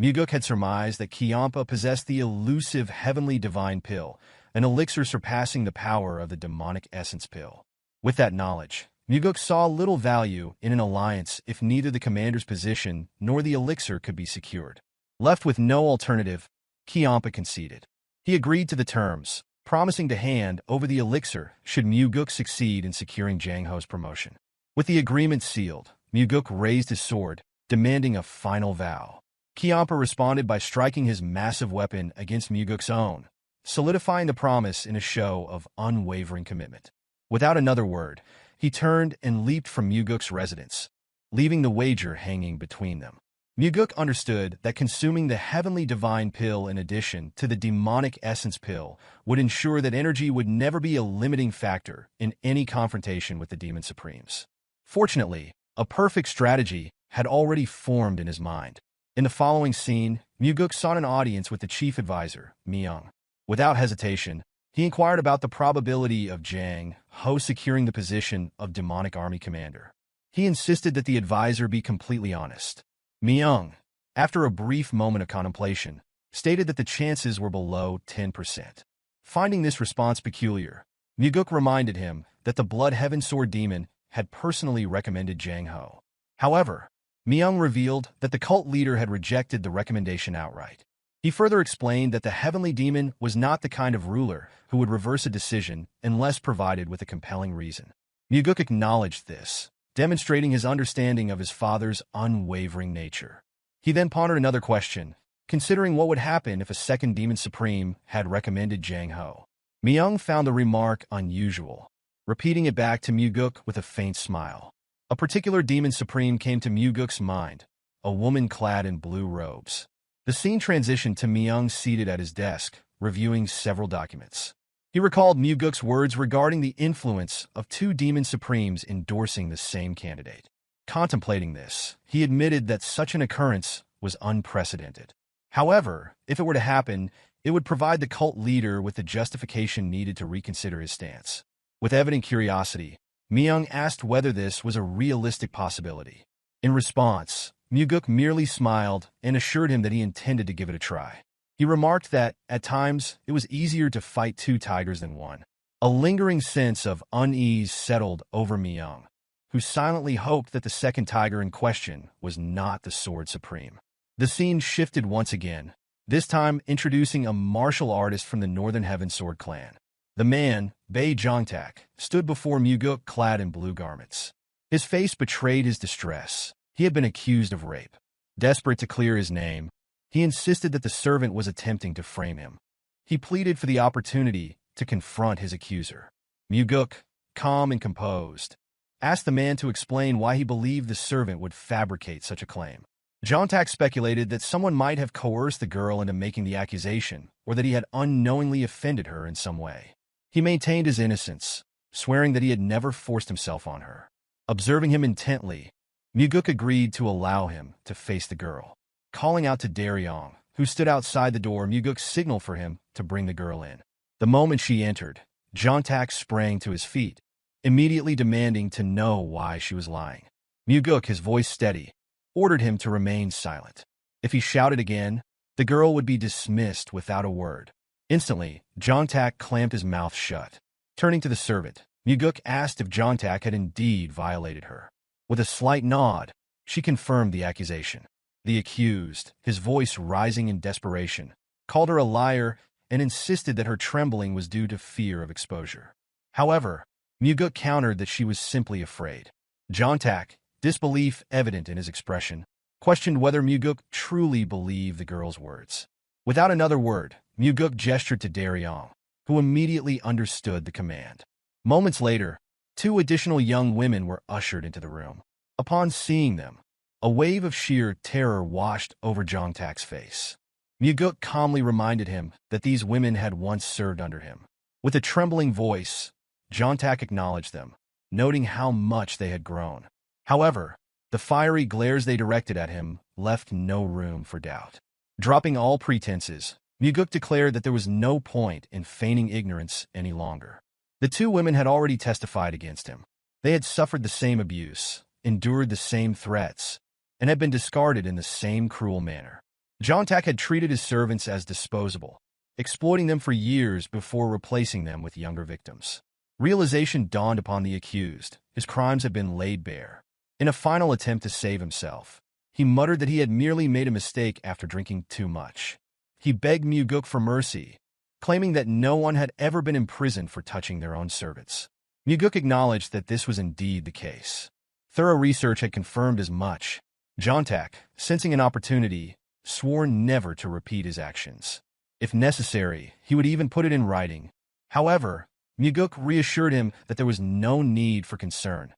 Mugeuk had surmised that Kiampa possessed the elusive heavenly divine pill, an elixir surpassing the power of the demonic essence pill. With that knowledge, Mugeuk saw little value in an alliance if neither the commander's position nor the elixir could be secured. Left with no alternative, Kiampa conceded. He agreed to the terms, promising to hand over the elixir should Mugeuk succeed in securing Jango's promotion. With the agreement sealed, Mugeuk raised his sword, demanding a final vow. Kiampa responded by striking his massive weapon against Mugeuk's own, solidifying the promise in a show of unwavering commitment. Without another word, he turned and leaped from Mugeuk's residence, leaving the wager hanging between them. Mugeuk understood that consuming the heavenly divine pill in addition to the demonic essence pill would ensure that energy would never be a limiting factor in any confrontation with the Demon Supremes. Fortunately, a perfect strategy had already formed in his mind. In the following scene, Mugeuk sought an audience with the chief advisor, Myung. Without hesitation, he inquired about the probability of Jango securing the position of demonic army commander. He insisted that the advisor be completely honest. Myung, after a brief moment of contemplation, stated that the chances were below 10%. Finding this response peculiar, Mugeuk reminded him that the Blood Heaven Sword Demon had personally recommended Jango. However, Myung revealed that the cult leader had rejected the recommendation outright. He further explained that the Heavenly Demon was not the kind of ruler who would reverse a decision unless provided with a compelling reason. Mugeuk acknowledged this, demonstrating his understanding of his father's unwavering nature. He then pondered another question, considering what would happen if a second Demon Supreme had recommended Jango. Myung found the remark unusual, repeating it back to Mugeuk with a faint smile. A particular Demon Supreme came to Mugeuk's mind, a woman clad in blue robes. The scene transitioned to Myung seated at his desk, reviewing several documents. He recalled Mugeuk's words regarding the influence of two Demon Supremes endorsing the same candidate. Contemplating this, he admitted that such an occurrence was unprecedented. However, if it were to happen, it would provide the cult leader with the justification needed to reconsider his stance. With evident curiosity, Myung asked whether this was a realistic possibility. In response, Mugeuk merely smiled and assured him that he intended to give it a try. He remarked that, at times, it was easier to fight two tigers than one. A lingering sense of unease settled over Myung, who silently hoped that the second tiger in question was not the Sword Supreme. The scene shifted once again, this time introducing a martial artist from the Northern Heaven Sword clan. The man, Bae Jongtak, stood before Mugeuk clad in blue garments. His face betrayed his distress. He had been accused of rape. Desperate to clear his name, he insisted that the servant was attempting to frame him. He pleaded for the opportunity to confront his accuser. Mugeuk, calm and composed, asked the man to explain why he believed the servant would fabricate such a claim. Jongtak speculated that someone might have coerced the girl into making the accusation, or that he had unknowingly offended her in some way. He maintained his innocence, swearing that he had never forced himself on her. Observing him intently, Mugeuk agreed to allow him to face the girl. Calling out to Daryong, who stood outside the door, Mugeuk signaled for him to bring the girl in. The moment she entered, Jongtak sprang to his feet, immediately demanding to know why she was lying. Mugeuk, his voice steady, ordered him to remain silent. If he shouted again, the girl would be dismissed without a word. Instantly, Jongtak clamped his mouth shut. Turning to the servant, Mugeuk asked if Jongtak had indeed violated her. With a slight nod, she confirmed the accusation. The accused, his voice rising in desperation, called her a liar and insisted that her trembling was due to fear of exposure. However, Mugeuk countered that she was simply afraid. Jongtak, disbelief evident in his expression, questioned whether Mugeuk truly believed the girl's words. Without another word, Mugeuk gestured to Daryong, who immediately understood the command. Moments later, two additional young women were ushered into the room. Upon seeing them, a wave of sheer terror washed over Jongtak's face. Mugeuk calmly reminded him that these women had once served under him. With a trembling voice, Jongtak acknowledged them, noting how much they had grown. However, the fiery glares they directed at him left no room for doubt. Dropping all pretenses, Mugeuk declared that there was no point in feigning ignorance any longer. The two women had already testified against him. They had suffered the same abuse, endured the same threats, and had been discarded in the same cruel manner. Jongtak had treated his servants as disposable, exploiting them for years before replacing them with younger victims. Realization dawned upon the accused. His crimes had been laid bare. In a final attempt to save himself, he muttered that he had merely made a mistake after drinking too much. He begged Mugeuk for mercy, claiming that no one had ever been imprisoned for touching their own servants. Mugeuk acknowledged that this was indeed the case. Thorough research had confirmed as much. Jongtak, sensing an opportunity, swore never to repeat his actions. If necessary, he would even put it in writing. However, Mugeuk reassured him that there was no need for concern.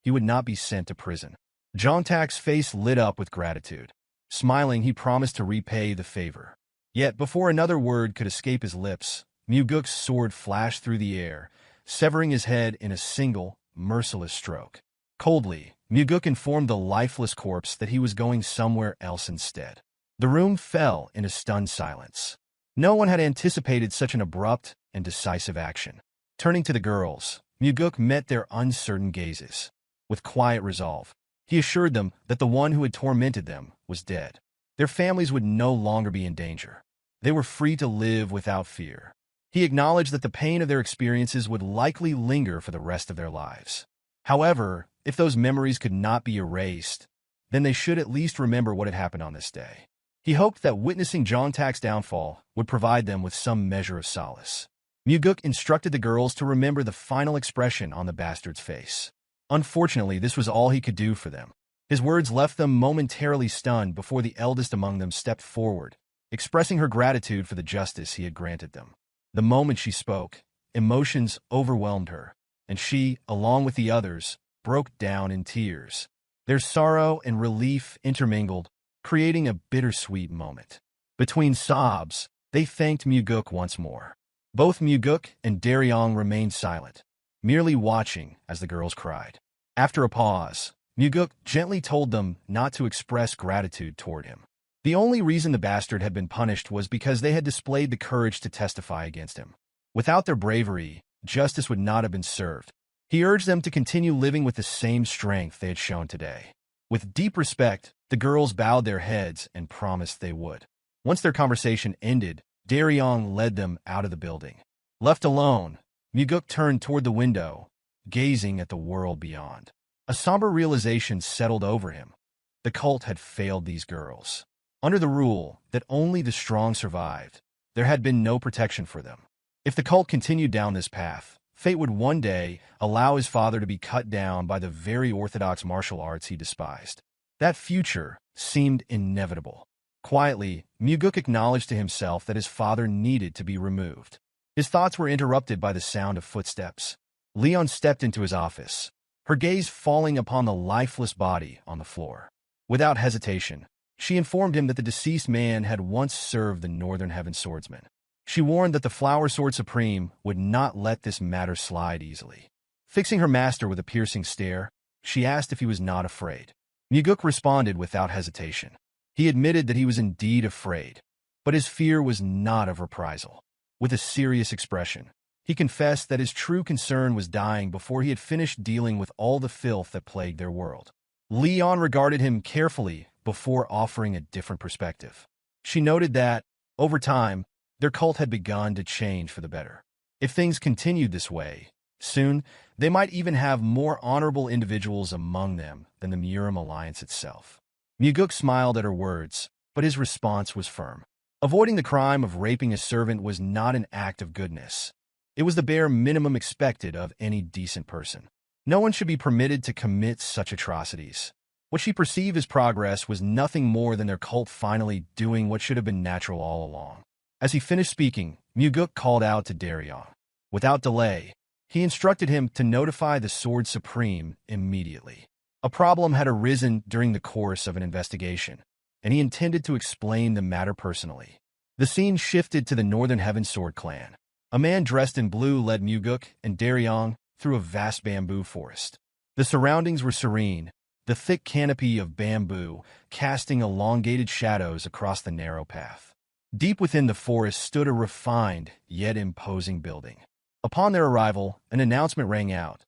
He would not be sent to prison. Jongtak's face lit up with gratitude. Smiling, he promised to repay the favor. Yet before another word could escape his lips, Mugeuk's sword flashed through the air, severing his head in a single, merciless stroke. Coldly, Mugeuk informed the lifeless corpse that he was going somewhere else instead. The room fell in a stunned silence. No one had anticipated such an abrupt and decisive action. Turning to the girls, Mugeuk met their uncertain gazes. With quiet resolve, he assured them that the one who had tormented them was dead. Their families would no longer be in danger. They were free to live without fear. He acknowledged that the pain of their experiences would likely linger for the rest of their lives. However, if those memories could not be erased, then they should at least remember what had happened on this day. He hoped that witnessing Jongtak's downfall would provide them with some measure of solace. Mugeuk instructed the girls to remember the final expression on the bastard's face. Unfortunately, this was all he could do for them. His words left them momentarily stunned before the eldest among them stepped forward, expressing her gratitude for the justice he had granted them. The moment she spoke, emotions overwhelmed her, and she, along with the others, broke down in tears. Their sorrow and relief intermingled, creating a bittersweet moment. Between sobs, they thanked Mugeuk once more. Both Mugeuk and Daryong remained silent, merely watching as the girls cried. After a pause, Mugeuk gently told them not to express gratitude toward him. The only reason the bastard had been punished was because they had displayed the courage to testify against him. Without their bravery, justice would not have been served. He urged them to continue living with the same strength they had shown today. With deep respect, the girls bowed their heads and promised they would. Once their conversation ended, Daryong led them out of the building. Left alone, Mugeuk turned toward the window, gazing at the world beyond. A somber realization settled over him. The cult had failed these girls. Under the rule that only the strong survived, there had been no protection for them. If the cult continued down this path, fate would one day allow his father to be cut down by the very orthodox martial arts he despised. That future seemed inevitable. Quietly, Mugeuk acknowledged to himself that his father needed to be removed. His thoughts were interrupted by the sound of footsteps. Leon stepped into his office, her gaze falling upon the lifeless body on the floor. Without hesitation, she informed him that the deceased man had once served the Northern Heaven Swordsman. She warned that the Flower Sword Supreme would not let this matter slide easily. Fixing her master with a piercing stare, she asked if he was not afraid. Mugeuk responded without hesitation. He admitted that he was indeed afraid, but his fear was not of reprisal. With a serious expression, he confessed that his true concern was dying before he had finished dealing with all the filth that plagued their world. Leon regarded him carefully before offering a different perspective. She noted that, over time, their cult had begun to change for the better. If things continued this way, soon they might even have more honorable individuals among them than the Murim alliance itself. Mugeuk smiled at her words, but his response was firm. Avoiding the crime of raping a servant was not an act of goodness. It was the bare minimum expected of any decent person. No one should be permitted to commit such atrocities. What she perceived as progress was nothing more than their cult finally doing what should have been natural all along. As he finished speaking, Mugeuk called out to Daryong. Without delay, he instructed him to notify the Sword Supreme immediately. A problem had arisen during the course of an investigation, and he intended to explain the matter personally. The scene shifted to the Northern Heaven Sword clan. A man dressed in blue led Mugeuk and Daryong through a vast bamboo forest. The surroundings were serene, the thick canopy of bamboo casting elongated shadows across the narrow path. Deep within the forest stood a refined yet imposing building. Upon their arrival, an announcement rang out.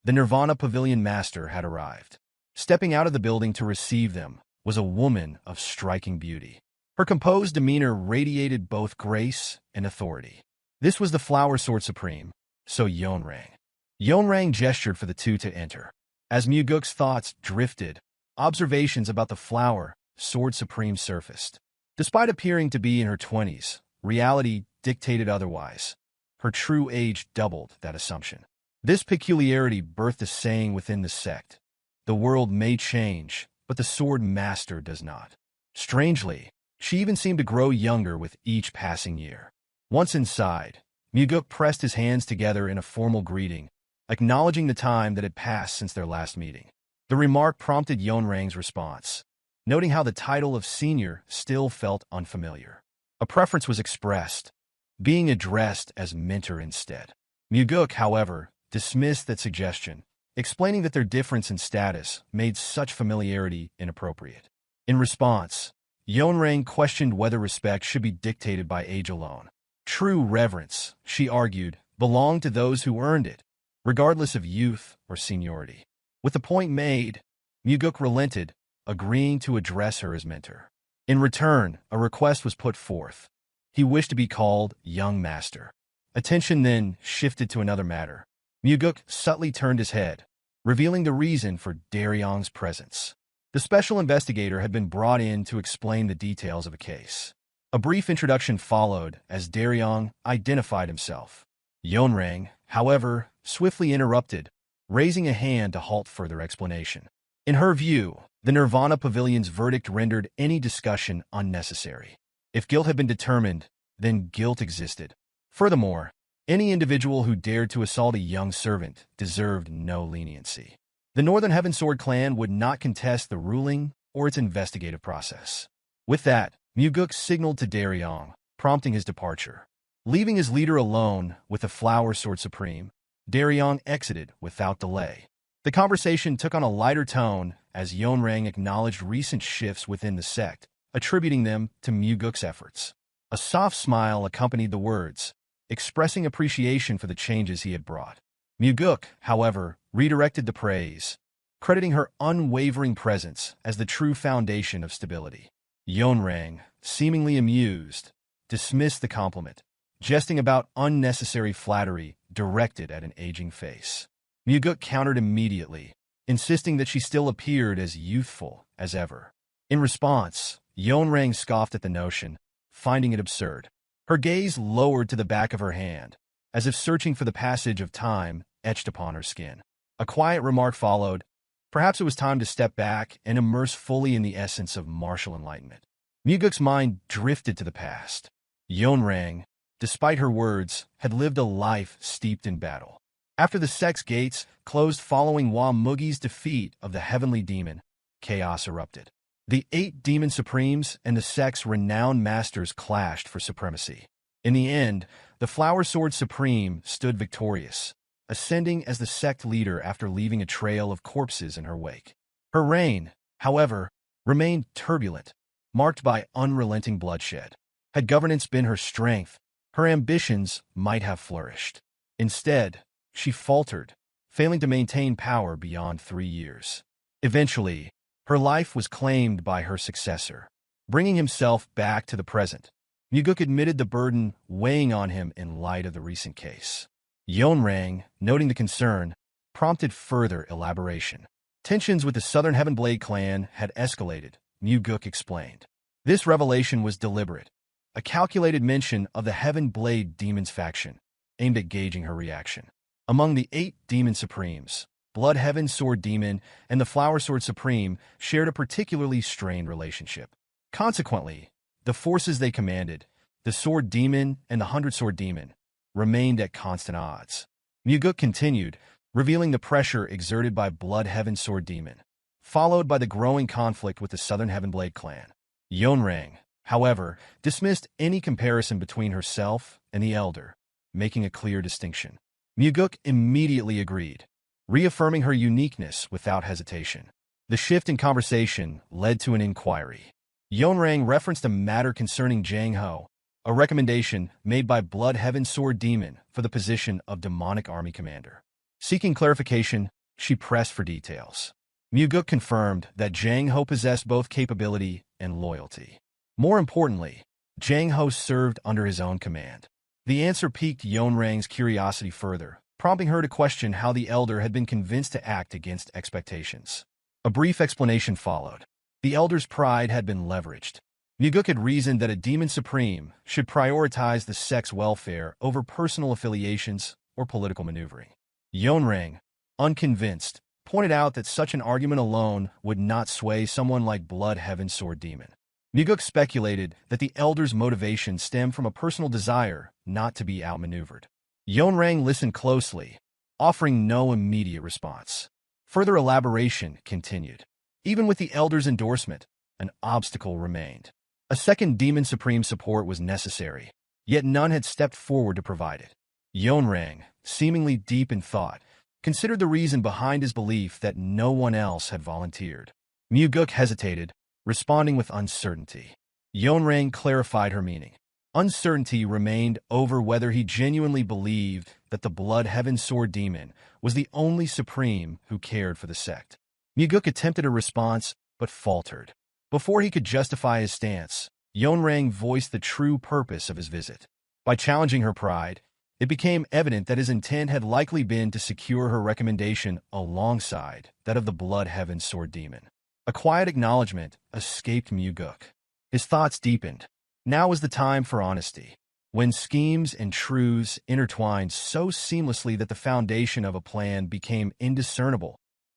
The Nirvana Pavilion master had arrived. Stepping out of the building to receive them was a woman of striking beauty. Her composed demeanor radiated both grace and authority. This was the Flower Sword Supreme, so Yeonrang. Yeonrang gestured for the two to enter. As Mugeuk's thoughts drifted, observations about the Flower Sword Supreme surfaced. Despite appearing to be in her 20s, reality dictated otherwise. Her true age doubled that assumption. This peculiarity birthed a saying within the sect. The world may change, but the sword master does not. Strangely, she even seemed to grow younger with each passing year. Once inside, Mugeuk pressed his hands together in a formal greeting, acknowledging the time that had passed since their last meeting. The remark prompted Yeonrang's response, noting how the title of senior still felt unfamiliar. A preference was expressed, being addressed as mentor instead. Mugeuk, however, dismissed that suggestion, explaining that their difference in status made such familiarity inappropriate. In response, Yeonrang questioned whether respect should be dictated by age alone. True reverence, she argued, belonged to those who earned it, regardless of youth or seniority. With the point made, Mugeuk relented, agreeing to address her as mentor. In return, a request was put forth. He wished to be called Young Master. Attention then shifted to another matter. Mugeuk subtly turned his head, revealing the reason for Daryong's presence. The special investigator had been brought in to explain the details of a case. A brief introduction followed as Daryong identified himself. Yeonrang, however, swiftly interrupted, raising a hand to halt further explanation. In her view, the Nirvana Pavilion's verdict rendered any discussion unnecessary. If guilt had been determined, then guilt existed. Furthermore, any individual who dared to assault a young servant deserved no leniency. The Northern Heavensword clan would not contest the ruling or its investigative process. With that, Mugeuk signaled to Daryong, prompting his departure. Leaving his leader alone with the Flower Sword Supreme, Daryong exited without delay. The conversation took on a lighter tone as Yeonrang acknowledged recent shifts within the sect, attributing them to Mugeuk's efforts. A soft smile accompanied the words, expressing appreciation for the changes he had brought. Mugeuk, however, redirected the praise, crediting her unwavering presence as the true foundation of stability. Yeonrang, seemingly amused, dismissed the compliment, jesting about unnecessary flattery directed at an aging face. Mugeuk countered immediately, insisting that she still appeared as youthful as ever. In response, Yeonrang scoffed at the notion, finding it absurd. Her gaze lowered to the back of her hand, as if searching for the passage of time etched upon her skin. A quiet remark followed. Perhaps it was time to step back and immerse fully in the essence of martial enlightenment. Mugeuk's mind drifted to the past. Yeonrang, despite her words, had lived a life steeped in battle. After the sect's gates closed following Mugi's defeat of the heavenly demon, chaos erupted. The 8 demon supremes and the sect's renowned masters clashed for supremacy. In the end, the Flower Sword Supreme stood victorious, ascending as the sect leader after leaving a trail of corpses in her wake. Her reign, however, remained turbulent, marked by unrelenting bloodshed. Had governance been her strength, her ambitions might have flourished. Instead, she faltered, failing to maintain power beyond 3 years. Eventually, her life was claimed by her successor, bringing himself back to the present. Mugeuk admitted the burden weighing on him in light of the recent case. Yeonrang, noting the concern, prompted further elaboration. Tensions with the Southern Heavenblade clan had escalated, Mugeuk explained. This revelation was deliberate, a calculated mention of the Heavenblade Demons faction, aimed at gauging her reaction. Among the 8 Demon Supremes, Blood Heaven Sword Demon and the Flower Sword Supreme shared a particularly strained relationship. Consequently, the forces they commanded, the Sword Demon and the 100 Sword Demon, remained at constant odds. Mugeuk continued, revealing the pressure exerted by Blood Heaven Sword Demon, followed by the growing conflict with the Southern Heavenblade clan. Yeonrang, however, dismissed any comparison between herself and the Elder, making a clear distinction. Mugeuk immediately agreed, reaffirming her uniqueness without hesitation. The shift in conversation led to an inquiry. Yeonrang referenced a matter concerning Jango, a recommendation made by Blood Heaven Sword Demon for the position of Demonic Army Commander. Seeking clarification, she pressed for details. Mugeuk confirmed that Jango possessed both capability and loyalty. More importantly, Jango served under his own command. The answer piqued Yeonrang's curiosity further, prompting her to question how the Elder had been convinced to act against expectations. A brief explanation followed. The Elder's pride had been leveraged. Mugeuk had reasoned that a Demon Supreme should prioritize the sect's welfare over personal affiliations or political maneuvering. Yeonrang, unconvinced, pointed out that such an argument alone would not sway someone like Blood Heaven Sword Demon. Mugeuk speculated that the Elder's motivation stemmed from a personal desire not to be outmaneuvered. Yeonrang listened closely, offering no immediate response. Further elaboration continued. Even with the Elder's endorsement, an obstacle remained. A second Demon Supreme support was necessary, yet none had stepped forward to provide it. Yeonrang, seemingly deep in thought, considered the reason behind his belief that no one else had volunteered. Mugeuk hesitated, responding with uncertainty. Yeonrang clarified her meaning. Uncertainty remained over whether he genuinely believed that the Blood Heaven Sword Demon was the only supreme who cared for the sect. Mugeuk attempted a response, but faltered. Before he could justify his stance, Yeonrang voiced the true purpose of his visit. By challenging her pride, it became evident that his intent had likely been to secure her recommendation alongside that of the Blood Heaven Sword Demon. A quiet acknowledgement escaped Mugeuk. His thoughts deepened. Now was the time for honesty. When schemes and truths intertwined so seamlessly that the foundation of a plan became indiscernible,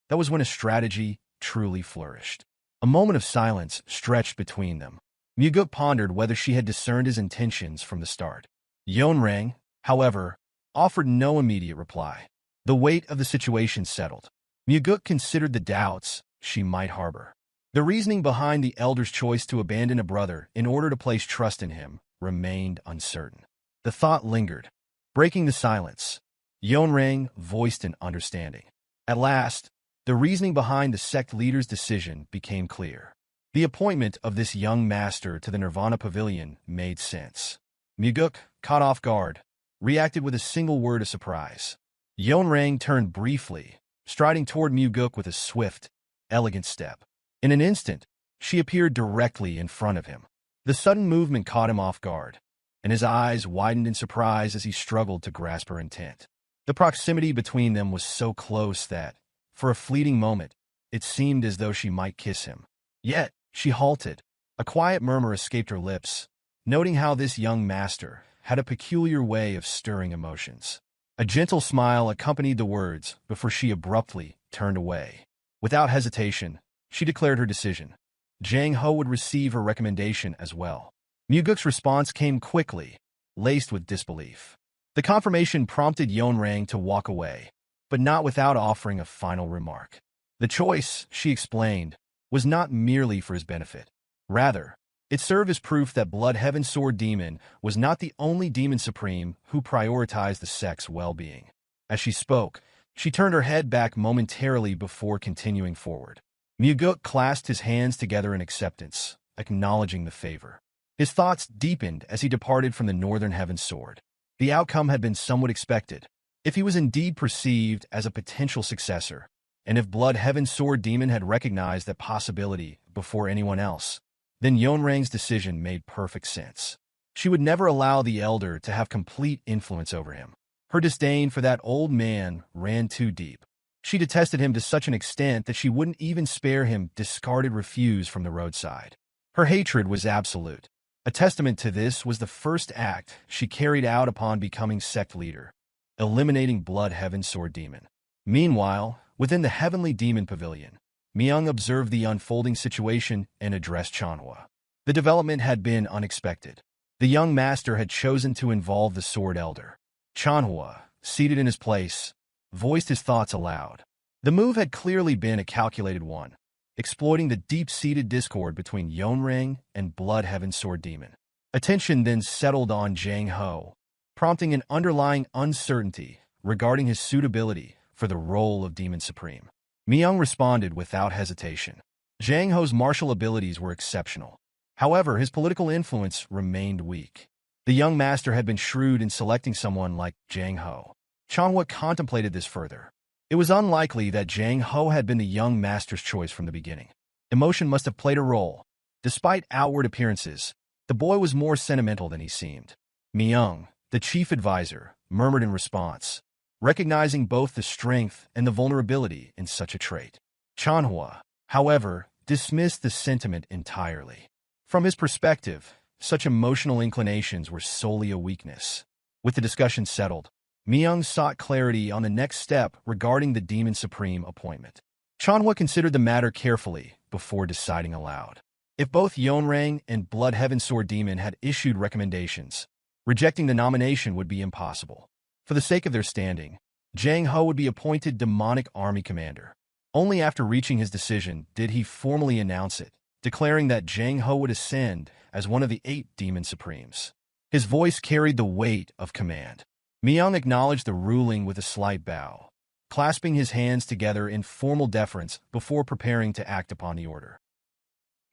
that was when a strategy truly flourished. A moment of silence stretched between them. Mugeuk pondered whether she had discerned his intentions from the start. Yeonrang, however, offered no immediate reply. The weight of the situation settled. Mugeuk considered the doubts she might harbor. The reasoning behind the elder's choice to abandon a brother in order to place trust in him remained uncertain. The thought lingered. Breaking the silence, Yeonrang voiced an understanding. At last, the reasoning behind the sect leader's decision became clear. The appointment of this young master to the Nirvana Pavilion made sense. Mugeuk, caught off guard, reacted with a single word of surprise. Yeonrang turned briefly, striding toward Mugeuk with a swift, elegant step. In an instant, she appeared directly in front of him. The sudden movement caught him off guard, and his eyes widened in surprise as he struggled to grasp her intent. The proximity between them was so close that, for a fleeting moment, it seemed as though she might kiss him. Yet, she halted. A quiet murmur escaped her lips, noting how this young master had a peculiar way of stirring emotions. A gentle smile accompanied the words before she abruptly turned away. Without hesitation, she declared her decision. Jango would receive her recommendation as well. Mugeuk's response came quickly, laced with disbelief. The confirmation prompted Yeonrang to walk away, but not without offering a final remark. The choice, she explained, was not merely for his benefit. Rather, it served as proof that Blood Heaven Sword Demon was not the only demon supreme who prioritized the sect's well-being. As she spoke, she turned her head back momentarily before continuing forward. Mugeuk clasped his hands together in acceptance, acknowledging the favor. His thoughts deepened as he departed from the Northern Heaven Sword. The outcome had been somewhat expected. If he was indeed perceived as a potential successor, and if Blood Heaven Sword Demon had recognized that possibility before anyone else, then Yeonrang's decision made perfect sense. She would never allow the elder to have complete influence over him. Her disdain for that old man ran too deep. She detested him to such an extent that she wouldn't even spare him discarded refuse from the roadside. Her hatred was absolute. A testament to this was the first act she carried out upon becoming sect leader, eliminating Blood Heaven Sword Demon. Meanwhile, within the Heavenly Demon Pavilion, Myung observed the unfolding situation and addressed Chanhwa. The development had been unexpected. The young master had chosen to involve the Sword Elder. Chanhwa, seated in his place, voiced his thoughts aloud. The move had clearly been a calculated one, exploiting the deep-seated discord between Yeonrang and Blood Heaven Sword Demon. Attention then settled on Jango, prompting an underlying uncertainty regarding his suitability for the role of Demon Supreme. Myung responded without hesitation. Jango's martial abilities were exceptional. However, his political influence remained weak. The young master had been shrewd in selecting someone like Jango. Chanhwa contemplated this further. It was unlikely that Jango had been the young master's choice from the beginning. Emotion must have played a role. Despite outward appearances, the boy was more sentimental than he seemed. Myung, the chief advisor, murmured in response, recognizing both the strength and the vulnerability in such a trait. Chanhwa, however, dismissed the sentiment entirely. From his perspective, such emotional inclinations were solely a weakness. With the discussion settled, Myung sought clarity on the next step regarding the Demon Supreme appointment. Chanhwa considered the matter carefully before deciding aloud. If both Yeonrang and Blood Heaven Sword Demon had issued recommendations, rejecting the nomination would be impossible. For the sake of their standing, Jango would be appointed Demonic Army Commander. Only after reaching his decision did he formally announce it, declaring that Jango would ascend as one of the 8 Demon Supremes. His voice carried the weight of command. Myung acknowledged the ruling with a slight bow. clasping his hands together in formal deference before preparing to act upon the order.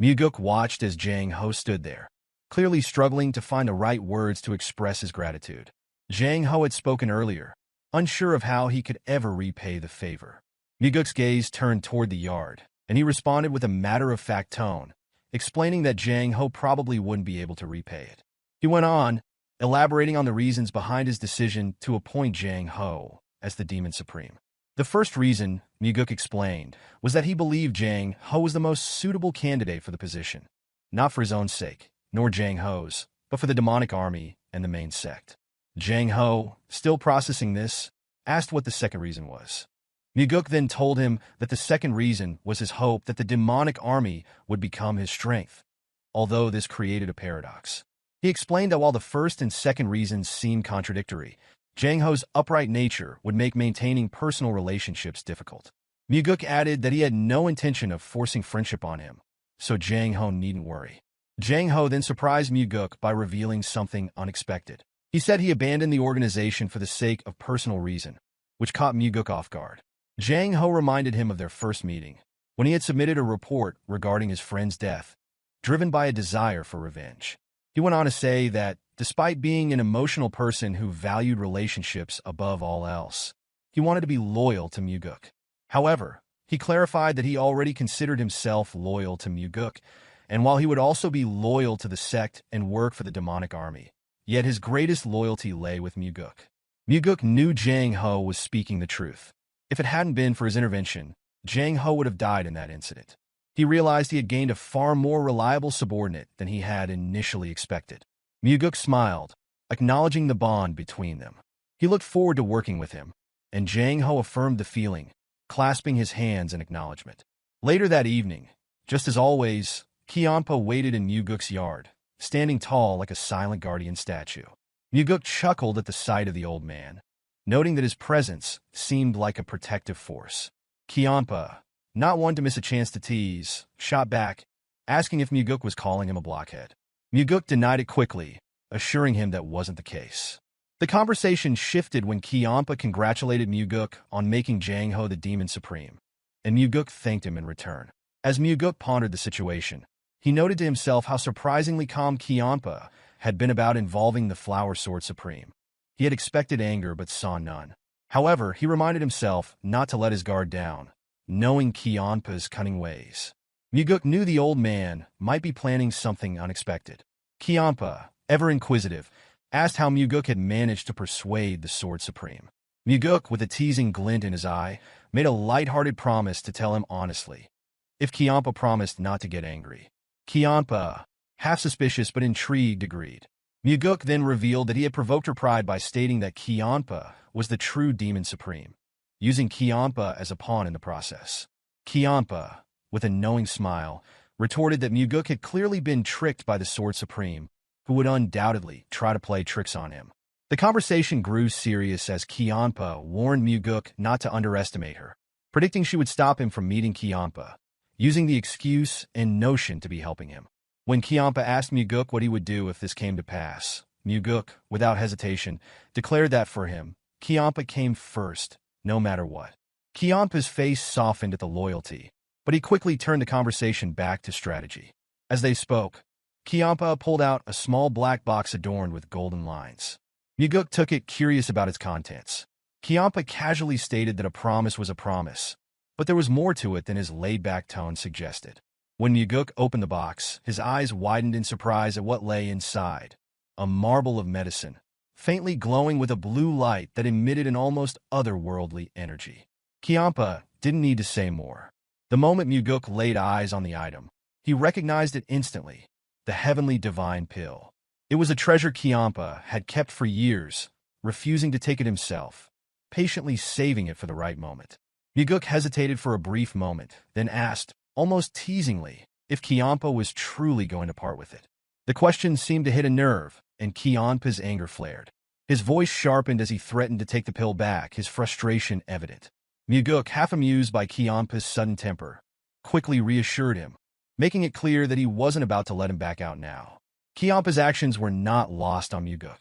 Mugeuk watched as Jango stood there, clearly struggling to find the right words to express his gratitude. Jango had spoken earlier, unsure of how he could ever repay the favor. Mugeuk's gaze turned toward the yard, and he responded with a matter-of-fact tone, explaining that Jango probably wouldn't be able to repay it. He went on, elaborating on the reasons behind his decision to appoint Jango as the Demon Supreme. The first reason, Mugeuk explained, was that he believed Jango was the most suitable candidate for the position, not for his own sake, nor Jango's, but for the demonic army and the main sect. Jango, still processing this, asked what the second reason was. Mugeuk then told him that the second reason was his hope that the demonic army would become his strength, although this created a paradox. He explained that while the first and second reasons seemed contradictory, Jango's upright nature would make maintaining personal relationships difficult. Mugeuk added that he had no intention of forcing friendship on him, so Jango needn't worry. Jango then surprised Mugeuk by revealing something unexpected. He said he abandoned the organization for the sake of personal reason, which caught Mugeuk off guard. Jango reminded him of their first meeting, when he had submitted a report regarding his friend's death, driven by a desire for revenge. He went on to say that, despite being an emotional person who valued relationships above all else, he wanted to be loyal to Mugeuk. However, he clarified that he already considered himself loyal to Mugeuk, and while he would also be loyal to the sect and work for the demonic army, yet his greatest loyalty lay with Mugeuk. Mugeuk knew Jango was speaking the truth. If it hadn't been for his intervention, Jango would have died in that incident. He realized he had gained a far more reliable subordinate than he had initially expected. Mugeuk smiled, acknowledging the bond between them. He looked forward to working with him, and Jango affirmed the feeling, clasping his hands in acknowledgement. Later that evening, just as always, Kianpa waited in Mugeuk's yard, standing tall like a silent guardian statue. Mugeuk chuckled at the sight of the old man, noting that his presence seemed like a protective force. Kianpa, not one to miss a chance to tease, shot back, asking if Mugeuk was calling him a blockhead. Mugeuk denied it quickly, assuring him that wasn't the case. The conversation shifted when Kianpa congratulated Mugeuk on making Jango the Demon Supreme, and Mugeuk thanked him in return. As Mugeuk pondered the situation, he noted to himself how surprisingly calm Kianpa had been about involving the Flower Sword Supreme. He had expected anger but saw none. However, he reminded himself not to let his guard down, knowing Kianpa's cunning ways. Mugeuk knew the old man might be planning something unexpected. Kianpa, ever inquisitive, asked how Mugeuk had managed to persuade the Sword Supreme. Mugeuk, with a teasing glint in his eye, made a light-hearted promise to tell him honestly, if Kianpa promised not to get angry. Kianpa, half suspicious but intrigued, agreed. Mugeuk then revealed that he had provoked her pride by stating that Kianpa was the true Demon Supreme, using Kianpa as a pawn in the process. Kianpa, with a knowing smile, retorted that Mugeuk had clearly been tricked by the Sword Supreme, who would undoubtedly try to play tricks on him. The conversation grew serious as Kianpa warned Mugeuk not to underestimate her, predicting she would stop him from meeting Kianpa, using the excuse and notion to be helping him. When Kianpa asked Mugeuk what he would do if this came to pass, Mugeuk, without hesitation, declared that for him, Kianpa came first, no matter what. Kianpa's face softened at the loyalty, but he quickly turned the conversation back to strategy. As they spoke, Kianpa pulled out a small black box adorned with golden lines. Mugeuk took it, curious about its contents. Kianpa casually stated that a promise was a promise, but there was more to it than his laid-back tone suggested. When Mugeuk opened the box, his eyes widened in surprise at what lay inside. A marble of medicine, faintly glowing with a blue light that emitted an almost otherworldly energy. Kianpa didn't need to say more. The moment Mugeuk laid eyes on the item, he recognized it instantly, the heavenly divine pill. It was a treasure Kianpa had kept for years, refusing to take it himself, patiently saving it for the right moment. Mugeuk hesitated for a brief moment, then asked, almost teasingly, if Kianpa was truly going to part with it. The question seemed to hit a nerve, and Kianpa's anger flared. His voice sharpened as he threatened to take the pill back, his frustration evident. Mugeuk, half amused by Kianpa's sudden temper, quickly reassured him, making it clear that he wasn't about to let him back out now. Kianpa's actions were not lost on Mugeuk.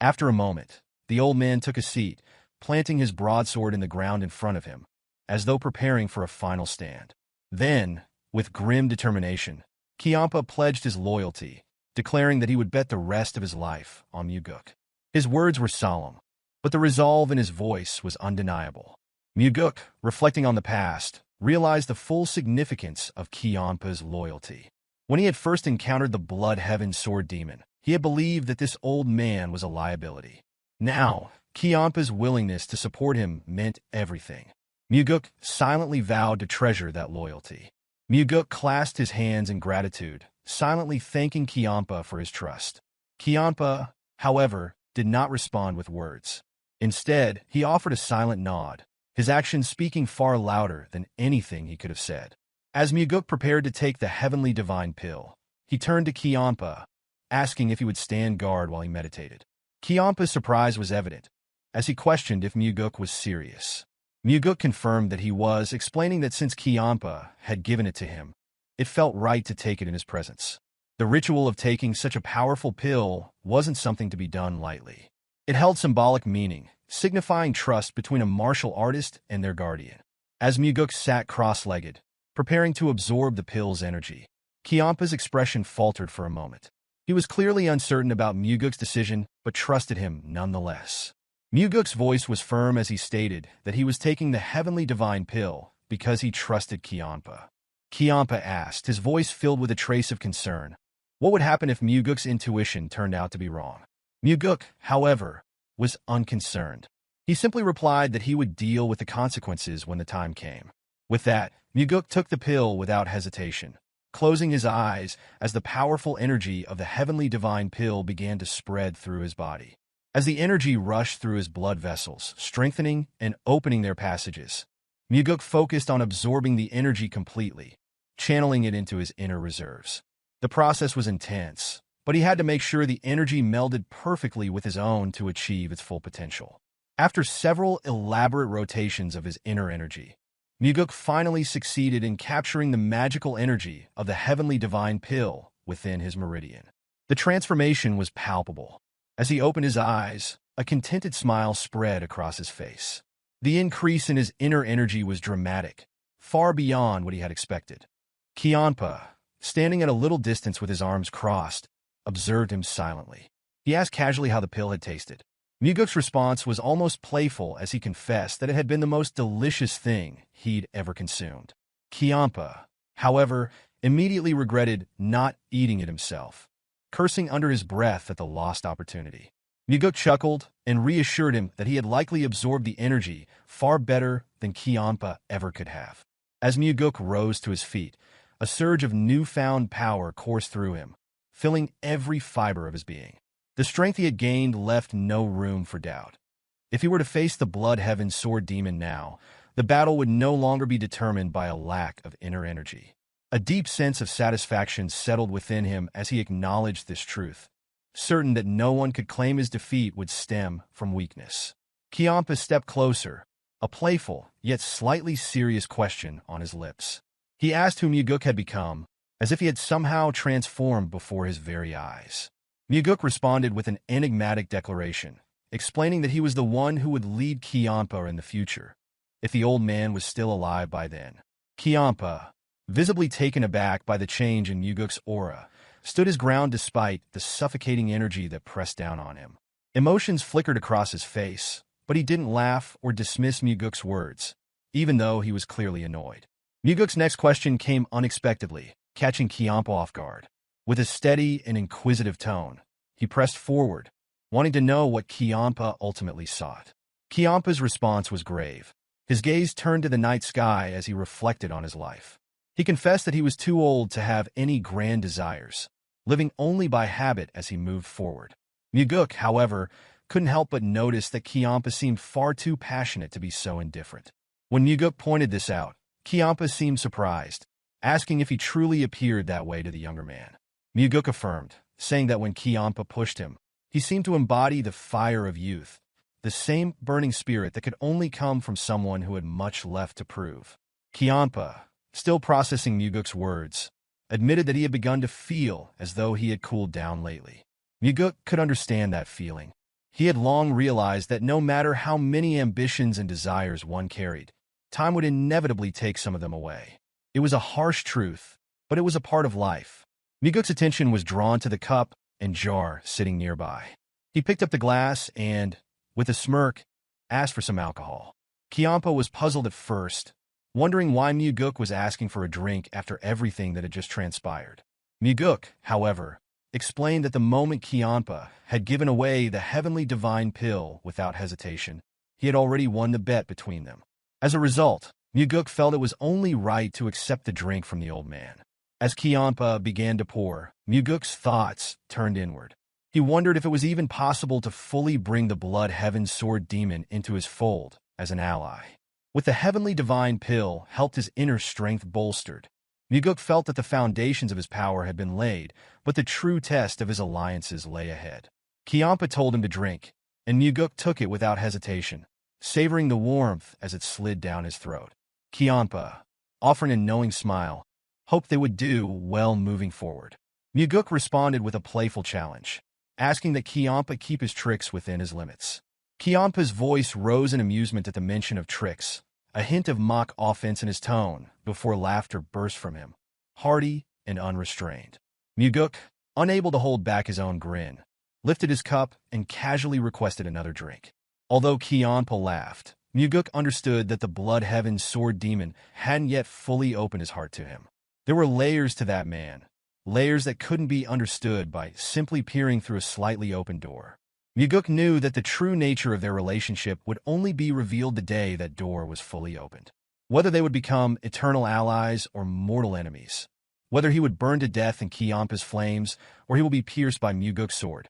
After a moment, the old man took a seat, planting his broadsword in the ground in front of him, as though preparing for a final stand. Then, with grim determination, Kiampa pledged his loyalty, declaring that he would bet the rest of his life on Mugeuk. His words were solemn, but the resolve in his voice was undeniable. Mugeuk, reflecting on the past, realized the full significance of Kiampa's loyalty. When he had first encountered the Blood Heaven Sword Demon, he had believed that this old man was a liability. Now, Kiampa's willingness to support him meant everything. Mugeuk silently vowed to treasure that loyalty. Mugeuk clasped his hands in gratitude, silently thanking Kiampa for his trust. Kiampa, however, did not respond with words. Instead, he offered a silent nod, his actions speaking far louder than anything he could have said. As Mugeuk prepared to take the heavenly divine pill, he turned to Kiampa, asking if he would stand guard while he meditated. Kiampa's surprise was evident, as he questioned if Mugeuk was serious. Mugeuk confirmed that he was, explaining that since Kiampa had given it to him, it felt right to take it in his presence. The ritual of taking such a powerful pill wasn't something to be done lightly. It held symbolic meaning, signifying trust between a martial artist and their guardian. As Mugeuk sat cross-legged, preparing to absorb the pill's energy, Kiampa's expression faltered for a moment. He was clearly uncertain about Mugeuk's decision, but trusted him nonetheless. Mugeuk's voice was firm as he stated that he was taking the heavenly divine pill because he trusted Kiampa. Kiampa asked, his voice filled with a trace of concern, what would happen if Mugeuk's intuition turned out to be wrong? Mugeuk, however, was unconcerned. He simply replied that he would deal with the consequences when the time came. With that, Mugeuk took the pill without hesitation, closing his eyes as the powerful energy of the heavenly divine pill began to spread through his body. As the energy rushed through his blood vessels, strengthening and opening their passages, Mugeuk focused on absorbing the energy completely, channeling it into his inner reserves. The process was intense, but he had to make sure the energy melded perfectly with his own to achieve its full potential. After several elaborate rotations of his inner energy, Mugeuk finally succeeded in capturing the magical energy of the heavenly divine pill within his meridian. The transformation was palpable. As he opened his eyes, a contented smile spread across his face. The increase in his inner energy was dramatic, far beyond what he had expected. Kiampa, standing at a little distance with his arms crossed, observed him silently. He asked casually how the pill had tasted. Mugeuk's response was almost playful as he confessed that it had been the most delicious thing he'd ever consumed. Kiampa, however, immediately regretted not eating it himself, cursing under his breath at the lost opportunity. Mugeuk chuckled and reassured him that he had likely absorbed the energy far better than Kiampa ever could have. As Mugeuk rose to his feet, a surge of newfound power coursed through him, filling every fiber of his being. The strength he had gained left no room for doubt. If he were to face the Blood Heaven Sword Demon now, the battle would no longer be determined by a lack of inner energy. A deep sense of satisfaction settled within him as he acknowledged this truth, certain that no one could claim his defeat would stem from weakness. Kiampa stepped closer, a playful, yet slightly serious question on his lips. He asked who Mugeuk had become, as if he had somehow transformed before his very eyes. Mugeuk responded with an enigmatic declaration, explaining that he was the one who would lead Kiampa in the future, if the old man was still alive by then. Kiampa, visibly taken aback by the change in Mugeuk's aura, stood his ground despite the suffocating energy that pressed down on him. Emotions flickered across his face, but he didn't laugh or dismiss Mugeuk's words, even though he was clearly annoyed. Mugeuk's next question came unexpectedly, catching Kiampa off guard. With a steady and inquisitive tone, he pressed forward, wanting to know what Kiampa ultimately sought. Kiampa's response was grave. His gaze turned to the night sky as he reflected on his life. He confessed that he was too old to have any grand desires, living only by habit as he moved forward. Mugeuk, however, couldn't help but notice that Kiampa seemed far too passionate to be so indifferent. When Mugeuk pointed this out, Kiampa seemed surprised, asking if he truly appeared that way to the younger man. Mugeuk affirmed, saying that when Kiampa pushed him, he seemed to embody the fire of youth, the same burning spirit that could only come from someone who had much left to prove. Kiampa, still processing Mugeuk's words, admitted that he had begun to feel as though he had cooled down lately. Mugeuk could understand that feeling. He had long realized that no matter how many ambitions and desires one carried, time would inevitably take some of them away. It was a harsh truth, but it was a part of life. Mugeuk's attention was drawn to the cup and jar sitting nearby. He picked up the glass and, with a smirk, asked for some alcohol. Kiampa was puzzled at first, wondering why Mugeuk was asking for a drink after everything that had just transpired. Mugeuk, however, explained that the moment Kiampa had given away the heavenly divine pill without hesitation, he had already won the bet between them. As a result, Mugeuk felt it was only right to accept the drink from the old man. As Kiampa began to pour, Mugeuk's thoughts turned inward. He wondered if it was even possible to fully bring the Blood Heaven Sword Demon into his fold as an ally. With the heavenly divine pill helped his inner strength bolstered, Mugeuk felt that the foundations of his power had been laid, but the true test of his alliances lay ahead. Kiampa told him to drink, and Mugeuk took it without hesitation, savoring the warmth as it slid down his throat. Kiampa, offering a knowing smile, hoped they would do well moving forward. Mugeuk responded with a playful challenge, asking that Kiampa keep his tricks within his limits. Kiampa's voice rose in amusement at the mention of tricks, a hint of mock offense in his tone, before laughter burst from him, hearty and unrestrained. Mugeuk, unable to hold back his own grin, lifted his cup and casually requested another drink. Although Kiampa laughed, Mugeuk understood that the Blood Heaven Sword Demon hadn't yet fully opened his heart to him. There were layers to that man, layers that couldn't be understood by simply peering through a slightly open door. Mugeuk knew that the true nature of their relationship would only be revealed the day that door was fully opened. Whether they would become eternal allies or mortal enemies, whether he would burn to death in Kiampa's flames or he will be pierced by Mugeuk's sword,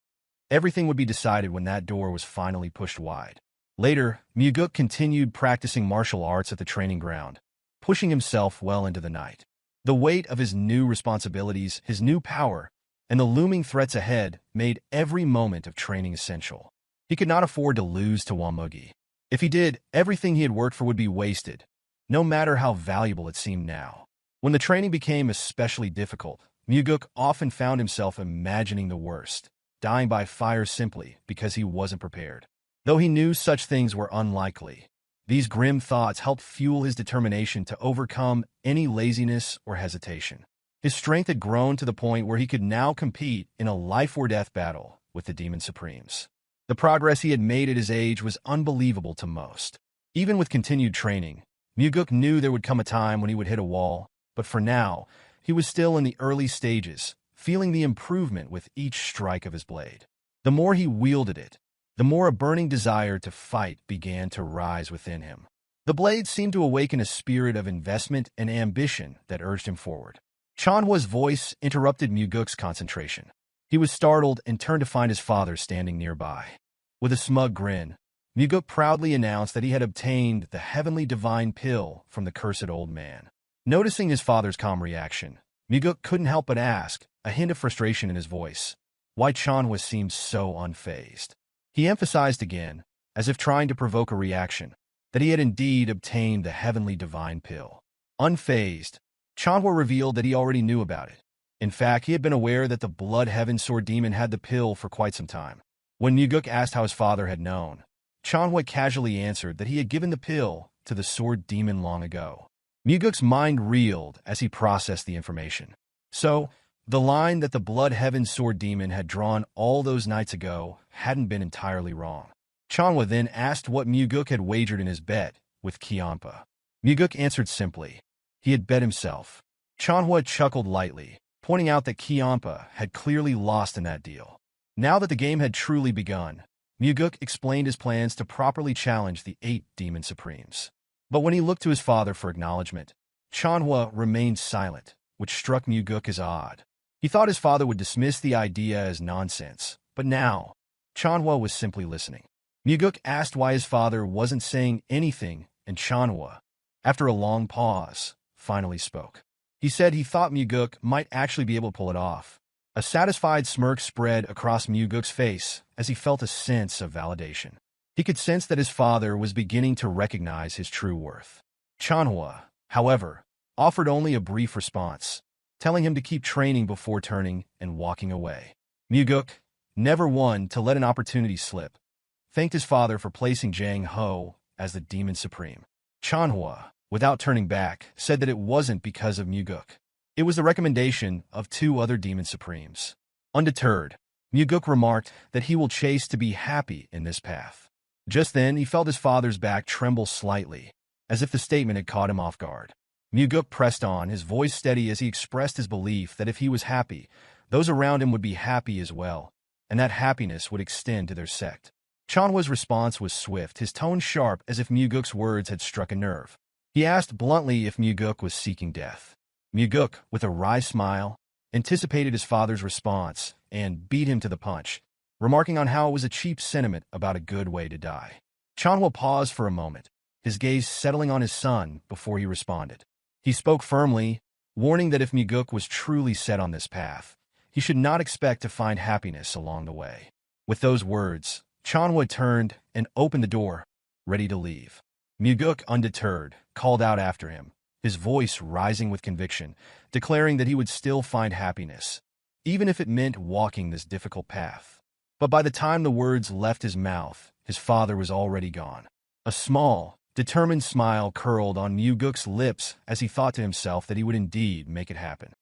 everything would be decided when that door was finally pushed wide. Later, Mugeuk continued practicing martial arts at the training ground, pushing himself well into the night. The weight of his new responsibilities, his new power, and the looming threats ahead made every moment of training essential. He could not afford to lose to Wamugi. If he did, everything he had worked for would be wasted, no matter how valuable it seemed now. When the training became especially difficult, Mugeuk often found himself imagining the worst, dying by fire simply because he wasn't prepared. Though he knew such things were unlikely, these grim thoughts helped fuel his determination to overcome any laziness or hesitation. His strength had grown to the point where he could now compete in a life-or-death battle with the Demon Supremes. The progress he had made at his age was unbelievable to most. Even with continued training, Mugeuk knew there would come a time when he would hit a wall, but for now, he was still in the early stages, feeling the improvement with each strike of his blade. The more he wielded it, the more a burning desire to fight began to rise within him. The blade seemed to awaken a spirit of investment and ambition that urged him forward. Chanhua's voice interrupted Mugeuk's concentration. He was startled and turned to find his father standing nearby. With a smug grin, Mugeuk proudly announced that he had obtained the heavenly divine pill from the cursed old man. Noticing his father's calm reaction, Mugeuk couldn't help but ask, a hint of frustration in his voice, why Chanhua seemed so unfazed. He emphasized again, as if trying to provoke a reaction, that he had indeed obtained the heavenly divine pill. Unfazed, Chanhua revealed that he already knew about it. In fact, he had been aware that the Blood Heaven Sword Demon had the pill for quite some time. When Mugeuk asked how his father had known, Chanhua casually answered that he had given the pill to the Sword Demon long ago. Mugeuk's mind reeled as he processed the information. So, the line that the Blood Heaven Sword Demon had drawn all those nights ago hadn't been entirely wrong. Chanhua then asked what Mugeuk had wagered in his bet with Kiampa. Mugeuk answered simply. He had bet himself. Chanhua chuckled lightly, pointing out that Kiampa had clearly lost in that deal. Now that the game had truly begun, Mugeuk explained his plans to properly challenge the 8 Demon Supremes. But when he looked to his father for acknowledgement, Chanhua remained silent, which struck Mugeuk as odd. He thought his father would dismiss the idea as nonsense, but now, Chanhua was simply listening. Mugeuk asked why his father wasn't saying anything, and Chanhua, after a long pause, finally spoke. He said he thought Mugeuk might actually be able to pull it off. A satisfied smirk spread across Mugeuk's face as he felt a sense of validation. He could sense that his father was beginning to recognize his true worth. Chanhua, however, offered only a brief response, telling him to keep training before turning and walking away. Mugeuk, never one to let an opportunity slip, thanked his father for placing Jango as the Demon Supreme. Chanhua, without turning back, said that it wasn't because of Mugeuk. It was the recommendation of two other Demon Supremes. Undeterred, Mugeuk remarked that he will chase to be happy in this path. Just then, he felt his father's back tremble slightly, as if the statement had caught him off guard. Mugeuk pressed on, his voice steady as he expressed his belief that if he was happy, those around him would be happy as well, and that happiness would extend to their sect. Chanhua's response was swift, his tone sharp as if Mugeuk's words had struck a nerve. He asked bluntly if Mugeuk was seeking death. Mugeuk, with a wry smile, anticipated his father's response and beat him to the punch, remarking on how it was a cheap sentiment about a good way to die. Chanhua paused for a moment, his gaze settling on his son before he responded. He spoke firmly, warning that if Mugeuk was truly set on this path, he should not expect to find happiness along the way. With those words, Chanhua turned and opened the door, ready to leave. Mugeuk, undeterred, called out after him, his voice rising with conviction, declaring that he would still find happiness, even if it meant walking this difficult path. But by the time the words left his mouth, his father was already gone. A small, determined smile curled on Mugeuk's lips as he thought to himself that he would indeed make it happen.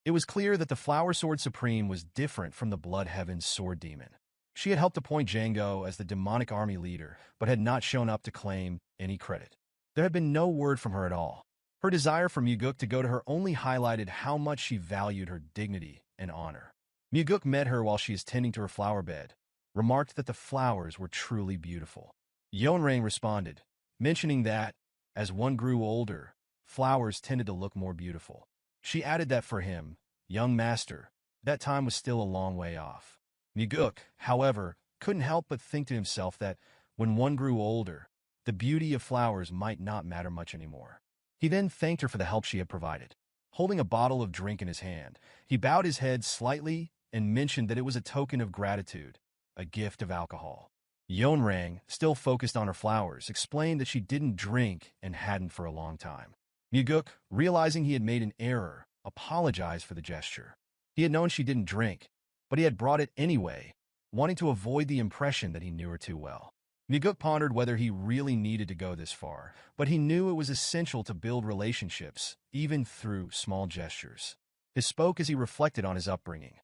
It was clear that the Flower Sword Supreme was different from the Blood Heaven's Sword Demon. She had helped appoint Jango as the demonic army leader, but had not shown up to claim any credit. There had been no word from her at all. Her desire for Mugeuk to go to her only highlighted how much she valued her dignity and honor. Mugeuk met her while she was tending to her flower bed, remarked that the flowers were truly beautiful. Yonrang responded, mentioning that, as one grew older, flowers tended to look more beautiful. She added that for him, young master, that time was still a long way off. Mugeuk, however, couldn't help but think to himself that, when one grew older, the beauty of flowers might not matter much anymore. He then thanked her for the help she had provided. Holding a bottle of drink in his hand, he bowed his head slightly and mentioned that it was a token of gratitude, a gift of alcohol. Yonrang, still focused on her flowers, explained that she didn't drink and hadn't for a long time. Mugeuk, realizing he had made an error, apologized for the gesture. He had known she didn't drink, but he had brought it anyway, wanting to avoid the impression that he knew her too well. Mugeuk pondered whether he really needed to go this far, but he knew it was essential to build relationships, even through small gestures. He spoke as he reflected on his upbringing.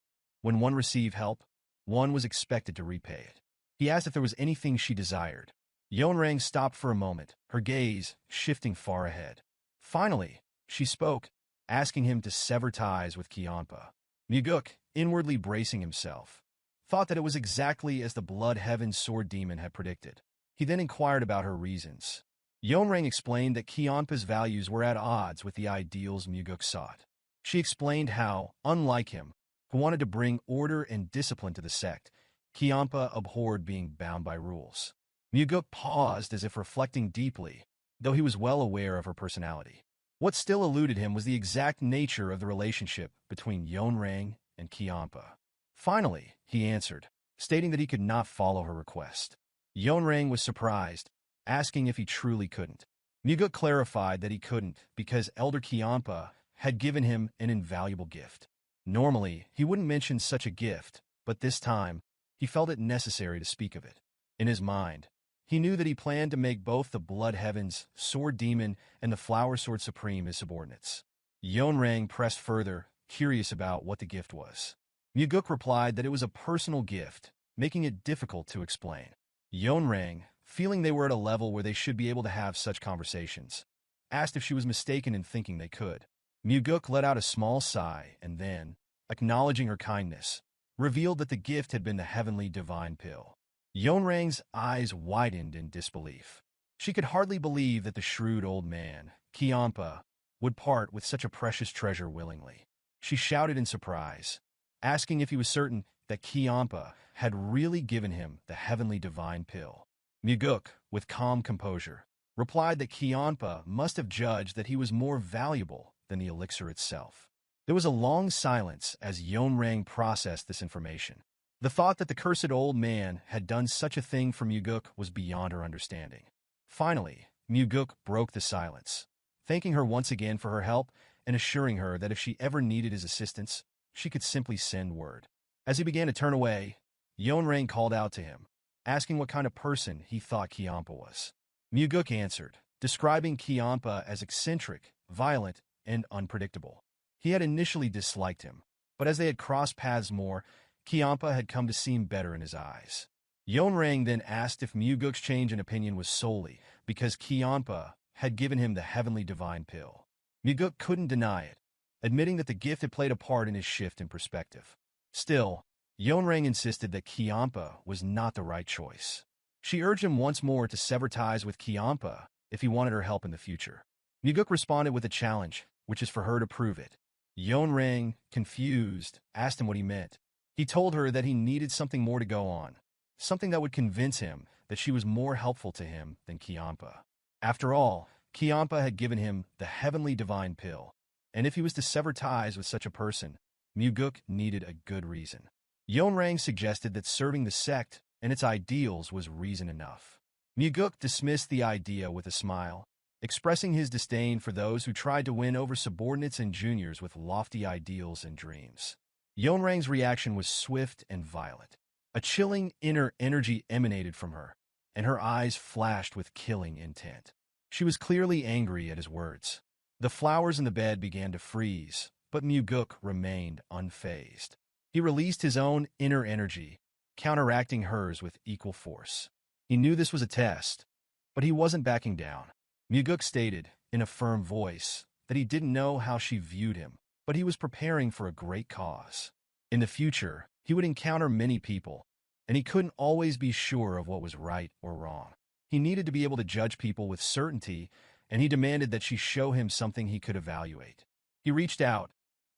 When one received help, one was expected to repay it. He asked if there was anything she desired. Yonrang stopped for a moment, her gaze shifting far ahead. Finally, she spoke, asking him to sever ties with Kianpa. Mugeuk, inwardly bracing himself, thought that it was exactly as the Blood Heaven's Sword Demon had predicted. He then inquired about her reasons. Yonrang explained that Kianpa's values were at odds with the ideals Mugeuk sought. She explained how, unlike him, who wanted to bring order and discipline to the sect, Kianpa abhorred being bound by rules. Mugeuk paused as if reflecting deeply, though he was well aware of her personality. What still eluded him was the exact nature of the relationship between Yonrang and Kianpa. Finally, he answered, stating that he could not follow her request. Yonrang was surprised, asking if he truly couldn't. Mugeuk clarified that he couldn't because Elder Kianpa had given him an invaluable gift. Normally, he wouldn't mention such a gift, but this time, he felt it necessary to speak of it. In his mind, he knew that he planned to make both the Blood Heaven's Sword Demon and the Flower Sword Supreme his subordinates. Yonrang pressed further, curious about what the gift was. Mugeuk replied that it was a personal gift, making it difficult to explain. Yonrang, feeling they were at a level where they should be able to have such conversations, asked if she was mistaken in thinking they could. Mugeuk let out a small sigh and then, acknowledging her kindness, revealed that the gift had been the heavenly divine pill. Yonrang's eyes widened in disbelief. She could hardly believe that the shrewd old man, Kianpa, would part with such a precious treasure willingly. She shouted in surprise, asking if he was certain that Kianpa had really given him the heavenly divine pill. Mugeuk, with calm composure, replied that Kianpa must have judged that he was more valuable than the elixir itself. There was a long silence as Yonrang processed this information. The thought that the cursed old man had done such a thing for Mugeuk was beyond her understanding. Finally, Mugeuk broke the silence, thanking her once again for her help and assuring her that if she ever needed his assistance, she could simply send word. As he began to turn away, Yonrang called out to him, asking what kind of person he thought Kiampa was. Mugeuk answered, describing Kiampa as eccentric, violent, and unpredictable. He had initially disliked him, but as they had crossed paths more, Kiampa had come to seem better in his eyes. Yeonrang then asked if Mugeuk's change in opinion was solely because Kiampa had given him the heavenly divine pill. Mugeuk couldn't deny it, admitting that the gift had played a part in his shift in perspective. Still, Yeonrang insisted that Kiampa was not the right choice. She urged him once more to sever ties with Kiampa if he wanted her help in the future. Mugeuk responded with a challenge, which is for her to prove it. Yeonrang, confused, asked him what he meant. He told her that he needed something more to go on, something that would convince him that she was more helpful to him than Kiampa. After all, Kiampa had given him the heavenly divine pill, and if he was to sever ties with such a person, Mugeuk needed a good reason. Yeonrang suggested that serving the sect and its ideals was reason enough. Mugeuk dismissed the idea with a smile, expressing his disdain for those who tried to win over subordinates and juniors with lofty ideals and dreams. Yeonrang's reaction was swift and violent. A chilling inner energy emanated from her, and her eyes flashed with killing intent. She was clearly angry at his words. The flowers in the bed began to freeze, but Mugeuk remained unfazed. He released his own inner energy, counteracting hers with equal force. He knew this was a test, but he wasn't backing down. Mugeuk stated, in a firm voice, that he didn't know how she viewed him, but he was preparing for a great cause. In the future, he would encounter many people, and he couldn't always be sure of what was right or wrong. He needed to be able to judge people with certainty, and he demanded that she show him something he could evaluate. He reached out,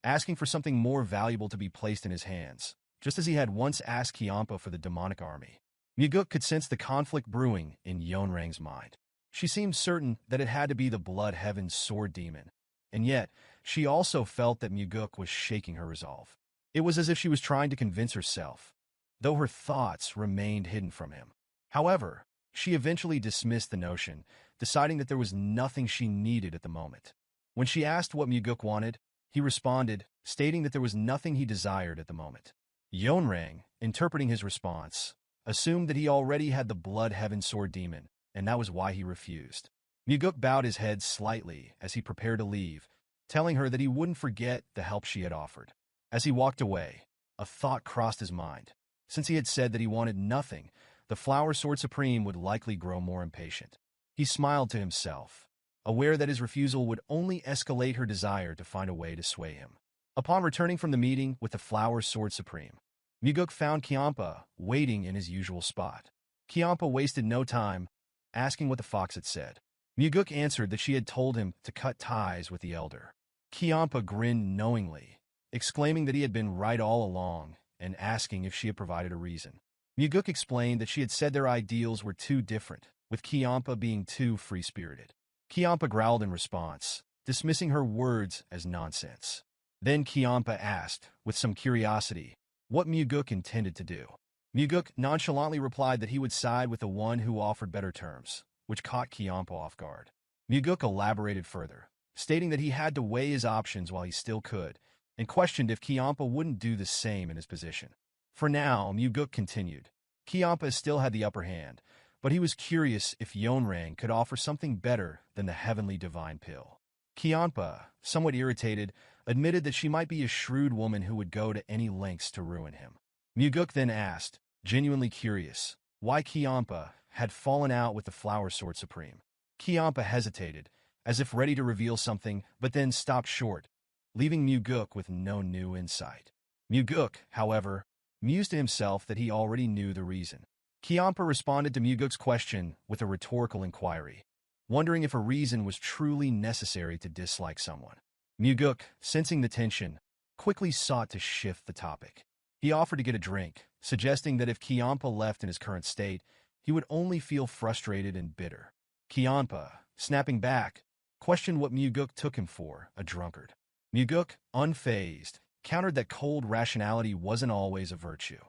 asking for something more valuable to be placed in his hands, just as he had once asked Kiampa for the demonic army. Mugeuk could sense the conflict brewing in Yeonrang's mind. She seemed certain that it had to be the Blood Heaven's sword demon, and yet she also felt that Mugeuk was shaking her resolve. It was as if she was trying to convince herself, though her thoughts remained hidden from him. However, she eventually dismissed the notion, deciding that there was nothing she needed at the moment. When she asked what Mugeuk wanted, he responded, stating that there was nothing he desired at the moment. Yeonrang, interpreting his response, assumed that he already had the Blood Heaven sword demon, and that was why he refused. Mugeuk bowed his head slightly as he prepared to leave, telling her that he wouldn't forget the help she had offered. As he walked away, a thought crossed his mind. Since he had said that he wanted nothing, the Flower Sword Supreme would likely grow more impatient. He smiled to himself, aware that his refusal would only escalate her desire to find a way to sway him. Upon returning from the meeting with the Flower Sword Supreme, Mugeuk found Kiampa waiting in his usual spot. Kiampa wasted no time, asking what the fox had said. Mugeuk answered that she had told him to cut ties with the elder. Kiampa grinned knowingly, exclaiming that he had been right all along and asking if she had provided a reason. Mugeuk explained that she had said their ideals were too different, with Kiampa being too free-spirited. Kiampa growled in response, dismissing her words as nonsense. Then Kiampa asked, with some curiosity, what Mugeuk intended to do. Mugeuk nonchalantly replied that he would side with the one who offered better terms, which caught Kiampa off guard. Mugeuk elaborated further, stating that he had to weigh his options while he still could, and questioned if Kiampa wouldn't do the same in his position. For now, Mugeuk continued. Kiampa still had the upper hand, but he was curious if Yeonrang could offer something better than the heavenly divine pill. Kiampa, somewhat irritated, admitted that she might be a shrewd woman who would go to any lengths to ruin him. Mugeuk then asked, genuinely curious, why Kiampa had fallen out with the Flower Sword Supreme. Kiampa hesitated, as if ready to reveal something, but then stopped short, leaving Mugeuk with no new insight. Mugeuk, however, mused to himself that he already knew the reason. Kiampa responded to Mugeuk's question with a rhetorical inquiry, wondering if a reason was truly necessary to dislike someone. Mugeuk, sensing the tension, quickly sought to shift the topic. He offered to get a drink, suggesting that if Kiampa left in his current state, he would only feel frustrated and bitter. Kiampa, snapping back, questioned what Mugeuk took him for, a drunkard. Mugeuk, unfazed, countered that cold rationality wasn't always a virtue.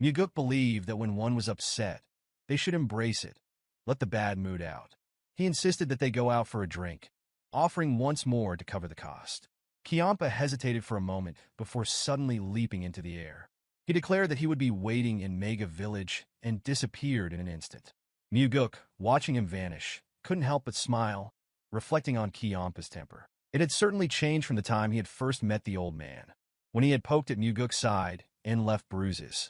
Mugeuk believed that when one was upset, they should embrace it, let the bad mood out. He insisted that they go out for a drink, offering once more to cover the cost. Kiampa hesitated for a moment before suddenly leaping into the air. He declared that he would be waiting in Mega Village and disappeared in an instant. Mugeuk, watching him vanish, couldn't help but smile, reflecting on Kiampa's temper. It had certainly changed from the time he had first met the old man, when he had poked at Mugeuk's side and left bruises.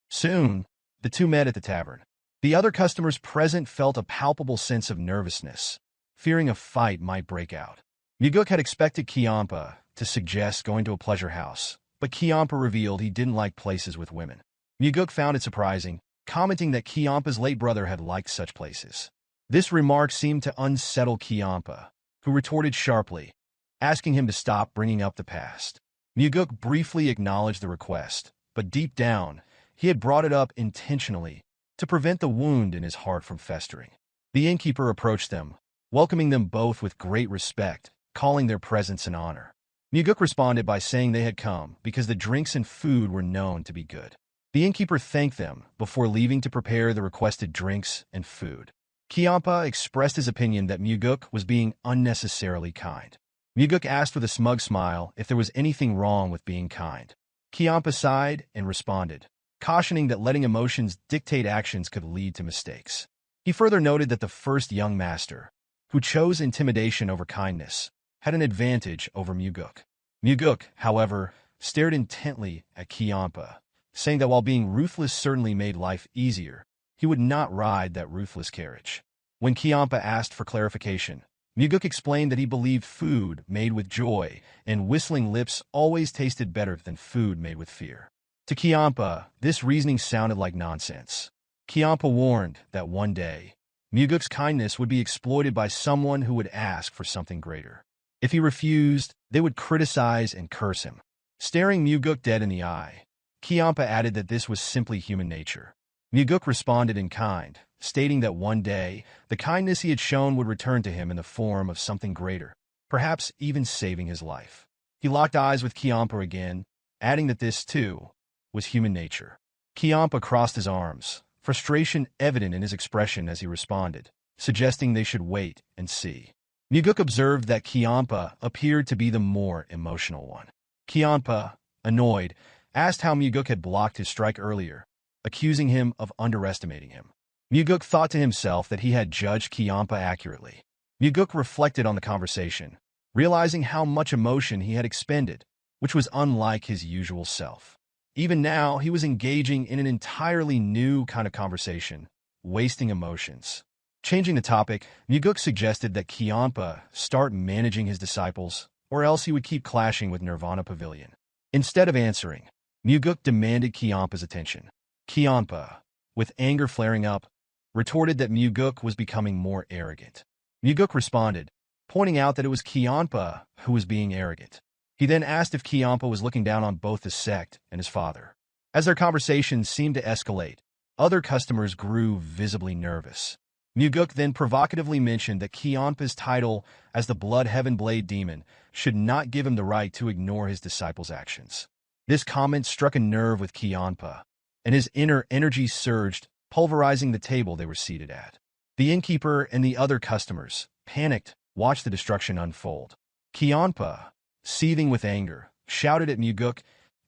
Soon, the two met at the tavern. The other customers present felt a palpable sense of nervousness, fearing a fight might break out. Mugeuk had expected Kiampa to suggest going to a pleasure house, but Kiampa revealed he didn't like places with women. Mugeuk found it surprising, commenting that Kiampa's late brother had liked such places. This remark seemed to unsettle Kiampa, who retorted sharply, asking him to stop bringing up the past. Mugeuk briefly acknowledged the request, but deep down, he had brought it up intentionally to prevent the wound in his heart from festering. The innkeeper approached them, welcoming them both with great respect, calling their presence an honor. Mugeuk responded by saying they had come because the drinks and food were known to be good. The innkeeper thanked them before leaving to prepare the requested drinks and food. Kiampa expressed his opinion that Mugeuk was being unnecessarily kind. Mugeuk asked with a smug smile if there was anything wrong with being kind. Kiampa sighed and responded, cautioning that letting emotions dictate actions could lead to mistakes. He further noted that the first young master, who chose intimidation over kindness, had an advantage over Mugeuk. Mugeuk, however, stared intently at Kiampa, saying that while being ruthless certainly made life easier, he would not ride that ruthless carriage. When Kiampa asked for clarification, Mugeuk explained that he believed food made with joy and whistling lips always tasted better than food made with fear. To Kiampa, this reasoning sounded like nonsense. Kiampa warned that one day, Mugeuk's kindness would be exploited by someone who would ask for something greater. If he refused, they would criticize and curse him. Staring Mugeuk dead in the eye, Kiampa added that this was simply human nature. Mugeuk responded in kind, stating that one day, the kindness he had shown would return to him in the form of something greater, perhaps even saving his life. He locked eyes with Kiampa again, adding that this, too, was human nature. Kiampa crossed his arms, frustration evident in his expression as he responded, suggesting they should wait and see. Mugeuk observed that Kiampa appeared to be the more emotional one. Kiampa, annoyed, asked how Mugeuk had blocked his strike earlier, accusing him of underestimating him. Mugeuk thought to himself that he had judged Kiampa accurately. Mugeuk reflected on the conversation, realizing how much emotion he had expended, which was unlike his usual self. Even now, he was engaging in an entirely new kind of conversation, wasting emotions. Changing the topic, Mugeuk suggested that Kiampa start managing his disciples, or else he would keep clashing with Nirvana Pavilion. Instead of answering, Mugeuk demanded Kiampa's attention. Kiampa, with anger flaring up, retorted that Mugeuk was becoming more arrogant. Mugeuk responded, pointing out that it was Kiampa who was being arrogant. He then asked if Kiampa was looking down on both the sect and his father. As their conversation seemed to escalate, other customers grew visibly nervous. Mugeuk then provocatively mentioned that Kiampa's title as the Blood Heaven Blade Demon should not give him the right to ignore his disciples' actions. This comment struck a nerve with Kiampa, and his inner energy surged, pulverizing the table they were seated at. The innkeeper and the other customers, panicked, watched the destruction unfold. Kiampa, seething with anger, shouted at Mugeuk,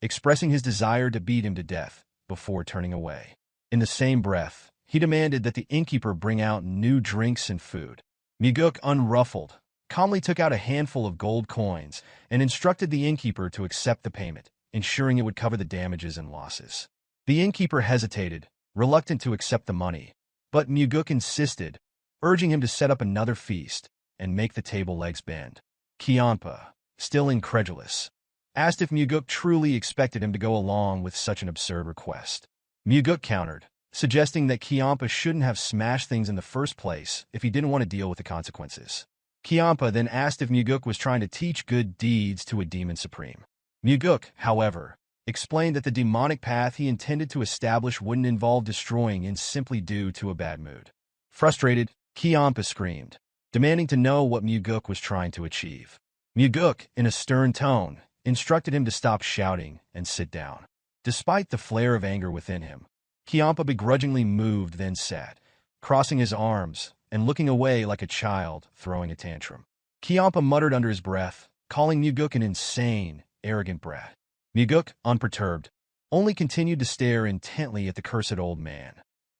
expressing his desire to beat him to death before turning away. In the same breath, he demanded that the innkeeper bring out new drinks and food. Mugeuk, unruffled, calmly took out a handful of gold coins and instructed the innkeeper to accept the payment, ensuring it would cover the damages and losses. The innkeeper hesitated, reluctant to accept the money, but Mugeuk insisted, urging him to set up another feast and make the table legs bend. Kiampa, still incredulous, asked if Mugeuk truly expected him to go along with such an absurd request. Mugeuk countered, suggesting that Kiampa shouldn't have smashed things in the first place if he didn't want to deal with the consequences. Kiampa then asked if Mugeuk was trying to teach good deeds to a demon supreme. Mugeuk, however, explained that the demonic path he intended to establish wouldn't involve destroying in simply due to a bad mood. Frustrated, Kiampa screamed, demanding to know what Mugeuk was trying to achieve. Mugeuk, in a stern tone, instructed him to stop shouting and sit down. Despite the flare of anger within him, Kiampa begrudgingly moved, then sat, crossing his arms and looking away like a child throwing a tantrum. Kiampa muttered under his breath, calling Mugeuk an insane, arrogant brat. Mugeuk, unperturbed, only continued to stare intently at the cursed old man,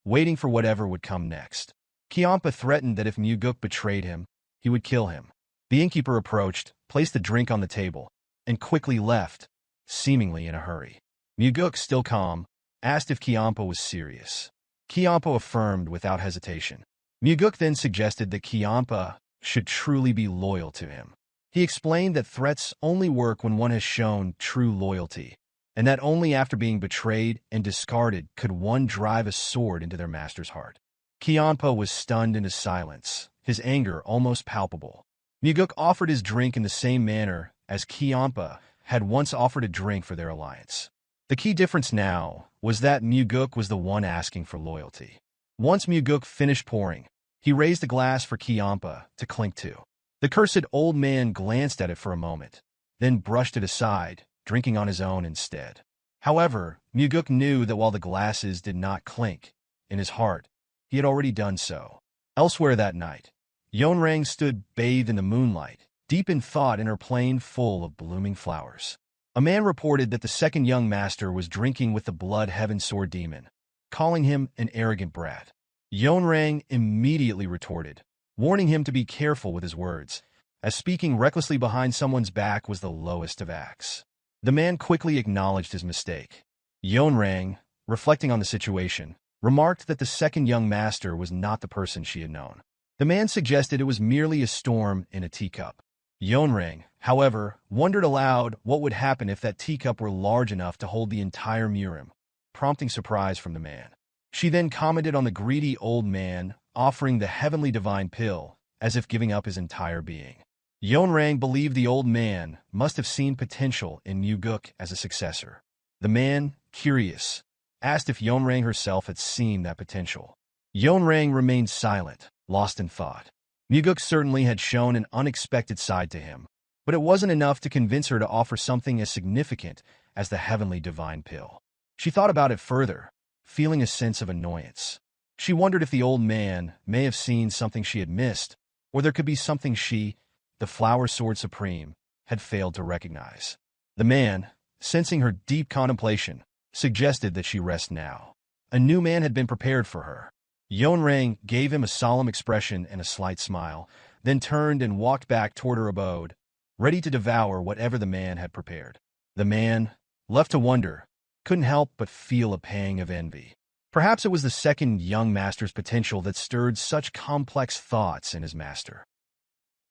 waiting for whatever would come next. Kiampa threatened that if Mugeuk betrayed him, he would kill him. The innkeeper approached, placed the drink on the table, and quickly left, seemingly in a hurry. Mugeuk, still calm, asked if Kiampa was serious. Kiampa affirmed without hesitation. Mugeuk then suggested that Kiampa should truly be loyal to him. He explained that threats only work when one has shown true loyalty, and that only after being betrayed and discarded could one drive a sword into their master's heart. Kiampa was stunned into silence, his anger almost palpable. Mugeuk offered his drink in the same manner as Kiampa had once offered a drink for their alliance. The key difference now was that Mugeuk was the one asking for loyalty. Once Mugeuk finished pouring, he raised a glass for Kiampa to clink to. The cursed old man glanced at it for a moment, then brushed it aside, drinking on his own instead. However, Mugeuk knew that while the glasses did not clink, in his heart, he had already done so. Elsewhere that night, Yeonrang stood bathed in the moonlight, deep in thought in her plane full of blooming flowers. A man reported that the second young master was drinking with the blood heaven sword demon, calling him an arrogant brat. Yeonrang immediately retorted, warning him to be careful with his words, as speaking recklessly behind someone's back was the lowest of acts. The man quickly acknowledged his mistake. Yeonrang, reflecting on the situation, remarked that the second young master was not the person she had known. The man suggested it was merely a storm in a teacup. Yeonrang, however, wondered aloud what would happen if that teacup were large enough to hold the entire Murim, prompting surprise from the man. She then commented on the greedy old man offering the heavenly divine pill, as if giving up his entire being. Yeonrang believed the old man must have seen potential in Mugeuk as a successor. The man, curious, asked if Yeonrang herself had seen that potential. Yeonrang remained silent, lost in thought. Mugeuk certainly had shown an unexpected side to him, but it wasn't enough to convince her to offer something as significant as the heavenly divine pill. She thought about it further, feeling a sense of annoyance. She wondered if the old man may have seen something she had missed, or there could be something she, the Flower Sword Supreme, had failed to recognize. The man, sensing her deep contemplation, suggested that she rest now. A new man had been prepared for her. Yeonrang gave him a solemn expression and a slight smile, then turned and walked back toward her abode, ready to devour whatever the man had prepared. The man, left to wonder, couldn't help but feel a pang of envy. Perhaps it was the second young master's potential that stirred such complex thoughts in his master.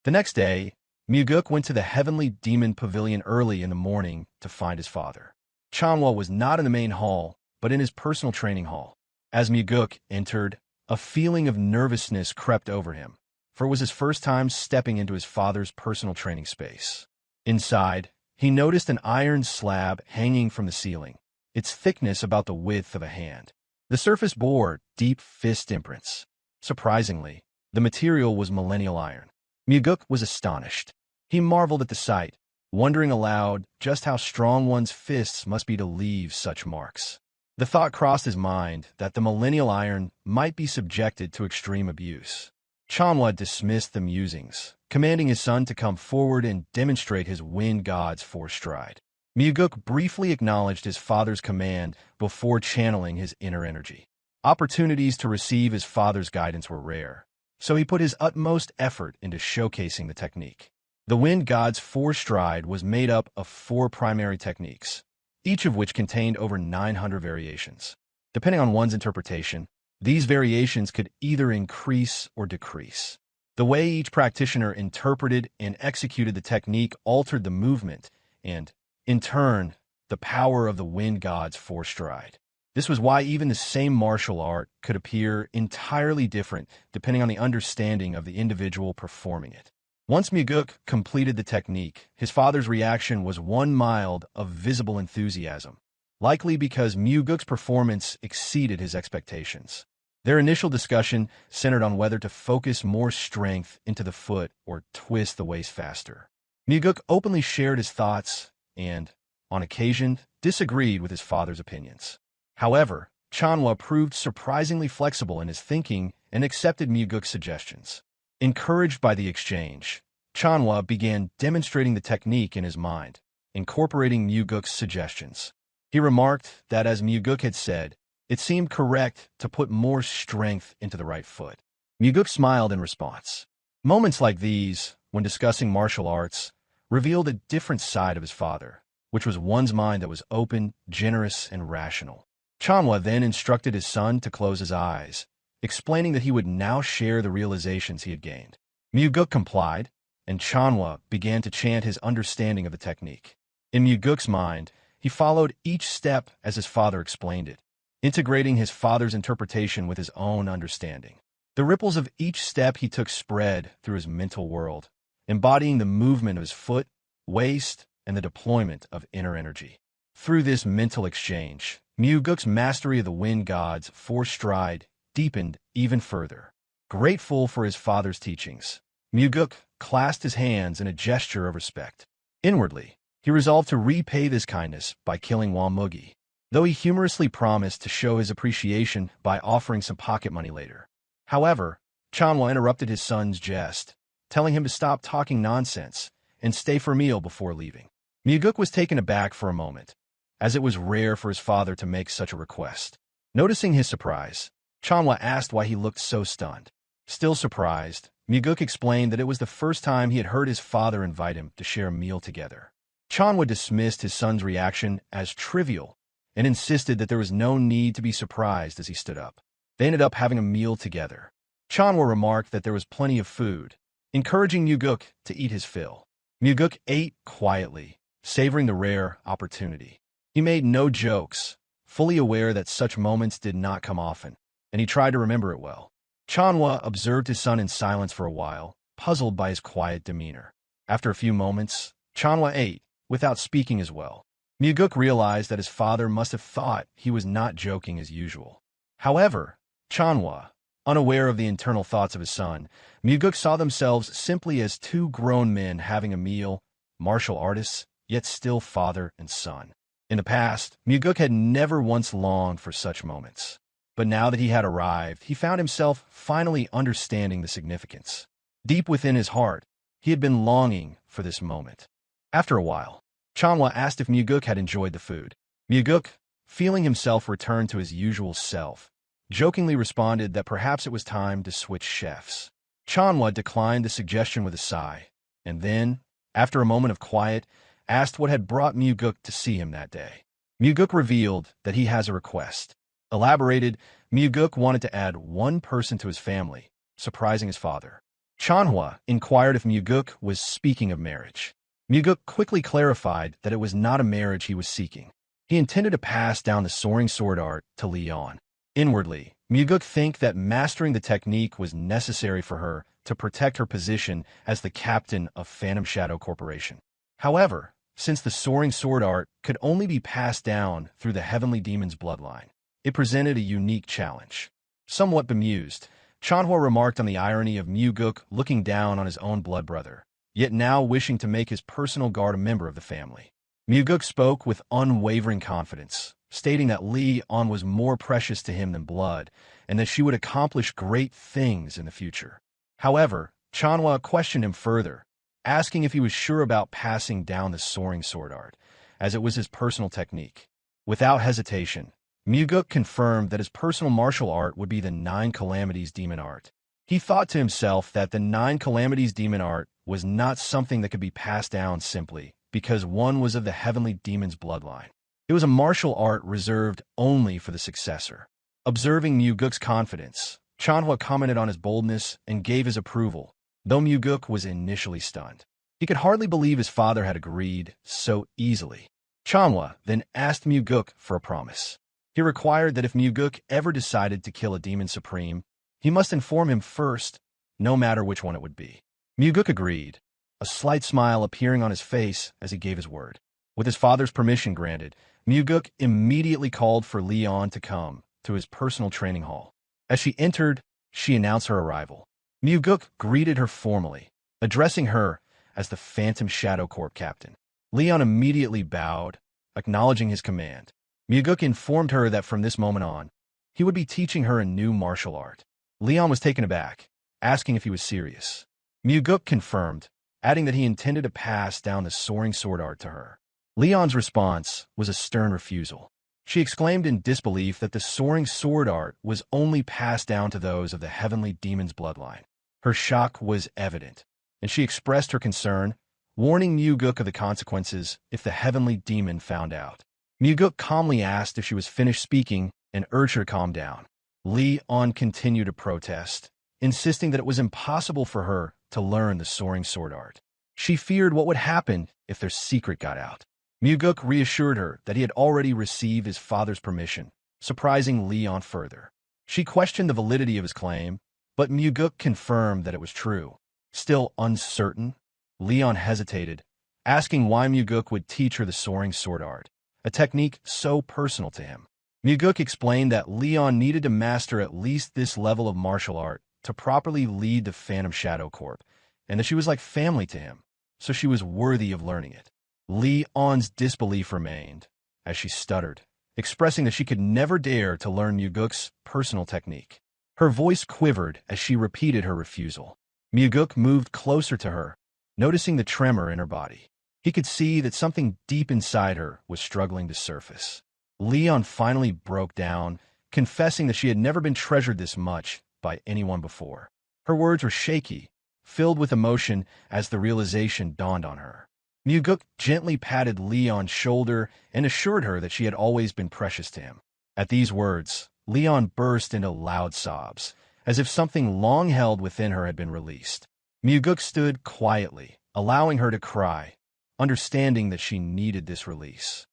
The next day, Mugeuk went to the Heavenly Demon Pavilion early in the morning to find his father. Chanhwa was not in the main hall, but in his personal training hall. As Mugeuk entered, a feeling of nervousness crept over him, for it was his first time stepping into his father's personal training space. Inside, he noticed an iron slab hanging from the ceiling, its thickness about the width of a hand. The surface bore deep fist imprints. Surprisingly, the material was millennial iron. Mugeuk was astonished. He marveled at the sight, wondering aloud just how strong one's fists must be to leave such marks. The thought crossed his mind that the millennial iron might be subjected to extreme abuse. Chanhwa dismissed the musings, commanding his son to come forward and demonstrate his wind god's force stride. Mugeuk briefly acknowledged his father's command before channeling his inner energy. Opportunities to receive his father's guidance were rare, so he put his utmost effort into showcasing the technique. The wind god's force stride was made up of 4 primary techniques, each of which contained over 900 variations. Depending on one's interpretation, these variations could either increase or decrease. The way each practitioner interpreted and executed the technique altered the movement and, in turn, the power of the wind god's force stride. This was why even the same martial art could appear entirely different depending on the understanding of the individual performing it. Once Mugeuk completed the technique, his father's reaction was one mild of visible enthusiasm, likely because Mugeuk's performance exceeded his expectations. Their initial discussion centered on whether to focus more strength into the foot or twist the waist faster. Mugeuk openly shared his thoughts and, on occasion, disagreed with his father's opinions. However, Chanhwa proved surprisingly flexible in his thinking and accepted Mugeuk's suggestions. Encouraged by the exchange, Chanhwa began demonstrating the technique in his mind, incorporating Mugeuk's suggestions. He remarked that, as Mugeuk had said, it seemed correct to put more strength into the right foot. Mugeuk smiled in response. Moments like these, when discussing martial arts, revealed a different side of his father, which was one's mind that was open, generous, and rational. Chanhua then instructed his son to close his eyes, explaining that he would now share the realizations he had gained. Mugeuk complied, and Chanhua began to chant his understanding of the technique. In Mugeuk's mind, he followed each step as his father explained it, integrating his father's interpretation with his own understanding. The ripples of each step he took spread through his mental world, embodying the movement of his foot, waist, and the deployment of inner energy. Through this mental exchange, Mugeuk's mastery of the wind god's fourth stride deepened even further. Grateful for his father's teachings, Mugeuk clasped his hands in a gesture of respect. Inwardly, he resolved to repay this kindness by killing Mugeuk, though he humorously promised to show his appreciation by offering some pocket money later. However, Chanhua interrupted his son's jest, telling him to stop talking nonsense and stay for a meal before leaving. Mugeuk was taken aback for a moment, as it was rare for his father to make such a request. Noticing his surprise, Chanhua asked why he looked so stunned. Still surprised, Mugeuk explained that it was the first time he had heard his father invite him to share a meal together. Chanhua dismissed his son's reaction as trivial and insisted that there was no need to be surprised as he stood up. They ended up having a meal together. Chanhua remarked that there was plenty of food, encouraging Mugeuk to eat his fill. Mugeuk ate quietly, savoring the rare opportunity. He made no jokes, fully aware that such moments did not come often, and he tried to remember it well. Chanhua observed his son in silence for a while, puzzled by his quiet demeanor. After a few moments, Chanhua ate, without speaking as well. Mugeuk realized that his father must have thought he was not joking as usual. However, Chanhua, unaware of the internal thoughts of his son, Mugeuk saw themselves simply as two grown men having a meal, martial artists, yet still father and son. In the past, Mugeuk had never once longed for such moments. But now that he had arrived, he found himself finally understanding the significance. Deep within his heart, he had been longing for this moment. After a while, Chanhua asked if Mugeuk had enjoyed the food. Mugeuk, feeling himself return to his usual self, jokingly responded that perhaps it was time to switch chefs. Chanhua declined the suggestion with a sigh, and then, after a moment of quiet, asked what had brought Mugeuk to see him that day. Mugeuk revealed that he has a request. Elaborated, Mugeuk wanted to add one person to his family, surprising his father. Chanhua inquired if Mugeuk was speaking of marriage. Mugeuk quickly clarified that it was not a marriage he was seeking. He intended to pass down the soaring sword art to Leon. Inwardly, Mugeuk think that mastering the technique was necessary for her to protect her position as the captain of Phantom Shadow Corporation. However, since the soaring sword art could only be passed down through the heavenly demon's bloodline, it presented a unique challenge. Somewhat bemused, Chanhua remarked on the irony of Mugeuk looking down on his own blood brother, yet now wishing to make his personal guard a member of the family. Mugeuk spoke with unwavering confidence, stating that Leon was more precious to him than blood, and that she would accomplish great things in the future. However, Chanhua questioned him further, asking if he was sure about passing down the soaring sword art, as it was his personal technique. Without hesitation, Mugeuk confirmed that his personal martial art would be the Nine Calamities demon art. He thought to himself that the Nine Calamities demon art was not something that could be passed down simply because one was of the heavenly demon's bloodline. It was a martial art reserved only for the successor. Observing Mugeuk's confidence, Chanhua commented on his boldness and gave his approval, though Mugeuk was initially stunned. He could hardly believe his father had agreed so easily. Chanhua then asked Mugeuk for a promise. He required that if Mugeuk ever decided to kill a demon supreme, he must inform him first, no matter which one it would be. Mugeuk agreed, a slight smile appearing on his face as he gave his word. With his father's permission granted, Mugeuk immediately called for Leon to come to his personal training hall. As she entered, she announced her arrival. Mugeuk greeted her formally, addressing her as the Phantom Shadow Corp captain. Leon immediately bowed, acknowledging his command. Mugeuk informed her that from this moment on, he would be teaching her a new martial art. Leon was taken aback, asking if he was serious. Mugeuk confirmed, adding that he intended to pass down the soaring sword art to her. Leon's response was a stern refusal. She exclaimed in disbelief that the soaring sword art was only passed down to those of the heavenly demon's bloodline. Her shock was evident, and she expressed her concern, warning Mugeuk of the consequences if the heavenly demon found out. Mugeuk calmly asked if she was finished speaking and urged her to calm down. Leon continued to protest, insisting that it was impossible for her to learn the soaring sword art. She feared what would happen if their secret got out. Mugeuk reassured her that he had already received his father's permission, surprising Leon further. She questioned the validity of his claim, but Mugeuk confirmed that it was true. Still uncertain, Leon hesitated, asking why Mugeuk would teach her the soaring sword art, a technique so personal to him. Mugeuk explained that Leon needed to master at least this level of martial art to properly lead the Phantom Shadow Corp, and that she was like family to him, so she was worthy of learning it. Leon's disbelief remained, as she stuttered, expressing that she could never dare to learn Mugeuk's personal technique. Her voice quivered as she repeated her refusal. Mugeuk moved closer to her, noticing the tremor in her body. He could see that something deep inside her was struggling to surface. Leon finally broke down, confessing that she had never been treasured this much by anyone before. Her words were shaky, filled with emotion as the realization dawned on her. Mugeuk gently patted Leon's shoulder and assured her that she had always been precious to him. At these words, Leon burst into loud sobs, as if something long held within her had been released. Mugeuk stood quietly, allowing her to cry, understanding that she needed this release.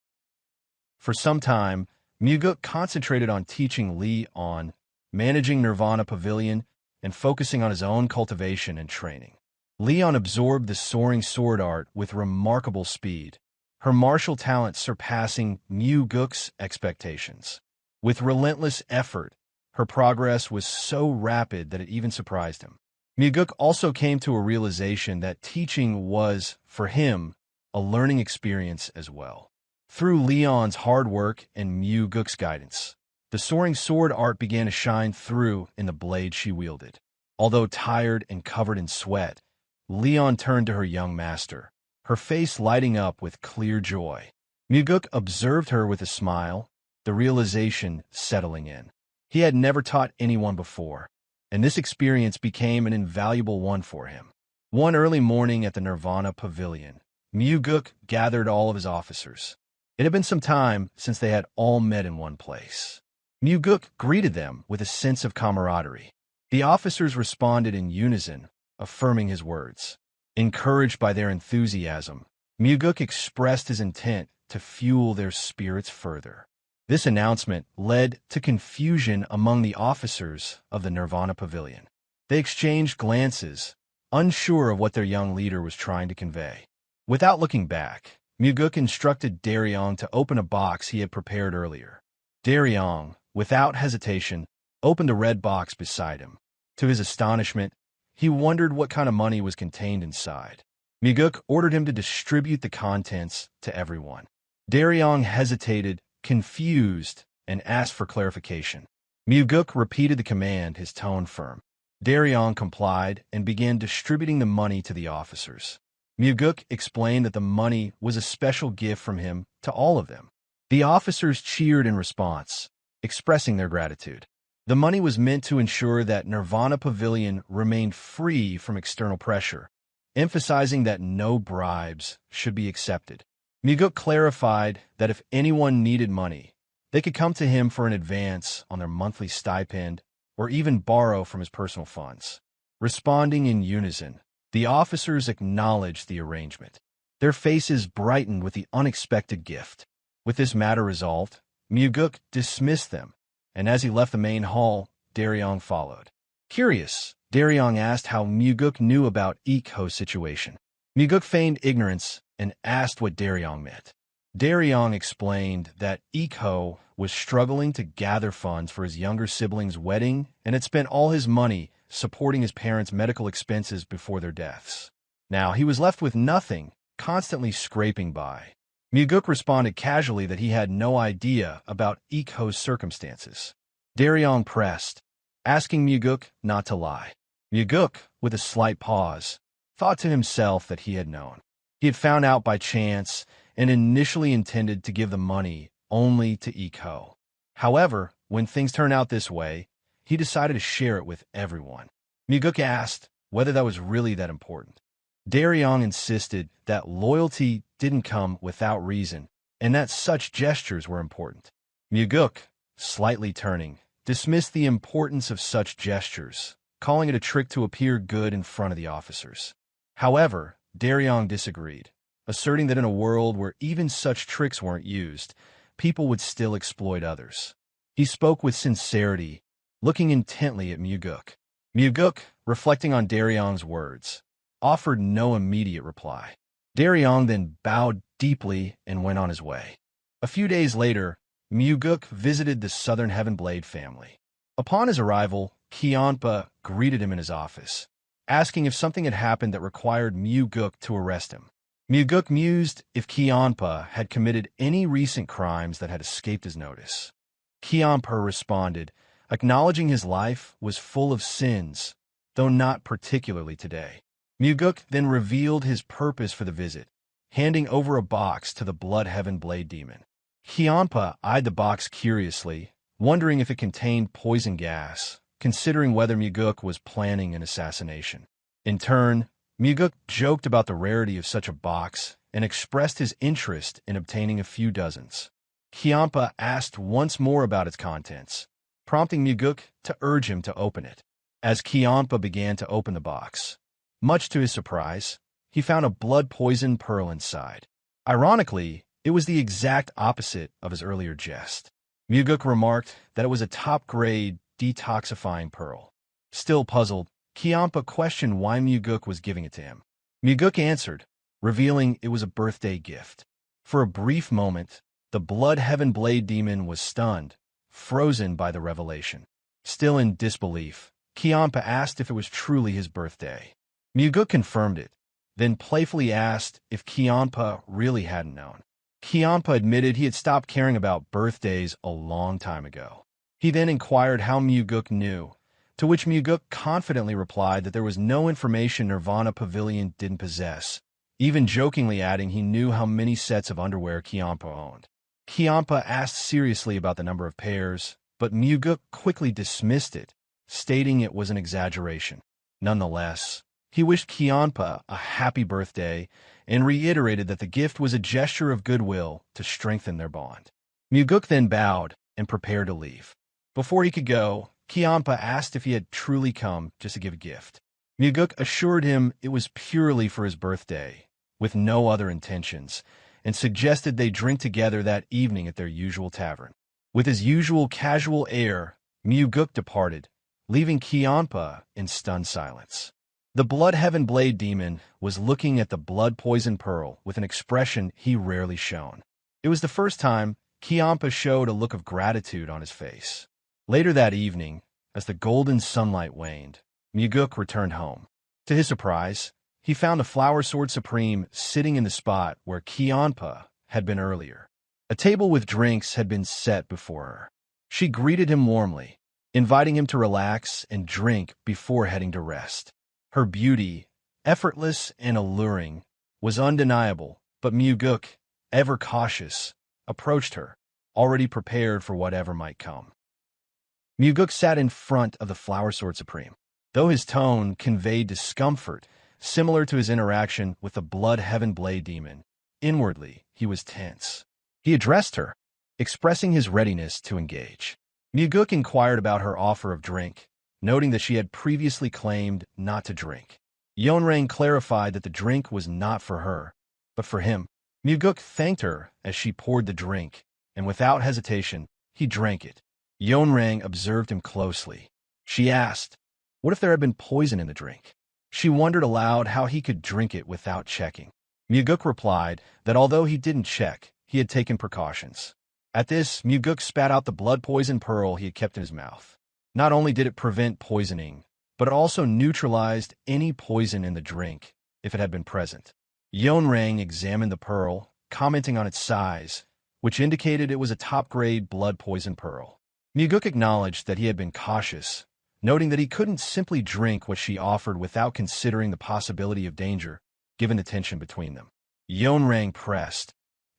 For some time, Mugeuk concentrated on teaching Leon, managing Nirvana Pavilion, and focusing on his own cultivation and training. Leon absorbed the soaring sword art with remarkable speed, her martial talent surpassing Mugeuk's expectations. With relentless effort, her progress was so rapid that it even surprised him. Mugeuk also came to a realization that teaching was, for him, a learning experience as well. Through Leon's hard work and Mugeuk's guidance, the soaring sword art began to shine through in the blade she wielded. Although tired and covered in sweat, Leon turned to her young master, her face lighting up with clear joy. Mugeuk observed her with a smile, the realization settling in. He had never taught anyone before, and this experience became an invaluable one for him. One early morning at the Nirvana Pavilion, Mugeuk gathered all of his officers. It had been some time since they had all met in one place. Mugeuk greeted them with a sense of camaraderie. The officers responded in unison, affirming his words. Encouraged by their enthusiasm, Mugeuk expressed his intent to fuel their spirits further. This announcement led to confusion among the officers of the Nirvana Pavilion. They exchanged glances, unsure of what their young leader was trying to convey. Without looking back, Mugeuk instructed Daryong to open a box he had prepared earlier. Daryong, without hesitation, opened a red box beside him. To his astonishment, he wondered what kind of money was contained inside. Mugeuk ordered him to distribute the contents to everyone. Daryong hesitated, confused, and asked for clarification. Mugeuk repeated the command, his tone firm. Daryong complied and began distributing the money to the officers. Mugeuk explained that the money was a special gift from him to all of them. The officers cheered in response, expressing their gratitude. The money was meant to ensure that Nirvana Pavilion remained free from external pressure, emphasizing that no bribes should be accepted. Mugeuk clarified that if anyone needed money, they could come to him for an advance on their monthly stipend or even borrow from his personal funds. Responding in unison, the officers acknowledged the arrangement. Their faces brightened with the unexpected gift. With this matter resolved, Mugeuk dismissed them, and as he left the main hall, Daryong followed. Curious, Daryong asked how Mugeuk knew about Echhi's situation. Mugeuk feigned ignorance and asked what Daryong meant. Daryong explained that Echhi was struggling to gather funds for his younger sibling's wedding and had spent all his money supporting his parents' medical expenses before their deaths. Now he was left with nothing, constantly scraping by. Mugeuk responded casually that he had no idea about Echhi's circumstances. Daryong pressed, asking Mugeuk not to lie. Mugeuk, with a slight pause, thought to himself that he had known. He had found out by chance and initially intended to give the money only to Echhi. However, when things turned out this way, he decided to share it with everyone. Mugeuk asked whether that was really that important. Daryong insisted that loyalty didn't come without reason, and that such gestures were important. Mugeuk, slightly turning, dismissed the importance of such gestures, calling it a trick to appear good in front of the officers. However, Daryong disagreed, asserting that in a world where even such tricks weren't used, people would still exploit others. He spoke with sincerity, looking intently at Mugeuk. Mugeuk, reflecting on Daryong's words, offered no immediate reply. Daryong then bowed deeply and went on his way. A few days later, Mugeuk visited the Southern Heavenblade family. Upon his arrival, Kionpa greeted him in his office, asking if something had happened that required Mugeuk to arrest him. Mugeuk mused if Kionpa had committed any recent crimes that had escaped his notice. Kionpa responded, acknowledging his life was full of sins, though not particularly today. Mugeuk then revealed his purpose for the visit, handing over a box to the Blood Heaven Blade Demon. Kionpa eyed the box curiously, wondering if it contained poison gas, considering whether Mugeuk was planning an assassination. In turn, Mugeuk joked about the rarity of such a box and expressed his interest in obtaining a few dozens. Kionpa asked once more about its contents, prompting Mugeuk to urge him to open it. As Kionpa began to open the box, much to his surprise, he found a blood-poisoned pearl inside. Ironically, it was the exact opposite of his earlier jest. Mugeuk remarked that it was a top-grade, detoxifying pearl. Still puzzled, Kionpa questioned why Mugeuk was giving it to him. Mugeuk answered, revealing it was a birthday gift. For a brief moment, the Blood Heaven Blade Demon was stunned, frozen by the revelation. Still in disbelief, Kionpa asked if it was truly his birthday. Mugeuk confirmed it, then playfully asked if Kionpa really hadn't known. Kionpa admitted he had stopped caring about birthdays a long time ago. He then inquired how Mugeuk knew, to which Mugeuk confidently replied that there was no information Nirvana Pavilion didn't possess, even jokingly adding he knew how many sets of underwear Kionpa owned. Kionpa asked seriously about the number of pairs, but Mugeuk quickly dismissed it, stating it was an exaggeration. Nonetheless, he wished Kionpa a happy birthday and reiterated that the gift was a gesture of goodwill to strengthen their bond. Mugeuk then bowed and prepared to leave. Before he could go, Kionpa asked if he had truly come just to give a gift. Mugeuk assured him it was purely for his birthday, with no other intentions, and suggested they drink together that evening at their usual tavern. With his usual casual air, Mugeuk departed, leaving Kionpa in stunned silence. The Blood Heaven Blade Demon was looking at the blood-poisoned pearl with an expression he rarely shown. It was the first time Kionpa showed a look of gratitude on his face. Later that evening, as the golden sunlight waned, Mugeuk returned home. To his surprise, he found a Flower Sword Supreme sitting in the spot where Kionpa had been earlier. A table with drinks had been set before her. She greeted him warmly, inviting him to relax and drink before heading to rest. Her beauty, effortless and alluring, was undeniable, but Mugeuk, ever cautious, approached her, already prepared for whatever might come. Mugeuk sat in front of the Flower Sword Supreme. Though his tone conveyed discomfort, similar to his interaction with the Blood Heaven Blade Demon, inwardly he was tense. He addressed her, expressing his readiness to engage. Mugeuk inquired about her offer of drink, noting that she had previously claimed not to drink. Yeonrang clarified that the drink was not for her, but for him. Mugeuk thanked her as she poured the drink, and without hesitation, he drank it. Yeonrang observed him closely. She asked, what if there had been poison in the drink? She wondered aloud how he could drink it without checking. Mugeuk replied that although he didn't check, he had taken precautions. At this, Mugeuk spat out the blood-poisoned pearl he had kept in his mouth. Not only did it prevent poisoning, but it also neutralized any poison in the drink, if it had been present. Yeonrang examined the pearl, commenting on its size, which indicated it was a top-grade blood-poisoned pearl. Mugeuk acknowledged that he had been cautious, noting that he couldn't simply drink what she offered without considering the possibility of danger, given the tension between them. Yeonrang pressed,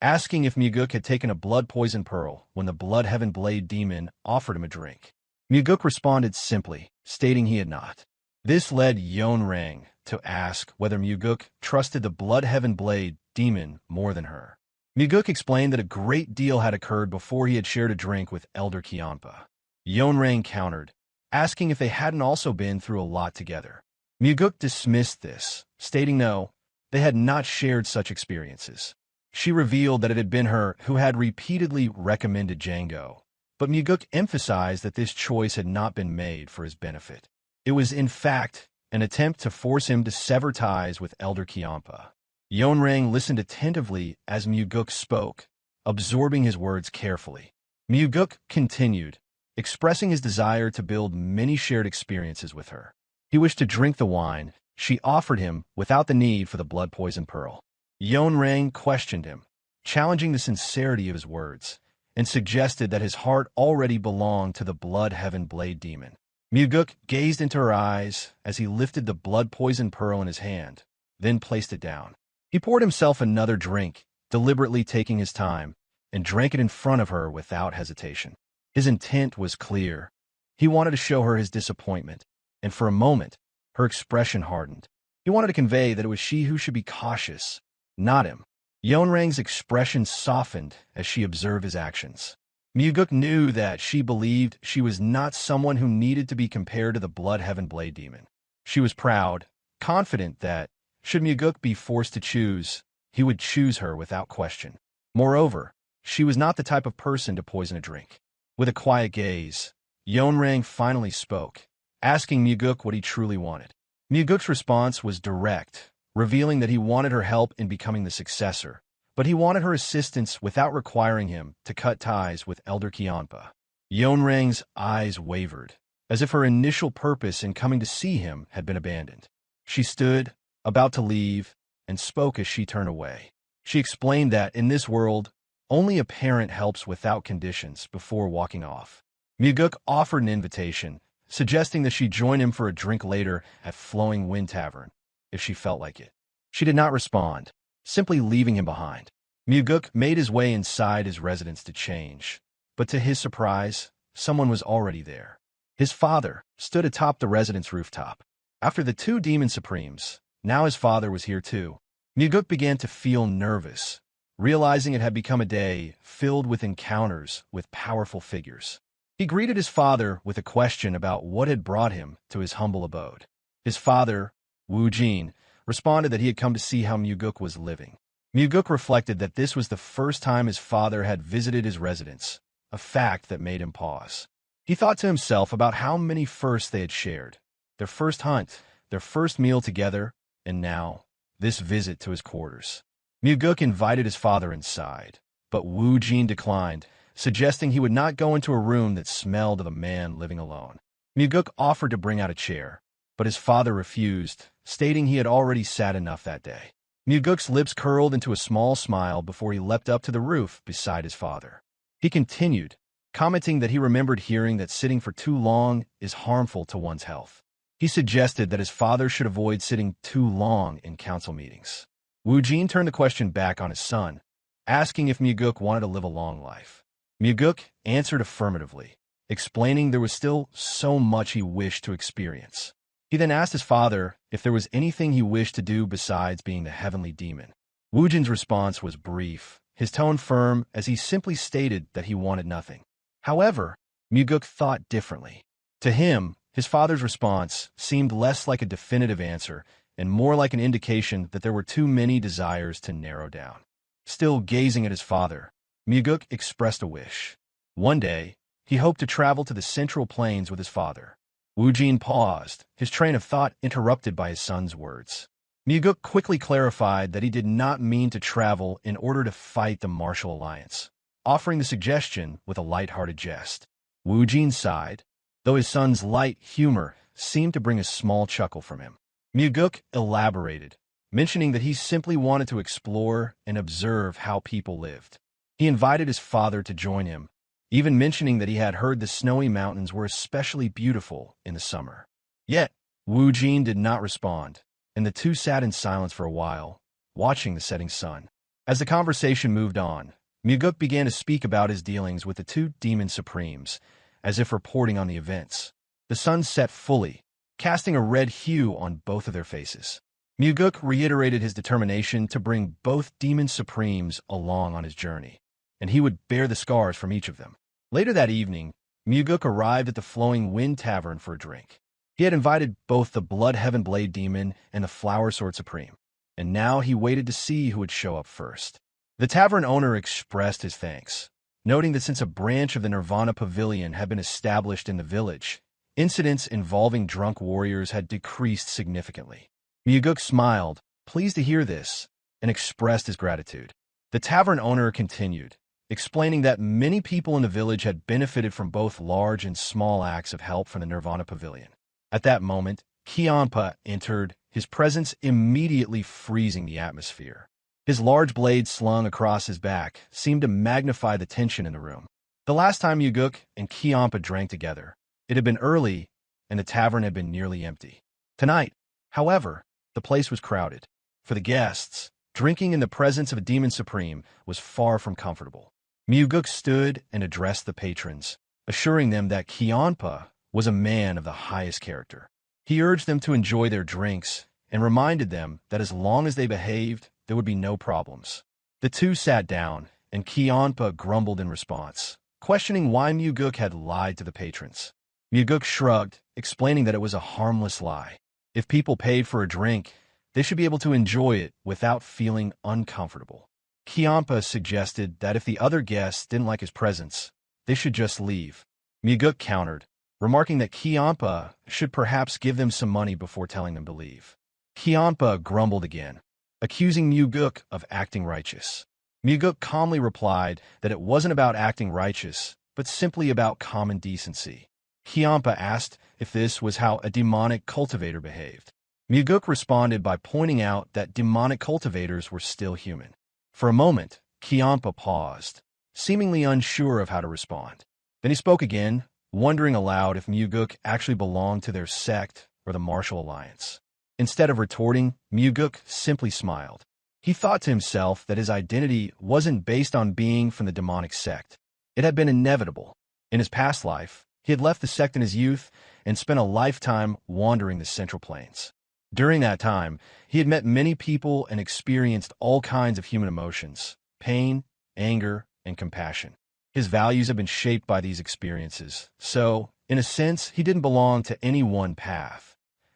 asking if Mugeuk had taken a blood poison pearl when the Blood Heaven Blade demon offered him a drink. Mugeuk responded simply, stating he had not. This led Yeonrang to ask whether Mugeuk trusted the Blood Heaven Blade demon more than her. Mugeuk explained that a great deal had occurred before he had shared a drink with Elder Kionpa. Yeonrang countered, asking if they hadn't also been through a lot together. Mugeuk dismissed this, stating no, they had not shared such experiences. She revealed that it had been her who had repeatedly recommended Jango, but Mugeuk emphasized that this choice had not been made for his benefit. It was, in fact, an attempt to force him to sever ties with Elder Kionpa. Yeonrang listened attentively as Mugeuk spoke, absorbing his words carefully. Mugeuk continued, expressing his desire to build many shared experiences with her. He wished to drink the wine she offered him without the need for the blood poison pearl. Yeonrang questioned him, challenging the sincerity of his words, and suggested that his heart already belonged to the Blood Heaven Blade demon. Mugeuk gazed into her eyes as he lifted the blood poison pearl in his hand, then placed it down. He poured himself another drink, deliberately taking his time, and drank it in front of her without hesitation. His intent was clear. He wanted to show her his disappointment, and for a moment, her expression hardened. He wanted to convey that it was she who should be cautious, not him. Yeonrang's expression softened as she observed his actions. Mugeuk knew that she believed she was not someone who needed to be compared to the Blood Heaven Blade demon. She was proud, confident that, should Mugeuk be forced to choose, he would choose her without question. Moreover, she was not the type of person to poison a drink. With a quiet gaze, Yeonrang finally spoke, asking Mugeuk what he truly wanted. Mugeuk's response was direct, revealing that he wanted her help in becoming the successor, but he wanted her assistance without requiring him to cut ties with Elder Kionpa. Yeonrang's eyes wavered, as if her initial purpose in coming to see him had been abandoned. She stood, about to leave, and spoke as she turned away. She explained that, in this world, only a parent helps without conditions before walking off. Mugeuk offered an invitation, suggesting that she join him for a drink later at Flowing Wind Tavern, if she felt like it. She did not respond, simply leaving him behind. Mugeuk made his way inside his residence to change, but to his surprise, someone was already there. His father stood atop the residence rooftop. After the two demon supremes, now his father was here too. Mugeuk began to feel nervous, realizing it had become a day filled with encounters with powerful figures. He greeted his father with a question about what had brought him to his humble abode. His father, Wu Jin, responded that he had come to see how Mugeuk was living. Mugeuk reflected that this was the first time his father had visited his residence, a fact that made him pause. He thought to himself about how many firsts they had shared, their first hunt, their first meal together, and now, this visit to his quarters. Mugeuk invited his father inside, but Wu Jin declined, suggesting he would not go into a room that smelled of a man living alone. Mugeuk offered to bring out a chair, but his father refused, stating he had already sat enough that day. Mugeuk's lips curled into a small smile before he leapt up to the roof beside his father. He continued, commenting that he remembered hearing that sitting for too long is harmful to one's health. He suggested that his father should avoid sitting too long in council meetings. Wu Jin turned the question back on his son, asking if Mugeuk wanted to live a long life. Mugeuk answered affirmatively, explaining there was still so much he wished to experience. He then asked his father if there was anything he wished to do besides being the heavenly demon. Wu Jin's response was brief, his tone firm as he simply stated that he wanted nothing. However, Mugeuk thought differently. To him, his father's response seemed less like a definitive answer and more like an indication that there were too many desires to narrow down. Still gazing at his father, Mugeuk expressed a wish. One day, he hoped to travel to the Central Plains with his father. Wu Jin paused, his train of thought interrupted by his son's words. Mugeuk quickly clarified that he did not mean to travel in order to fight the Martial Alliance, offering the suggestion with a light-hearted jest. Wu Jin sighed, though his son's light humor seemed to bring a small chuckle from him. Mugeuk elaborated, mentioning that he simply wanted to explore and observe how people lived. He invited his father to join him, even mentioning that he had heard the snowy mountains were especially beautiful in the summer. Yet, Wu Jin did not respond, and the two sat in silence for a while, watching the setting sun. As the conversation moved on, Mugeuk began to speak about his dealings with the two demon supremes, as if reporting on the events. The sun set fully, casting a red hue on both of their faces. Mugeuk reiterated his determination to bring both demon supremes along on his journey, and he would bear the scars from each of them. Later that evening, Mugeuk arrived at the Flowing Wind Tavern for a drink. He had invited both the Blood Heaven Blade Demon and the Flower Sword Supreme, and now he waited to see who would show up first. The tavern owner expressed his thanks, noting that since a branch of the Nirvana Pavilion had been established in the village, incidents involving drunk warriors had decreased significantly. Mugeuk smiled, pleased to hear this, and expressed his gratitude. The tavern owner continued, explaining that many people in the village had benefited from both large and small acts of help from the Nirvana Pavilion. At that moment, Kianpa entered, his presence immediately freezing the atmosphere. His large blade slung across his back seemed to magnify the tension in the room. The last time Mugeuk and Kianpa drank together, it had been early, and the tavern had been nearly empty. Tonight, however, the place was crowded. For the guests, drinking in the presence of a demon supreme was far from comfortable. Mugeuk stood and addressed the patrons, assuring them that Kianpa was a man of the highest character. He urged them to enjoy their drinks and reminded them that as long as they behaved, there would be no problems. The two sat down, and Kianpa grumbled in response, questioning why Mugeuk had lied to the patrons. Mugeuk shrugged, explaining that it was a harmless lie. If people paid for a drink, they should be able to enjoy it without feeling uncomfortable. Kianpa suggested that if the other guests didn't like his presence, they should just leave. Mugeuk countered, remarking that Kianpa should perhaps give them some money before telling them to leave. Kianpa grumbled again, accusing Mugeuk of acting righteous. Mugeuk calmly replied that it wasn't about acting righteous, but simply about common decency. Kianpa asked if this was how a demonic cultivator behaved. Mugeuk responded by pointing out that demonic cultivators were still human. For a moment, Kianpa paused, seemingly unsure of how to respond. Then he spoke again, wondering aloud if Mugeuk actually belonged to their sect or the Martial Alliance. Instead of retorting, Mugeuk simply smiled. He thought to himself that his identity wasn't based on being from the demonic sect. It had been inevitable. In his past life, he had left the sect in his youth and spent a lifetime wandering the Central Plains. During that time, he had met many people and experienced all kinds of human emotions, pain, anger, and compassion. His values have been shaped by these experiences, so, in a sense, he didn't belong to any one path.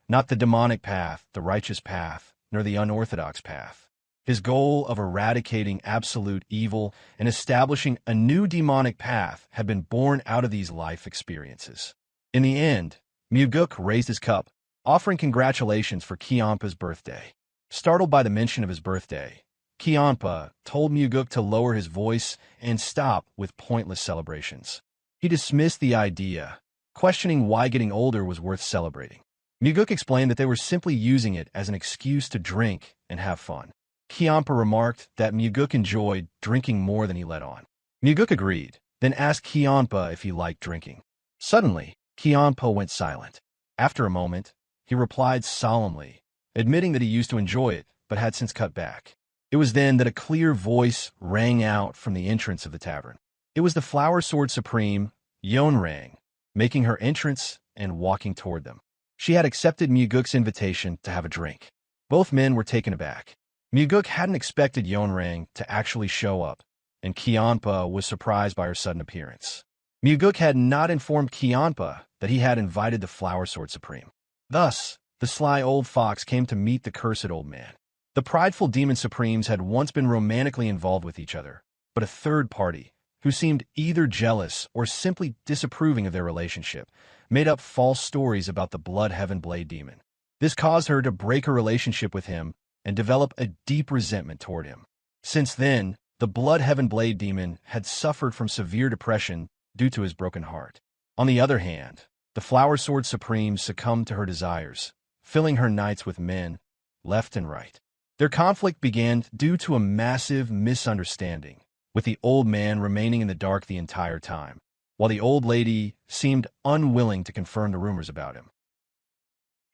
Not the demonic path, the righteous path, nor the unorthodox path. His goal of eradicating absolute evil and establishing a new demonic path had been born out of these life experiences. In the end, Mugeuk raised his cup, offering congratulations for Kianpa's birthday. Startled by the mention of his birthday, Kianpa told Mugeuk to lower his voice and stop with pointless celebrations. He dismissed the idea, questioning why getting older was worth celebrating. Mugeuk explained that they were simply using it as an excuse to drink and have fun. Kianpa remarked that Mugeuk enjoyed drinking more than he let on. Mugeuk agreed, then asked Kianpa if he liked drinking. Suddenly, Kianpa went silent. After a moment, he replied solemnly, admitting that he used to enjoy it, but had since cut back. It was then that a clear voice rang out from the entrance of the tavern. It was the Flower Sword Supreme, Yeonrang, making her entrance and walking toward them. She had accepted Mugeuk's invitation to have a drink. Both men were taken aback. Mugeuk hadn't expected Yeonrang to actually show up, and Kianpa was surprised by her sudden appearance. Mugeuk had not informed Kianpa that he had invited the Flower Sword Supreme. Thus, the sly old fox came to meet the cursed old man. The prideful demon supremes had once been romantically involved with each other, but a third party, who seemed either jealous or simply disapproving of their relationship, made up false stories about the Blood Heaven Blade Demon. This caused her to break her relationship with him and develop a deep resentment toward him. Since then, the Blood Heaven Blade Demon had suffered from severe depression due to his broken heart. On the other hand, the Flower Sword Supreme succumbed to her desires, filling her nights with men, left and right. Their conflict began due to a massive misunderstanding, with the old man remaining in the dark the entire time, while the old lady seemed unwilling to confirm the rumors about him.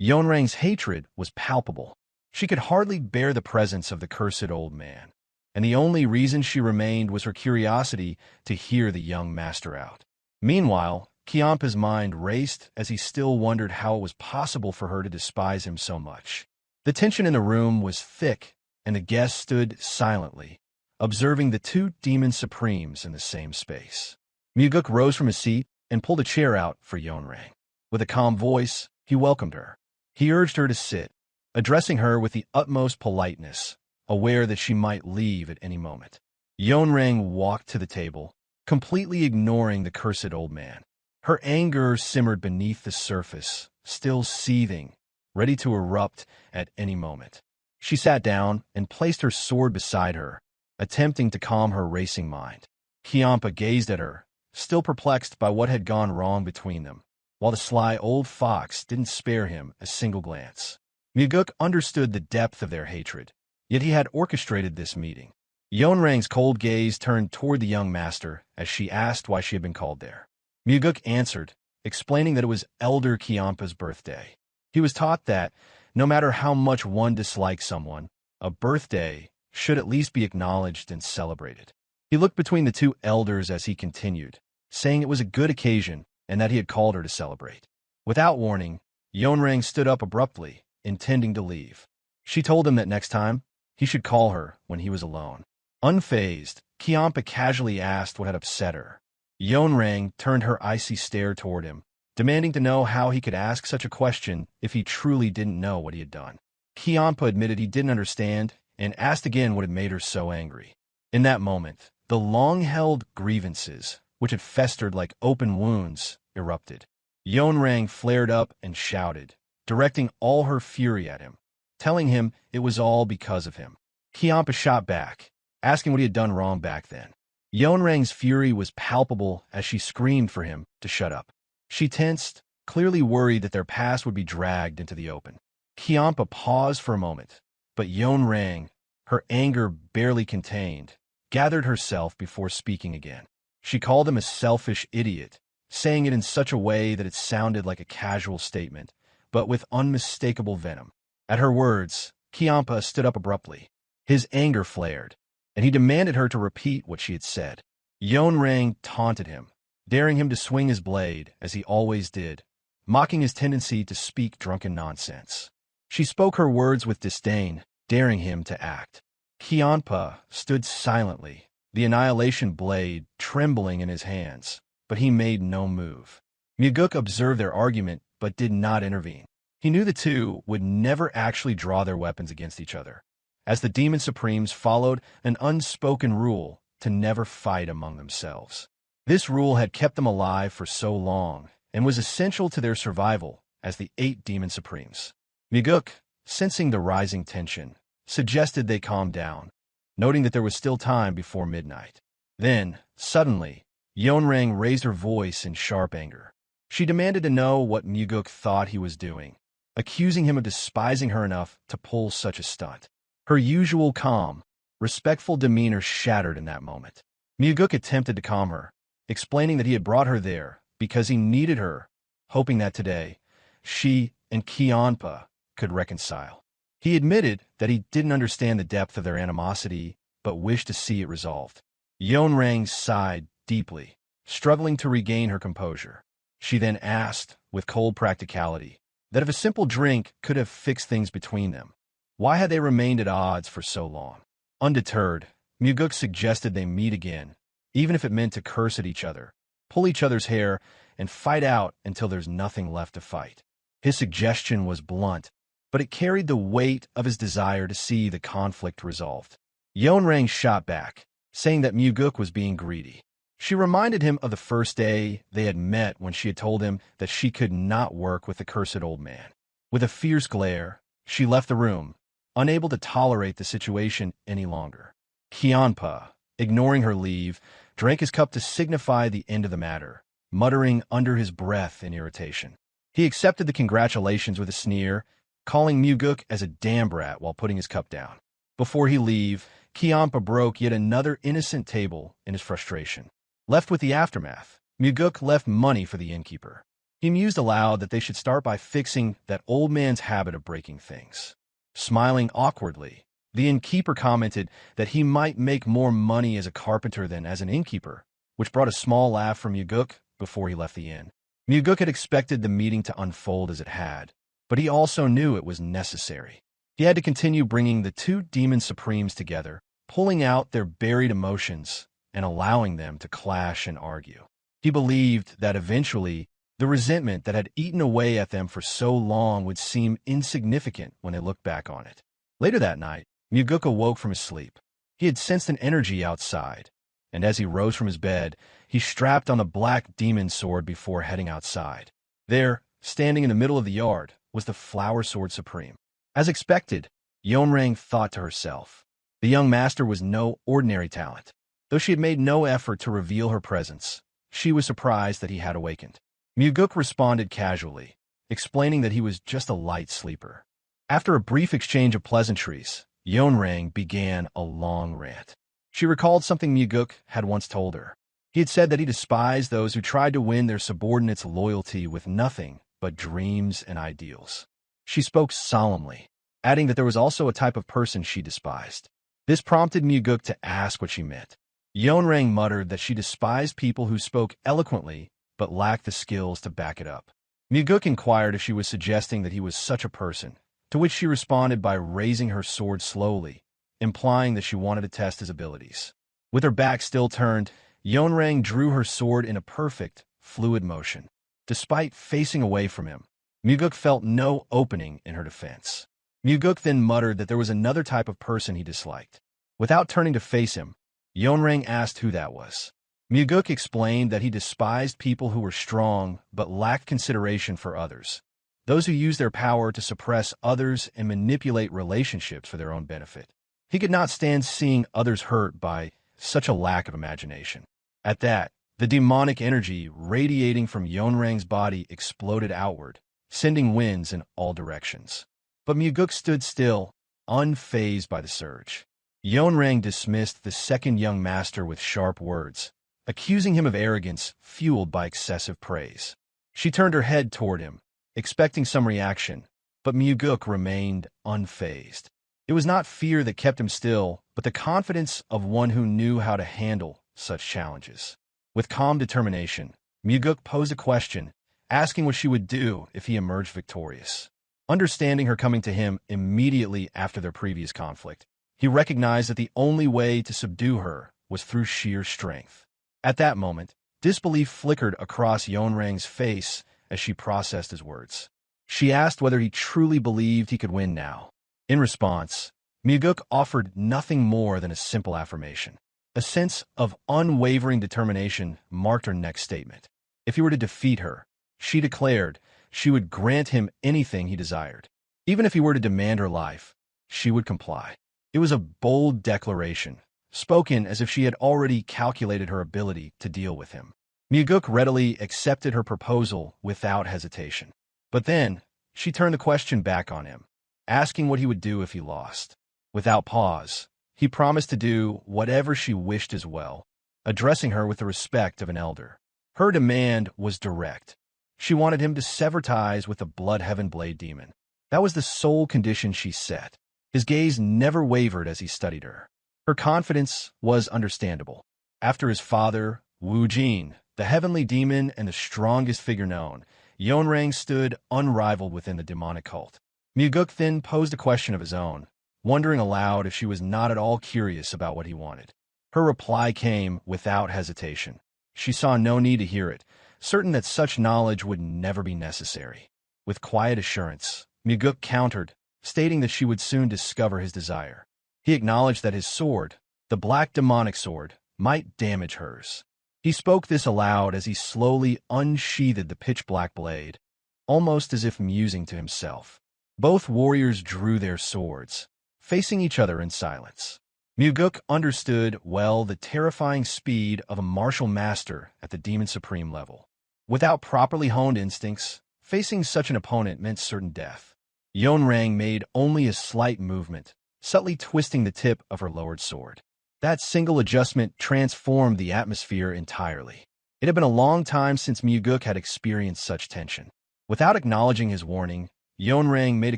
Yeonrang's hatred was palpable. She could hardly bear the presence of the cursed old man. and the only reason she remained was her curiosity to hear the young master out. Meanwhile, Kiampa's mind raced as he still wondered how it was possible for her to despise him so much. The tension in the room was thick, and the guests stood silently, observing the two demon supremes in the same space. Mugeuk rose from his seat and pulled a chair out for Yeonrang. With a calm voice, he welcomed her. He urged her to sit, addressing her with the utmost politeness, aware that she might leave at any moment. Yeonrang walked to the table, completely ignoring the cursed old man. Her anger simmered beneath the surface, still seething, ready to erupt at any moment. She sat down and placed her sword beside her, attempting to calm her racing mind. Kiampa gazed at her, still perplexed by what had gone wrong between them, while the sly old fox didn't spare him a single glance. Mugeuk understood the depth of their hatred, yet he had orchestrated this meeting. Yeonrang's cold gaze turned toward the young master as she asked why she had been called there. Mugeuk answered, explaining that it was Elder Kiampa's birthday. He was taught that, no matter how much one dislikes someone, a birthday should at least be acknowledged and celebrated. He looked between the two elders as he continued, saying it was a good occasion and that he had called her to celebrate. Without warning, Yeonrang stood up abruptly, intending to leave. She told him that next time, he should call her when he was alone. Unfazed, Kiampa casually asked what had upset her. Yeonrang turned her icy stare toward him, demanding to know how he could ask such a question if he truly didn't know what he had done. Kiampa admitted he didn't understand and asked again what had made her so angry. In that moment, the long-held grievances, which had festered like open wounds, erupted. Yeonrang flared up and shouted, directing all her fury at him, telling him it was all because of him. Kiampa shot back, asking what he had done wrong back then. Yeonrang's fury was palpable as she screamed for him to shut up. She tensed, clearly worried that their past would be dragged into the open. Kiampa paused for a moment, but Yeonrang, her anger barely contained, gathered herself before speaking again. She called him a selfish idiot, saying it in such a way that it sounded like a casual statement, but with unmistakable venom. At her words, Kiampa stood up abruptly. His anger flared, and he demanded her to repeat what she had said. Yeonrang taunted him, daring him to swing his blade, as he always did, mocking his tendency to speak drunken nonsense. She spoke her words with disdain, daring him to act. Kiampa stood silently, the annihilation blade trembling in his hands, but he made no move. Mugeuk observed their argument, but did not intervene. He knew the two would never actually draw their weapons against each other, as the Demon Supremes followed an unspoken rule to never fight among themselves. This rule had kept them alive for so long, and was essential to their survival as the 8 Demon Supremes. Mugeuk, sensing the rising tension, suggested they calm down, noting that there was still time before midnight. Then, suddenly, Yeonrang raised her voice in sharp anger. She demanded to know what Mugeuk thought he was doing, accusing him of despising her enough to pull such a stunt. Her usual calm, respectful demeanor shattered in that moment. Mugeuk attempted to calm her, explaining that he had brought her there because he needed her, hoping that today, she and Kiampa could reconcile. He admitted that he didn't understand the depth of their animosity, but wished to see it resolved. Yeonrang sighed deeply, struggling to regain her composure. She then asked, with cold practicality, that if a simple drink could have fixed things between them, why had they remained at odds for so long? Undeterred, Mugeuk suggested they meet again, even if it meant to curse at each other, pull each other's hair, and fight out until there's nothing left to fight. His suggestion was blunt, but it carried the weight of his desire to see the conflict resolved. Yeonrang shot back, saying that Mugeuk was being greedy. She reminded him of the first day they had met when she had told him that she could not work with the cursed old man. With a fierce glare, she left the room, unable to tolerate the situation any longer. Kiampa, ignoring her leave, drank his cup to signify the end of the matter, muttering under his breath in irritation. He accepted the congratulations with a sneer, calling Mugeuk as a damn brat while putting his cup down. Before he leave, Kiampa broke yet another innocent table in his frustration. Left with the aftermath, Mugeuk left money for the innkeeper. He mused aloud that they should start by fixing that old man's habit of breaking things. Smiling awkwardly, The innkeeper commented that he might make more money as a carpenter than as an innkeeper, which brought a small laugh from Mugeuk before he left the inn. Mugeuk had expected the meeting to unfold as it had, but he also knew it was necessary. He had to continue bringing the two demon supremes together, pulling out their buried emotions and allowing them to clash and argue. He believed that eventually, the resentment that had eaten away at them for so long would seem insignificant when they looked back on it. Later that night, Mugeuk awoke from his sleep. He had sensed an energy outside, and as he rose from his bed, he strapped on the black demon sword before heading outside. There, standing in the middle of the yard, was the Flower Sword Supreme. As expected, Yeonrang thought to herself. The young master was no ordinary talent. Though she had made no effort to reveal her presence, she was surprised that he had awakened. Mugeuk responded casually, explaining that he was just a light sleeper. After a brief exchange of pleasantries, Yeonrang began a long rant. She recalled something Mugeuk had once told her. He had said that he despised those who tried to win their subordinates' loyalty with nothing but dreams and ideals. She spoke solemnly, adding that there was also a type of person she despised. This prompted Mugeuk to ask what she meant. Yeonrang muttered that she despised people who spoke eloquently but lacked the skills to back it up. Mugeuk inquired if she was suggesting that he was such a person, to which she responded by raising her sword slowly, implying that she wanted to test his abilities. With her back still turned, Yeonrang drew her sword in a perfect, fluid motion. Despite facing away from him, Mugeuk felt no opening in her defense. Mugeuk then muttered that there was another type of person he disliked. Without turning to face him, Yeonrang asked who that was. Mugeuk explained that he despised people who were strong but lacked consideration for others, those who use their power to suppress others and manipulate relationships for their own benefit. He could not stand seeing others hurt by such a lack of imagination. At that, the demonic energy radiating from Yeonrang's body exploded outward, sending winds in all directions. But Mugeuk stood still, unfazed by the surge. Yeonrang dismissed the second young master with sharp words, accusing him of arrogance fueled by excessive praise. She turned her head toward him, expecting some reaction, but Mugeuk remained unfazed. It was not fear that kept him still, but the confidence of one who knew how to handle such challenges. With calm determination, Mugeuk posed a question, asking what she would do if he emerged victorious. Understanding her coming to him immediately after their previous conflict, he recognized that the only way to subdue her was through sheer strength. At that moment, disbelief flickered across Yeonrang's face as she processed his words. She asked whether he truly believed he could win now. In response, Mugeuk offered nothing more than a simple affirmation. A sense of unwavering determination marked her next statement. If he were to defeat her, she declared she would grant him anything he desired. Even if he were to demand her life, she would comply. It was a bold declaration, spoken as if she had already calculated her ability to deal with him. Mugeuk readily accepted her proposal without hesitation. But then, she turned the question back on him, asking what he would do if he lost. Without pause, he promised to do whatever she wished as well, addressing her with the respect of an elder. Her demand was direct. She wanted him to sever ties with the Bloodheaven Blade Demon. That was the sole condition she set. His gaze never wavered as he studied her. Her confidence was understandable. After his father, Wu Jin, the heavenly demon and the strongest figure known, Yeonrang stood unrivaled within the demonic cult. Mugeuk then posed a question of his own, wondering aloud if she was not at all curious about what he wanted. Her reply came without hesitation. She saw no need to hear it, certain that such knowledge would never be necessary. With quiet assurance, Mugeuk countered, stating that she would soon discover his desire. He acknowledged that his sword, the black demonic sword, might damage hers. He spoke this aloud as he slowly unsheathed the pitch-black blade, almost as if musing to himself. Both warriors drew their swords, facing each other in silence. Mugeuk understood well the terrifying speed of a martial master at the Demon Supreme level. Without properly honed instincts, facing such an opponent meant certain death. Yeonrang made only a slight movement, subtly twisting the tip of her lowered sword. That single adjustment transformed the atmosphere entirely. It had been a long time since Mugeuk had experienced such tension. Without acknowledging his warning, Yeonrang made a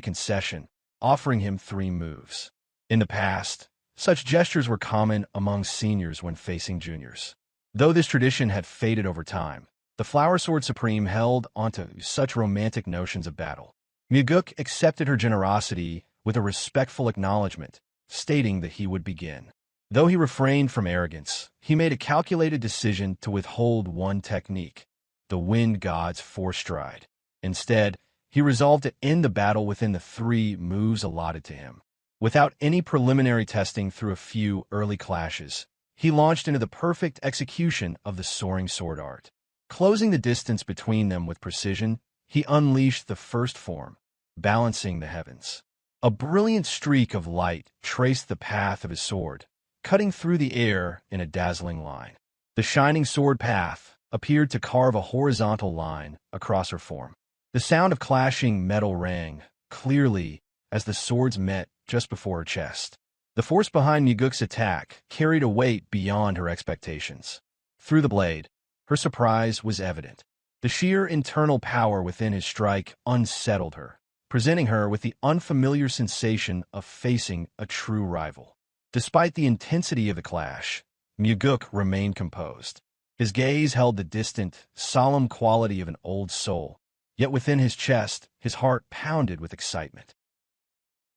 concession, offering him 3 moves. In the past, such gestures were common among seniors when facing juniors. Though this tradition had faded over time, the Flower Sword Supreme held onto such romantic notions of battle. Mugeuk accepted her generosity with a respectful acknowledgement, stating that he would begin. Though he refrained from arrogance, he made a calculated decision to withhold one technique, the Wind God's Force Stride. Instead, he resolved to end the battle within the 3 moves allotted to him. Without any preliminary testing through a few early clashes, he launched into the perfect execution of the soaring sword art. Closing the distance between them with precision, he unleashed the first form, balancing the heavens. A brilliant streak of light traced the path of his sword, cutting through the air in a dazzling line. The shining sword path appeared to carve a horizontal line across her form. The sound of clashing metal rang clearly as the swords met just before her chest. The force behind Mugeuk's attack carried a weight beyond her expectations. Through the blade, her surprise was evident. The sheer internal power within his strike unsettled her, presenting her with the unfamiliar sensation of facing a true rival. Despite the intensity of the clash, Mugeuk remained composed. His gaze held the distant, solemn quality of an old soul, yet within his chest, his heart pounded with excitement.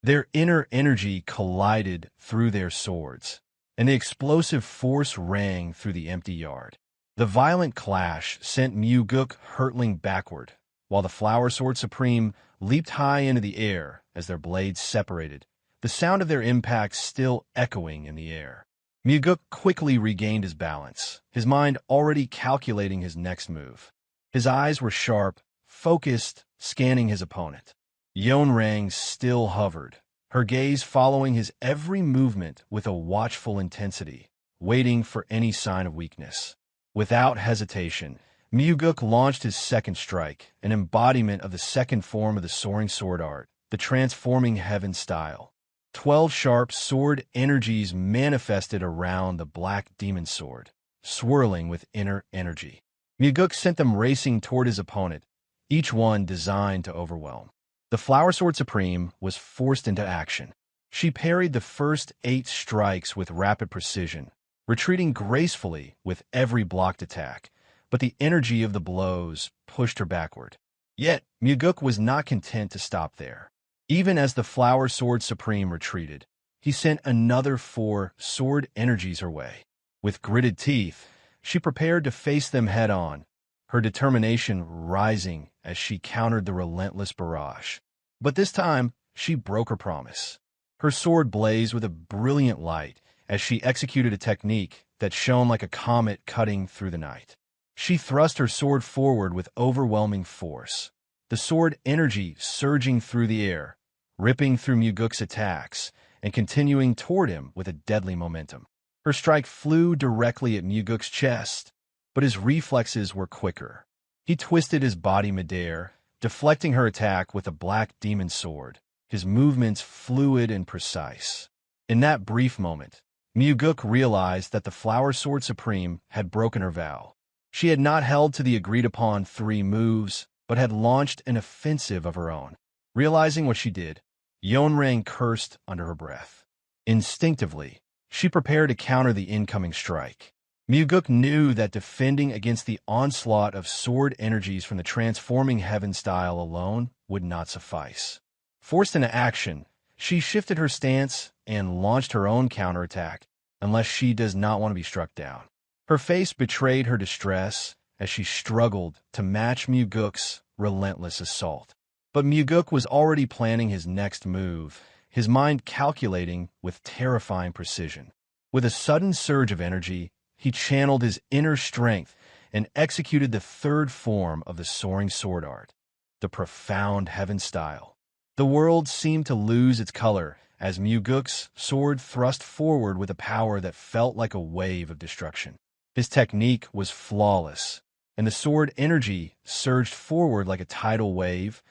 Their inner energy collided through their swords, and the explosive force rang through the empty yard. The violent clash sent Mugeuk hurtling backward, while the Flower Sword Supreme leaped high into the air as their blades separated, the sound of their impact still echoing in the air. Mugeuk quickly regained his balance, his mind already calculating his next move. His eyes were sharp, focused, scanning his opponent. Yeonrang still hovered, her gaze following his every movement with a watchful intensity, waiting for any sign of weakness. Without hesitation, Mugeuk launched his second strike, an embodiment of the second form of the soaring sword art, the transforming heaven style. 12 sharp sword energies manifested around the black demon sword, swirling with inner energy. Mugeuk sent them racing toward his opponent, each one designed to overwhelm. The Flower Sword Supreme was forced into action. She parried the first 8 strikes with rapid precision, retreating gracefully with every blocked attack, but the energy of the blows pushed her backward. Yet, Mugeuk was not content to stop there. Even as the Flower Sword Supreme retreated, he sent another 4 sword energies her way. With gritted teeth, she prepared to face them head-on, her determination rising as she countered the relentless barrage. But this time, she broke her promise. Her sword blazed with a brilliant light as she executed a technique that shone like a comet cutting through the night. She thrust her sword forward with overwhelming force, the sword energy surging through the air, ripping through Mugeuk's attacks, and continuing toward him with a deadly momentum. Her strike flew directly at Mugeuk's chest, but his reflexes were quicker. He twisted his body midair, deflecting her attack with a black demon sword, his movements fluid and precise. In that brief moment, Mugeuk realized that the Flower Sword Supreme had broken her vow. She had not held to the agreed-upon 3 moves, but had launched an offensive of her own. Realizing what she did, Yeonrang cursed under her breath. Instinctively, she prepared to counter the incoming strike. Mugeuk knew that defending against the onslaught of sword energies from the transforming heaven style alone would not suffice. Forced into action, she shifted her stance and launched her own counterattack, unless she does not want to be struck down. Her face betrayed her distress as she struggled to match Mugeuk's relentless assault. But Mugeuk was already planning his next move, his mind calculating with terrifying precision. With a sudden surge of energy, he channeled his inner strength and executed the 3rd form of the soaring sword art, the profound heaven style. The world seemed to lose its color as Mugeuk's sword thrust forward with a power that felt like a wave of destruction. His technique was flawless, and the sword energy surged forward like a tidal wave,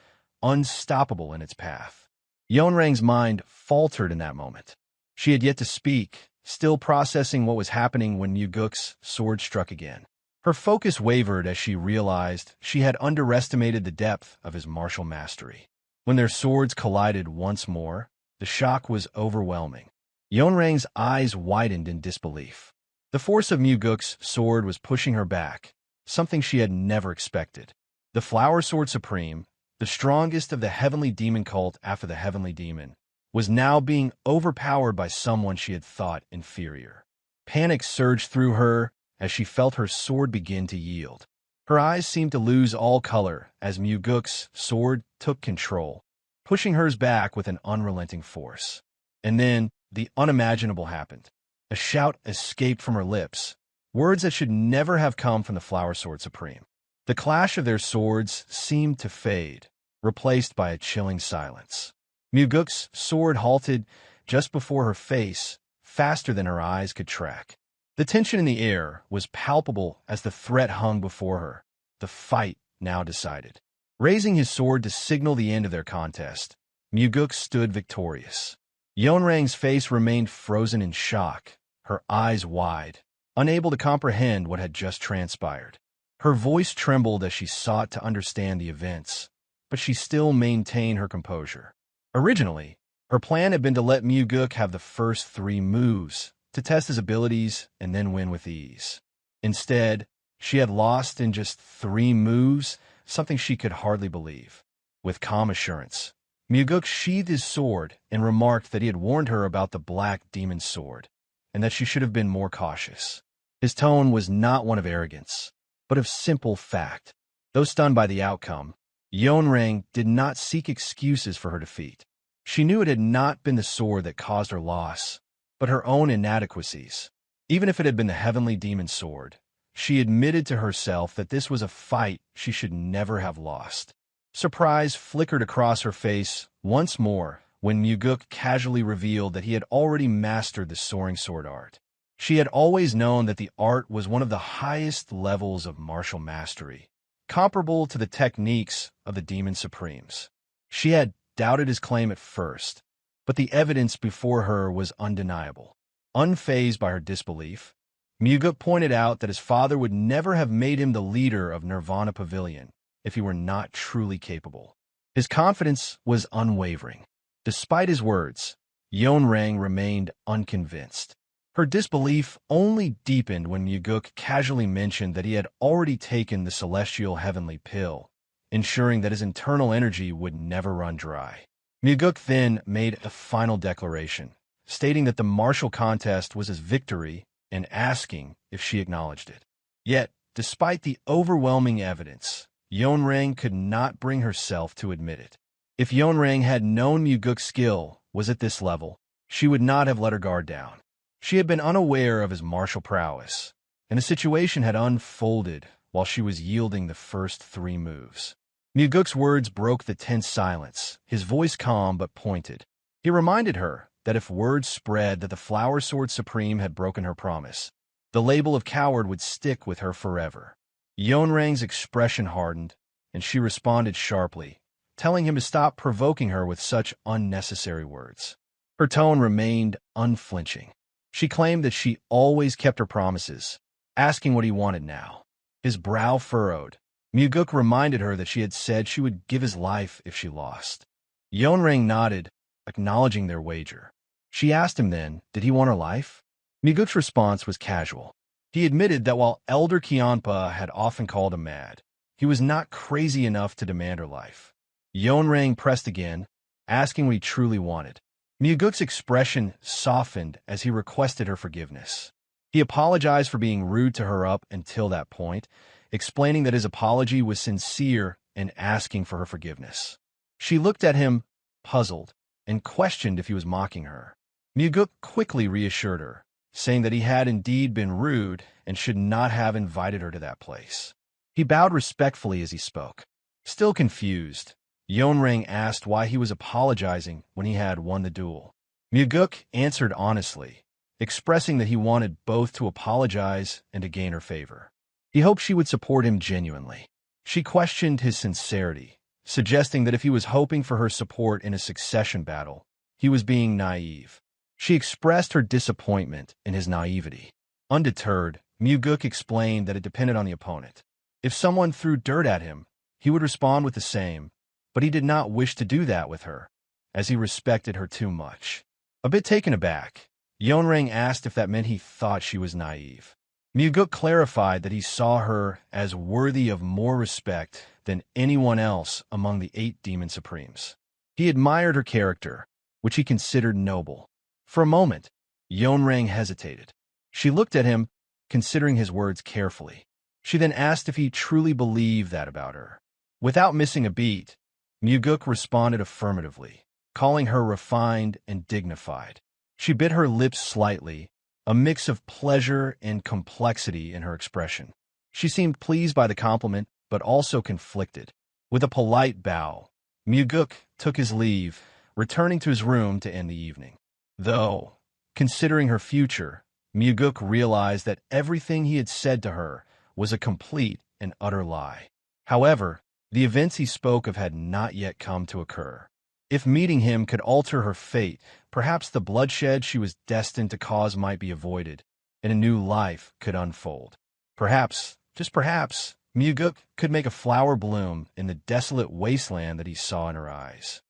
unstoppable in its path. Yeonrang's mind faltered in that moment. She had yet to speak, still processing what was happening when Mugeuk's sword struck again. Her focus wavered as she realized she had underestimated the depth of his martial mastery. When their swords collided once more, The shock was overwhelming. Yeonrang's eyes widened in disbelief. The force of Mugeuk's sword was pushing her back, something she had never expected. The Flower Sword Supreme, the strongest of the heavenly demon cult after the heavenly demon, was now being overpowered by someone she had thought inferior. Panic surged through her as she felt her sword begin to yield. Her eyes seemed to lose all color as Mugeuk's sword took control, pushing hers back with an unrelenting force. And then, the unimaginable happened. A shout escaped from her lips, words that should never have come from the Flower Sword Supreme. The clash of their swords seemed to fade, replaced by a chilling silence. Mugeuk's sword halted just before her face, faster than her eyes could track. The tension in the air was palpable as the threat hung before her. The fight now decided. Raising his sword to signal the end of their contest, Mugeuk stood victorious. Yeonrang's face remained frozen in shock, her eyes wide, unable to comprehend what had just transpired. Her voice trembled as she sought to understand the events, but she still maintained her composure. Originally, her plan had been to let Mugeuk have the first 3 moves, to test his abilities and then win with ease. Instead, she had lost in just 3 moves, something she could hardly believe. With calm assurance, Mugeuk sheathed his sword and remarked that he had warned her about the Black Demon Sword, and that she should have been more cautious. His tone was not one of arrogance, but of simple fact. Though stunned by the outcome, Yeonrang did not seek excuses for her defeat. She knew it had not been the sword that caused her loss, but her own inadequacies. Even if it had been the Heavenly Demon Sword, she admitted to herself that this was a fight she should never have lost. Surprise flickered across her face once more when Mugeuk casually revealed that he had already mastered the soaring sword art. She had always known that the art was one of the highest levels of martial mastery, comparable to the techniques of the Demon Supremes. She had doubted his claim at first, but the evidence before her was undeniable. Unfazed by her disbelief, Mugeuk pointed out that his father would never have made him the leader of Nirvana Pavilion if he were not truly capable. His confidence was unwavering. Despite his words, Yeonrang remained unconvinced. Her disbelief only deepened when Mugeuk casually mentioned that he had already taken the celestial heavenly pill, ensuring that his internal energy would never run dry. Mugeuk then made a final declaration, stating that the martial contest was his victory and asking if she acknowledged it. Yet, despite the overwhelming evidence, Yeonrang could not bring herself to admit it. If Yeonrang had known Mugeuk's skill was at this level, she would not have let her guard down. She had been unaware of his martial prowess, and the situation had unfolded while she was yielding the first 3 moves. Mugeuk's words broke the tense silence, his voice calm but pointed. He reminded her that if word spread that the Flower Sword Supreme had broken her promise, the label of coward would stick with her forever. Yeonrang's expression hardened, and she responded sharply, telling him to stop provoking her with such unnecessary words. Her tone remained unflinching. She claimed that she always kept her promises, asking what he wanted now. His brow furrowed. Mugeuk reminded her that she had said she would give his life if she lost. Yeonrang nodded, acknowledging their wager. She asked him then, did he want her life? Mugeuk's response was casual. He admitted that while Elder Kionpa had often called him mad, he was not crazy enough to demand her life. Yeonrang pressed again, asking what he truly wanted. Mugeuk's expression softened as he requested her forgiveness. He apologized for being rude to her up until that point, explaining that his apology was sincere and asking for her forgiveness. She looked at him, puzzled, and questioned if he was mocking her. Mugeuk quickly reassured her, saying that he had indeed been rude and should not have invited her to that place. He bowed respectfully as he spoke. Still confused, Yeonrang asked why he was apologizing when he had won the duel. Mugeuk answered honestly, expressing that he wanted both to apologize and to gain her favor. He hoped she would support him genuinely. She questioned his sincerity, suggesting that if he was hoping for her support in a succession battle, he was being naive. She expressed her disappointment in his naivety. Undeterred, Mugeuk explained that it depended on the opponent. If someone threw dirt at him, he would respond with the same, but he did not wish to do that with her. as he respected her too much. A bit taken aback, Yeonrang asked if that meant he thought she was naive. Mugeuk clarified that he saw her as worthy of more respect than anyone else among the 8 demon supremes. He admired her character, which he considered noble. For a moment, Yeonrang hesitated. She looked at him, considering his words carefully. She then asked if he truly believed that about her. Without missing a beat, Mugeuk responded affirmatively, calling her refined and dignified. She bit her lips slightly, a mix of pleasure and complexity in her expression. She seemed pleased by the compliment, but also conflicted. With a polite bow, Mugeuk took his leave, returning to his room to end the evening. Though, considering her future, Mugeuk realized that everything he had said to her was a complete and utter lie. However, the events he spoke of had not yet come to occur. If meeting him could alter her fate, perhaps the bloodshed she was destined to cause might be avoided, and a new life could unfold. Perhaps, just perhaps, Mugeuk could make a flower bloom in the desolate wasteland that he saw in her eyes.